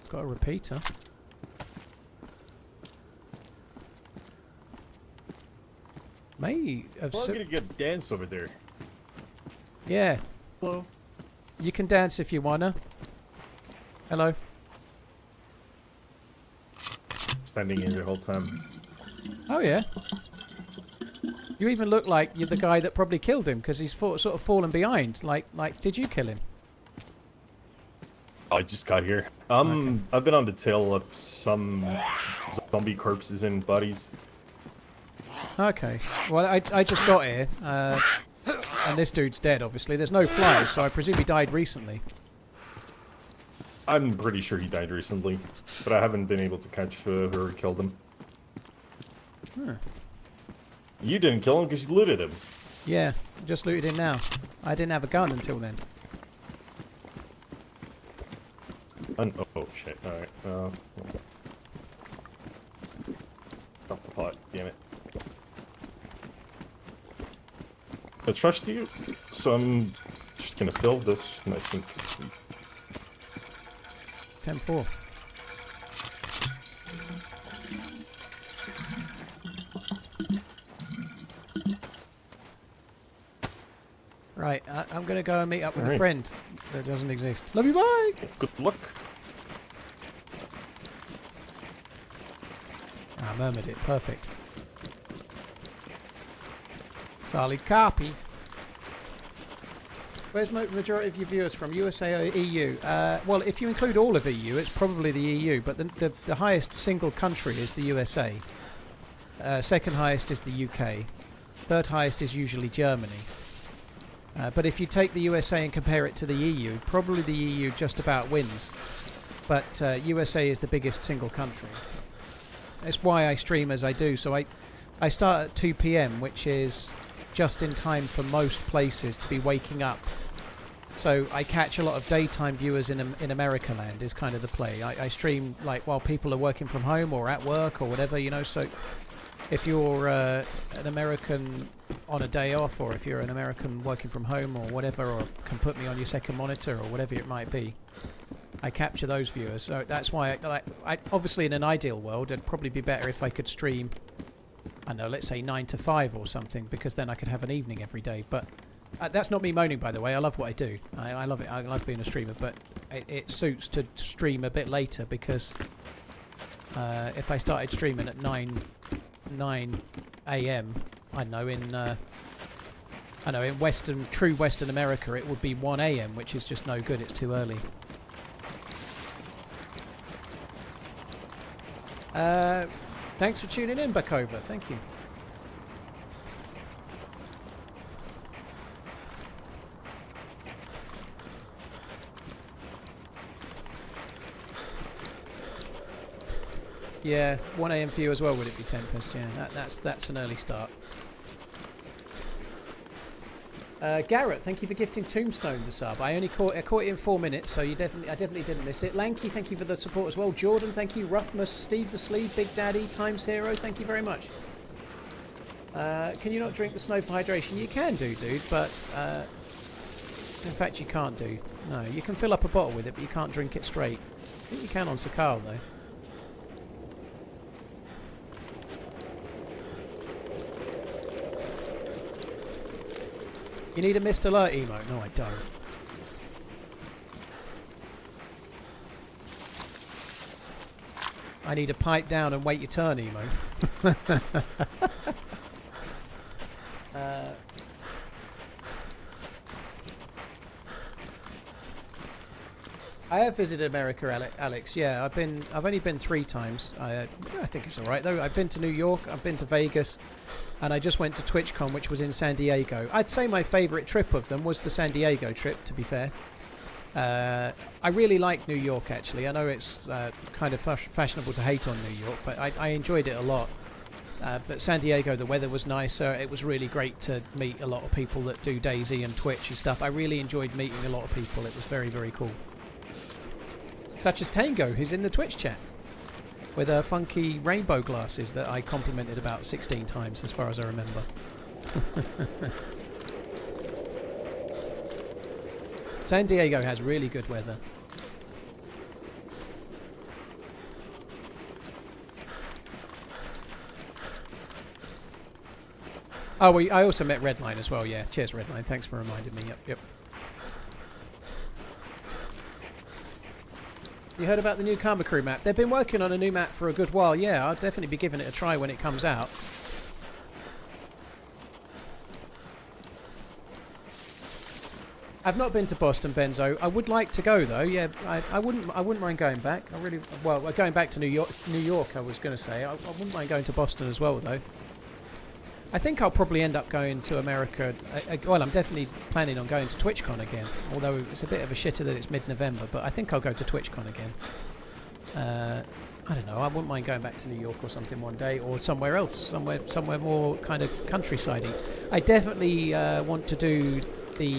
Got a repeater. May have... Well, I'm gonna get dance over there. Yeah. Hello. You can dance if you wanna. Hello. Standing in the whole time. Oh yeah. You even look like you're the guy that probably killed him because he's sort of fallen behind. Like, did you kill him? I just got here. Okay. I've been on the tail of some zombie corpses and bodies. Okay. Well, I just got here, and this dude's dead. Obviously, there's no flies, so I presume he died recently. I'm pretty sure he died recently, but I haven't been able to catch whoever killed him. Huh. You didn't kill him because you looted him. Yeah, just looted him now. I didn't have a gun until then. Oh shit, alright. Drop the pot, damn it. I trust you, so I'm just gonna build this nice and... 10-4. Right, I'm going to go and meet up with a friend that doesn't exist. Love you, bye! Good luck. I murmured it, perfect. Solid copy. Where's the majority of your viewers from? USA or EU? Well, if you include all of EU, it's probably the EU, but the highest single country is the USA. Second highest is the UK. Third highest is usually Germany. But if you take the USA and compare it to the EU, probably the EU just about wins. But USA is the biggest single country. That's why I stream as I do. So I start at 2 PM, which is just in time for most places to be waking up. So I catch a lot of daytime viewers in America land is kind of the play. I stream like while people are working from home or at work or whatever, you know. So if you're an American on a day off, or if you're an American working from home or whatever, or can put me on your second monitor or whatever it might be, I capture those viewers. So that's why I obviously in an ideal world it'd probably be better if I could stream, I don't know, let's say 9 to 5 or something, because then I could have an evening every day. But that's not me moaning, by the way. I love what I do. I love it. I love being a streamer, but it suits to stream a bit later, because if I started streaming at 9 AM, I know in true Western America it would be 1 AM, which is just no good. It's too early. Thanks for tuning in, Backover. Thank you. Yeah, 1 AM for you as well, would it be, Tempest? Yeah, that's an early start. Garrett, thank you for gifting Tombstone the sub. I caught it in 4 minutes, so I definitely didn't miss it. Lanky, thank you for the support as well. Jordan, thank you. Ruffmus, Steve the Sleeve, Big Daddy, Times Hero, thank you very much. Can you not drink the snow for hydration? You can do, dude, but in fact you can't do. No, you can fill up a bottle with it, but you can't drink it straight. I think you can on Sakal though. You need a Missed Alert emote? No, I don't. I need a pipe down and wait your turn emote. I have visited America, Alex. Yeah, I've only been 3 times. I think it's all right though. I've been to New York. I've been to Vegas. And I just went to TwitchCon, which was in San Diego. I'd say my favourite trip of them was the San Diego trip, to be fair. I really like New York, actually. I know it's kind of fashionable to hate on New York, but I enjoyed it a lot. But San Diego, the weather was nicer. It was really great to meet a lot of people that do DayZ and Twitch and stuff. I really enjoyed meeting a lot of people. It was very, very cool. Such as Tango, who's in the Twitch chat, with funky rainbow glasses that I complimented about 16 times, as far as I remember. San Diego has really good weather. Oh, I also met Redline as well, yeah. Cheers, Redline. Thanks for reminding me. Yep. You heard about the new Karma Crew map? They've been working on a new map for a good while. Yeah, I'll definitely be giving it a try when it comes out. I've not been to Boston, Benzo. I would like to go though. Yeah, I wouldn't mind going back. Going back to New York. I was going to say I wouldn't mind going to Boston as well though. I think I'll probably end up going to America. Well, I'm definitely planning on going to TwitchCon again. Although it's a bit of a shitter that it's mid-November, but I think I'll go to TwitchCon again. I don't know. I wouldn't mind going back to New York or something one day, or somewhere else, somewhere more kind of countryside-y. I definitely want to do the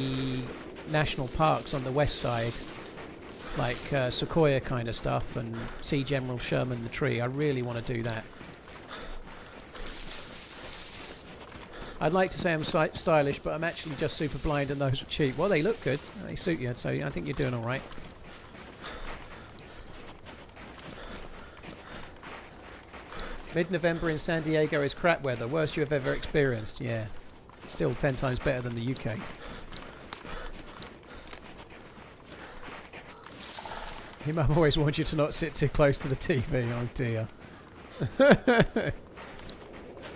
national parks on the west side, like Sequoia kind of stuff, and see General Sherman the tree. I really want to do that. I'd like to say I'm stylish, but I'm actually just super blind and those are cheap. Well, they look good. They suit you, so I think you're doing all right. Mid-November in San Diego is crap weather. Worst you have ever experienced. Yeah. Still 10 times better than the UK. Your mum always wants you to not sit too close to the TV. Oh dear.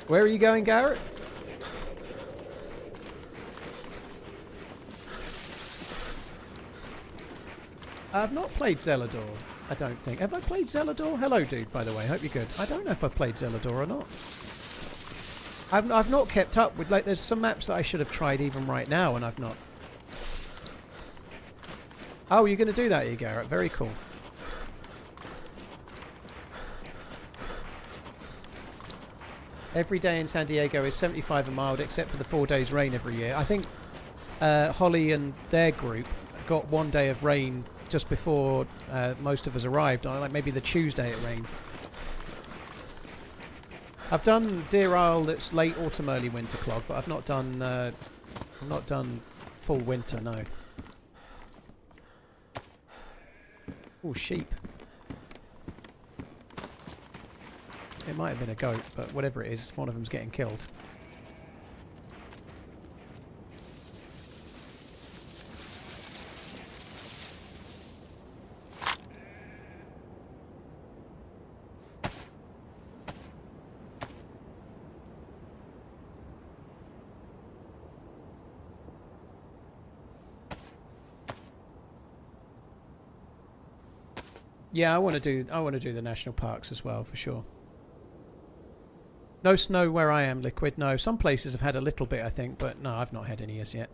Where are you going, Garrett? I've not played Zelador, I don't think. Have I played Zelador? Hello, dude, by the way. Hope you're good. I don't know if I've played Zelador or not. I've not kept up with, like, there's some maps that I should have tried even right now, and I've not. Oh, you're going to do that, you, Garrett. Very cool. Every day in San Diego is 75 and mild, except for the 4 days rain every year. I think Holly and their group got 1 day of rain just before most of us arrived, on like maybe the Tuesday it rained. I've done Deer Isle that's late autumn, early winter clog, but I've not done full winter, no. Oh, sheep. It might have been a goat, but whatever it is, one of them's getting killed. Yeah, I want to do the national parks as well, for sure. No snow where I am, Liquid. No, some places have had a little bit, I think, but no, I've not had any as yet.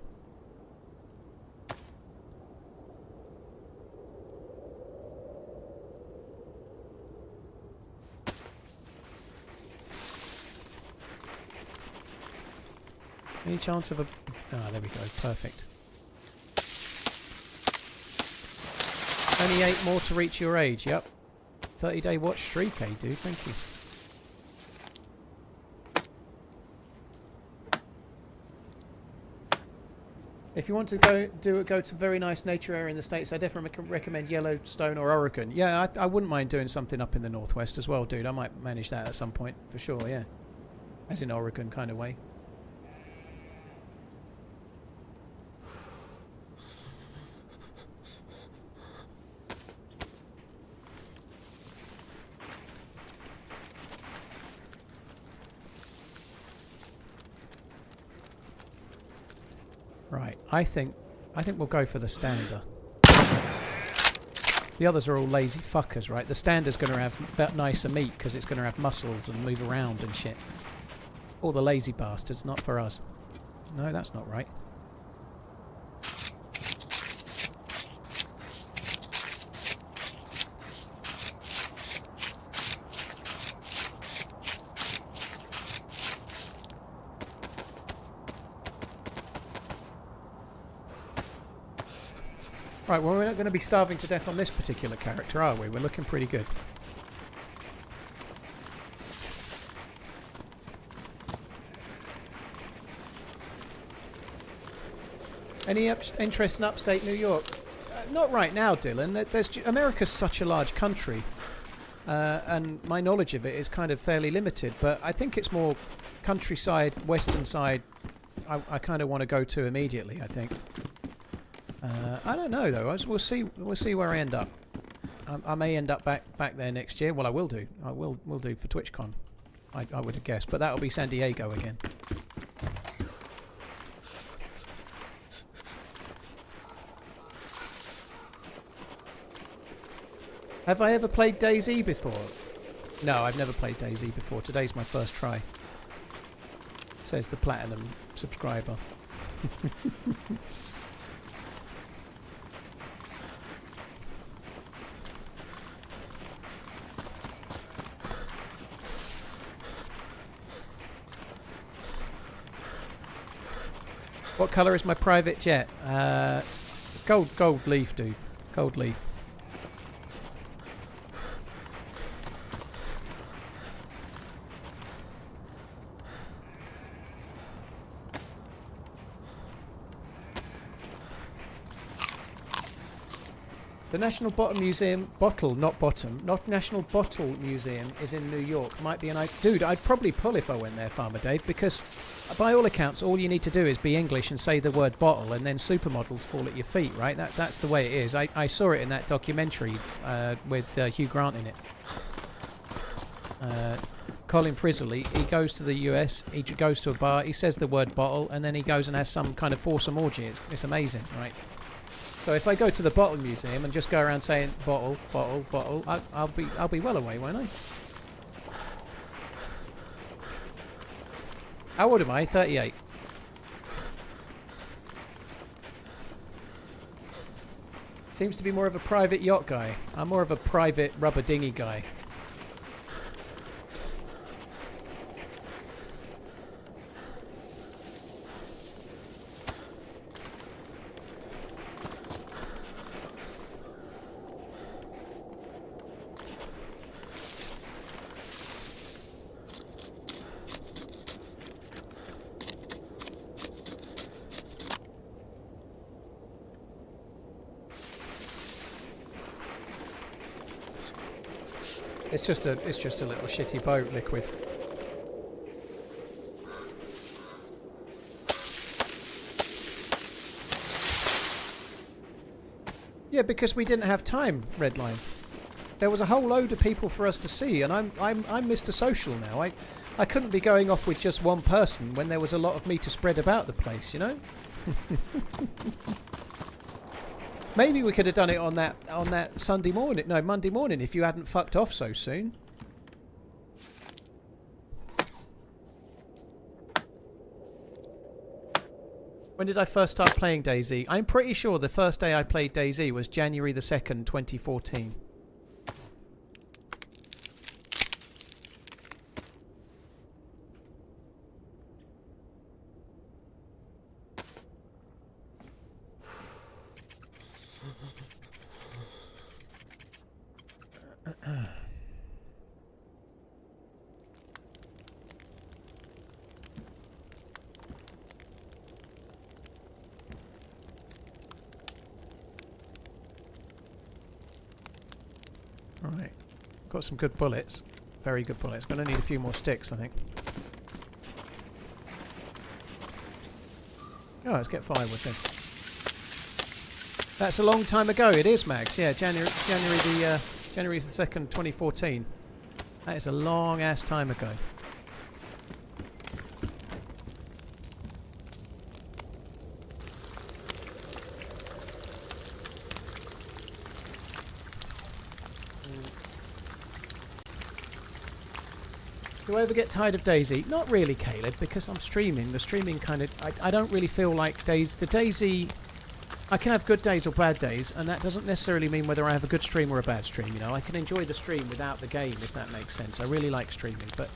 Any chance of a... Ah, there we go. Perfect. Only 8 more to reach your age. Yep. 30-day watch streak, eh, dude? Thank you. If you want to go to a very nice nature area in the States, I definitely recommend Yellowstone or Oregon. Yeah, I wouldn't mind doing something up in the Northwest as well, dude. I might manage that at some point, for sure, yeah. As in Oregon kind of way. Right, I think we'll go for the stander. The others are all lazy fuckers, right? The stander's going to have nicer meat because it's going to have muscles and move around and shit. All the lazy bastards, not for us. No, that's not right. Right, well, we're not going to be starving to death on this particular character, are we? We're looking pretty good. Any interest in upstate New York? Not right now, Dylan. America's such a large country, and my knowledge of it is kind of fairly limited, but I think it's more countryside, western side I kind of want to go to immediately, I think. I don't know though. We'll see where I end up. I may end up back there next year. Well, I will do. We'll do for TwitchCon. I would have guessed, but that'll be San Diego again. Have I ever played DayZ before? No, I've never played DayZ before. Today's my first try. Says the platinum subscriber. What colour is my private jet? Gold leaf, dude. Gold leaf. The National Bottle Museum, National Bottle Museum is in New York. Might be an dude, I'd probably pull if I went there, Farmer Dave, because by all accounts, all you need to do is be English and say the word bottle, and then supermodels fall at your feet, right? That's the way it is. I saw it in that documentary with Hugh Grant in it. Colin Frizzle, he goes to the US, he goes to a bar, he says the word bottle, and then he goes and has some kind of foursome orgy. It's amazing, right? So if I go to the bottle museum and just go around saying bottle, bottle, bottle, I'll be well away, won't I? How old am I? 38. Seems to be more of a private yacht guy. I'm more of a private rubber dinghy guy. It's just a little shitty boat, Liquid. Yeah, because we didn't have time, Redline. There was a whole load of people for us to see, and I'm Mr. Social now. I couldn't be going off with just one person when there was a lot of me to spread about the place, you know? Maybe we could have done it on that Sunday morning. No, Monday morning if you hadn't fucked off so soon. When did I first start playing DayZ? I'm pretty sure the first day I played DayZ was January the 2nd, 2014. Right, got some good bullets. Very good bullets. Gonna need a few more sticks, I think. Oh, let's get firewood then. That's a long time ago. It is, Max. Yeah, January the 2nd, 2014. That is a long ass time ago. Do I ever get tired of DayZ? Not really, Caleb, because I'm streaming. The streaming kind of... I don't really feel like the DayZ... I can have good days or bad days, and that doesn't necessarily mean whether I have a good stream or a bad stream, you know? I can enjoy the stream without the game, if that makes sense. I really like streaming, but...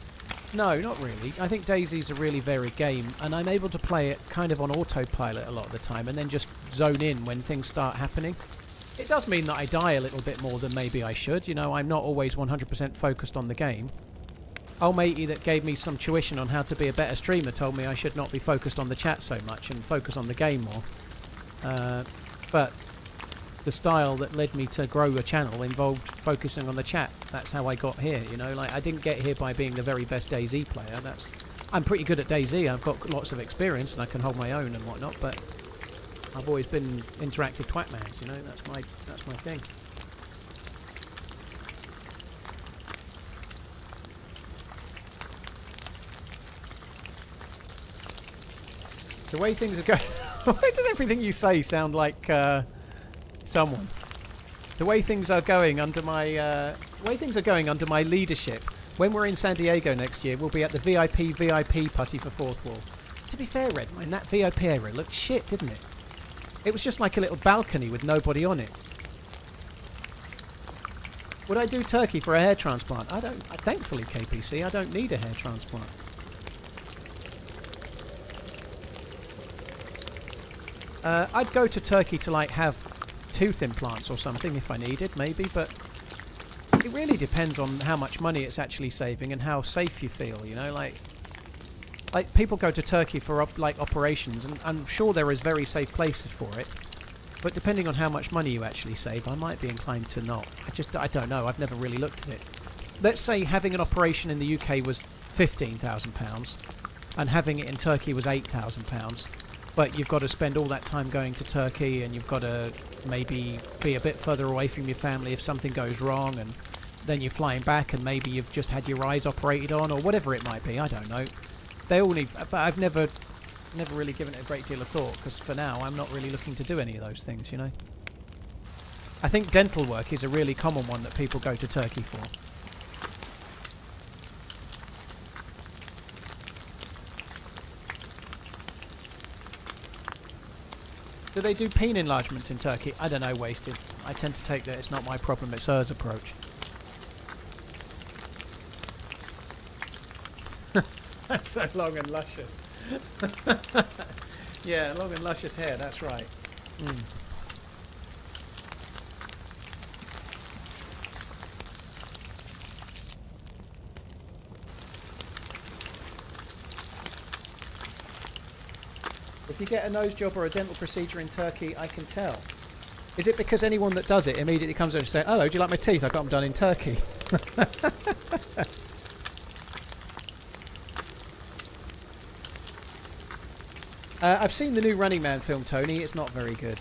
No, not really. I think DayZ's a really varied game, and I'm able to play it kind of on autopilot a lot of the time, and then just zone in when things start happening. It does mean that I die a little bit more than maybe I should, you know? I'm not always 100% focused on the game. Old matey that gave me some tuition on how to be a better streamer told me I should not be focused on the chat so much and focus on the game more. But the style that led me to grow a channel involved focusing on the chat. That's how I got here, you know. Like, I didn't get here by being the very best DayZ player. I'm pretty good at DayZ. I've got lots of experience and I can hold my own and whatnot. But I've always been interactive twatman, you know. That's my thing. The way things are going... Why does everything you say sound like someone? The way things are going under my... leadership. When we're in San Diego next year, we'll be at the VIP putty for Fourth Wall. To be fair, Redmine, that VIP area looked shit, didn't it? It was just like a little balcony with nobody on it. Would I do Turkey for a hair transplant? I don't... Thankfully, KPC, I don't need a hair transplant. I'd go to Turkey to like have tooth implants or something if I needed, maybe, but it really depends on how much money it's actually saving and how safe you feel, you know, like people go to Turkey for operations, and I'm sure there is very safe places for it, but depending on how much money you actually save, I might be inclined to not. I don't know, I've never really looked at it. Let's say having an operation in the UK was £15,000 and having it in Turkey was £8,000, but you've got to spend all that time going to Turkey, and you've got to maybe be a bit further away from your family if something goes wrong, and then you're flying back and maybe you've just had your eyes operated on, or whatever it might be, I don't know. They all need, but I've never really given it a great deal of thought, because for now I'm not really looking to do any of those things, you know. I think dental work is a really common one that people go to Turkey for. Do they do peen enlargements in Turkey? I don't know, Wasted. I tend to take that it's not my problem, it's hers approach. So long and luscious. Yeah, long and luscious hair, that's right. Mm. If you get a nose job or a dental procedure in Turkey, I can tell. Is it because anyone that does it immediately comes over and says, "Hello, do you like my teeth? I got them done in Turkey." I've seen the new Running Man film, Tony. It's not very good.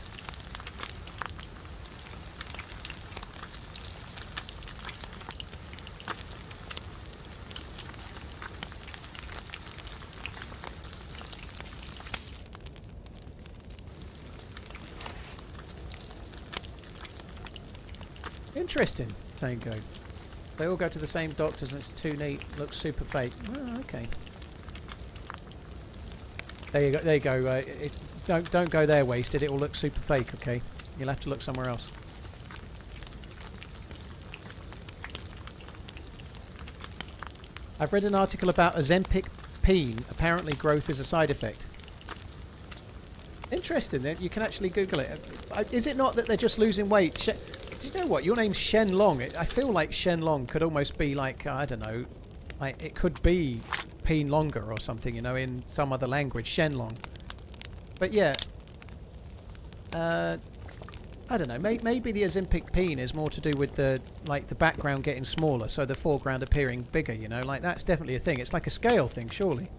Interesting, Tango. They all go to the same doctors and it's too neat. Looks super fake. Oh, okay. There you go. There you go. Don't go there, Wasted. It will look super fake. Okay, you'll have to look somewhere else. I've read an article about Ozempic peen. Apparently, growth is a side effect. Interesting. Then you can actually Google it. Is it not that they're just losing weight? Do you know what? Your name's Shen Long. I feel like Shen Long could almost be like, I don't know, like it could be Peen Longer or something, you know, in some other language, Shen Long. But yeah, I don't know. Maybe the Ozempic peen is more to do with the background getting smaller, so the foreground appearing bigger. You know, like that's definitely a thing. It's like a scale thing, surely.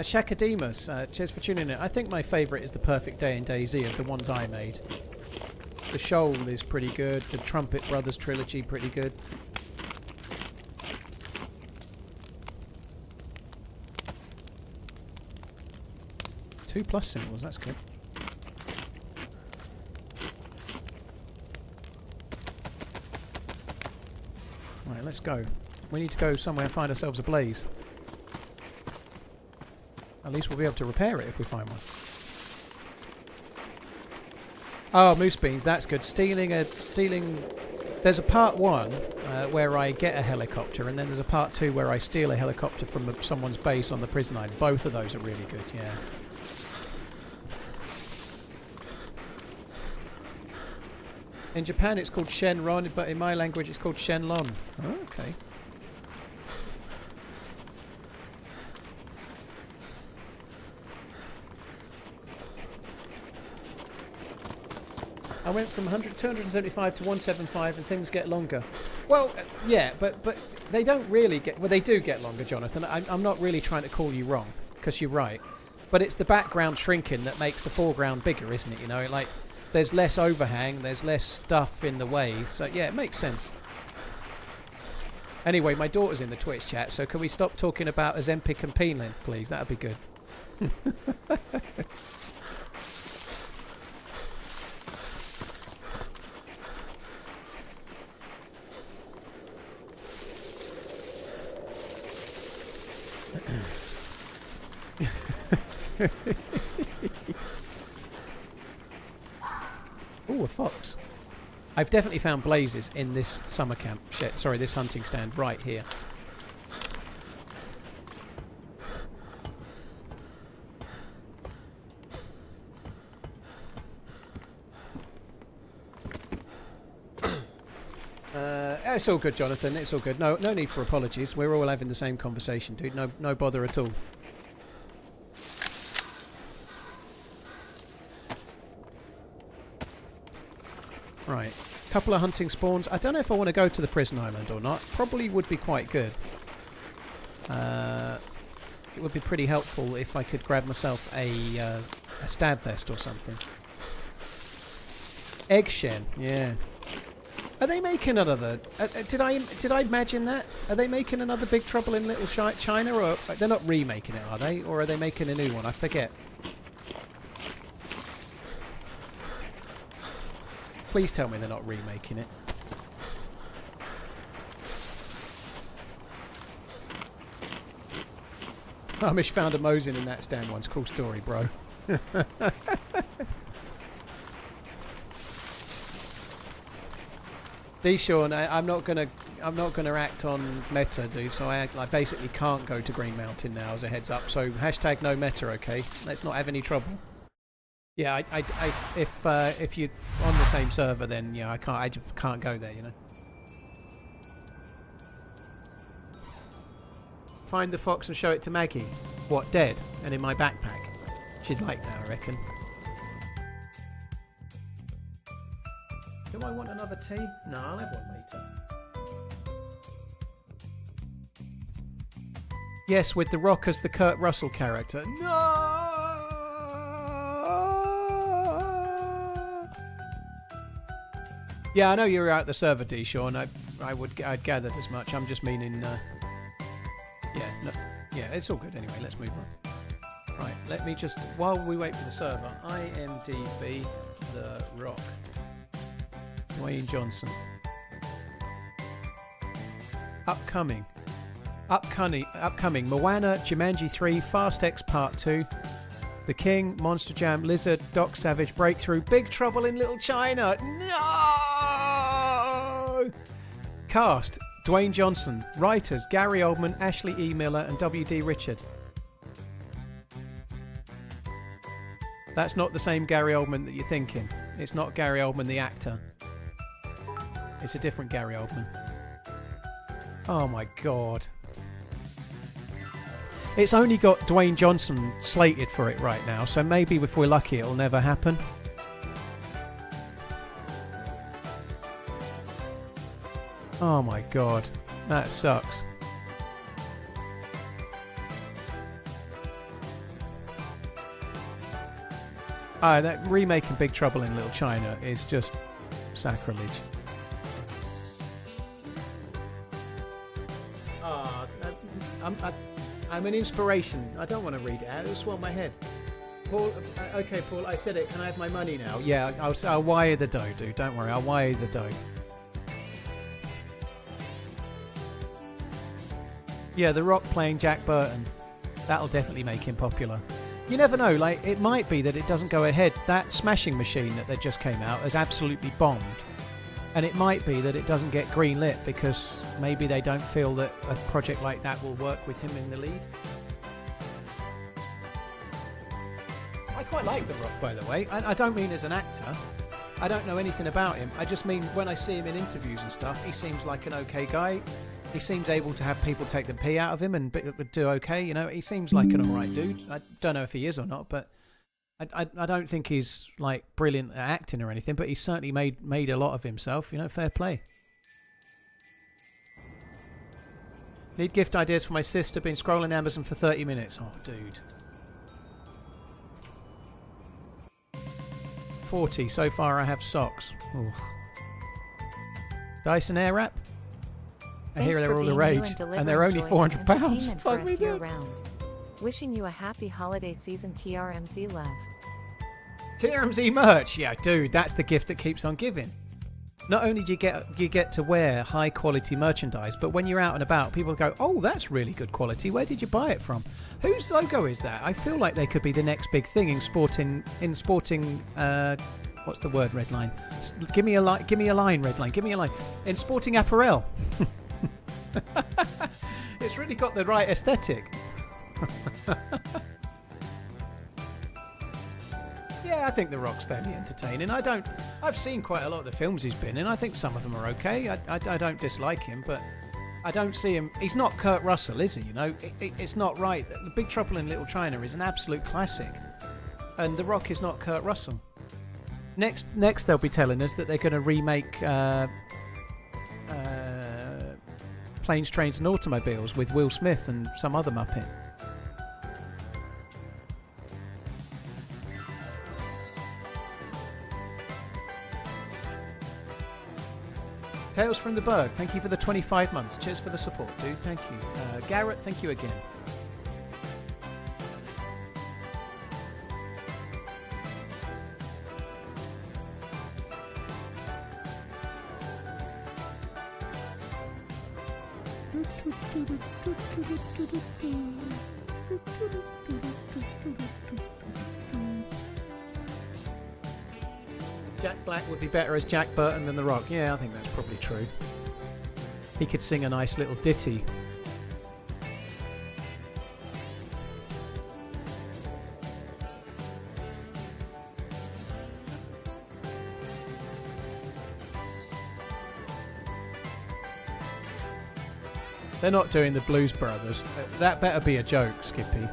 Shakademus, cheers for tuning in. I think my favourite is the Perfect Day in DayZ of the ones I made. The Shoal is pretty good. The Trumpet Brothers trilogy, pretty good. Two plus symbols, that's good. Right, let's go. We need to go somewhere and find ourselves a blaze. At least we'll be able to repair it if we find one. Oh, moose beans, that's good. Stealing... There's a part 1 where I get a helicopter, and then there's a part 2 where I steal a helicopter from someone's base on the prison island. Both of those are really good, yeah. In Japan it's called Shenron, but in my language it's called Shenlon. Oh, okay. I went from 275 to 175 and things get longer. Well, yeah, but they don't really get... Well, they do get longer, Jonathan. I'm not really trying to call you wrong, because you're right. But it's the background shrinking that makes the foreground bigger, isn't it? You know, like, there's less overhang, there's less stuff in the way. So, yeah, it makes sense. Anyway, my daughter's in the Twitch chat, so can we stop talking about Ozempic and peen length, please? That would be good. Ooh, a fox. I've definitely found blazes in this summer camp. Shit, sorry, this hunting stand right here. It's all good, Jonathan. It's all good. No need for apologies. We're all having the same conversation, dude. No bother at all. Right. Couple of hunting spawns. I don't know if I want to go to the prison island or not. Probably would be quite good. It would be pretty helpful if I could grab myself a stab vest or something. Egg shen. Yeah. Are they making another? Did I imagine that? Are they making another Big Trouble in Little China, or they're not remaking it, are they? Or are they making a new one? I forget. Please tell me they're not remaking it. Amish found a Mosin in that stand once. Cool story, bro. D-Sean, I'm not gonna act on meta, dude. So I basically can't go to Green Mountain now, as a heads up. So hashtag no meta, okay? Let's not have any trouble. Yeah, if you're on the same server, then yeah, I just can't go there, you know. Find the fox and show it to Maggie. What, dead? And in my backpack? She'd like that, I reckon. Do I want another tea? No, I'll have one later. Yes, with The Rock as the Kurt Russell character. No! Yeah, I know you're out the server, D. Sean. I'd gathered as much. I'm just meaning. Yeah, it's all good anyway. Let's move on. Right, let me just, while we wait for the server, IMDb The Rock. Dwayne Johnson. Upcoming. Moana, Jumanji 3, Fast X Part 2, The King, Monster Jam, Lizard, Doc Savage, Breakthrough, Big Trouble in Little China. No! Cast, Dwayne Johnson. Writers, Gary Oldman, Ashley E. Miller and W.D. Richard. That's not the same Gary Oldman that you're thinking. It's not Gary Oldman the actor. It's a different Gary Oldman. Oh my god. It's only got Dwayne Johnson slated for it right now, so maybe if we're lucky it'll never happen. Oh my god. That sucks. That remaking Big Trouble in Little China is just sacrilege. I'm an inspiration. I don't want to read it out. It'll swell my head. Paul, okay, Paul, I said it. Can I have my money now? Yeah, I'll wire the dough, dude. Don't worry. I'll wire the dough. Yeah, The Rock playing Jack Burton. That'll definitely make him popular. You never know. Like, it might be that it doesn't go ahead. That Smashing Machine that just came out has absolutely bombed. And it might be that it doesn't get greenlit because maybe they don't feel that a project like that will work with him in the lead. I quite like The Rock, by the way. I don't mean as an actor. I don't know anything about him. I just mean when I see him in interviews and stuff, he seems like an okay guy. He seems able to have people take the pee out of him and do okay. You know, he seems like an alright dude. I don't know if he is or not, but I don't think he's like brilliant at acting or anything, but he's certainly made a lot of himself, you know, fair play. Need gift ideas for my sister, been scrolling Amazon for 30 minutes. Oh, dude. 40, so far I have socks. Ooh. Dyson Airwrap? I hear they're all the rage, and they're only £400. Fuck me, dude. Wishing you a happy holiday season, TRMZ love. TRMZ merch, yeah, dude, that's the gift that keeps on giving. not only do you get to wear high quality merchandise, but when you're out and about, people go, "Oh, that's really good quality. Where did you buy it from? Whose logo is that?" I feel like they could be the next big thing in sporting. What's the word? Redline. Give me a line. Redline. Give me a line. In sporting apparel. It's really got the right aesthetic. Yeah, I think The Rock's fairly entertaining. I've seen quite a lot of the films he's been in. I think some of them are okay. I don't dislike him, but I don't see him. He's not Kurt Russell, is he? You know, it's not right. The Big Trouble in Little China is an absolute classic, and The Rock is not Kurt Russell. Next, they'll be telling us that they're going to remake Planes, Trains and Automobiles with Will Smith and some other Muppet. Tales from the Berg, thank you for the 25 months. Cheers for the support, dude. Thank you. Garrett, thank you again. Jack Black would be better as Jack Burton than The Rock. Yeah, I think that's probably true. He could sing a nice little ditty. They're not doing the Blues Brothers. That better be a joke, Skippy.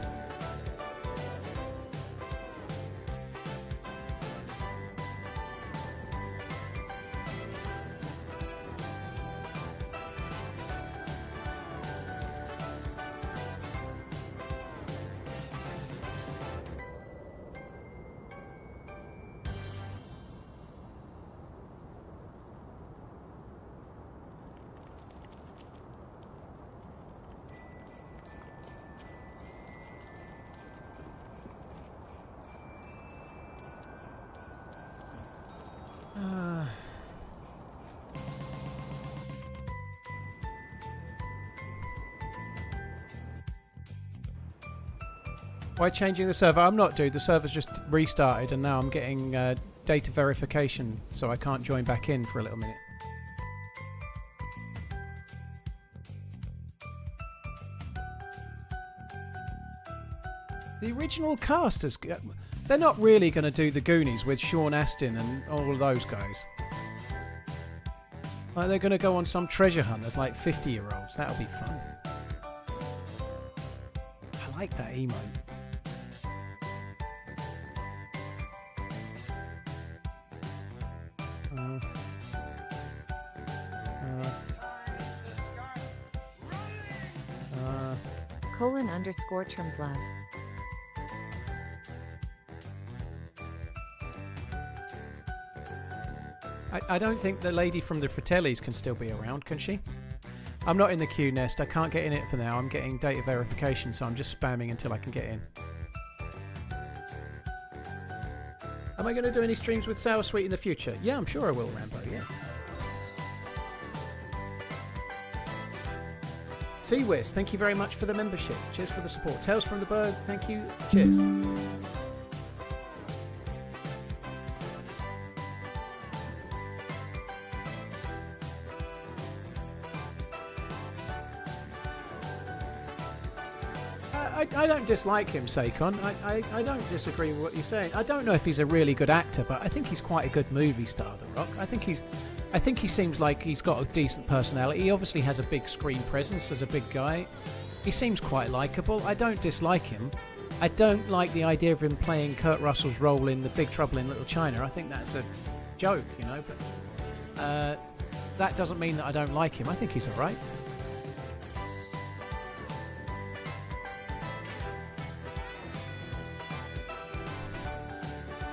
Why changing the server? I'm not, dude. The server's just restarted and now I'm getting data verification, so I can't join back in for a little minute. The original cast is... They're not really going to do the Goonies with Sean Astin and all of those guys. Like, they're going to go on some treasure hunt as like 50-year-olds. That'll be fun. I like that emote. _termslove. I don't think the lady from the Fratellis can still be around, can she? I'm not in the queue nest. I can't get in it for now. I'm getting data verification, so I'm just spamming until I can get in. Am I going to do any streams with Sour Sweet in the future? Yeah, I'm sure I will, Rambo, yes. Seawiz, thank you very much for the membership. Cheers for the support. Tales from the Berg, thank you. Cheers. I don't dislike him, Saikon. I don't disagree with what you're saying. I don't know if he's a really good actor, but I think he's quite a good movie star, The Rock. I think he seems like he's got a decent personality. He obviously has a big screen presence as a big guy. He seems quite likeable. I don't dislike him. I don't like the idea of him playing Kurt Russell's role in The Big Trouble in Little China. I think that's a joke, you know, but that doesn't mean that I don't like him. I think he's alright.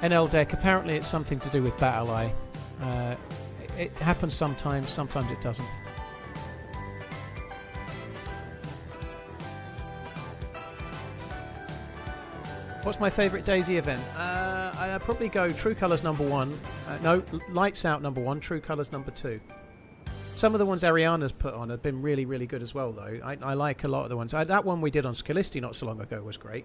NL deck, apparently it's something to do with Battle Eye. It happens sometimes it doesn't. What's my favourite DayZ event? I'd probably go True Colours #1. No, Lights Out #1, True Colours #2. Some of the ones Ariana's put on have been really, really good as well, though. I like a lot of the ones. That one we did on Skalisti not so long ago was great.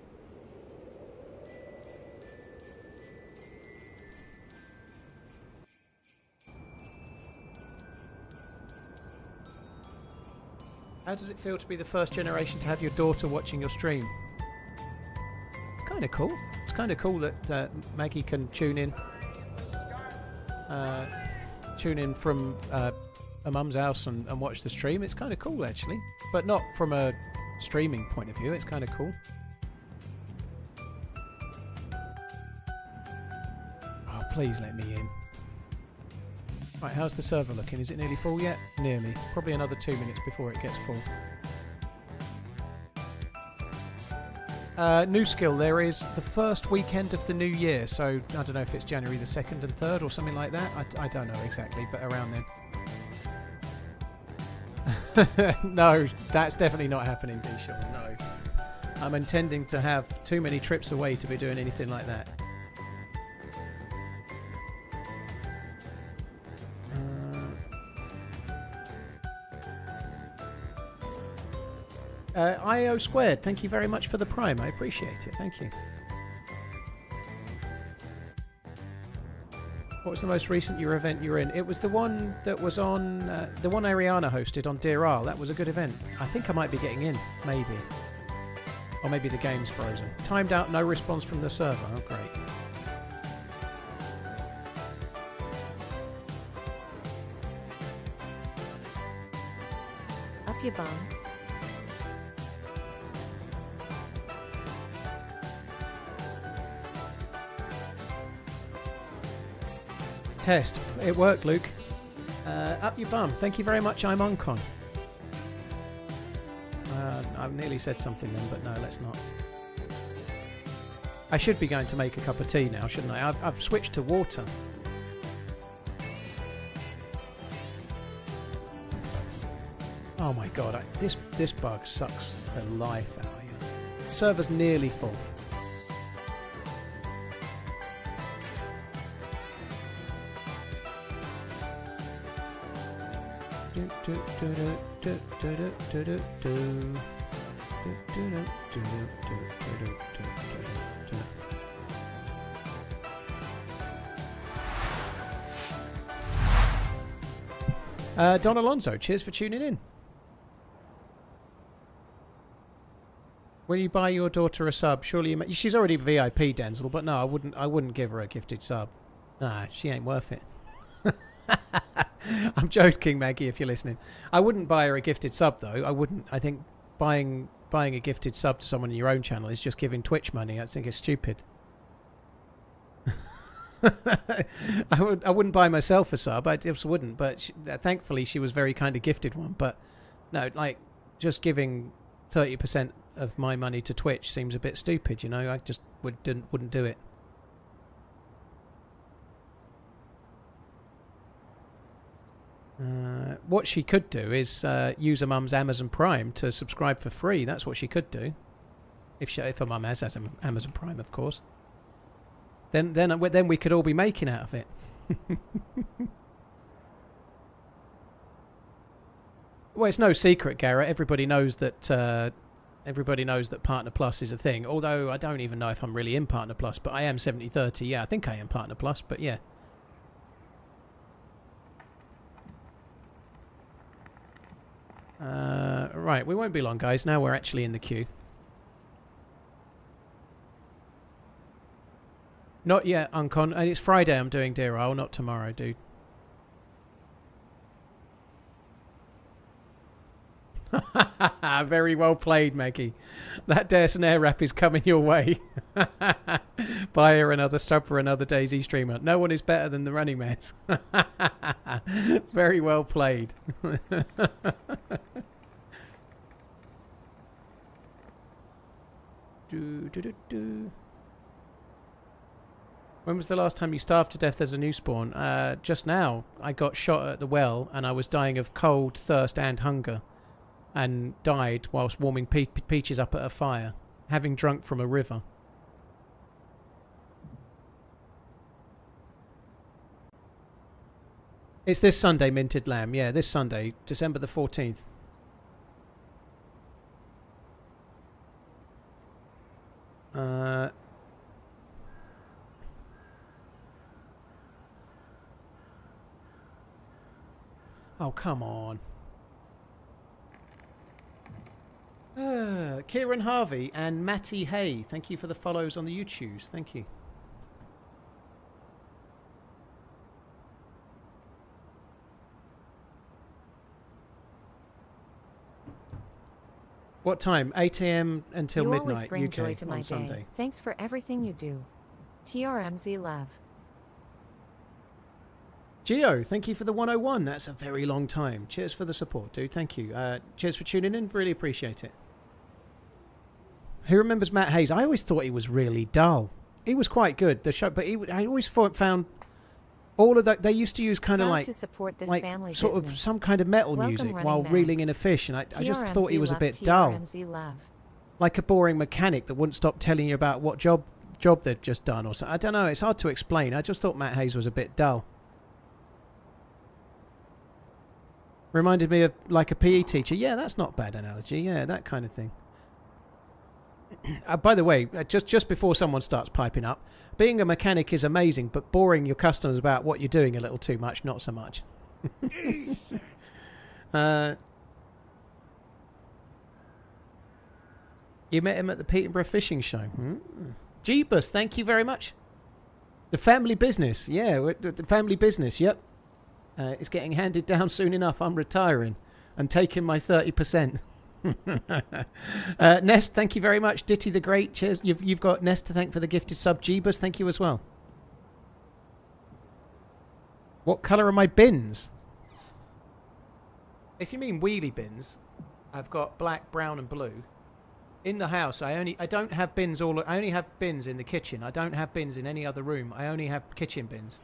How does it feel to be the first generation to have your daughter watching your stream? It's kind of cool. It's kind of cool that Maggie can tune in from a mum's house and watch the stream. It's kind of cool, actually. But not from a streaming point of view. It's kind of cool. Oh, please let me in. Right, how's the server looking? Is it nearly full yet? Nearly. Probably another 2 minutes before it gets full. New skill, there is the first weekend of the new year, so I don't know if it's January the 2nd and 3rd or something like that. I don't know exactly, but around then. No, that's definitely not happening, B-Shaw, no. I'm intending to have too many trips away to be doing anything like that. IO Squared, thank you very much for the Prime. I appreciate it. Thank you. What was the most recent event you were in? It was the one that was on... the one Ariana hosted on DayZ. That was a good event. I think I might be getting in. Maybe. Or maybe the game's frozen. Timed out, no response from the server. Oh, great. Up your bum. Test. It worked, Luke. Up your bum. Thank you very much, I'm Oncon. I've nearly said something then, but no, let's not. I should be going to make a cup of tea now, shouldn't I? I've switched to water. Oh my god, this bug sucks the life out of you. The server's nearly full. Don Alonso, cheers for tuning in. Will you buy your daughter a sub? Surely she's already VIP, Denzel, but no, I wouldn't give her a gifted sub. Nah, she ain't worth it. I'm joking, Maggie, if you're listening. I wouldn't buy her a gifted sub, though. I wouldn't. I think buying a gifted sub to someone in your own channel is just giving Twitch money. I think it's stupid. I wouldn't buy myself a sub. I just wouldn't. But thankfully, she was very kind of gifted one. But no, like just giving 30% of my money to Twitch seems a bit stupid. You know, I just wouldn't do it. What she could do is use her mum's Amazon Prime to subscribe for free. That's what she could do. If her mum has Amazon Prime, of course. Then we could all be making out of it. Well, it's no secret, Garrett. Everybody knows that Partner Plus is a thing. Although I don't even know if I'm really in Partner Plus, but I am 70/30. Yeah, I think I am Partner Plus, but yeah. Right, we won't be long, guys. Now we're actually in the queue. Not yet, Uncon. And it's Friday I'm doing Dear Isle, not tomorrow, dude. Very well played, Maggie. That Dare Snare rap is coming your way. Buy her another sub for another DayZ streamer. No one is better than the TheRunningManZ. Very well played. When was the last time you starved to death as a new spawn? Just now. I got shot at the well and I was dying of cold, thirst and hunger. And died whilst warming peaches up at a fire, having drunk from a river. It's this Sunday, Minted Lamb. Yeah, this Sunday, December the 14th. Oh, come on. Kieran Harvey and Matty Hay, thank you for the follows on the YouTubes. Thank you. What time? 8 a.m. until You always midnight bring UK joy to my on day. Sunday. Thanks for everything you do. TRMZ love. Geo, thank you for the 101. That's a very long time. Cheers for the support, dude. Thank you. Cheers for tuning in. Really appreciate it. Who remembers Matt Hayes? I always thought he was really dull. He was quite good, the show, but I always found all of that. They used to use kind of Proud like, to support this like family sort of business. some kind of metal Welcome, music Running while Man's. reeling in a fish, and I just thought he was a love, bit dull. TRMZ love. Like a boring mechanic that wouldn't stop telling you about what job they'd just done or something. I don't know. It's hard to explain. I just thought Matt Hayes was a bit dull. Reminded me of like a PE teacher. Yeah, that's not a bad analogy. Yeah, that kind of thing. By the way, just before someone starts piping up, being a mechanic is amazing, but boring your customers about what you're doing a little too much, not so much. You met him at the Peterborough Fishing Show. Jeebus, thank you very much. The family business. Yeah, the family business, yep. It's getting handed down soon enough. I'm retiring and taking my 30%. Nest, thank you very much. Ditty the Great, cheers. You've got Nest to thank for the gifted sub. Jeebus, thank you as well. What colour are my bins? If you mean wheelie bins, I've got black, brown and blue. In the house, I don't have bins I only have bins in the kitchen. I don't have bins in any other room. I only have kitchen bins.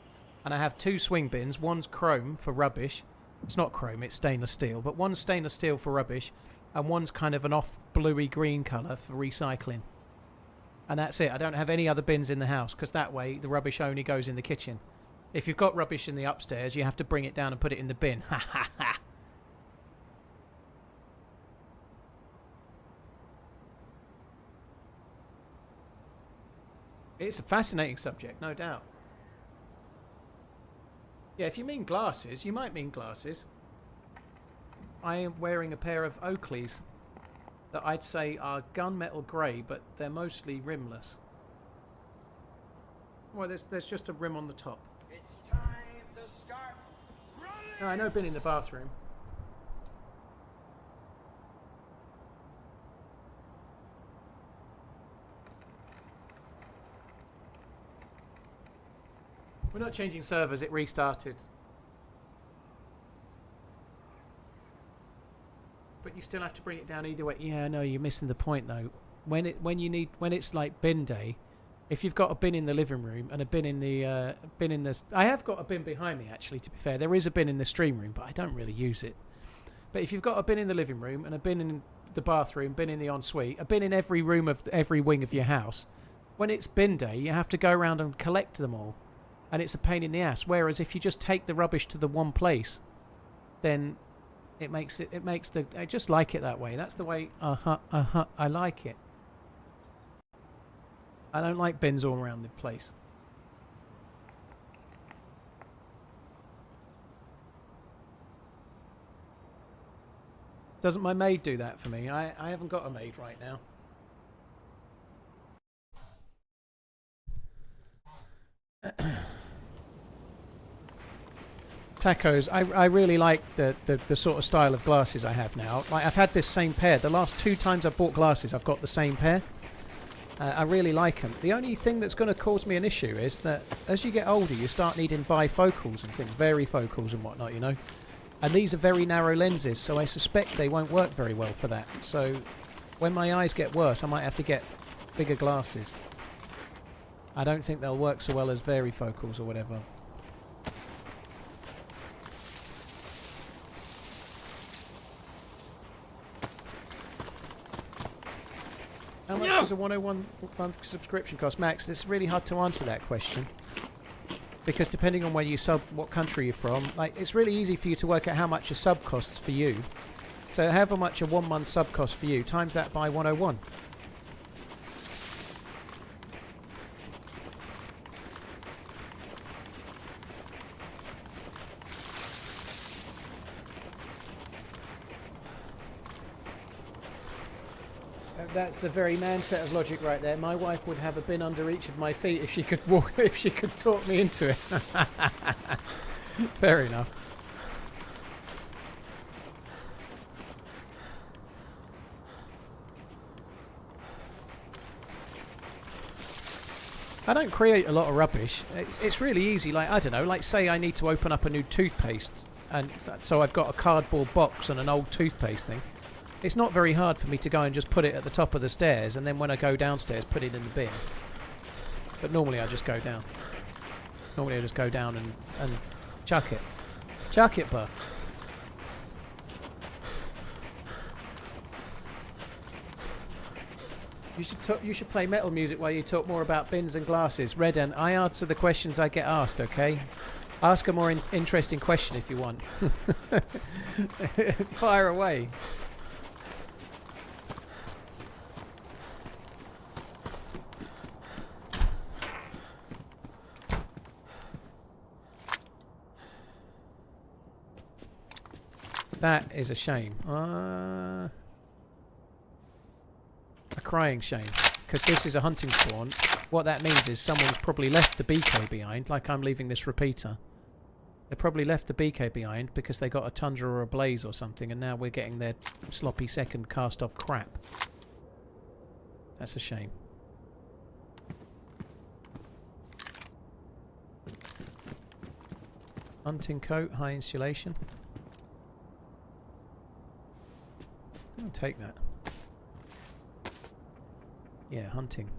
And I have 2 swing bins. One's chrome for rubbish. It's not chrome, it's stainless steel. But one's stainless steel for rubbish. And one's kind of an off bluey green colour for recycling. And that's it. I don't have any other bins in the house. Because that way, the rubbish only goes in the kitchen. If you've got rubbish in the upstairs, you have to bring it down and put it in the bin. Ha ha ha. It's a fascinating subject, no doubt. Yeah, if you mean glasses, you might mean glasses. I am wearing a pair of Oakleys that I'd say are gunmetal grey, but they're mostly rimless. Well, there's just a rim on the top. It's time to start running. No, I know, been in the bathroom. We're not changing servers, it restarted. But you still have to bring it down either way. Yeah, no, you're missing the point though. When it's like bin day, if you've got a bin in the living room and a bin in the I have got a bin behind me actually, to be fair. There is a bin in the stream room, but I don't really use it. But if you've got a bin in the living room and a bin in the bathroom, bin in the ensuite, a bin in every room of every wing of your house, when it's bin day, you have to go around and collect them all. And it's a pain in the ass. Whereas if you just take the rubbish to the one place, then I just like it that way. That's the way, I like it. I don't like bins all around the place. Doesn't my maid do that for me? I haven't got a maid right now. Tacos, I really like the sort of style of glasses I have now. Like, I've had this same pair. The last 2 times I've bought glasses, I've got the same pair. I really like them. The only thing that's going to cause me an issue is that as you get older, you start needing bifocals and things, varifocals and whatnot, you know. And these are very narrow lenses, so I suspect they won't work very well for that. So when my eyes get worse, I might have to get bigger glasses. I don't think they'll work so well as varifocals or whatever. How much does a 101 month subscription cost? Max, it's really hard to answer that question. because depending on where you sub, what country you're from, like it's really easy for you to work out how much a sub costs for you. So however much a 1 month sub costs for you, times that by 101. That's the very man set of logic right there. My wife would have a bin under each of my feet if she could walk, if she could talk me into it. Fair enough. I don't create a lot of rubbish. It's really easy. Like, I don't know, like say I need to open up a new toothpaste, and so I've got a cardboard box and an old toothpaste thing. It's not very hard for me to go and just put it at the top of the stairs, and then when I go downstairs, put it in the bin. But normally I just go down. Normally I just go down and chuck it. Chuck it, buh. You should play metal music while you talk more about bins and glasses. Redden, I answer the questions I get asked, okay? Ask a more interesting question if you want. Fire away. That is a shame. A crying shame. Because this is a hunting spawn. What that means is someone's probably left the BK behind, like I'm leaving this repeater. They probably left the BK behind because they got a Tundra or a Blaze or something, and now we're getting their sloppy second cast-off crap. That's a shame. Hunting coat, high insulation. I'll take that. Yeah, hunting.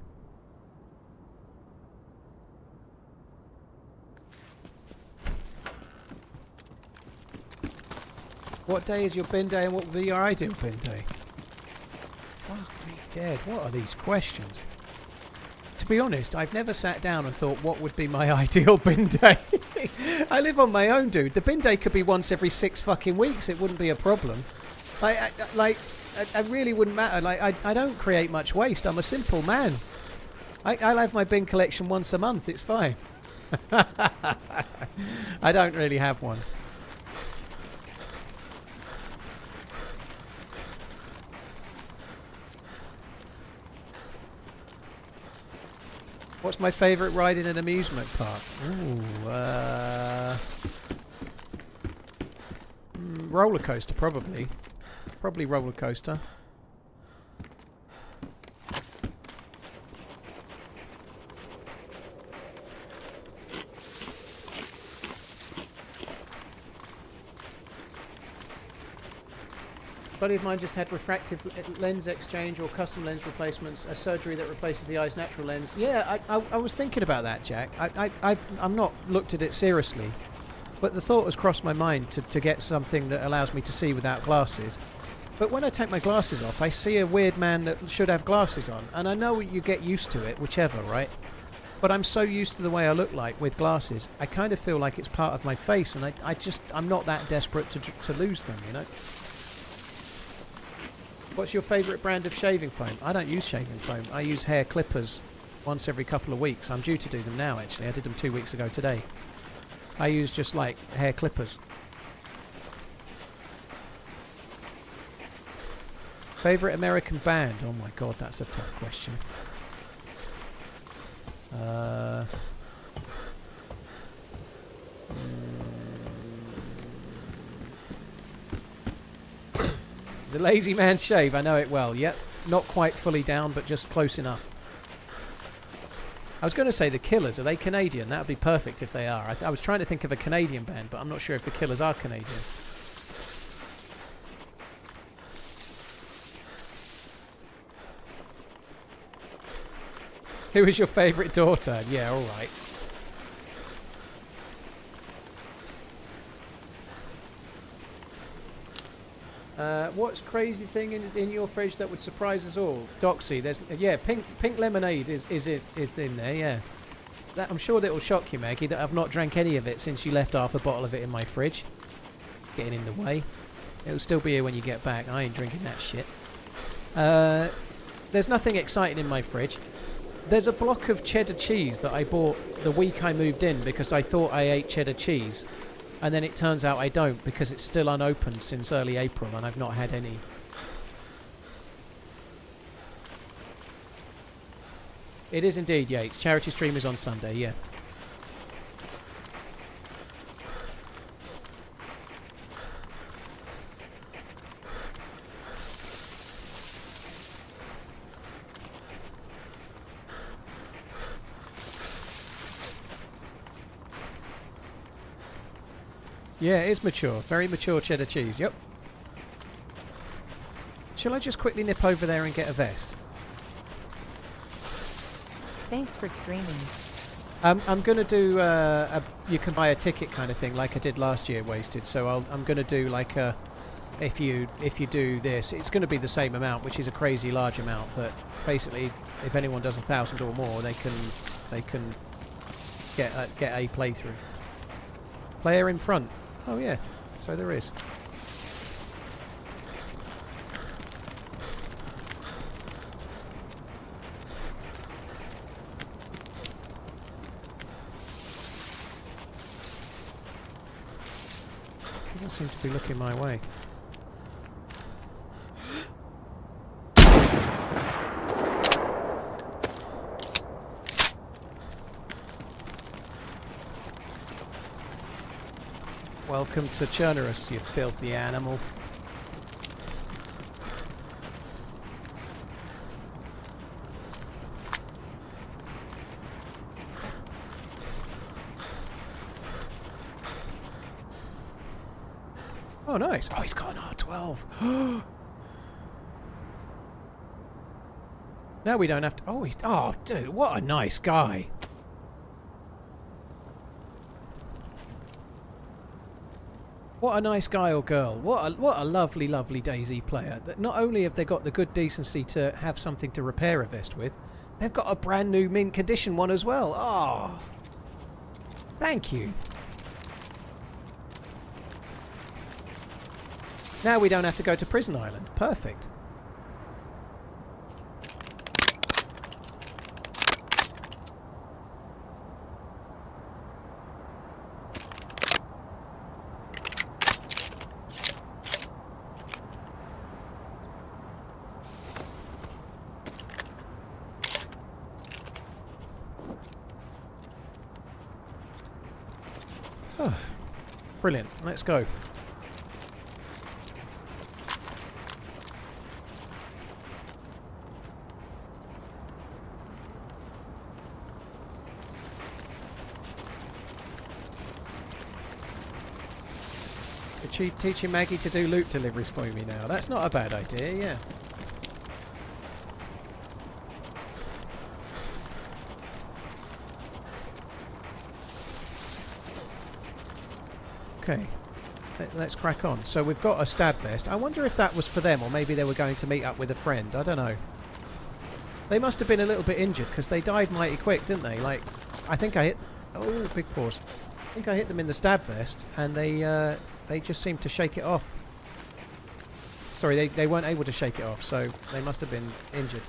What day is your bin day and what will be your ideal bin day? Fuck me dead. What are these questions? To be honest, I've never sat down and thought what would be my ideal bin day. I live on my own, dude. The bin day could be once every 6 fucking weeks. It wouldn't be a problem. I really wouldn't matter. Like, I don't create much waste. I'm a simple man. I'll have my bin collection once a month. It's fine. I don't really have one. What's my favourite ride in an amusement park? Ooh, roller coaster, probably. Probably roller coaster. A buddy of mine just had refractive lens exchange or custom lens replacements, a surgery that replaces the eye's natural lens. Yeah, I was thinking about that, Jack. I've not looked at it seriously, but the thought has crossed my mind to get something that allows me to see without glasses. But when I take my glasses off, I see a weird man that should have glasses on. And I know you get used to it, whichever, right? But I'm so used to the way I look like with glasses, I kind of feel like it's part of my face, and I'm not that desperate to lose them, you know? What's your favourite brand of shaving foam? I don't use shaving foam. I use hair clippers once every couple of weeks. I'm due to do them now, actually. I did them 2 weeks ago today. I use just, like, hair clippers. Favourite American band? Oh my god, that's a tough question. The Lazy Man's Shave, I know it well. Yep, not quite fully down, but just close enough. I was going to say the Killers. Are they Canadian? That would be perfect if they are. I was trying to think of a Canadian band, but I'm not sure if the Killers are Canadian. Who is your favourite daughter? Yeah, alright. What's crazy thing is in your fridge that would surprise us all? Doxy, there's pink lemonade is in there, yeah. I'm sure that will shock you, Maggie, that I've not drank any of it since you left half a bottle of it in my fridge. Getting in the way. It'll still be here when you get back. I ain't drinking that shit. There's nothing exciting in my fridge. There's a block of cheddar cheese that I bought the week I moved in because I thought I ate cheddar cheese. And then it turns out I don't because it's still unopened since early April and I've not had any. It is indeed, Yates. Charity stream is on Sunday, yeah. Yeah, it is mature. Very mature cheddar cheese, yep. Shall I just quickly nip over there and get a vest? Thanks for streaming. I'm going to do you can buy a ticket kind of thing like I did last year, Wasted. So I'm going to do like a... If you do this, it's going to be the same amount, which is a crazy large amount. But basically, if anyone does 1,000 or more, they can get a playthrough. Player in front. Oh yeah, so there is. Doesn't seem to be looking my way. Welcome to Chernarus, you filthy animal. Oh, nice. Oh, he's got an R12. Now we don't have to... Oh, oh, dude, what a nice guy. What a nice guy or girl. What a lovely, lovely DayZ player. That not only have they got the good decency to have something to repair a vest with, they've got a brand new mint condition one as well. Oh, thank you. Now we don't have to go to Prison Island. Perfect. Oh, brilliant. Let's go. Teaching Maggie to do loot deliveries for me now. That's not a bad idea, yeah. Okay, let's crack on. So we've got a stab vest. I wonder if that was for them, or maybe they were going to meet up with a friend. I don't know. They must have been a little bit injured because they died mighty quick, didn't they? Like, I think I hit... Oh, big pause. I think I hit them in the stab vest, and they just seemed to shake it off. Sorry, they weren't able to shake it off, so they must have been injured.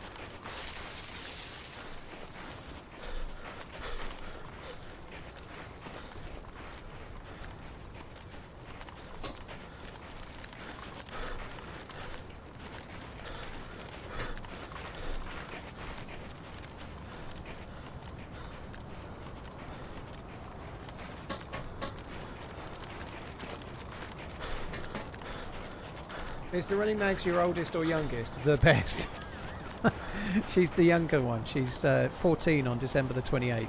Is TheRunningManZ your oldest or youngest? The best. She's the younger one. She's 14 on December the 28th.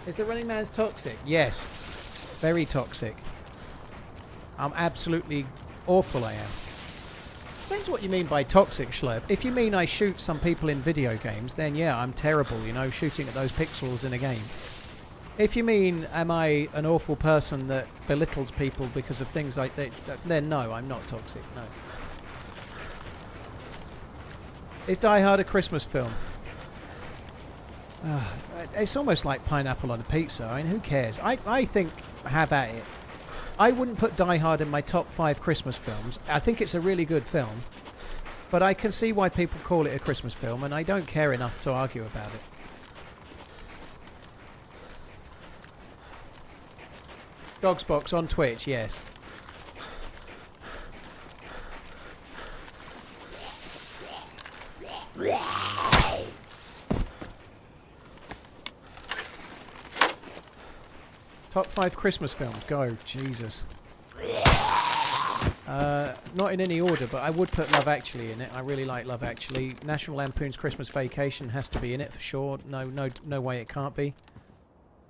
Is TheRunningManZ toxic? Yes. Very toxic. I'm absolutely awful, I am. Depends what you mean by toxic, Schlurp. If you mean I shoot some people in video games, then yeah, I'm terrible, you know, shooting at those pixels in a game. If you mean, am I an awful person that belittles people because of things like that, then no, I'm not toxic, no. Is Die Hard a Christmas film? It's almost like pineapple on a pizza. I mean, who cares? I think have at it. I wouldn't put Die Hard in my top 5 Christmas films. I think it's a really good film. But I can see why people call it a Christmas film, and I don't care enough to argue about it. Dogsbox on Twitch, yes. Top 5 Christmas films. Go. Jesus. Not in any order, but I would put Love Actually in it. I really like Love Actually. National Lampoon's Christmas Vacation has to be in it for sure. No way it can't be.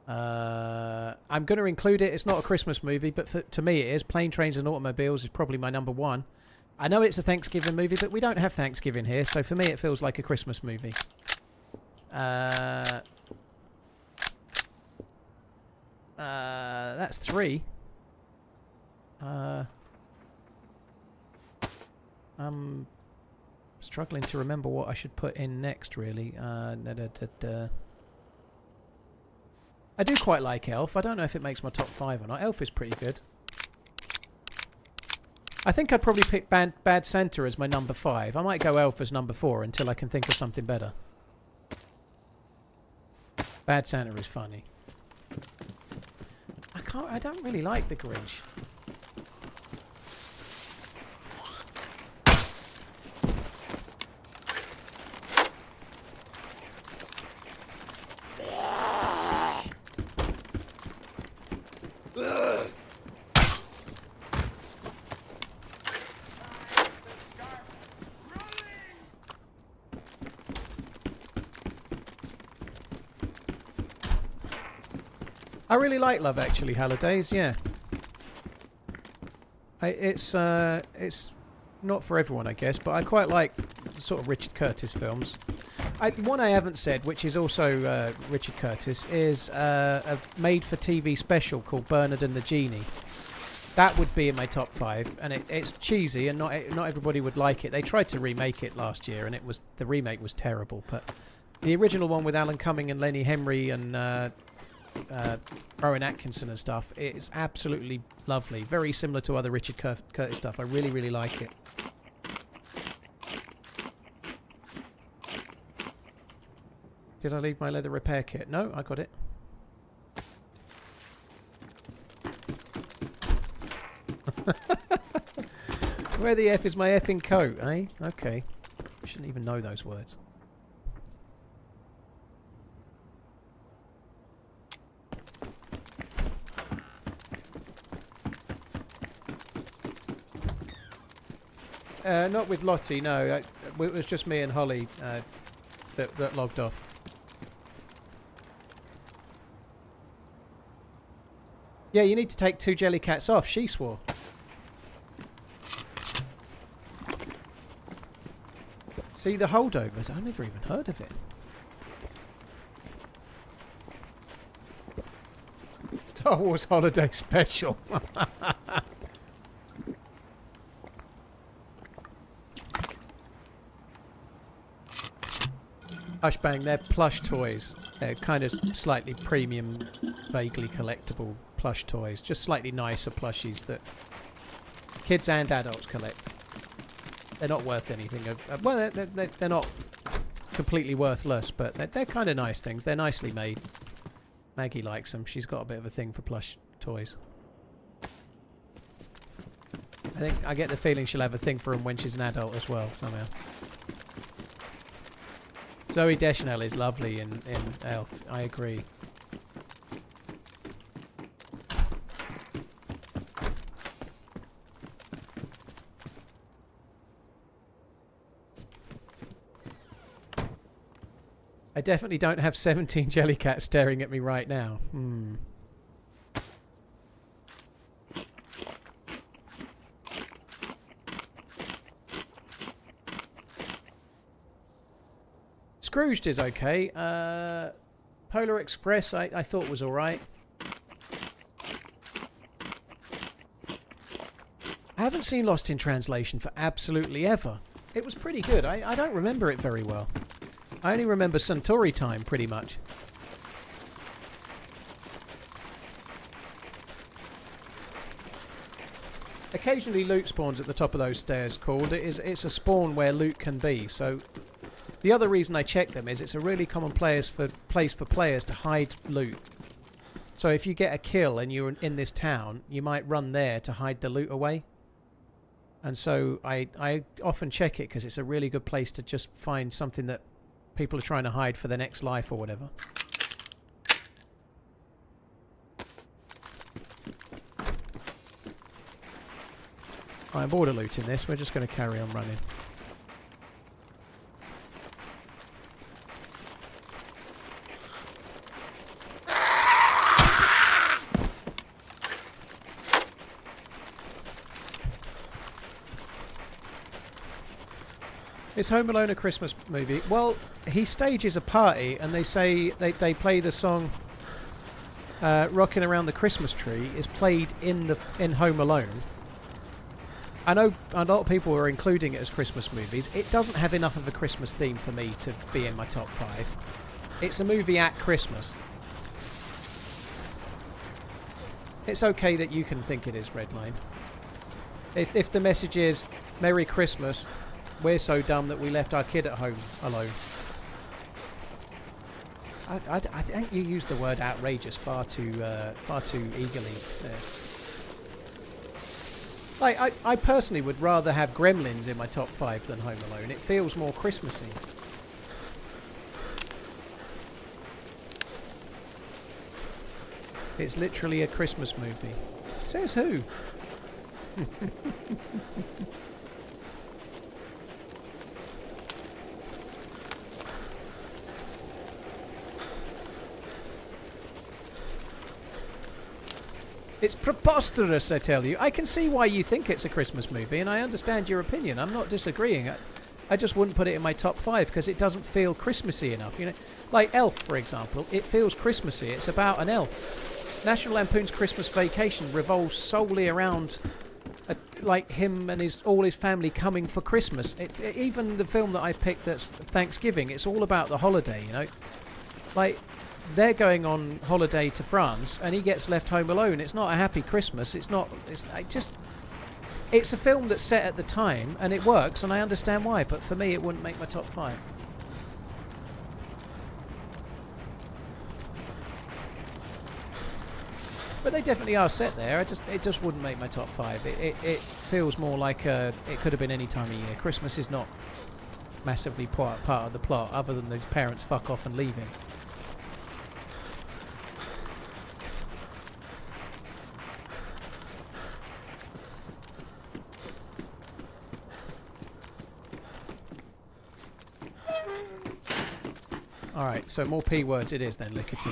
I'm going to include it. It's not a Christmas movie, but to me it is. Plane, Trains and Automobiles is probably my number 1. I know it's a Thanksgiving movie, but we don't have Thanksgiving here, so for me it feels like a Christmas movie. That's 3. I'm struggling to remember what I should put in next, really. I do quite like Elf. I don't know if it makes my top 5 or not. Elf is pretty good. I think I'd probably pick Bad Santa as my number 5. I might go Elf as number 4 until I can think of something better. Bad Santa is funny. I don't really like The Grinch. I really like Love Actually Holidays, yeah. It's not for everyone, I guess, but I quite like the sort of Richard Curtis films. One I haven't said, which is also Richard Curtis, is a made-for-TV special called Bernard and the Genie. That would be in my top 5, and it's cheesy, and not everybody would like it. They tried to remake it last year, and the remake was terrible. But the original one with Alan Cumming and Lenny Henry and Rowan Atkinson and stuff, it's absolutely lovely. Very similar to other Richard Curtis stuff. I really, really like it. Did I leave my leather repair kit? No, I got it. Where the F is my effing coat, eh? Okay. I shouldn't even know those words. Not with Lottie, no. It was just me and Holly that logged off. Yeah, you need to take 2 Jellycats off, she swore. See, the holdovers, I've never even heard of it. Star Wars Holiday Special. Hushbang, they're plush toys. They're kind of slightly premium, vaguely collectible plush toys. Just slightly nicer plushies that kids and adults collect. They're not worth anything. Well, they're not completely worthless, but they're kind of nice things. They're nicely made. Maggie likes them. She's got a bit of a thing for plush toys. I get the feeling she'll have a thing for them when she's an adult as well, somehow. Zoe Deschanel is lovely in Elf. I agree. I definitely don't have 17 Jellycats staring at me right now. Scrooged is okay. Polar Express I thought was alright. I haven't seen Lost in Translation for absolutely ever. It was pretty good. I don't remember it very well. I only remember Suntory time, pretty much. Occasionally loot spawns at the top of those stairs called. It's a spawn where loot can be, so the other reason I check them is it's a really common place for players to hide loot. So if you get a kill and you're in this town, you might run there to hide the loot away. And so I often check it because it's a really good place to just find something that people are trying to hide for their next life or whatever. I'm bored of looting this, we're just going to carry on running. Is Home Alone a Christmas movie? Well, he stages a party and they say they play the song Rocking Around the Christmas Tree is played in Home Alone. I know a lot of people are including it as Christmas movies. It doesn't have enough of a Christmas theme for me to be in my top 5. It's a movie at Christmas. It's okay that you can think it is, Redline. If the message is Merry Christmas, we're so dumb that we left our kid at home alone. I think you use the word outrageous far too eagerly there. Like, I personally would rather have Gremlins in my top 5 than Home Alone. It feels more Christmassy. It's literally a Christmas movie. Says who? It's preposterous, I tell you. I can see why you think it's a Christmas movie, and I understand your opinion. I'm not disagreeing. I just wouldn't put it in my top 5 because it doesn't feel Christmassy enough. You know, like Elf, for example. It feels Christmassy. It's about an elf. National Lampoon's Christmas Vacation revolves solely around like him and all his family coming for Christmas. Even the film that I picked that's Thanksgiving, it's all about the holiday. You know, like. They're going on holiday to France and he gets left home alone. It's not a happy Christmas. It's a film that's set at the time and it works and I understand why, but for me it wouldn't make my top 5. But they definitely are set there. It just wouldn't make my top 5. It feels more like it could have been any time of year. Christmas is not massively part of the plot other than those parents fuck off and leaving. Alright, so more P words it is then, Lickety.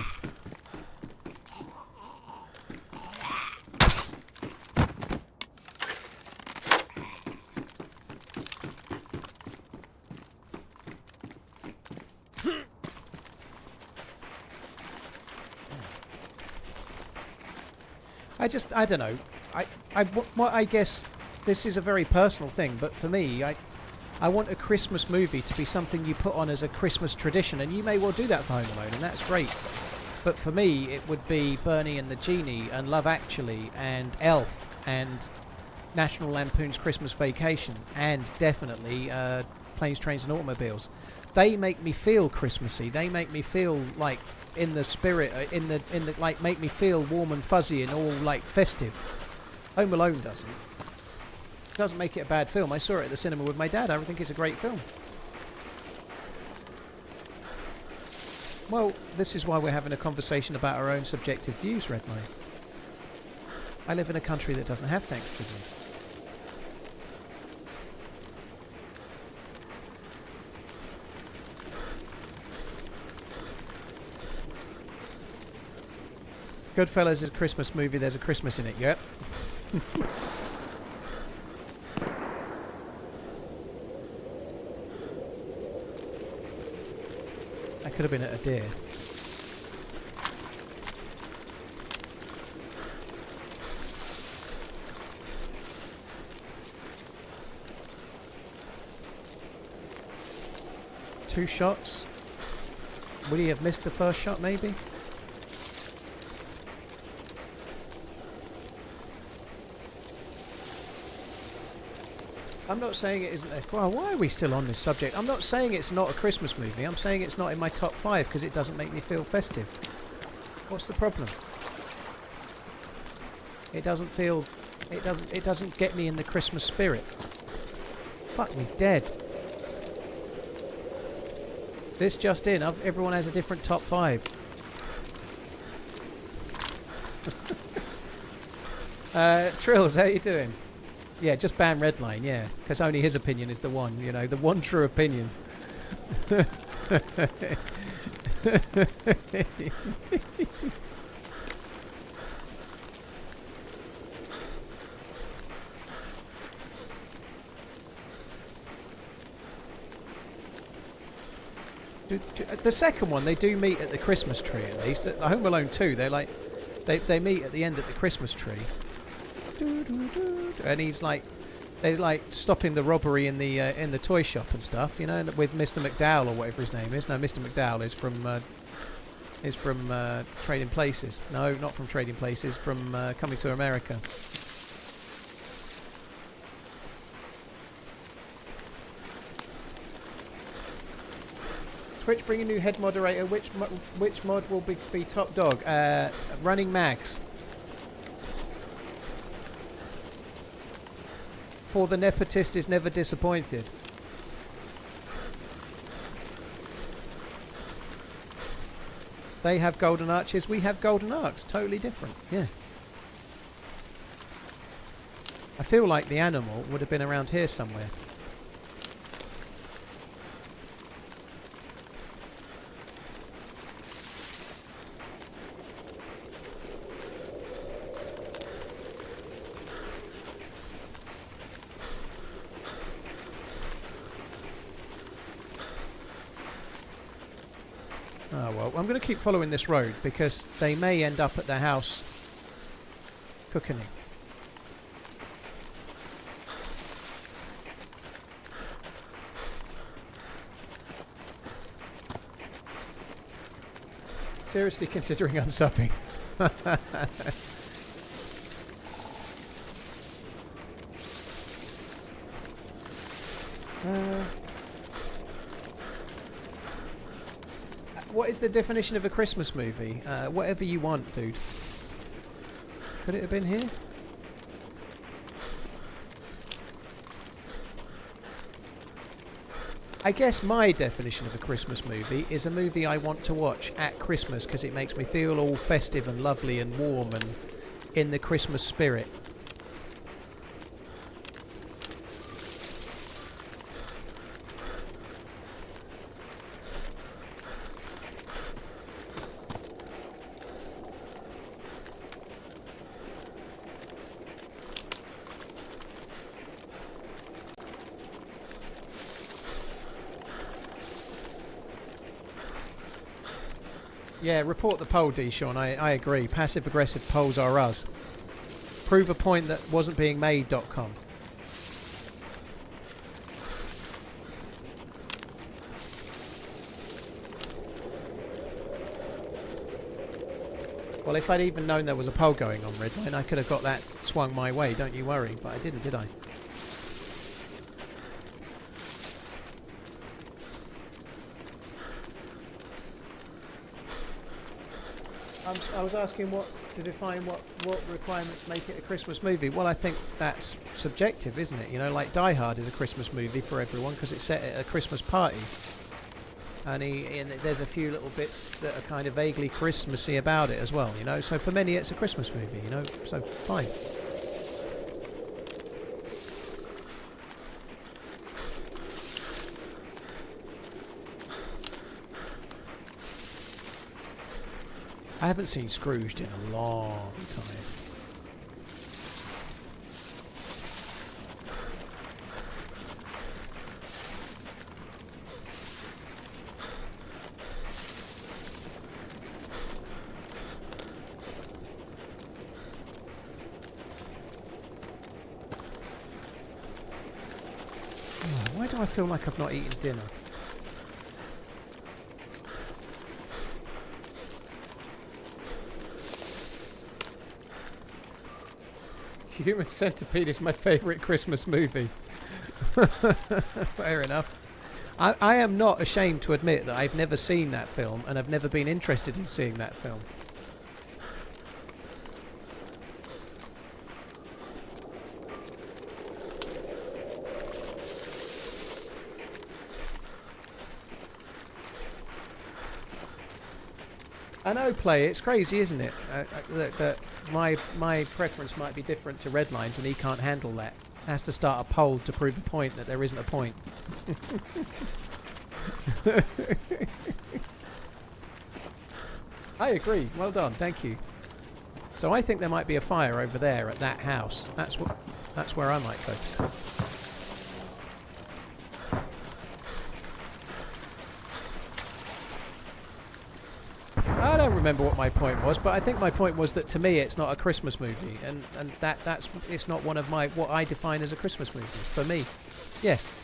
I don't know. I guess this is a very personal thing, but for me, I want a Christmas movie to be something you put on as a Christmas tradition, and you may well do that for Home Alone, and that's great. But for me, it would be Bernie and the Genie, and Love Actually, and Elf, and National Lampoon's Christmas Vacation, and definitely Planes, Trains and Automobiles. They make me feel Christmassy. They make me feel like in the spirit, in the like, make me feel warm and fuzzy and all like festive. Home Alone doesn't make it a bad film. I saw it at the cinema with my dad. I think it's a great film. Well, this is why we're having a conversation about our own subjective views, Redline. I live in a country that doesn't have Thanksgiving. Goodfellas is a Christmas movie. There's a Christmas in it. Yep. I could have been at a deer. 2 shots. Would he have missed the first shot, maybe? I'm not saying it isn't a... Well, why are we still on this subject? I'm not saying it's not a Christmas movie. I'm saying it's not in my top 5 because it doesn't make me feel festive. What's the problem? It doesn't feel... It doesn't get me in the Christmas spirit. Fuck me dead. This just in, everyone has a different top 5. Trills, how you doing? Yeah, just ban Redline, yeah. Because only his opinion is the one, you know, the one true opinion. The second one, they do meet at the Christmas tree at least. At Home Alone 2, they're like, they meet at the end of the Christmas tree. And he's like, they're like stopping the robbery in the toy shop and stuff, you know, with Mr. McDowell or whatever his name is. No, Mr. McDowell is from Trading Places. No, not from Trading Places. From Coming to America. Twitch bring a new head moderator. Which mod will be top dog? RunningManZ. For the nepotist is never disappointed. They have golden arches, we have golden arcs. Totally different, yeah. I feel like the animal would have been around here somewhere. Oh well, I'm going to keep following this road because they may end up at their house cooking it. Seriously considering unsubbing. What is the definition of a Christmas movie? Whatever you want, dude. Could it have been here? I guess my definition of a Christmas movie is a movie I want to watch at Christmas because it makes me feel all festive and lovely and warm and in the Christmas spirit. Yeah, report the poll, D. Sean. I agree. Passive-aggressive polls are us. Prove a point that wasn't being made.com. Well, if I'd even known there was a poll going on, Redline, I could have got that swung my way. Don't you worry. But I didn't, did I? I was asking to define what requirements make it a Christmas movie. Well, I think that's subjective, isn't it? You know, like Die Hard is a Christmas movie for everyone because it's set at a Christmas party. And there's a few little bits that are kind of vaguely Christmassy about it as well, you know. So for many, it's a Christmas movie, you know. So fine. I haven't seen Scrooged in a long time. Oh, why do I feel like I've not eaten dinner? Human Centipede is my favourite Christmas movie. Fair enough. I am not ashamed to admit that I've never seen that film and I've never been interested in seeing that film. I know, Play. It's crazy, isn't it? That my preference might be different to Redline's, and he can't handle that. Has to start a poll to prove the point that there isn't a point. I agree. Well done. Thank you. So I think there might be a fire over there at that house. That's where I might go. I don't remember what my point was, but I think my point was that to me it's not a Christmas movie, and it's not one of what I define as a Christmas movie. For me, yes,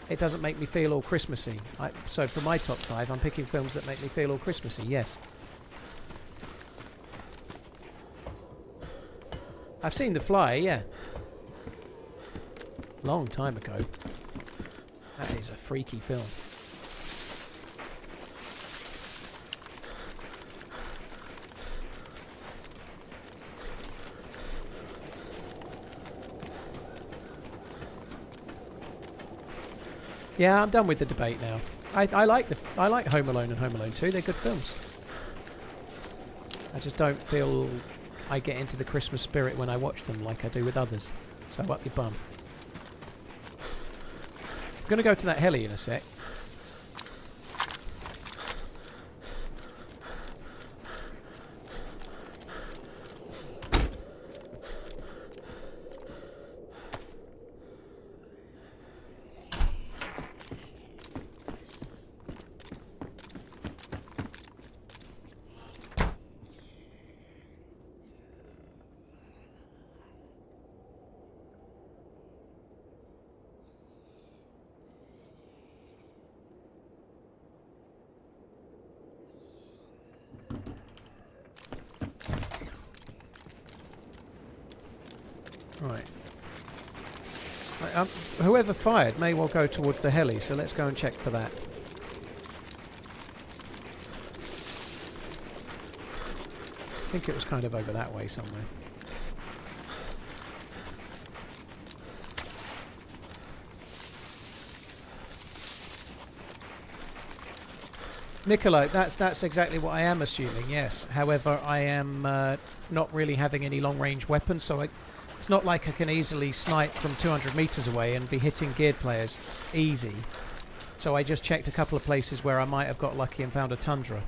it doesn't make me feel all Christmassy. So for my top 5, I'm picking films that make me feel all Christmassy. Yes, I've seen The Fly. Yeah, long time ago. That is a freaky film. Yeah, I'm done with the debate now. I like Home Alone and Home Alone 2. They're good films. I just don't feel I get into the Christmas spirit when I watch them like I do with others. So up your bum. I'm going to go to that heli in a sec. Right. Whoever fired may well go towards the heli, so let's go and check for that. I think it was kind of over that way somewhere. Nicola, that's exactly what I am assuming, yes. However, I am not really having any long-range weapons, so it's not like I can easily snipe from 200 meters away and be hitting geared players easy. So I just checked a couple of places where I might have got lucky and found a Tundra.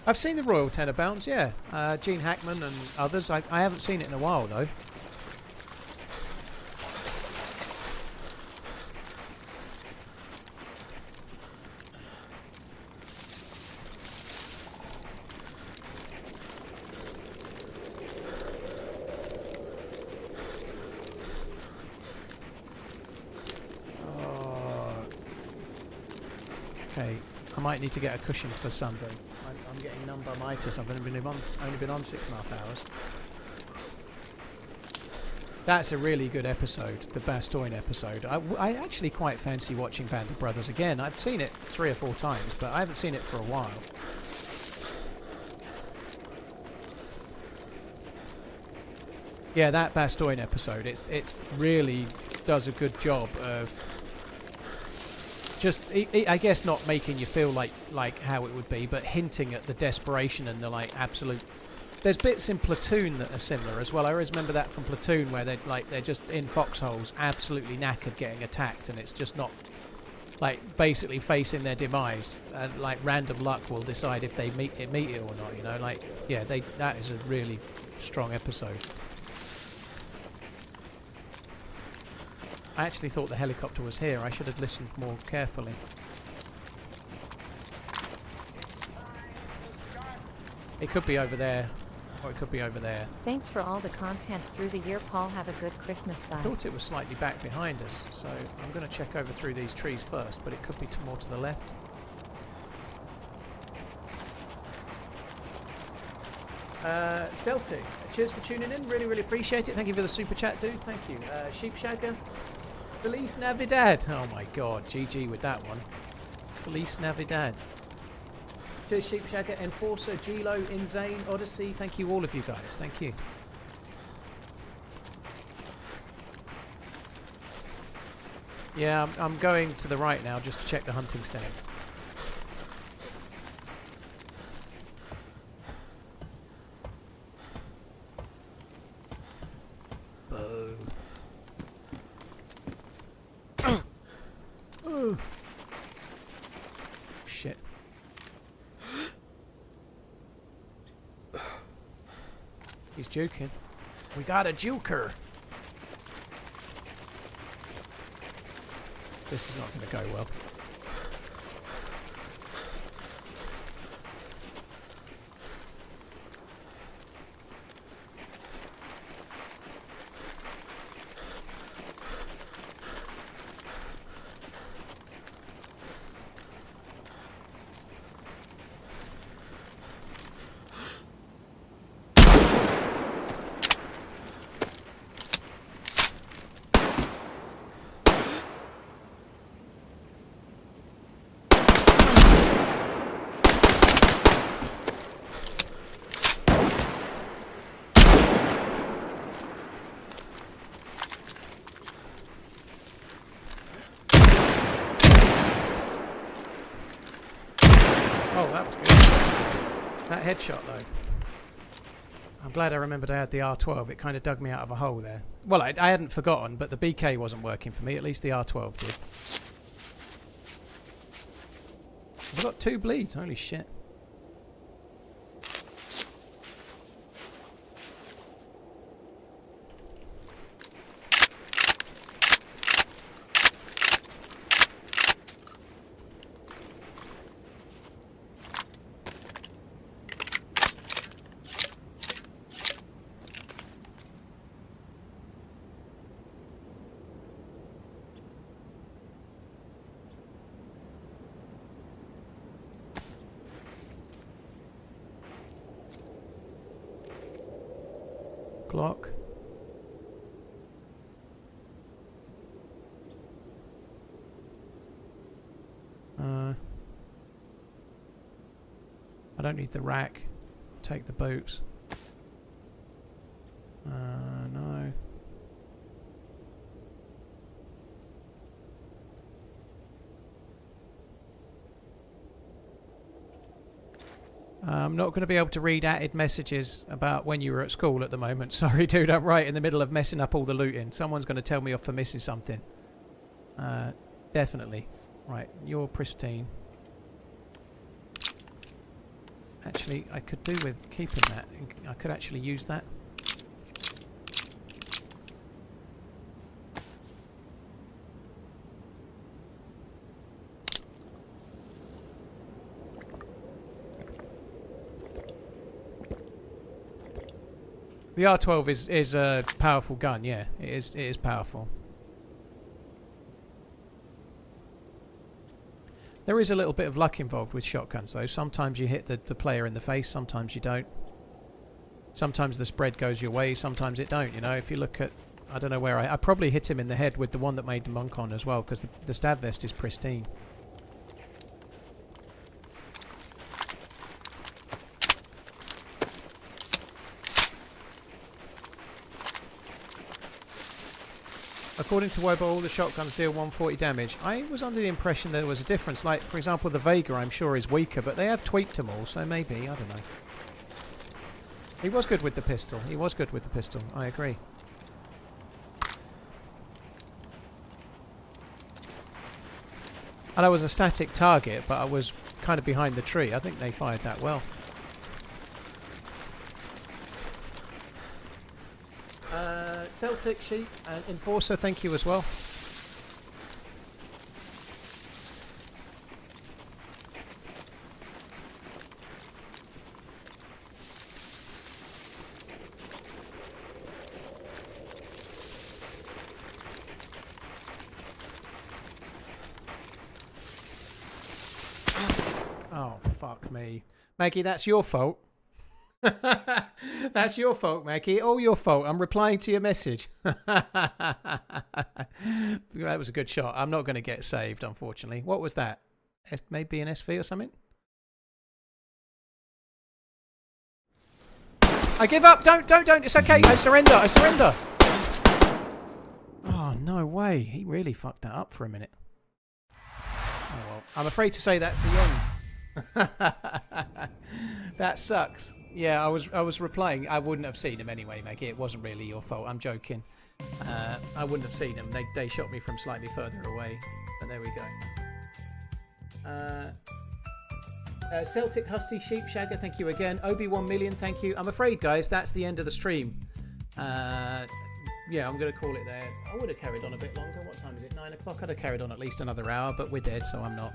I've seen the Royal Tenenbaums, yeah. Gene Hackman and others. I haven't seen it in a while, though. Okay, I might need to get a cushion for Sunday. I'm getting numb-bum-itis. I've only been on 6.5 hours. That's a really good episode, the Bastogne episode. I actually quite fancy watching Band of Brothers again. I've seen it 3 or 4 times, but I haven't seen it for a while. Yeah, that Bastogne episode, it really does a good job of just, I guess, not making you feel like how it would be, but hinting at the desperation and the absolute. There's bits in Platoon that are similar as well. I always remember that from Platoon, where they're just in foxholes, absolutely knackered, getting attacked, and it's just not basically facing their demise. And random luck will decide if they meet it or not. You know, yeah, that is a really strong episode. I actually thought the helicopter was here. I should have listened more carefully. It could be over there. Or it could be over there. Thanks for all the content through the year, Paul. Have a good Christmas. I Bye. thought it was slightly back behind us, so I'm going to check over through these trees first, but it could be more to the left. Celtic, cheers for tuning in. Really, really appreciate it. Thank you for the super chat, dude. Thank you. Sheepshagger, Feliz Navidad. Oh my god, GG with that one. Feliz Navidad. Cheers, Sheepshagger, Enforcer, Gilo, Insane, Odyssey. Thank you, all of you guys. Thank you. Yeah, I'm going to the right now just to check the hunting stand. Boo. Oh. Shit. He's juking. We got a juker. This is not going to go well. Oh, that was good. That headshot, though. I'm glad I remembered I had the R12. It kind of dug me out of a hole there. Well, I hadn't forgotten, but the BK wasn't working for me. At least the R12 did. I've got 2 bleeds. Holy shit. Glock. I don't need the rack. I'll take the boots. No. I'm not going to be able to read added messages about when you were at school at the moment. Sorry, dude, I'm right in the middle of messing up all the looting. Someone's going to tell me off for missing something. Definitely. Right, you're pristine. Actually, I could do with keeping that. I could actually use that. The R12 is a powerful gun, yeah. It is powerful. There is a little bit of luck involved with shotguns though. Sometimes you hit the player in the face, sometimes you don't. Sometimes the spread goes your way, sometimes it don't, you know. If you look at, I don't know where I probably hit him in the head with the one that made the monk on as well, because the stab vest is pristine. According to Wobo, all the shotguns deal 140 damage. I was under the impression there was a difference. Like, for example, the Vega, I'm sure, is weaker, but they have tweaked them all, so maybe. I don't know. He was good with the pistol. He was good with the pistol. I agree. And I was a static target, but I was kind of behind the tree. I think they fired that well. Celtic, Sheep, and Enforcer, thank you as well. Fuck me. Maggie, that's your fault. That's your fault, Maggie. All your fault. I'm replying to your message. That was a good shot. I'm not going to get saved, unfortunately. What was that? Maybe an SV or something? I give up. Don't. It's okay. I surrender. Oh, no way. He really fucked that up for a minute. Oh, well. I'm afraid to say that's the end. That sucks. Yeah, I was replying. I wouldn't have seen him anyway, Maggie. It wasn't really your fault. I'm joking. I wouldn't have seen him. They shot me from slightly further away. But there we go. Celtic Husty Sheep Shagger, thank you again. Obi-Wan Million, thank you. I'm afraid, guys, that's the end of the stream. Yeah, I'm going to call it there. I would have carried on a bit longer. What time is it? 9 o'clock? I'd have carried on at least another hour, but we're dead, so I'm not.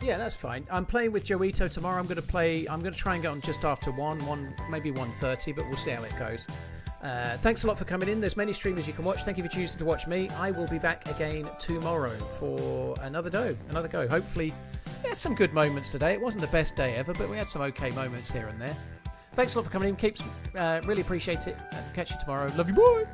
Yeah, that's fine. I'm playing with Joito tomorrow. I'm going to try and get on just after 1, maybe 1:30, but we'll see how it goes. Thanks a lot for coming in. There's many streamers you can watch. Thank you for choosing to watch me. I will be back again tomorrow for another go. Hopefully, we had some good moments today. It wasn't the best day ever, but we had some okay moments here and there. Thanks a lot for coming in. Really appreciate it. Catch you tomorrow. Love you, boy.